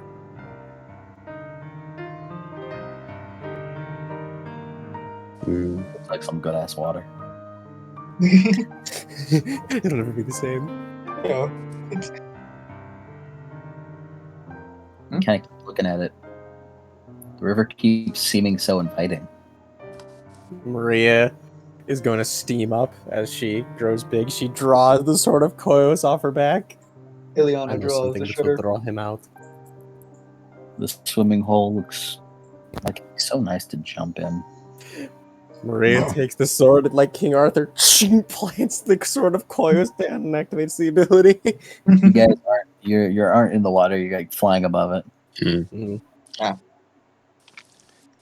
Looks like some good ass water. It'll never be the same. Yeah. Kind of keep looking at it. The river keeps seeming so inviting. Maria is going to steam up as she grows big. She draws the sword of Koios off her back. Ileana I know draws something the which will shitter. draw him out. The swimming hole looks like it's so nice to jump in. Maria takes the sword and, like King Arthur, plants the sword of Koios down and activates the ability. You guys aren't in the water. You're like flying above it.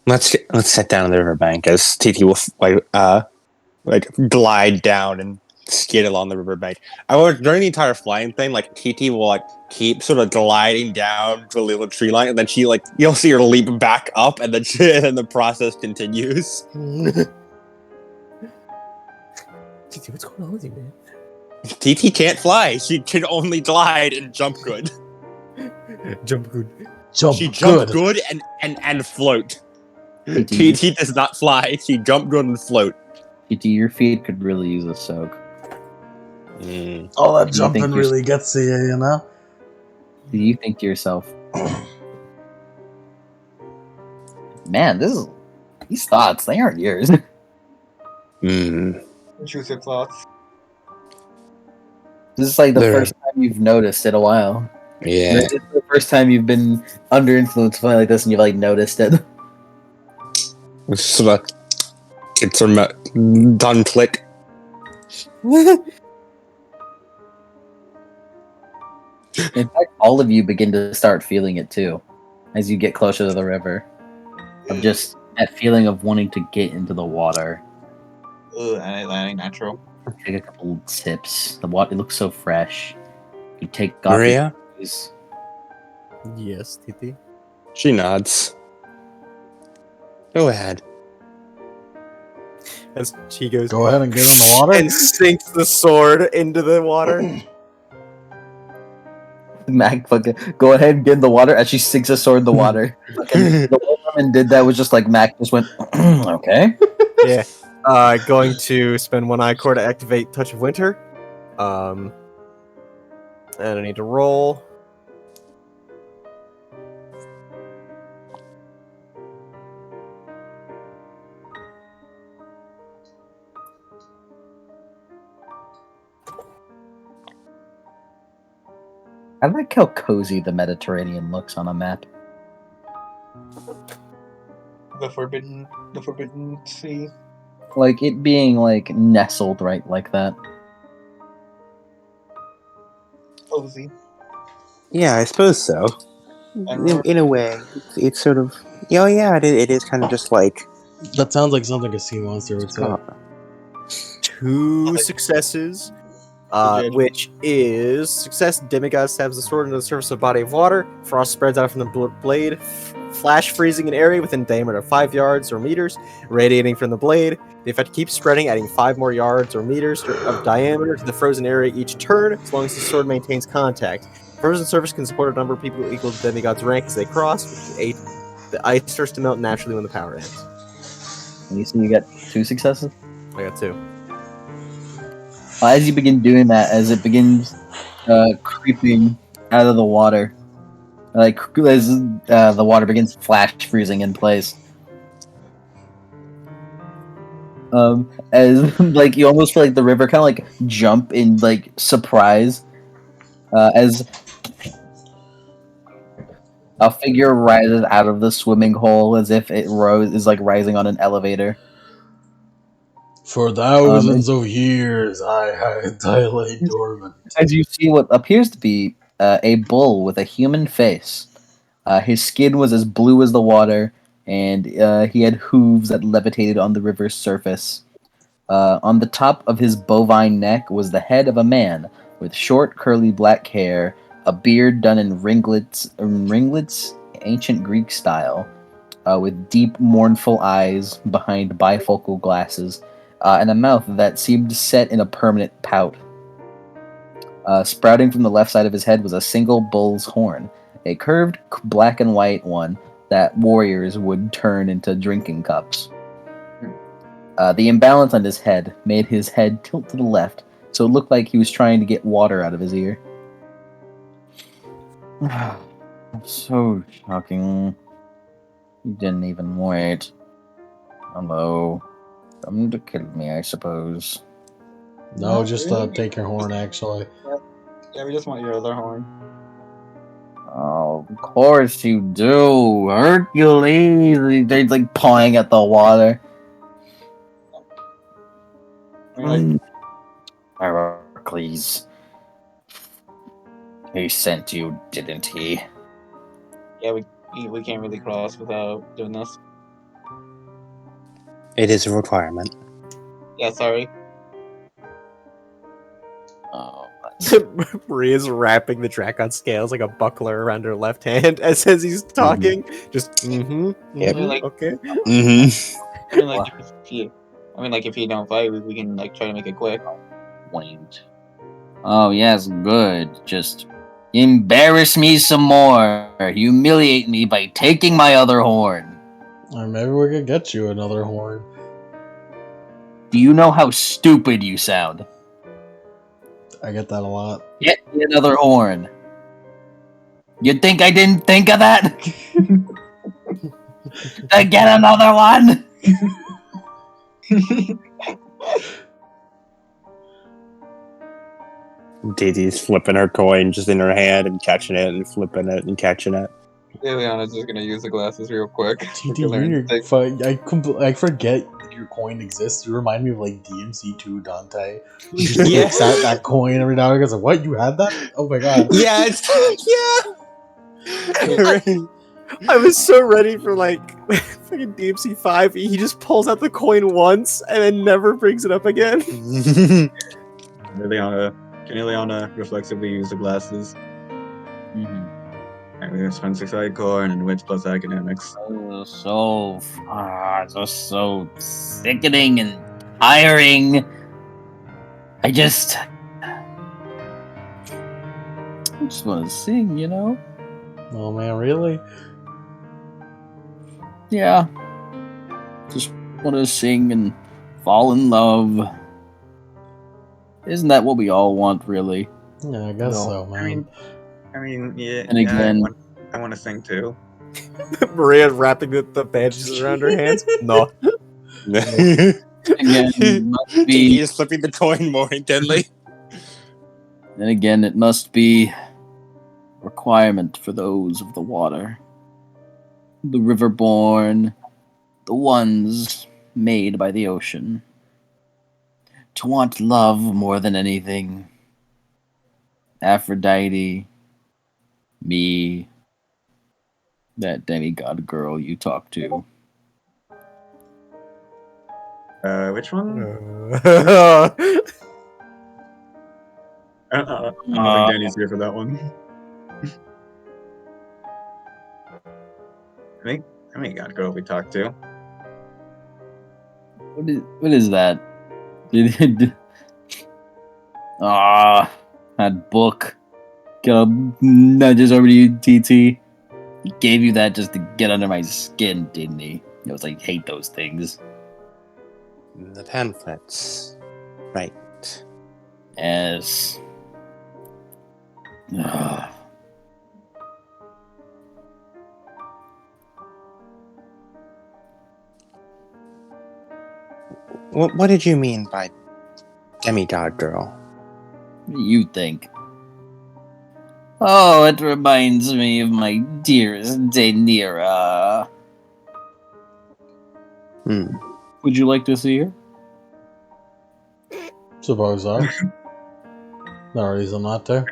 Let's sit down on the riverbank as TT will glide down and skid along the riverbank. During the entire flying thing, TT will keep sort of gliding down to a little tree line, and then you'll see her leap back up, and then and the process continues. TT, what's going on with you, man? TT can't fly; she can only glide and jump good. Jump good. She jump good and float. TT does not fly; she jump good and float. TT, your feet could really use a soak. All that jumping really gets to you, you know? Do you think to yourself, man, these thoughts, they aren't yours. Intrusive thoughts. This is like the first time you've noticed in a while. Yeah. This is the first time you've been under influence of something like this and you've noticed it. It's sort of, it's a done click. In fact, all of you begin to start feeling it too, as you get closer to the river. Of just that feeling of wanting to get into the water. Ugh, that ain't natural. Take a couple sips. The water, it looks so fresh. You take off Maria? your shoes. Yes, Titi. She nods. Go ahead. As she goes, Go ahead and get in the water. and sinks the sword into the water. Mac, fucking go ahead and get in the water as she sinks a sword in the water. Fucking, the way woman did that was just like Mac just went, okay. Yeah. Going to spend one ichor to activate Touch of Winter. And I need to roll. I like how cozy the Mediterranean looks on a map. The Forbidden Sea. Like it being like nestled right like that. Cozy. Yeah, I suppose so. In a way, it's sort of. Oh yeah, it is kind of just like. That sounds like something a sea monster would say. 2 successes. Which is success. Demigod stabs the sword into the surface of a body of water. Frost spreads out from the blade, flash freezing an area within a diameter of 5 yards or meters, radiating from the blade. The effect keeps spreading, adding 5 more yards or meters of diameter to the frozen area each turn, as long as the sword maintains contact. The frozen surface can support a number of people equal to Demigod's rank as they cross, which is 8. The ice starts to melt naturally when the power ends. And you see, you got 2 successes. I got 2. As you begin doing that, as it begins creeping out of the water, like as the water begins flash freezing in place, as like you almost feel like the river kind of like jump in like surprise, as a figure rises out of the swimming hole as if it is like rising on an elevator. For thousands of years, I lay dormant. As you see what appears to be a bull with a human face. His skin was as blue as the water, and he had hooves that levitated on the river's surface. On the top of his bovine neck was the head of a man with short, curly black hair, a beard done in ringlets, ancient Greek style, with deep, mournful eyes behind bifocal glasses, and a mouth that seemed set in a permanent pout. Sprouting from the left side of his head was a single bull's horn, a curved black and white one that warriors would turn into drinking cups. The imbalance on his head made his head tilt to the left, so it looked like he was trying to get water out of his ear. So shocking. You didn't even wait. Hello. Come to kill me, I suppose. No, Not just really. take your horn, actually. Yeah, we just want your other horn. Oh, of course you do. Hercules! They're like pawing at the water. I mean, like, Hercules. He sent you, didn't he? yeah, we can't really cross without doing this. It is a requirement. Yeah, sorry. Oh, Maria's wrapping the Drakon scales like a buckler around her left hand as he's talking. Just Yep. okay. Mm-hmm. I mean, like, if you don't fight, we can like try to make it quick. wait. Oh, yes, good. Just embarrass me some more. Humiliate me by taking my other horn. Or maybe we could get you another horn. Do you know how stupid you sound? I get that a lot. Get me another horn. You think I didn't think of that? To get another one? Daisy's flipping her coin just in her hand and catching it and flipping it and catching it. Ileana's just gonna use the glasses real quick. TD, I forget your coin exists, you remind me of like DMC2 Dante. He Yeah. just looks at that coin every now and again. Goes, "What? You had that? Oh my god!" Yeah, it's yeah. I was so ready for like fucking DMC 5. He just pulls out the coin once and then never brings it up again. Liliana, can Liliana reflexively use the glasses? Mhm. And we're gonna spend 6-sided core and wits plus academics. Oh, so sickening and tiring. I just want to sing, you know? Oh man, really? Yeah. Just want to sing and fall in love. Isn't that what we all want, really? Yeah, I guess No, so, man. I mean, yeah. And again- I want to sing too. Maria wrapping the bandages around her hands. No. Again, it must He be. is flipping the coin more intently. Then again, it must be a requirement for those of the water. The river-born, the ones made by the ocean. To want love more than anything. Aphrodite, me, that demigod girl you talk to. Which one? Uh, I don't think Danny's here for that one. I think God girl we talked to. What is that? That book. Got nudges over to you, TT. He gave you that just to get under my skin, didn't he? It was like, hate those things. The pamphlets. Right. Yes. Ugh. What did you mean by demigod girl? What do you think? Oh, it reminds me of my dearest Daenerys. Hmm. Would you like to see her? Suppose so. No reason not to.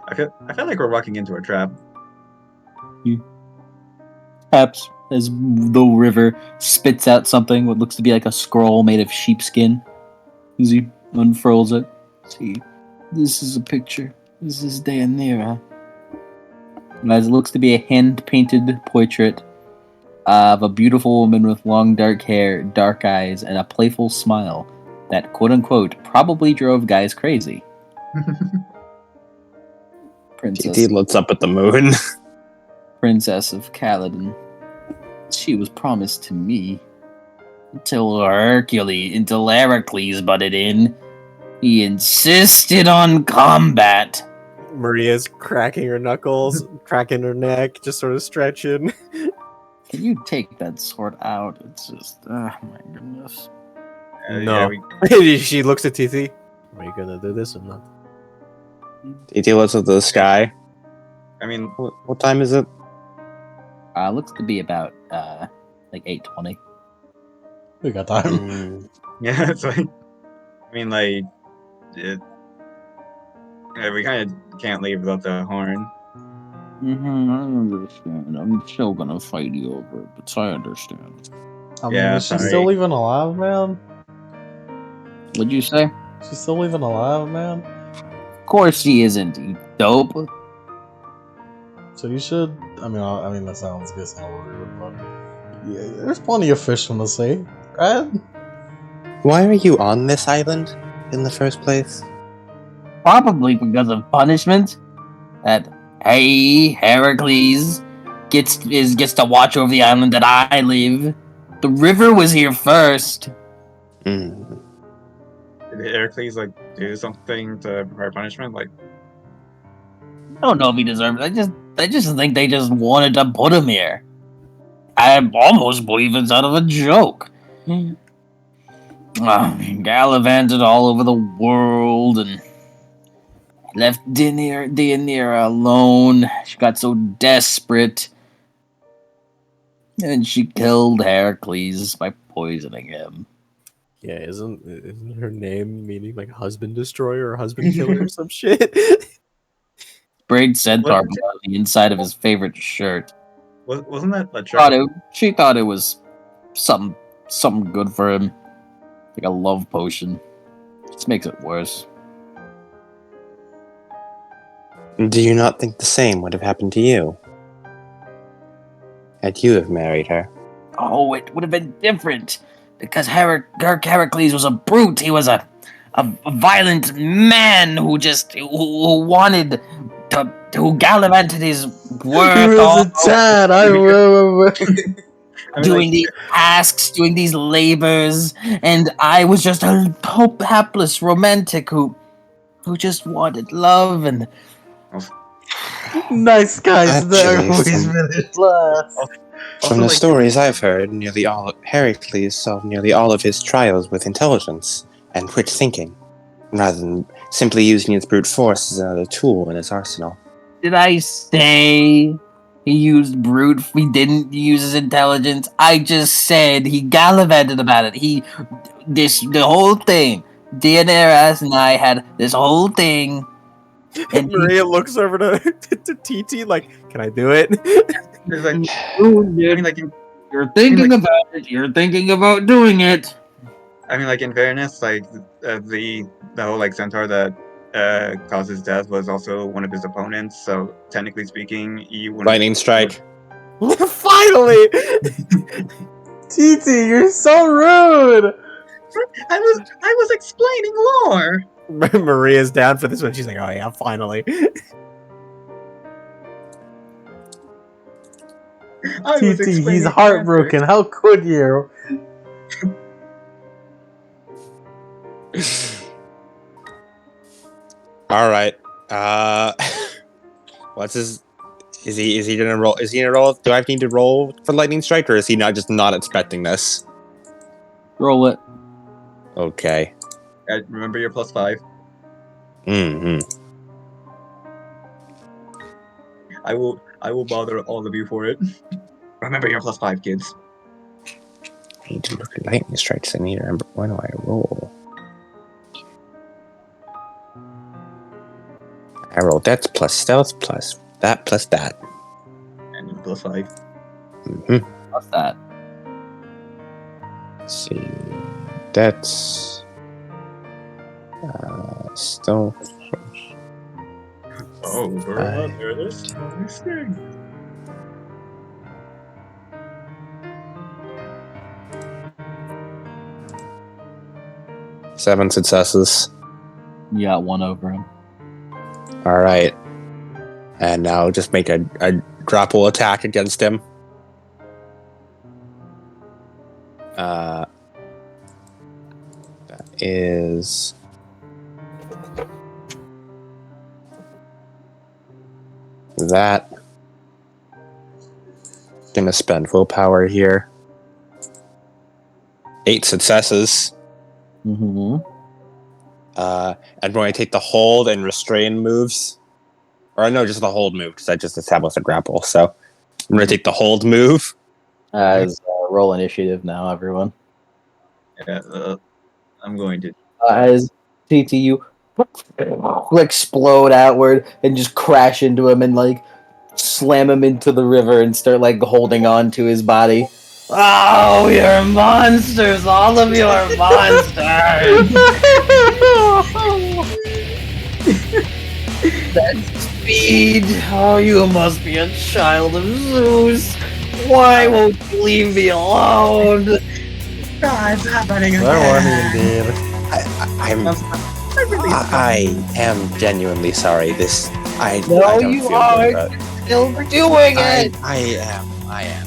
I feel like we're walking into a trap. Perhaps as the river spits out something, what looks to be like a scroll made of sheepskin. As he unfurls it. See, this is a picture. This is Daenerys. And as it looks to be a hand-painted portrait of a beautiful woman with long dark hair, dark eyes, and a playful smile that, quote-unquote, probably drove guys crazy. Princess, TT looks up at the moon. Princess of Caledon. She was promised to me. Until Heracles butted in. He insisted on combat. Maria's cracking her knuckles, cracking her neck, just sort of stretching. Can you take that sword out? It's just, oh my goodness. No. Yeah, She looks at TT. Are you gonna do this or not? TT looks at the sky. I mean, What time is it? Looks to be about, like 8:20. We got time. Hmm. yeah, it's like, I mean, like, we kind of can't leave without the horn. Mm-hmm, I understand. I'm still gonna fight you over it, but I understand. I mean, Yeah, is she sorry. still even alive, man? What'd you say? She's still even alive, man? Of course she isn't, you dope. So you should. I mean, that sounds good, sound rude, but yeah, there's plenty of fish in the sea, right? Why are you on this island in the first place? Probably because of punishment. That Heracles gets to watch over the island that I live. The river was here first. Hmm. Did Heracles like do something to her punishment? Like, I don't know if he deserved it. I just think they just wanted to put him here. I almost believe it's out of a joke. Gallivanted all over the world and left Daenerys alone. She got so desperate. And she killed Heracles by poisoning him. Yeah, isn't her name meaning like husband destroyer or husband killer or some shit? Sprayed centaur Wasn't it- blood on the inside of his favorite shirt. Wasn't that a trick? She thought it was something good for him. Like a love potion. Just makes it worse. Do you not think the same would have happened to you? Had you have married her? Oh, it would have been different. Because Heracles was a brute. He was a violent man who wanted to, who gallivanted his worth He was all a tad. I remember. I mean, doing like, these tasks, doing these labors, and I was just a hapless romantic who just wanted love and Nice guys. There, Actually, always from- finished last. also, From the like, stories I've heard, Heracles solved nearly all of his trials with intelligence and quick thinking, rather than simply using his brute force as another tool in his arsenal. did I say he used brute? He didn't use his intelligence. I just said he gallivanted about it. The whole thing. Daenerys and I had this whole thing. And Maria looks over to TT like, "Can I do it?" it's like, I mean, like, you're thinking like- about it. You're thinking about doing it. in fairness, like the whole like centaur that caused his death was also one of his opponents. So technically speaking, he wouldn't. Lightning strike. Finally, TT, you're so rude. I was explaining lore. Maria's down for this one. She's like, "Oh yeah, finally." I was TT, he's explaining heartbroken. How could you? All right. What's his? Is he gonna roll? Is he gonna roll? Do I need to roll for lightning strike, or is he not expecting this? Roll it. Okay. Remember your +5. Mm-hmm. I will bother all of you for it. Remember your +5, kids. I need to look at lightning strikes. I need to remember when do I roll. I rolled that's plus stealth plus that. And +5. Mm-hmm. What's that? Let's see. That's stealth. Oh, Fine. there it is. Nice thing. Seven successes. You got one over him. All right. And now just make a grapple attack against him. That is that. Gonna spend willpower here. 8 successes. Mm-hmm. And when I take the hold and restrain moves, or no, just the hold move because I just established a grapple. So I'm gonna take the hold move. As roll initiative now, everyone. Yeah, I'm going to. As TTU explode outward and just crash into him and like slam him into the river and start like holding on to his body. Oh, you're monsters! All of you are monsters! That speed! Oh, you must be a child of Zeus! Why won't you leave me alone? It's happening again. That one indeed. I am genuinely sorry. I No, don't you feel aren't. good about- Still doing it! I am.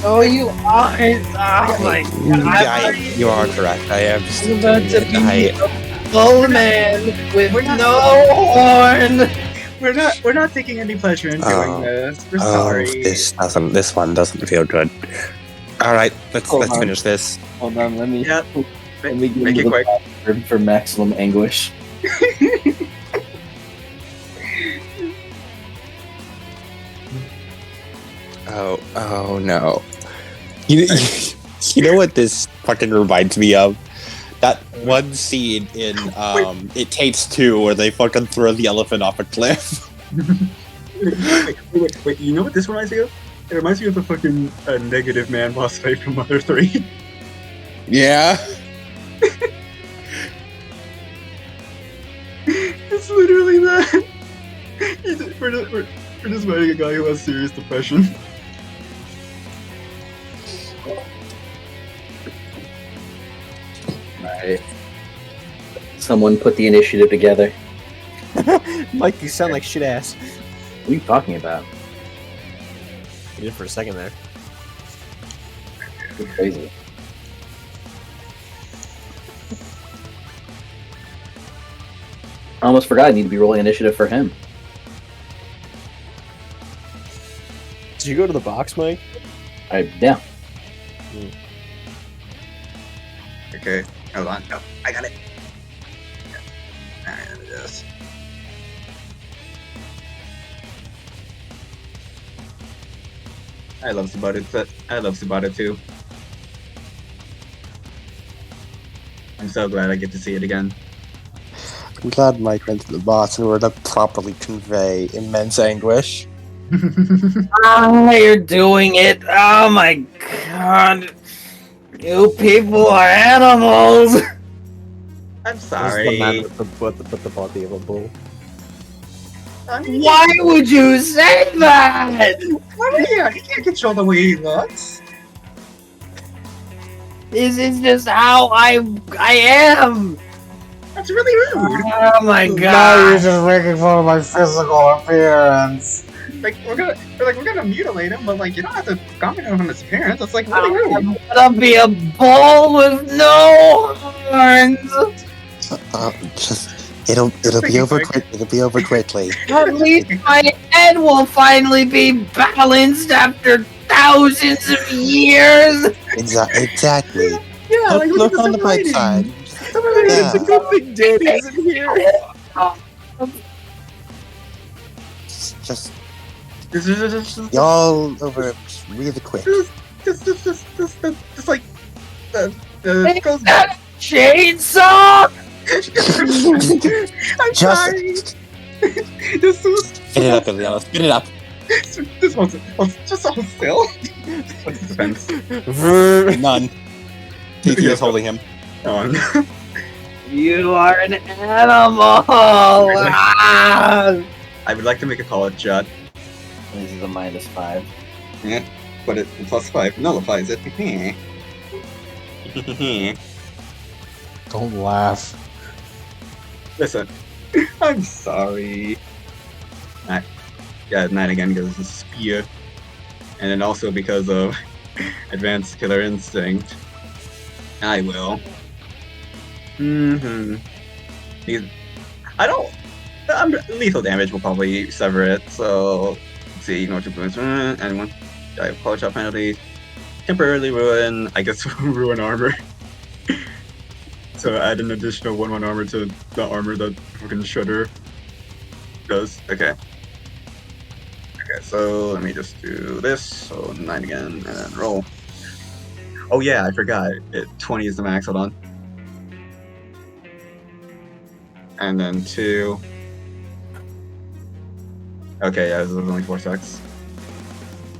No, you aren't! Oh my god! You are correct. I am just I'm about to doing it. be a bull man with no horn! We're not taking any pleasure in doing this. We're sorry. This one doesn't feel good. All right, let's Hold on. finish this. Hold on, let me Yeah. get Make into it the quick. bathroom for maximum anguish. Oh no. You, you know what this fucking reminds me of? That one scene in It Takes Two where they fucking throw the elephant off a cliff. Wait, you know what this reminds me of? It reminds me of the fucking negative man boss fight from Mother 3. Yeah. It's literally that. We're just fighting a guy who has serious depression. Alright. Someone put the initiative together. Mike, you sound like shit ass. What are you talking about? You did for a second there. You're crazy. I almost forgot I need to be rolling initiative for him. Did you go to the box, Mike? Yeah. Okay, hold on. No, I got it. Alright, there it is. I love Subaru too. I'm so glad I get to see it again. I'm glad Mike went to the boss in order to properly convey immense anguish. Ah, you're doing it! Oh my god! You people are animals! I'm This is sorry. the man with the body of a bull. Why would you say that? He can't control the way he looks. This is just how I am! That's really rude. Oh my Now you're god! just making fun of my physical appearance. Like we're gonna mutilate him, but like you don't have to comment on his appearance. That's like really rude. I'm gonna be a bull with no horns! It'll be over quick. It'll be over quickly. At least my head will finally be balanced after thousands of years! Exactly. Yeah, Look on the bright side. It's a good thing Danny isn't here. Just Just y'all over really quick. like Is goes that a chainsaw? I'm Just- sorry. This was Spit it up, Eliana. Spit it up. this one's just hold still. What's the defense? None. TT is holding him. Oh, You are an animal! Ah! I would like to make a call at Judd. This is a -5. Yeah, but it's +5 nullifies it. Don't laugh. Listen, I'm sorry. Yeah, 9 again because it's a spear. And then also because of Advanced Killer Instinct. I will. Lethal damage will probably sever it, so let's see, no 2 points. Anyone? I have color shot penalty. Temporarily ruin, I guess ruin armor. So add an additional 1/1 armor to the armor that fucking Shudder does. Okay. Okay, so let me just do this. So 9 again, and then roll. Oh yeah, I forgot. 20 is the max, hold on. And then 2. Okay, yeah, this is only 4 secs.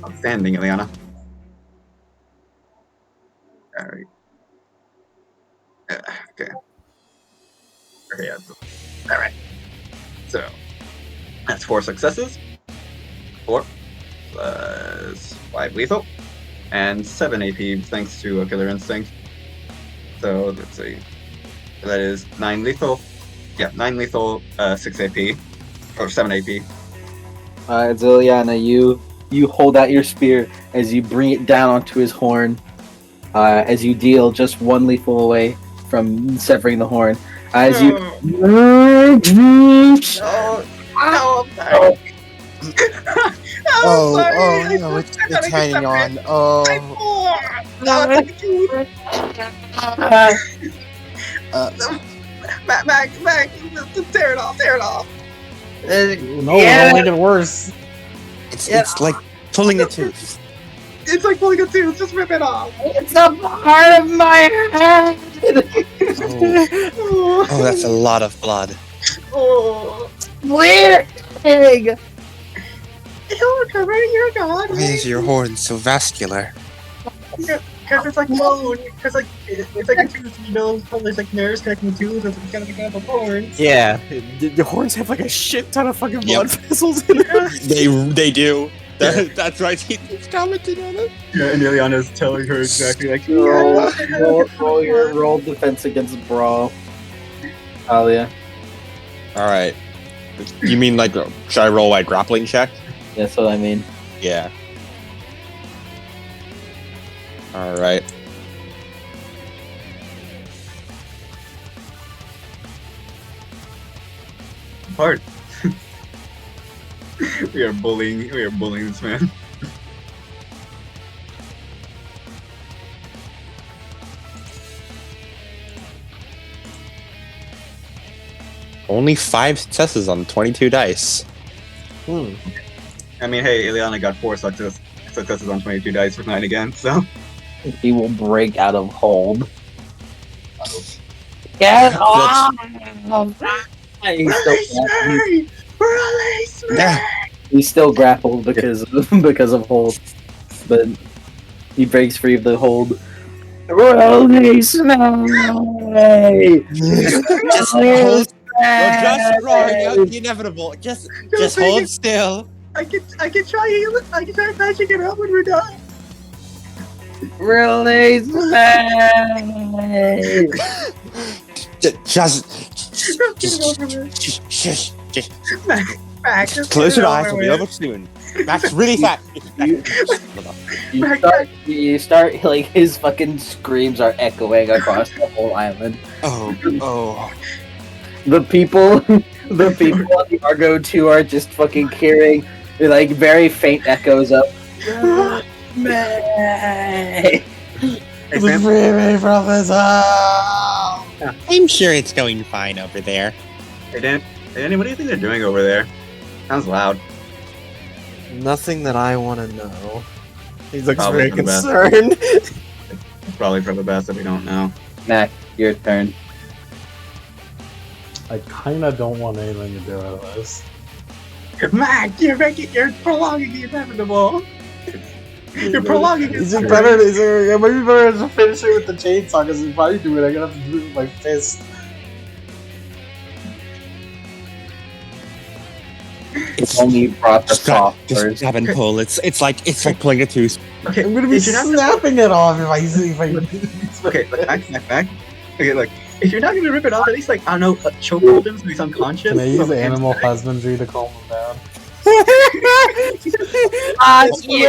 Outstanding, Ileana. Alright. Okay. Okay, yeah. Alright. So, that's 4 successes. 4 plus 5 lethal. And 7 AP thanks to a Killer Instinct. So, let's see. That is 9 lethal. Yeah, 9 lethal, 6 AP. Or 7 AP. Ziliana, you hold out your spear as you bring it down onto his horn. As you deal just 1 lethal away from severing the horn. As you. No, I'm sorry. Oh no, it's hanging on. Oh. Mac, tear it off. No, it'll make it worse. It's like pulling a tooth. It's like pulling a tooth. Just rip it off. It's a part of my head! Oh, that's a lot of blood. Oh. Bleeding! You're covering your god. Why is your horn so vascular? Because it's like bone. Because like it's like a tooth, you know. There's like nerves connecting the tooth. It's kind of like a horn. Yeah, the horns have like a shit ton of fucking blood vessels in them. They do. That's right. He's commenting on it. Yeah, and Ileana's telling her exactly like. Roll defense against brawl. Alia. All right. You mean like should I roll my grappling check? That's what I mean. Yeah. All right. Hard. We are bullying this man. Only 5 successes on 22 dice. Hmm. I mean, hey, Ileana got 4 successes on 22 dice for 9 again, so. He will break out of hold. Get off! He's still grappled because of hold, but he breaks free of the hold. Release me! Just hold. You're just roaring out the inevitable. Just hold still. I can try patching it up when we're done. Release me! Just Max, close your eyes. We'll be over soon. Max, really fast. You start like his fucking screams are echoing across the whole island. Oh. The people on the Argo 2 are just fucking hearing like very faint echoes of Free me from this hell! I'm sure it's going fine over there. Hey Danny, what do you think they're doing over there? Sounds loud. Nothing that I want to know. He looks Probably very for the best. concerned. It's probably for the best if we don't know. Mac, your turn. I kinda don't want anything to do with this. Mac, you're prolonging the inevitable. You're prolonging Is it. it better? It might be better to finish it with the chainsaw because if I do it, I'm gonna have to do it with my fist. It's only brought the soft Just first. grab and pull. It's like pulling a tooth. Okay, I'm gonna be if you're not snapping it off if I. Okay, back. Okay, look. If you're not gonna rip it off, at least like I don't know, chokehold him so he's unconscious. Can I use So- animal husbandry to calm him down? Fuck you!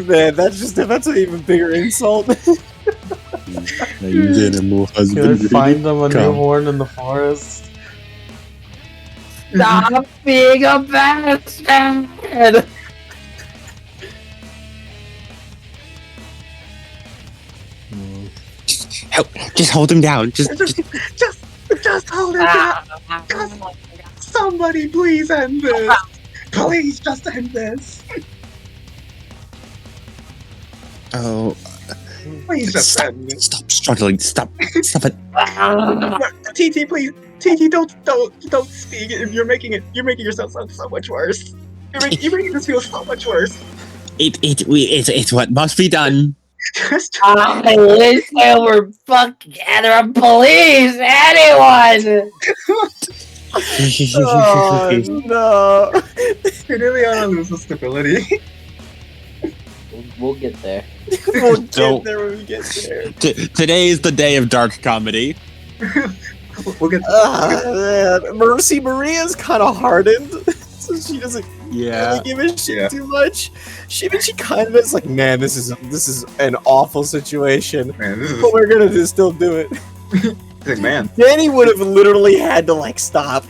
Man, that's an even bigger insult. Use animal Can I find them a new horn in the forest? Stop being a bastard! Just hold him down. Just Just hold it down. Somebody please end this. Please just end this. oh, Please just end this. stop struggling. Stop it. TT, please. TT, don't speak. You're making yourself sound so much worse. You're making this feel so much worse. It's what must be done. Just I wish there were fucking police, anyone! Oh no! Ileana loses stability. We'll get there. We'll get Don't- there when we get there. Today is the day of dark comedy. We'll get. Man. Mercy Maria's kind of hardened, so she doesn't really give a shit Yeah. too much. She kind of is like, man, this is an awful situation, Man, this but we're gonna just still do it. is man. Danny would have literally had to like stop.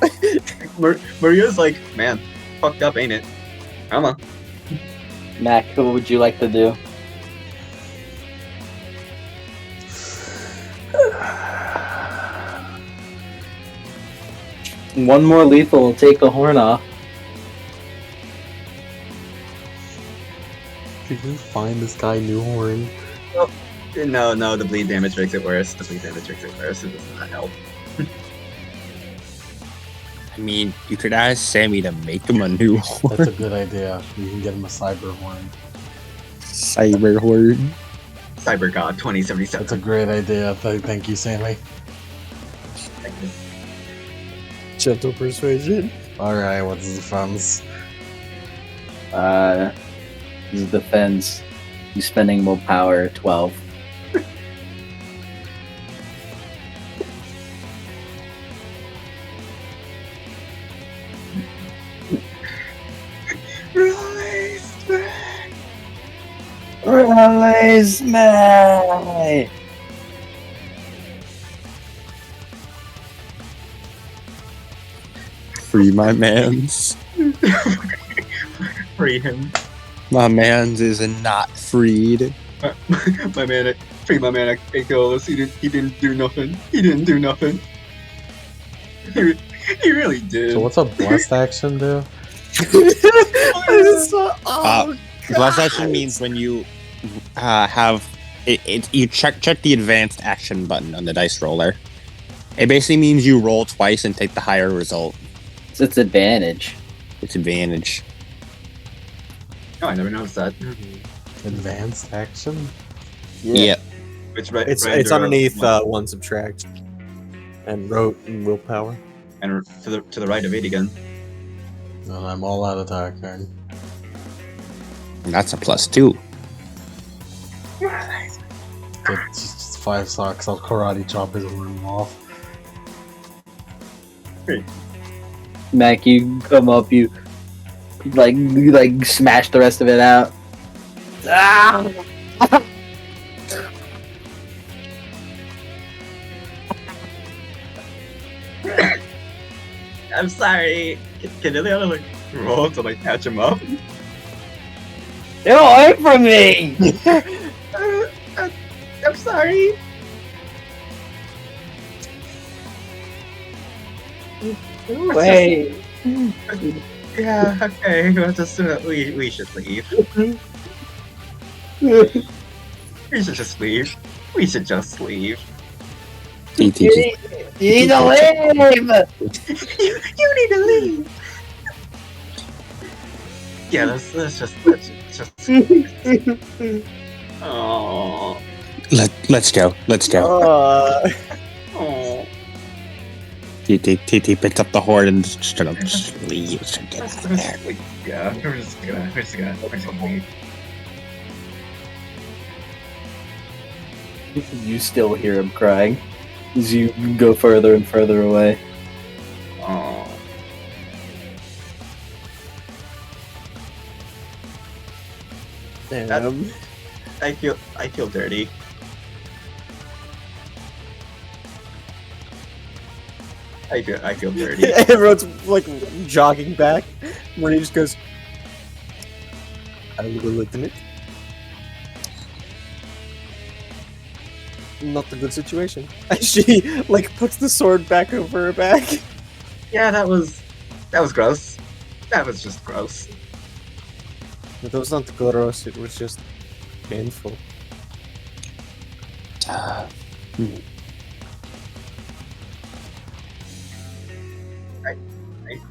Maria's like, man, fucked up, ain't it? Come on. Mac, what would you like to do? One more lethal will take the horn off. Could you find this guy new horn? No, the bleed damage makes it worse. The bleed damage makes it worse. It does not help. I mean, you could ask Sammy to make him a new horn. That's a good idea. We can get him a cyber horn. Cyber horn. Cyber God 2077. That's a great idea. Thank you, Sammy. Gentle persuasion. Alright, what's his defense? His defense. He's spending willpower 12. Release me! Release me! Free my mans. Free him. My mans is not freed. My man, free my man Akos. He didn't do nothing. He didn't do nothing. He really did. So what's a blessed action do? Blast action means when you have it. You check the advanced action button on the dice roller. It basically means you roll twice and take the higher result. So it's advantage. It's advantage. Oh, I never noticed that. Advanced action? Yeah. Which right? It's under, underneath one subtract and rote and willpower. and to the right of it again. And I'm all out attack turn. And that's a +2. Get just 5 socks, I'll karate chop his horn off. Mac, you come up, you smash the rest of it out. Ah! I'm sorry. Can Ileana like roll to like patch him up? Get away from me! I'm sorry. Wait. Yeah. Okay. We'll just we should leave. We should just leave. We should just leave. You need to leave! You need to leave. Yeah, let's just. Oh. Let's go. Let's go. Oh. TT picks up the horn and just gonna leave. Get out of there. Yeah, we're just gonna leave. You still hear him crying as you go further and further away. Oh. Damn. I feel dirty. I feel dirty. Everyone's like jogging back. When he just goes, I will look in it. Not a good situation. And she like puts the sword back over her back. Yeah, that was gross. That was just gross. It was not gross, it was just painful.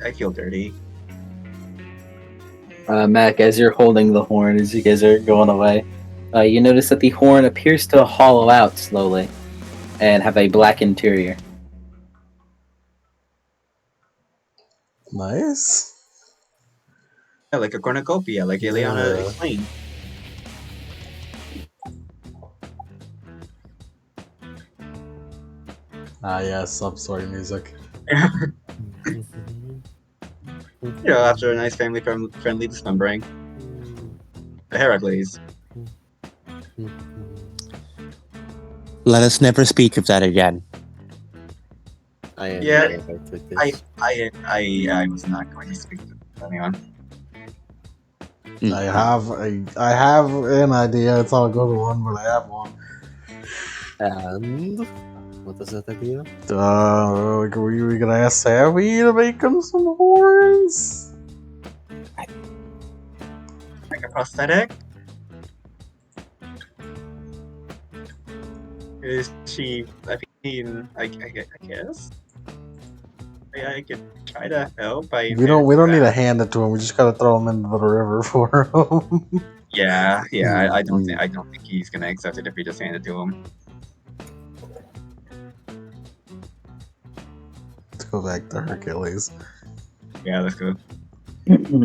I feel dirty. Mac, as you're holding the horn, as you guys are going away, you notice that the horn appears to hollow out slowly and have a black interior. Nice. Yeah, like a cornucopia, like Ileana Yeah. explained. Ah, yeah, sub-story music. You know, after a nice family-friendly dismembering. The Heracles. Let us never speak of that again. I am Yeah, like this. I was not going to speak to anyone. I have an idea. It's not a good one, but I have one. And What is that idea? We gonna ask Sammy to make him some horns? Like a prosthetic? Is she? I mean, I guess. I could try to help. We don't need to hand it to him. We just gotta throw him into the river for him. Yeah. I don't think he's gonna accept it if we just hand it to him. Let's go back to Hercules. Yeah, let's go.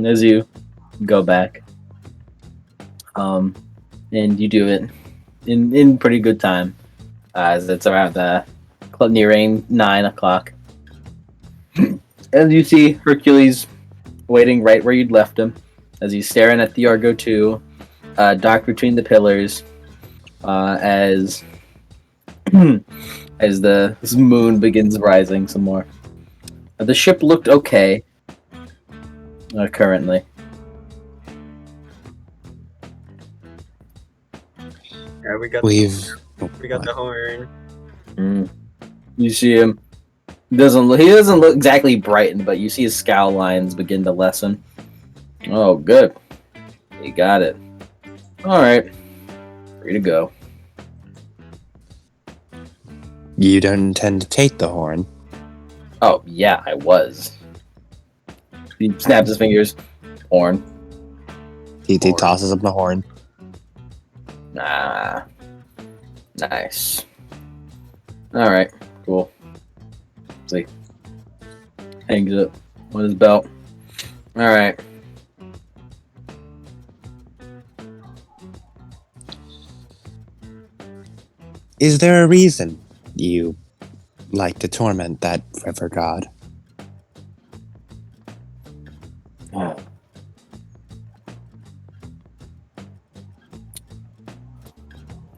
As you go back, and you do it in pretty good time, as it's around nearing 9 o'clock. As you see Hercules waiting right where you'd left him, as he's staring at the Argo 2, docked between the pillars, as this moon begins rising some more. The ship looked okay currently. Yeah, we got the horn. You see him. He doesn't look exactly brightened, but you see his scowl lines begin to lessen. Oh, good. You got it. All right. Free to go. You don't intend to take the horn. Oh, yeah, I was. He snaps his fingers. Horn. He tosses up the horn. Ah. Nice. All right. Cool. See. Hangs it on his belt. All right. Is there a reason you like to torment that river god?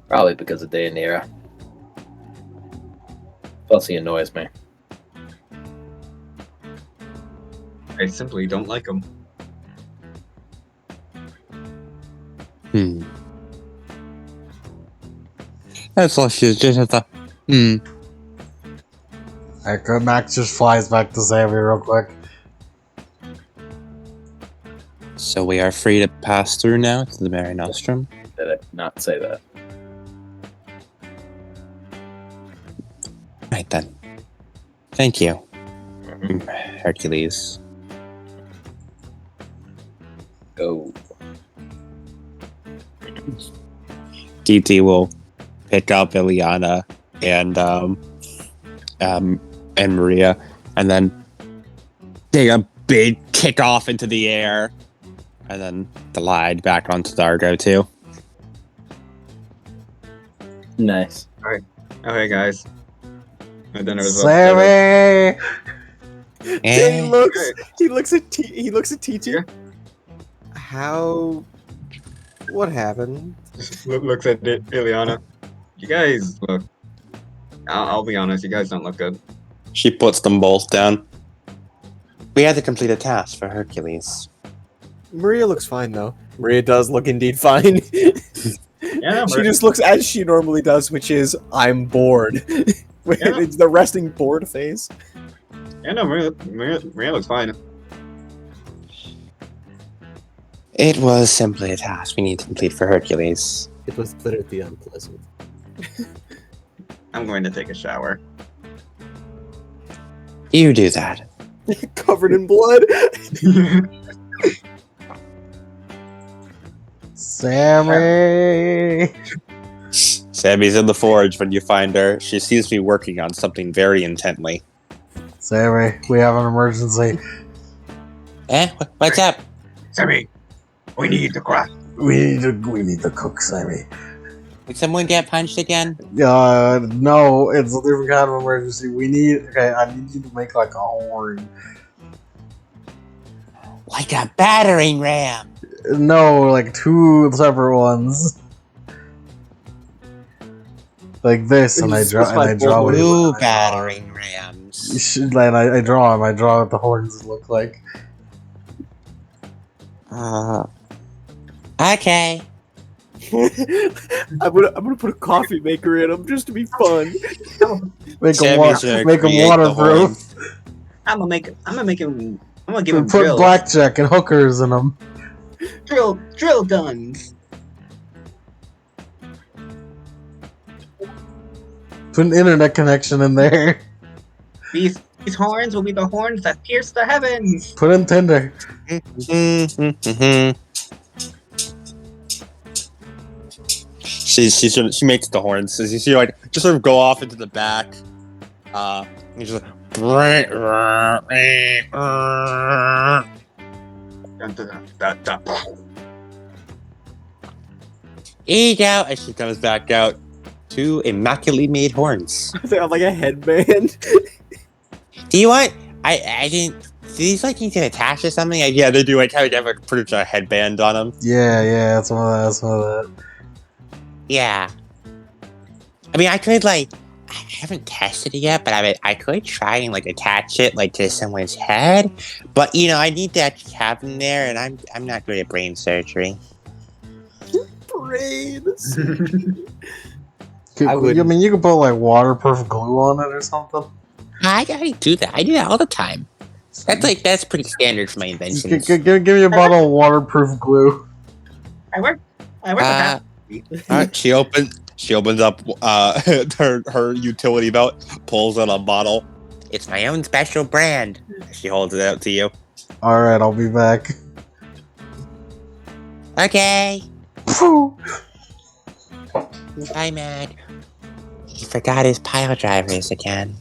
Probably because of Deianira. Plus, he annoys me. I simply don't like him. That's all she's just at the. Max just flies back to Sammy real quick. So we are free to pass through now to the Mare Nostrum? Did I not say that? Right then. Thank you, Hercules. Go. DT will pick up Ileana and Maria, and then take a big kick off into the air, and then glide back onto the Argo too. Nice. Okay, guys. My dinner is Sammy! He looks at TT. Yeah. How? What happened? Looks at Ileana. You guys look. I'll be honest. You guys don't look good. She puts them both down. We had to complete a task for Hercules. Maria looks fine though. Maria does look indeed fine. Yeah, She just looks as she normally does, which is I'm bored. It's the resting bored face. Yeah, no, Maria looks fine. It was simply a task we need to complete for Hercules. It was pretty unpleasant. I'm going to take a shower. You do that. Covered in blood. Sammy! Sammy's in the forge when you find her. She seems to be working on something very intently. Sammy, we have an emergency. What's up? Sammy, we need to craft. We need to cook, Sammy. Did someone get punched again? No, it's a different kind of emergency. I need you to make like a horn. Like a battering ram. No, like 2 separate ones. Like this, and I draw it. 2 battering rams. You should, and I draw them. I draw what the horns look like. Okay. I'm gonna put a coffee maker in them just to be fun. Make Sammy's gonna them create the waterproof. I'm gonna give him Put drills. blackjack and hookers in them. Drill guns. Put an internet connection in there. These horns will be the horns that pierce the heavens. Put in Tinder. She makes the horns. So you see, like, just sort of go off into the back. And just like, eat out, as she comes back out. Two immaculately made horns. They have like a headband. Do you want? I didn't. Do these like need to attach to something? Yeah, they do. Like, kind of have like pretty much a headband on them. Yeah, that's one of that. That's one of that. Yeah. I mean, I could like. I haven't tested it yet, but I could try and like attach it like to someone's head. But you know, I need to actually have them there, and I'm not good at brain surgery. Brains. I mean, you could put like waterproof glue on it or something. I do that. I do that all the time. That's pretty standard for my inventions. Give me a bottle of waterproof glue. I work with that. Alright, she opens up her utility belt, pulls out a bottle. It's my own special brand. She holds it out to you. All right, I'll be back. Okay. Bye, Matt. He forgot his pile drivers again.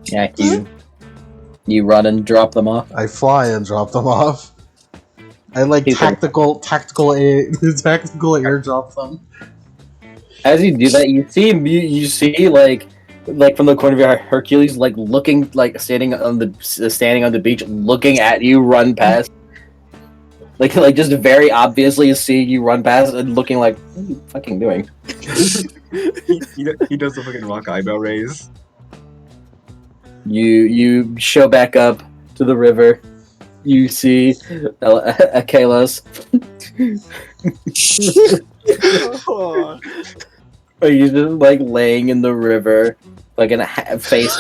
Yeah, you run and drop them off. I fly and drop them off. I like tactical airdrop them. As you do that, you see like from the corner of your eye, Hercules like looking like standing on the beach, looking at you run past. Like just very obviously seeing you run past and looking like, what are you fucking doing? he does the fucking rock eyebrow raise. You show back up to the river. You see Akalos. He's just like laying in the river, like in a face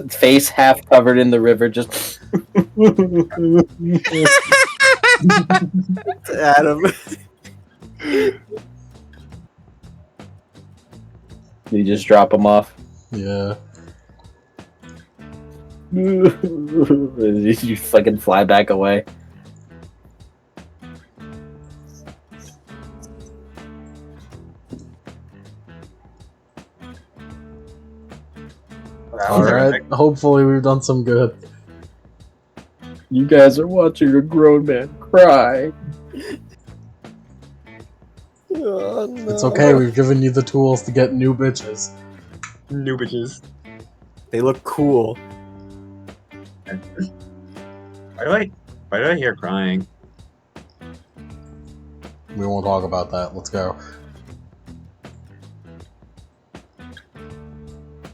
face half covered in the river, just Adam. You just drop him off. Yeah. You fucking fly back away. Alright, hopefully we've done some good. You guys are watching a grown man cry. Oh, no. It's okay, we've given you the tools to get new bitches. New bitches. They look cool. Why do I hear crying? We won't talk about that. Let's go.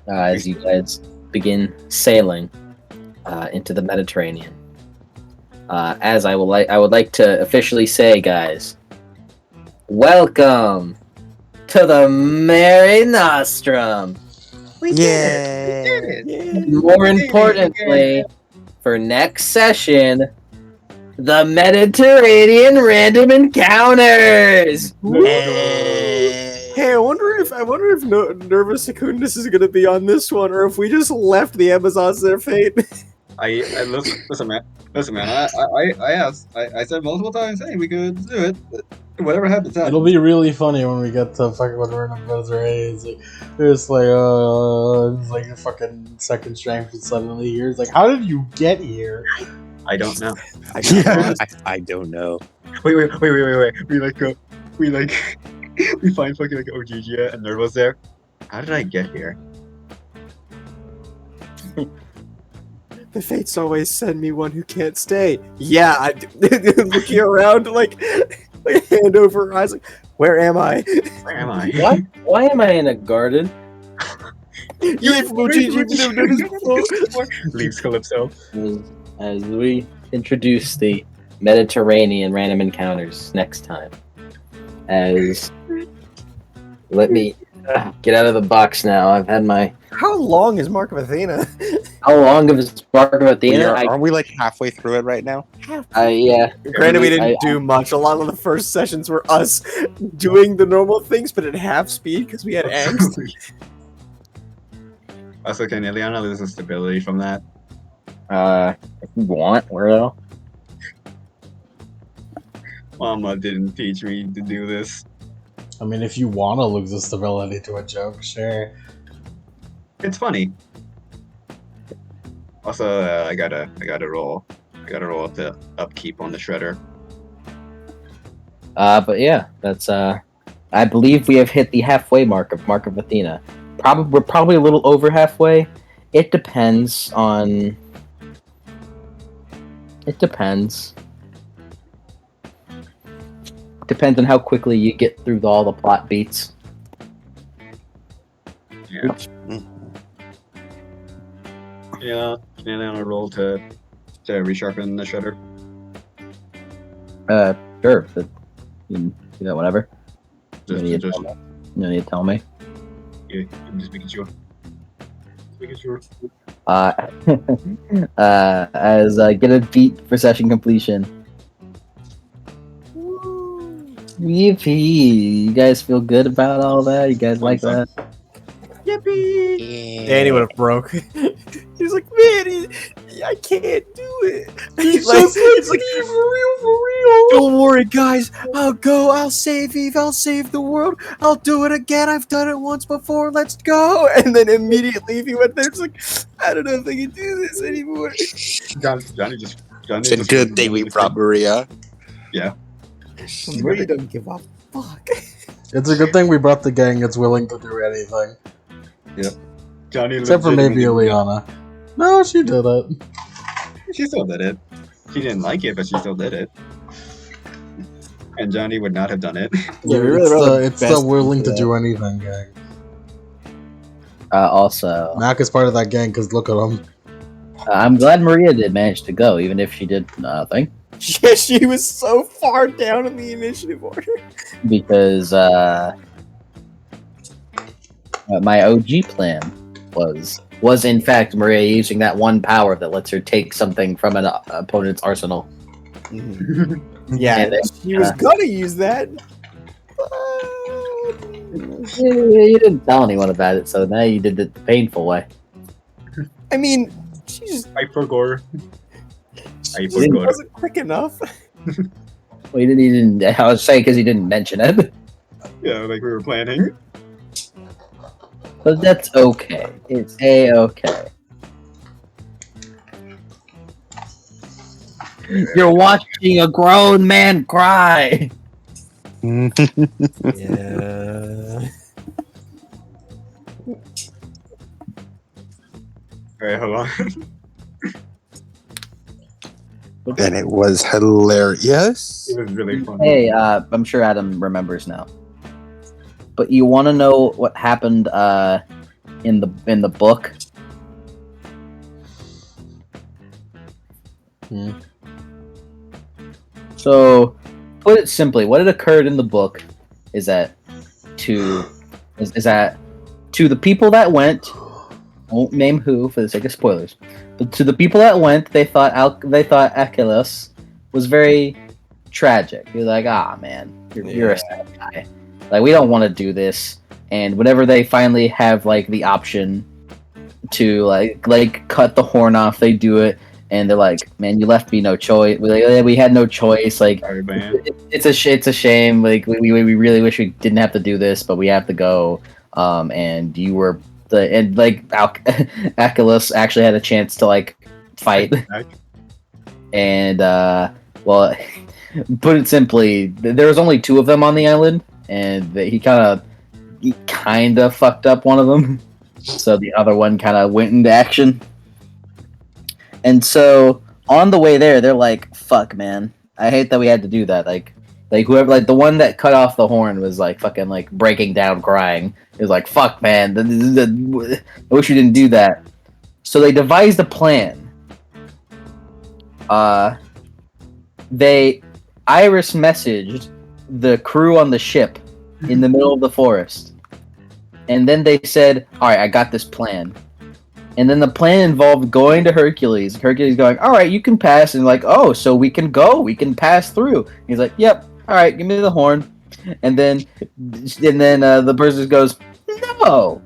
As you guys begin sailing into the Mediterranean. As I would like to officially say, guys, welcome to the Mare Nostrum. We did it. More importantly, for next session, the Mediterranean Random Encounters. Hey, I wonder if Nervous Secundus is gonna be on this one, or if we just left the Amazons to their fate. Listen, man. I said multiple times, hey, we could do it. Whatever happens, happens. It'll be really funny when we get to fucking when we're in the Mediterranean. It's like it's like a fucking second strength, and suddenly here it's like, how did you get here? I don't know. I don't know. Wait. We find fucking like Ogigia and Nervo's there. How did I get here? The fates always send me one who can't stay. Yeah, I looking around like hand over eyes, like, where am I? Where am I? Why am I in a garden? You ain't from OGG, we never done this before. Leaves Calypso. As we introduce the Mediterranean random encounters next time. As let me get out of the box now. I've had my. How long is Mark of Athena? How long of is Mark of Athena? Aren't we like halfway through it right now? Yeah. Granted, we didn't I- do much. A lot of the first sessions were us doing the normal things, but at half speed because we had angst. Also, can Ileana lose the stability from that? If you want, Weirdo. Mama didn't teach me to do this. I mean, if you want to lose the stability to a joke, sure. It's funny. Also, I gotta roll. I gotta roll up the upkeep on the shredder. But yeah, that's I believe we have hit the halfway mark of Athena. We're probably a little over halfway. It depends on. It depends. Depends on how quickly you get through all the plot beats. Yeah. Yeah. Can Ileana roll to resharpen the shredder? Sure. But you can do that whenever. You Just, need just, to tell me. yeah, I'm just making sure. Just making sure. As get a beat for session completion. Yippee! You guys feel good about all that? You guys like that? Yippee! Danny would have broke. He's like, man, I can't do it. He's like, it's like, for real. Don't worry, guys. I'll go. I'll save Eve. I'll save the world. I'll do it again. I've done it once before. Let's go. And then immediately, if he went there, it's like, I don't know if I can do this anymore. Johnny just. It's a good thing we brought Maria. Yeah. Maria doesn't give a fuck. It's a good thing we brought the gang that's willing to do anything. Yep. Johnny. Except for maybe Ileana. No, she did it. She still did it. She didn't like it, but she still did it. And Johnny would not have done it. Yeah, we really brought It's the the best willing to into do anything gang. Also, Mac is part of that gang because look at him. I'm glad Maria did manage to go, even if she did nothing. Yeah, she was so far down in the initiative order. Because my OG plan was in fact Maria using that one power that lets her take something from an opponent's arsenal. Yeah, And then, she was gonna use that. you didn't tell anyone about it, so now you did it the painful way. I mean, she just Hypergore. she wasn't quick enough. Well, he didn't. I was saying because he didn't mention it, Yeah, like we were planning. but that's okay. It's okay. You're watching a grown man cry. Yeah. Alright, hold on. And it was hilarious. It was really fun. Hey, I'm sure Adam remembers now. But you want to know what happened in the book? So, put it simply, what had occurred in the book is that to the people that went, I won't name who for the sake of spoilers, but to the people that went, they thought Achilles was very tragic. You're like, man, you're a sad guy. Like, we don't want to do this. And whenever they finally have like the option to like cut the horn off, they do it. And they're like, man, you left me no choice. We had no choice. Like, Sorry, man. it's a shame. Like, we really wish we didn't have to do this, but we have to go. And you were Achilles actually had a chance to like fight. And well, put it simply, there was only 2 of them on the island, and he kind of fucked up one of them. So the other one kind of went into action. And so on the way there, they're like, "Fuck, man, I hate that we had to do that. Like, Like whoever, like the one that cut off the horn was like fucking like breaking down, crying. It was like, "Fuck, man! I wish you didn't do that." So they devised a plan. Iris messaged the crew on the ship in the middle of the forest, and then they said, "All right, I got this plan." And then the plan involved going to Hercules. Hercules going, "All right, you can pass," and like, "Oh, so we can go, we can pass through." He's like, "Yep, all right, give me the horn." And then the person goes, "No,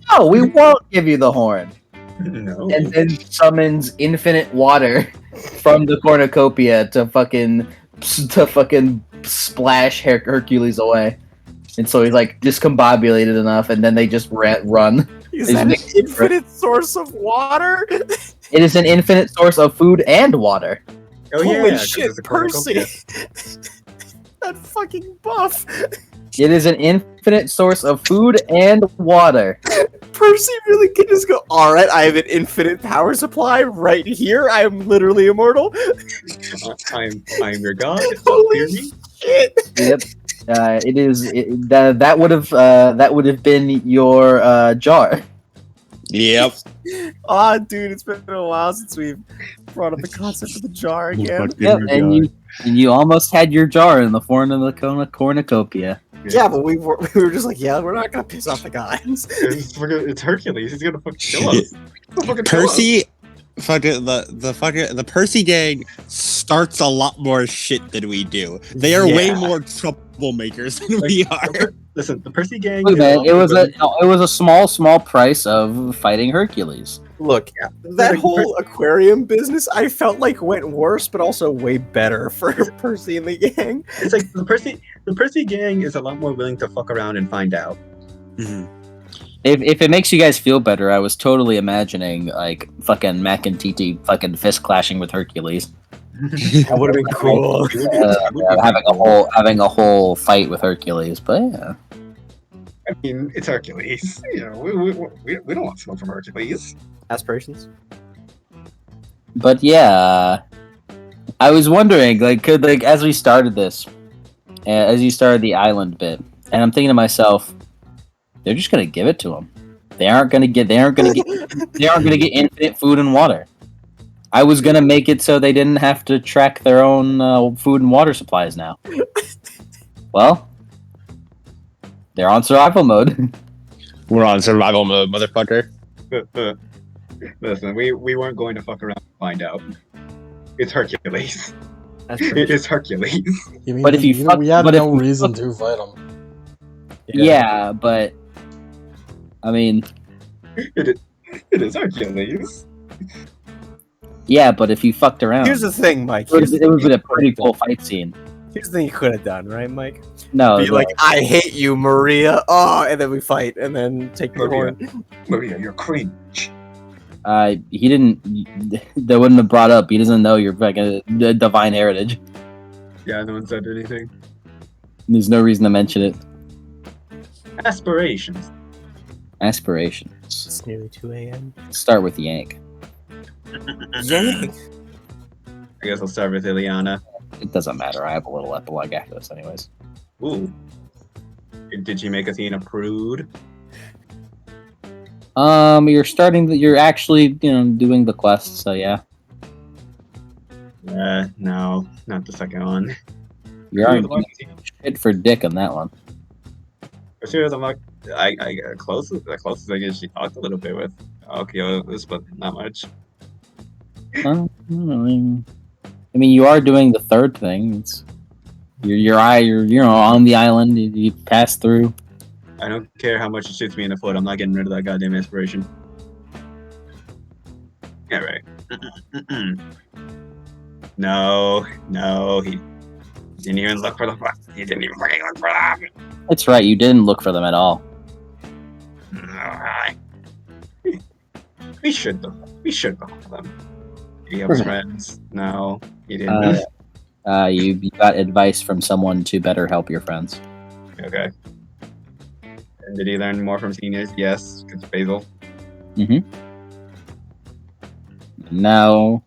no, we won't give you the horn." No. And then summons infinite water from the cornucopia to fucking splash Hercules away. And so he's like discombobulated enough, and then they just run. Is that an infinite source of water? It is an infinite source of food and water. Oh yeah, Holy 'cause shit, it's a Percy! cornucopia. That fucking buff. It is an infinite source of food and water. Percy really can just go, "Alright, I have an infinite power supply right here. I am literally immortal." I'm your god. Holy Hear me? shit! Yep. That would have been your jar. Yep. Aw, dude, it's been a while since we've brought up the concept of the jar again. Yep, and you almost had your jar in the form of the cornucopia. Yeah, but we were just like, yeah, we're not gonna piss off the guys. It's Hercules. He's gonna fucking kill us. He'll fucking kill us. Percy, fucking the Percy gang starts a lot more shit than we do. They are way Yeah. more troublemakers than we are. Listen, the Percy gang. Look, is man, all it was good. a small price of fighting Hercules. Look, that whole aquarium business, I felt like went worse, but also way better for Percy and the gang. It's like the Percy gang is a lot more willing to fuck around and find out. If it makes you guys feel better, I was totally imagining like fucking Mac and TT fucking fist clashing with Hercules, That would have been cool. having a whole fight with Hercules. But yeah, I mean, it's Hercules. You know, we don't want smoke from Hercules. Aspirations. but yeah, I was wondering like could like as we started this, as you started the island bit, and I'm thinking to myself, they're just gonna give it to them. They aren't gonna get infinite food and water. I was gonna make it so they didn't have to track their own food and water supplies now. Well, they're on survival mode. We're on survival mode, motherfucker. Listen, we weren't going to fuck around and find out. It's Hercules. Aspirations. It is Hercules. You mean, But if you fuck- we had but no if you reason fuck- to fight him. Yeah, but I mean, It is Hercules. yeah, but if you fucked around, Here's the thing, Mike. it would have been a pretty cool fight scene. Here's the thing you could have done, right, Mike? No, Be like, "I hate you, Maria." Oh, and then we fight, and then take the Maria. horn. Maria, you're cringe. he didn't. They wouldn't have brought up. He doesn't know your fucking divine heritage. Yeah, no one said anything. There's no reason to mention it. Aspirations. Aspirations. It's nearly 2 a.m. Start with Yank. Yang. I guess I'll start with Ileana. It doesn't matter. I have a little epilogue after this, anyways. Ooh. Did she make Athena prude? You're actually, doing the quest, so yeah. No, not the second one. You're already shit for dick on that one. Serious, I'm like, I got the closest I guess she talked a little bit with Oculus, but not much. I mean, you are doing the third thing. It's you're on the island. You pass through. I don't care how much it shoots me in the foot. I'm not getting rid of that goddamn inspiration. Yeah, right. No, he didn't even look for the. He didn't even fucking look for them. That's right. You didn't look for them at all. We should look for them. He has friends. No, he didn't. You got advice from someone to better help your friends. Okay. And did he learn more from seniors? Yes, because Basil. Mm-hmm. Now,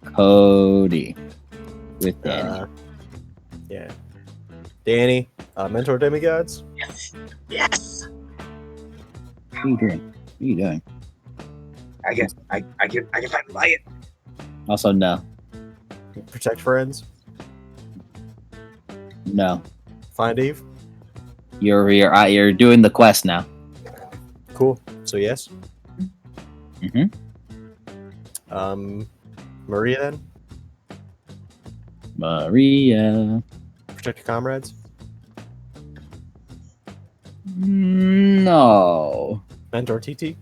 Cody with Danny. Yeah. Danny, mentor demigods. Yes. What are you doing? What are you doing? I can fight and buy it. Also, no. Protect friends. No. Find Eve. You're doing the quest now. Cool. So yes. Mm-hmm. Maria then. Maria. Protect your comrades. No. Mentor TT.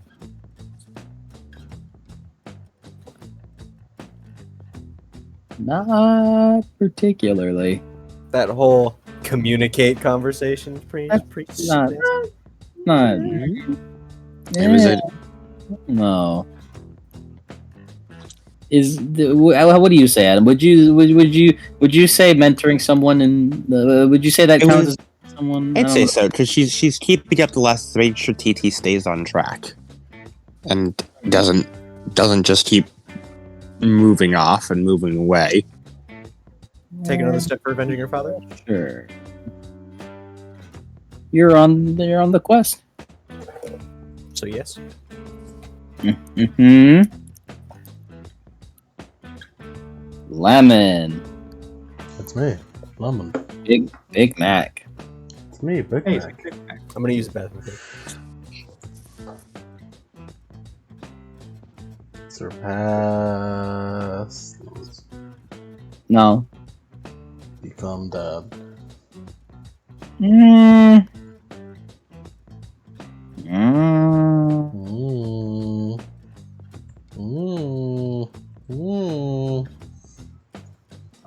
Not particularly. That whole communicate conversation is pretty. Not. Not. It was a No. What do you say, Adam? Would you say mentoring someone and would you say that It counts was- as someone? I I'd don't say know. so because she's keeping up the last to make sure TT stays on track, and doesn't just keep moving off and moving away. Take another step for avenging your father. Sure. You're on the quest. So yes. Mm-hmm. Lemon. It's me, Lemon. Big Mac. It's me, Big Hey, Mac. I'm gonna use the bathroom. Surpass. No. Become dead. Mm. Mm. Mm. Mm.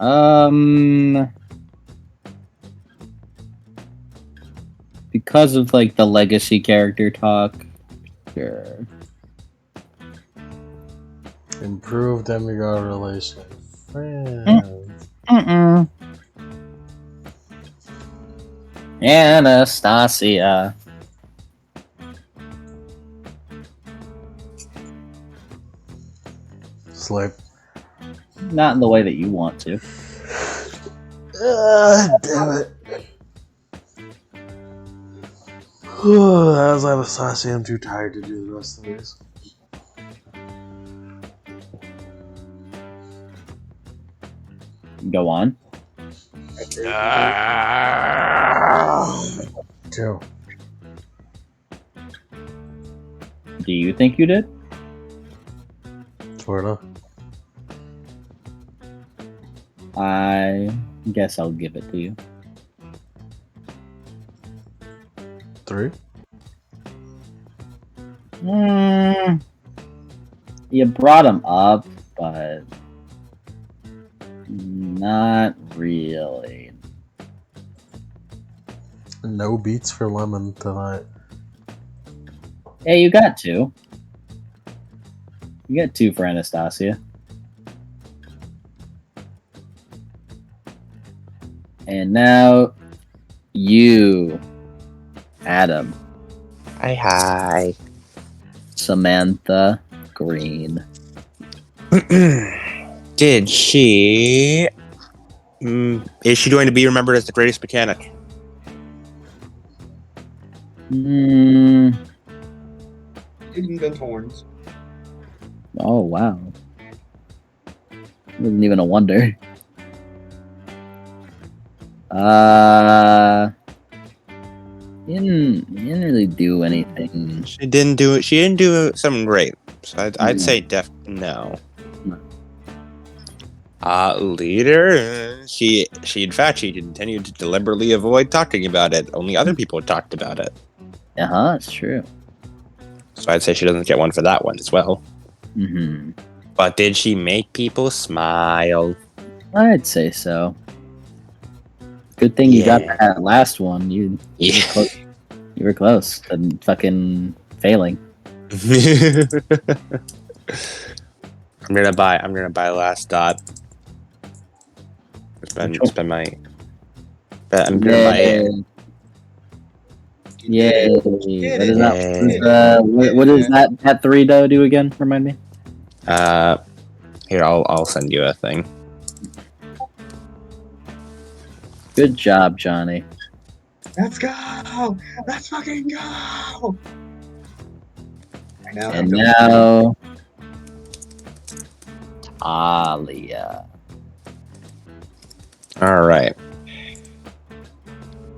Mm. Because of like the legacy character talk. Sure. Improve demigod relation. Friends. Mm-mm. Anastasia. Sleep. Not in the way that you want to. Damn it. As Anastasia, I'm too tired to do the rest of these. Go on. Two. Do you think you did? Sorta. I guess I'll give it to you. 3. You brought him up, but not really. No beats for Lemon tonight. Hey, you got 2. You got 2 for Anastasia. And now you, Adam, Hi. Samantha Green. Did she? Is she going to be remembered as the greatest mechanic? Mm, Didn't invent horns. oh wow. Wasn't even a wonder. Didn't really do anything. She didn't do it. She didn't do something great. So I'd say no. No. Leader. She continued to deliberately avoid talking about it. Only other people talked about it. It's true. So I'd say she doesn't get one for that one as well. Mm-hmm. But did she make people smile? I'd say so. Good thing you got Yeah. that last one. You Yeah. were close to fucking failing. I'm gonna buy last dot. Spend my. But I'm gonna buy it. Yay! Did What it. is Yay. that? What is that 3 do again? Remind me. Here I'll send you a thing. Good job, Johnny. Let's go! Let's fucking go! I now have And to now, Talia. All right.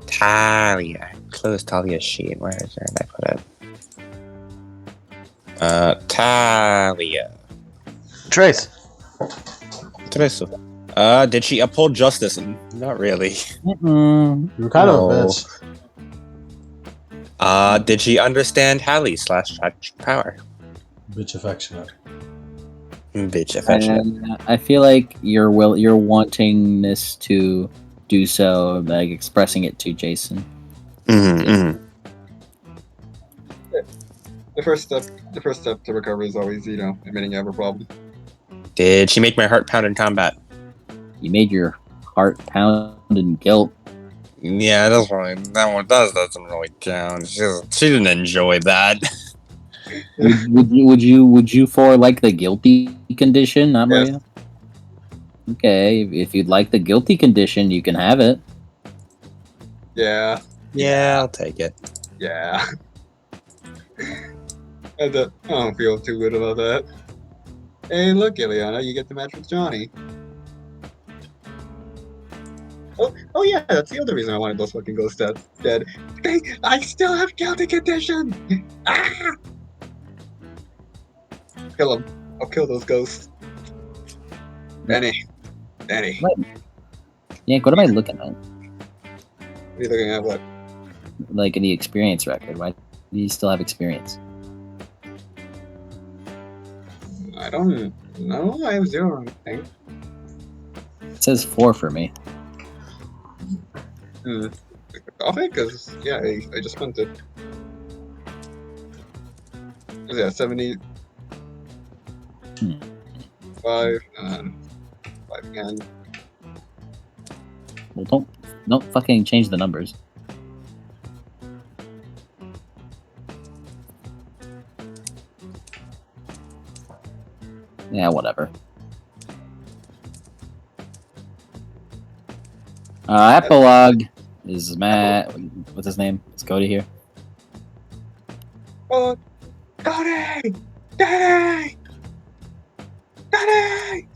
Talia. Close Talia's sheet. Where did I put it? Talia. Trace. Treso. Did she uphold justice? Not really. Mm-mm. You were kind of a No. bitch. Did she understand Hallie / tragic power? Bitch affectionate. Bitch affectionate. I feel like your wantingness to do so, like expressing it to Jason. Mm-hmm. The first step to recovery is always, admitting you have a problem. Did she make my heart pound in combat? You made your heart pound in guilt. Yeah, that's right. Doesn't really count. She didn't enjoy that. Would you for like the guilty condition, not Yes. Maria? Okay, if you'd like the guilty condition, you can have it. Yeah. Yeah, I'll take it. Yeah. I don't feel too good about that. Hey, look, Ileana, you get to match with Johnny. Oh yeah, that's the other reason I wanted those fucking ghosts dead. I still have guilty condition! Ah! Kill them. I'll kill those ghosts. Benny. Yank, what am I looking at? What are you looking at? What? Like in the experience record. Why do you still have experience? I don't know. I have 0, I think. It says 4 for me. Okay, because, yeah, I just spent it. Yeah, 70. 5, and 5 again. Well, don't fucking change the numbers. Yeah, whatever. Epilogue is Matt. What's his name? Is Cody here? Oh, Daddy! Daddy! Daddy!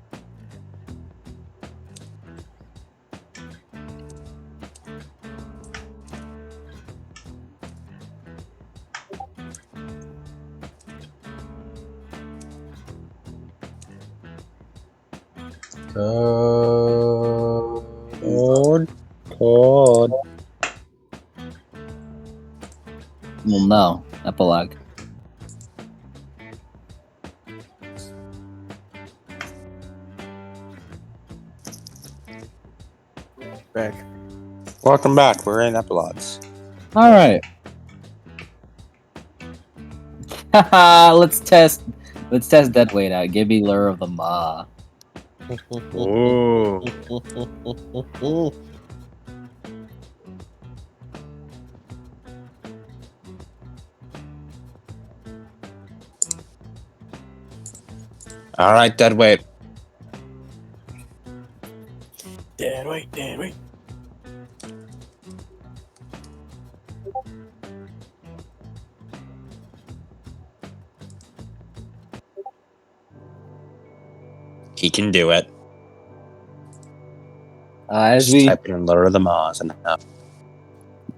God. Well, no. Epilogue. Back. Welcome back. We're in epilogues. All right. Let's test dead weight out. Give me Lure of the Maw. Ooh. All right, dead weight. Dead weight. He can do it. As Just we type in Lure of the Maws and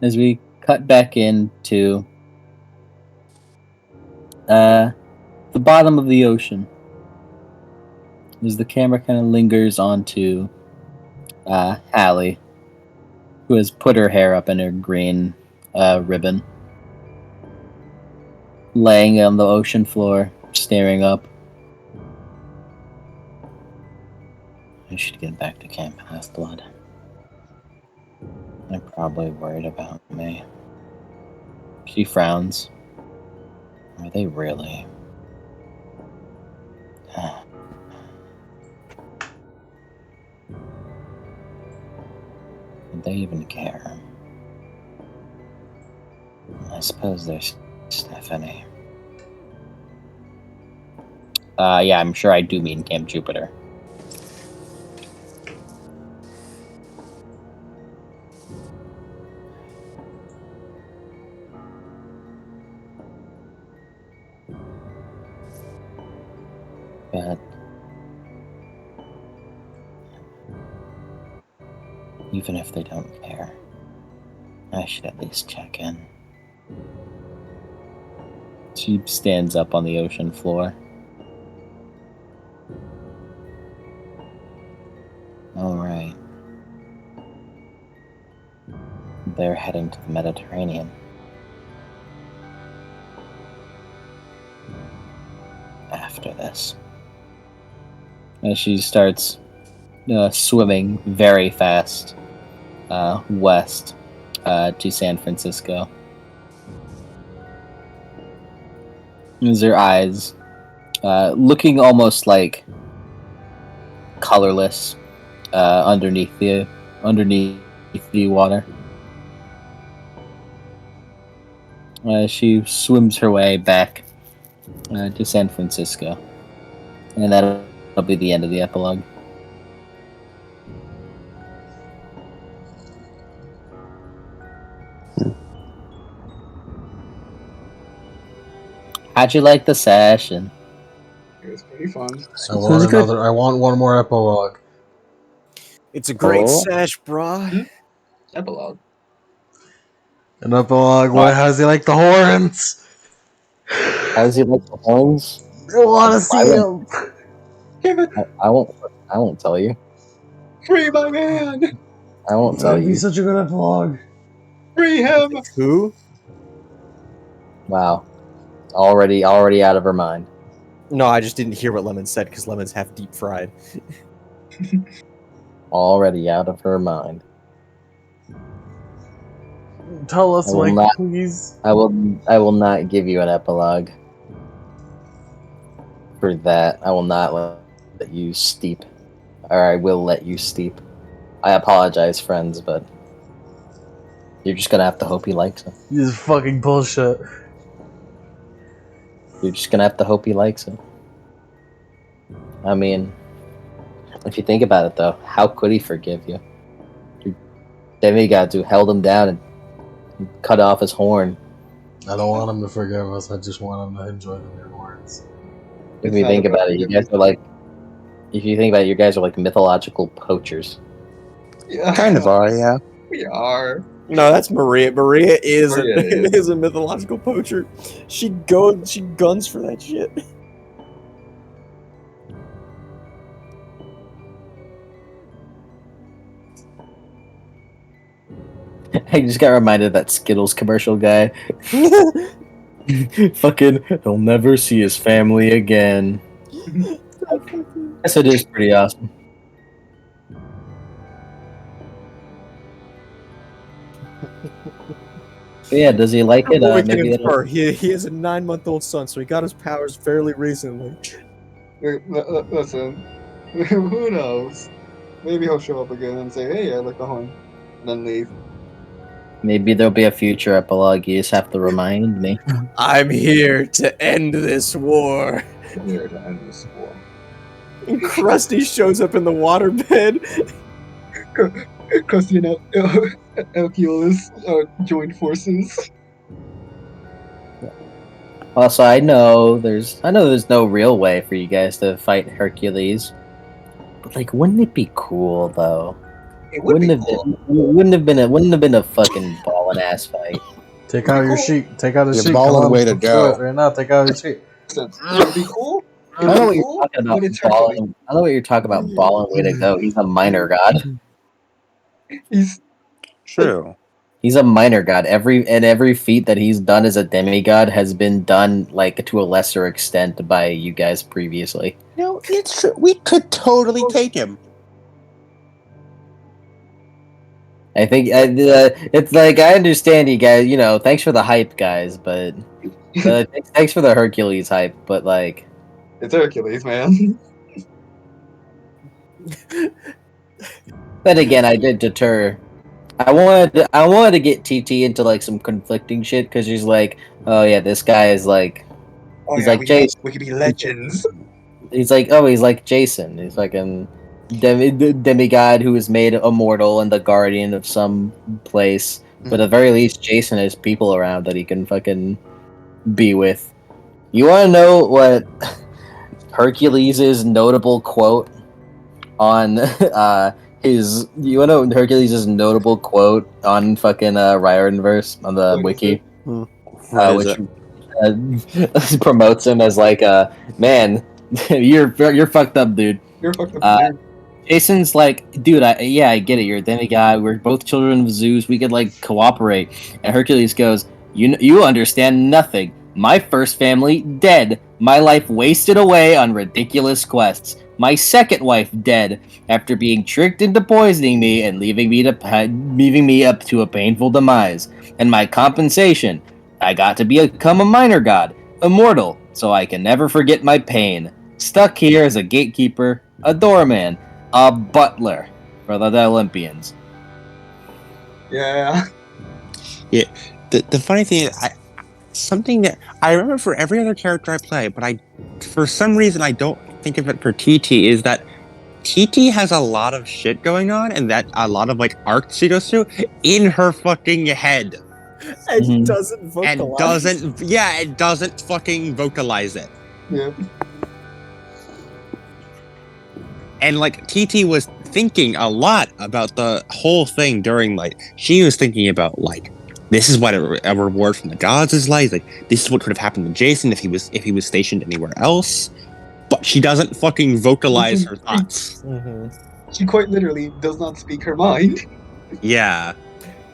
as we cut back into the bottom of the ocean, as the camera kind of lingers onto Hallie, who has put her hair up in her green ribbon, laying on the ocean floor, staring up. I should get back to Camp Half-Blood. They're probably worried about me. She frowns. Are they really? Would they even care? I suppose there's Stephanie. Yeah, I'm sure I do mean Camp Jupiter. but even if they don't care, I should at least check in. She stands up on the ocean floor. Alright. They're heading to the Mediterranean. After this. As she starts swimming very fast west to San Francisco. As her eyes looking almost like colorless underneath the water. She swims her way back to San Francisco, and that'll be the end of the epilogue. How'd you like the session? It was pretty fun. I want another. I want one more epilogue. It's a great Oh. sesh, brah. Epilogue. An epilogue. What? How does he like the horns? How does he like the horns? I want to see him. Give it I won't tell you. free, my man. I won't tell That'd be you. such a good epilogue. Free him. Who? Wow. Already out of her mind. No, I just didn't hear what Lemon said because Lemon's half deep fried. Already out of her mind. Tell us, I will Mike, not- please. I will not give you an epilogue. For that, I will not let you steep. Or I will let you steep. I apologize, friends, but you're just gonna have to hope he likes it. This is fucking bullshit. You're just gonna have to hope he likes it. I mean, if you think about it, though, how could he forgive you? Your demigods who held him down and cut off his horn. I don't want him to forgive us. I just want him to enjoy the new horns. If you think about it, you guys are like. If you think about it, you guys are like mythological poachers. Yeah, Kind of are, yeah. We are. No, that's Maria. Maria is Maria a, is a mythological poacher. She guns for that shit. I just got reminded of that Skittles commercial guy. Fucking, he'll never see his family again. Guess it is pretty awesome. But yeah, does he like it? We can Maybe infer. He has a 9-month-old son, so he got his powers fairly recently. Listen, who knows? Maybe he'll show up again and say, "Hey, I like the horn," and then leave. maybe there'll be a future epilogue. You just have to remind me. I'm here to end this war. Here to end this war. And Krusty shows up in the waterbed. Krusty and Hercules joined forces. Also, I know there's no real way for you guys to fight Hercules. But like, wouldn't it be cool though? It would Wouldn't have been a fucking ballin' ass fight. Take out your sheet. Take out a Your sheet. balling Come on, way to let's do go. it right now. Take out your sheet. Would it be cool? I know what you're talking about. Ballin', I know what you're talking about. Ballin' way to go. He's a minor god. He's True. He's a minor god. Every feat that he's done as a demigod has been done like to a lesser extent by you guys previously. No, it's true. We could totally take him. I think it's like I understand you guys. You know, thanks for the hype, guys. But thanks for the Hercules hype. But like, it's Hercules, man. then again, I did deter. I wanted to get TT into like some conflicting shit because she's like, oh yeah, this guy is like, he's like Jason. We could be legends. He's like Jason. He's like a demigod who is made immortal and the guardian of some place. But at the very least, Jason has people around that he can fucking be with. You want to know what? Hercules' notable quote on his. You wanna know Hercules' notable quote on fucking Riordanverse on the What is wiki, What is which it? promotes him as like man, you're fucked up, dude. You're fucked up, Uh, dude. Jason's like, dude, I get it. You're a demigod. We're both children of Zeus. We could like cooperate. And Hercules goes, you understand nothing. My first family dead. My life wasted away on ridiculous quests. My second wife dead after being tricked into poisoning me and leaving me up to a painful demise. And my compensation, I got to become a minor god, immortal, so I can never forget my pain. Stuck here as a gatekeeper, a doorman, a butler for the Olympians. Yeah. The funny thing is, something that I remember for every other character I play, but for some reason I don't think of it for TT, is that TT has a lot of shit going on, and that a lot of like arcs she goes through in her fucking head, And Mhm. doesn't vocalize. it doesn't fucking vocalize it. Yeah. And like TT was thinking a lot about the whole thing during like she was thinking about like this is what a reward from the gods is like this is what could have happened to Jason if he was stationed anywhere else, but she doesn't fucking vocalize her thoughts. She quite literally does not speak her mind. Yeah.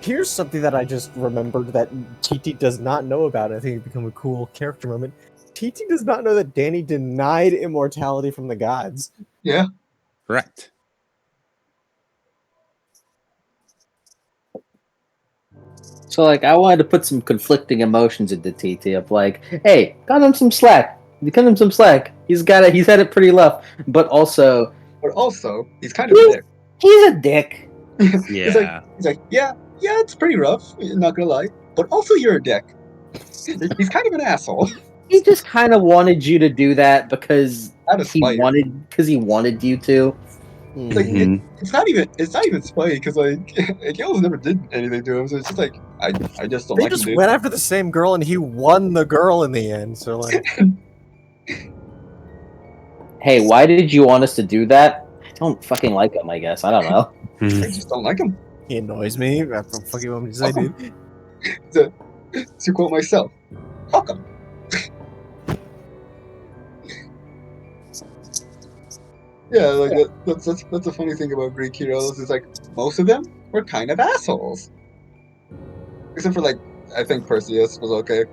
Here's something that I just remembered that TT does not know about. I think it become a cool character moment. TT does not know that Danny denied immortality from the gods. Yeah. Correct. So like I wanted to put some conflicting emotions into TT of like, hey, cut him some slack. Cut him some slack. He's had it pretty rough. But also But also, he's kind of a dick. he's a dick. Yeah. He's like, yeah, it's pretty rough, not gonna lie. But also you're a dick. He's kind of an asshole. He just kind of wanted you to do that because Out of spite. he wanted you to. Like it's not even spite because like Gales never did anything to him, so it's just like I just don't They like just him, dude. went after the same girl and he won the girl in the end. So like, Hey, why did you want us to do that? I don't fucking like him, I guess. I don't know. I just don't like him. he annoys me. That's what fucking want me to say, Fuck dude. To quote myself, fuck him. Yeah, like that's the funny thing about Greek heroes is like most of them were kind of assholes, except for like I think Perseus was okay.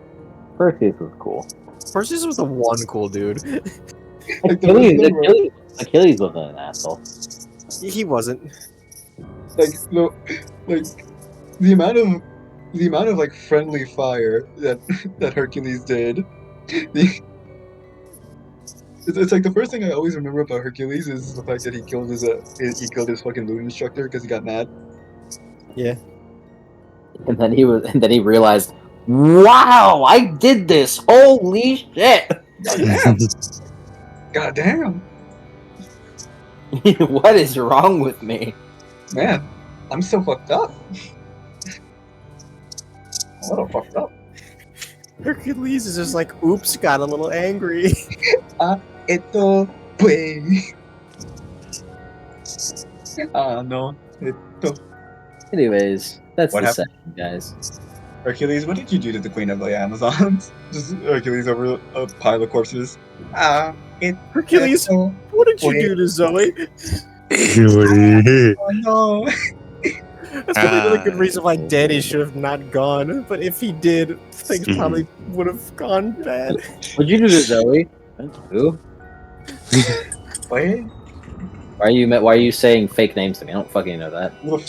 Perseus was cool. Perseus was the one cool dude. Like the rest of them were, Achilles wasn't an asshole. He wasn't. like no, like the amount of like friendly fire that Hercules did. It's like the first thing I always remember about Hercules is the fact that he killed his fucking loot instructor because he got mad. Yeah. And then he realized, wow, I did this. Holy shit. God damn, What is wrong with me? man, I'm so fucked up. A little fucked up. Hercules is just like, oops, got a little angry. Esto pues. No. Esto. Anyways, that's What the happened? session, guys. Hercules, what did you do to the Queen of the Amazons? Just Hercules over a pile of corpses. Hercules, Esto what did you Wait. do to Zoe? Oh no. That's probably another good reason why Danny should have not gone. But if he did, things probably would have gone bad. What'd you do to Zoe? Who? Wait. Why are you saying fake names to me? I don't fucking know that. Who?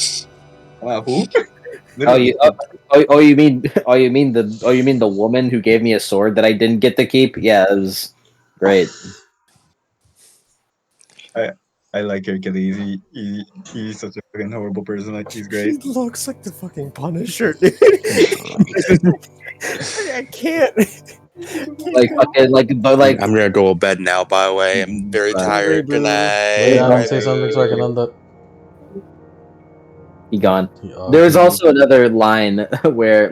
You mean the woman who gave me a sword that I didn't get to keep? Yeah, it was great. I like Hercules. He's such a fucking horrible person. Like he's great. He looks like the fucking Punisher, dude. I can't. I'm gonna go to bed now. By the way, I'm very tired. Good night. Yeah, say something so I can end it. He gone. There's also another line where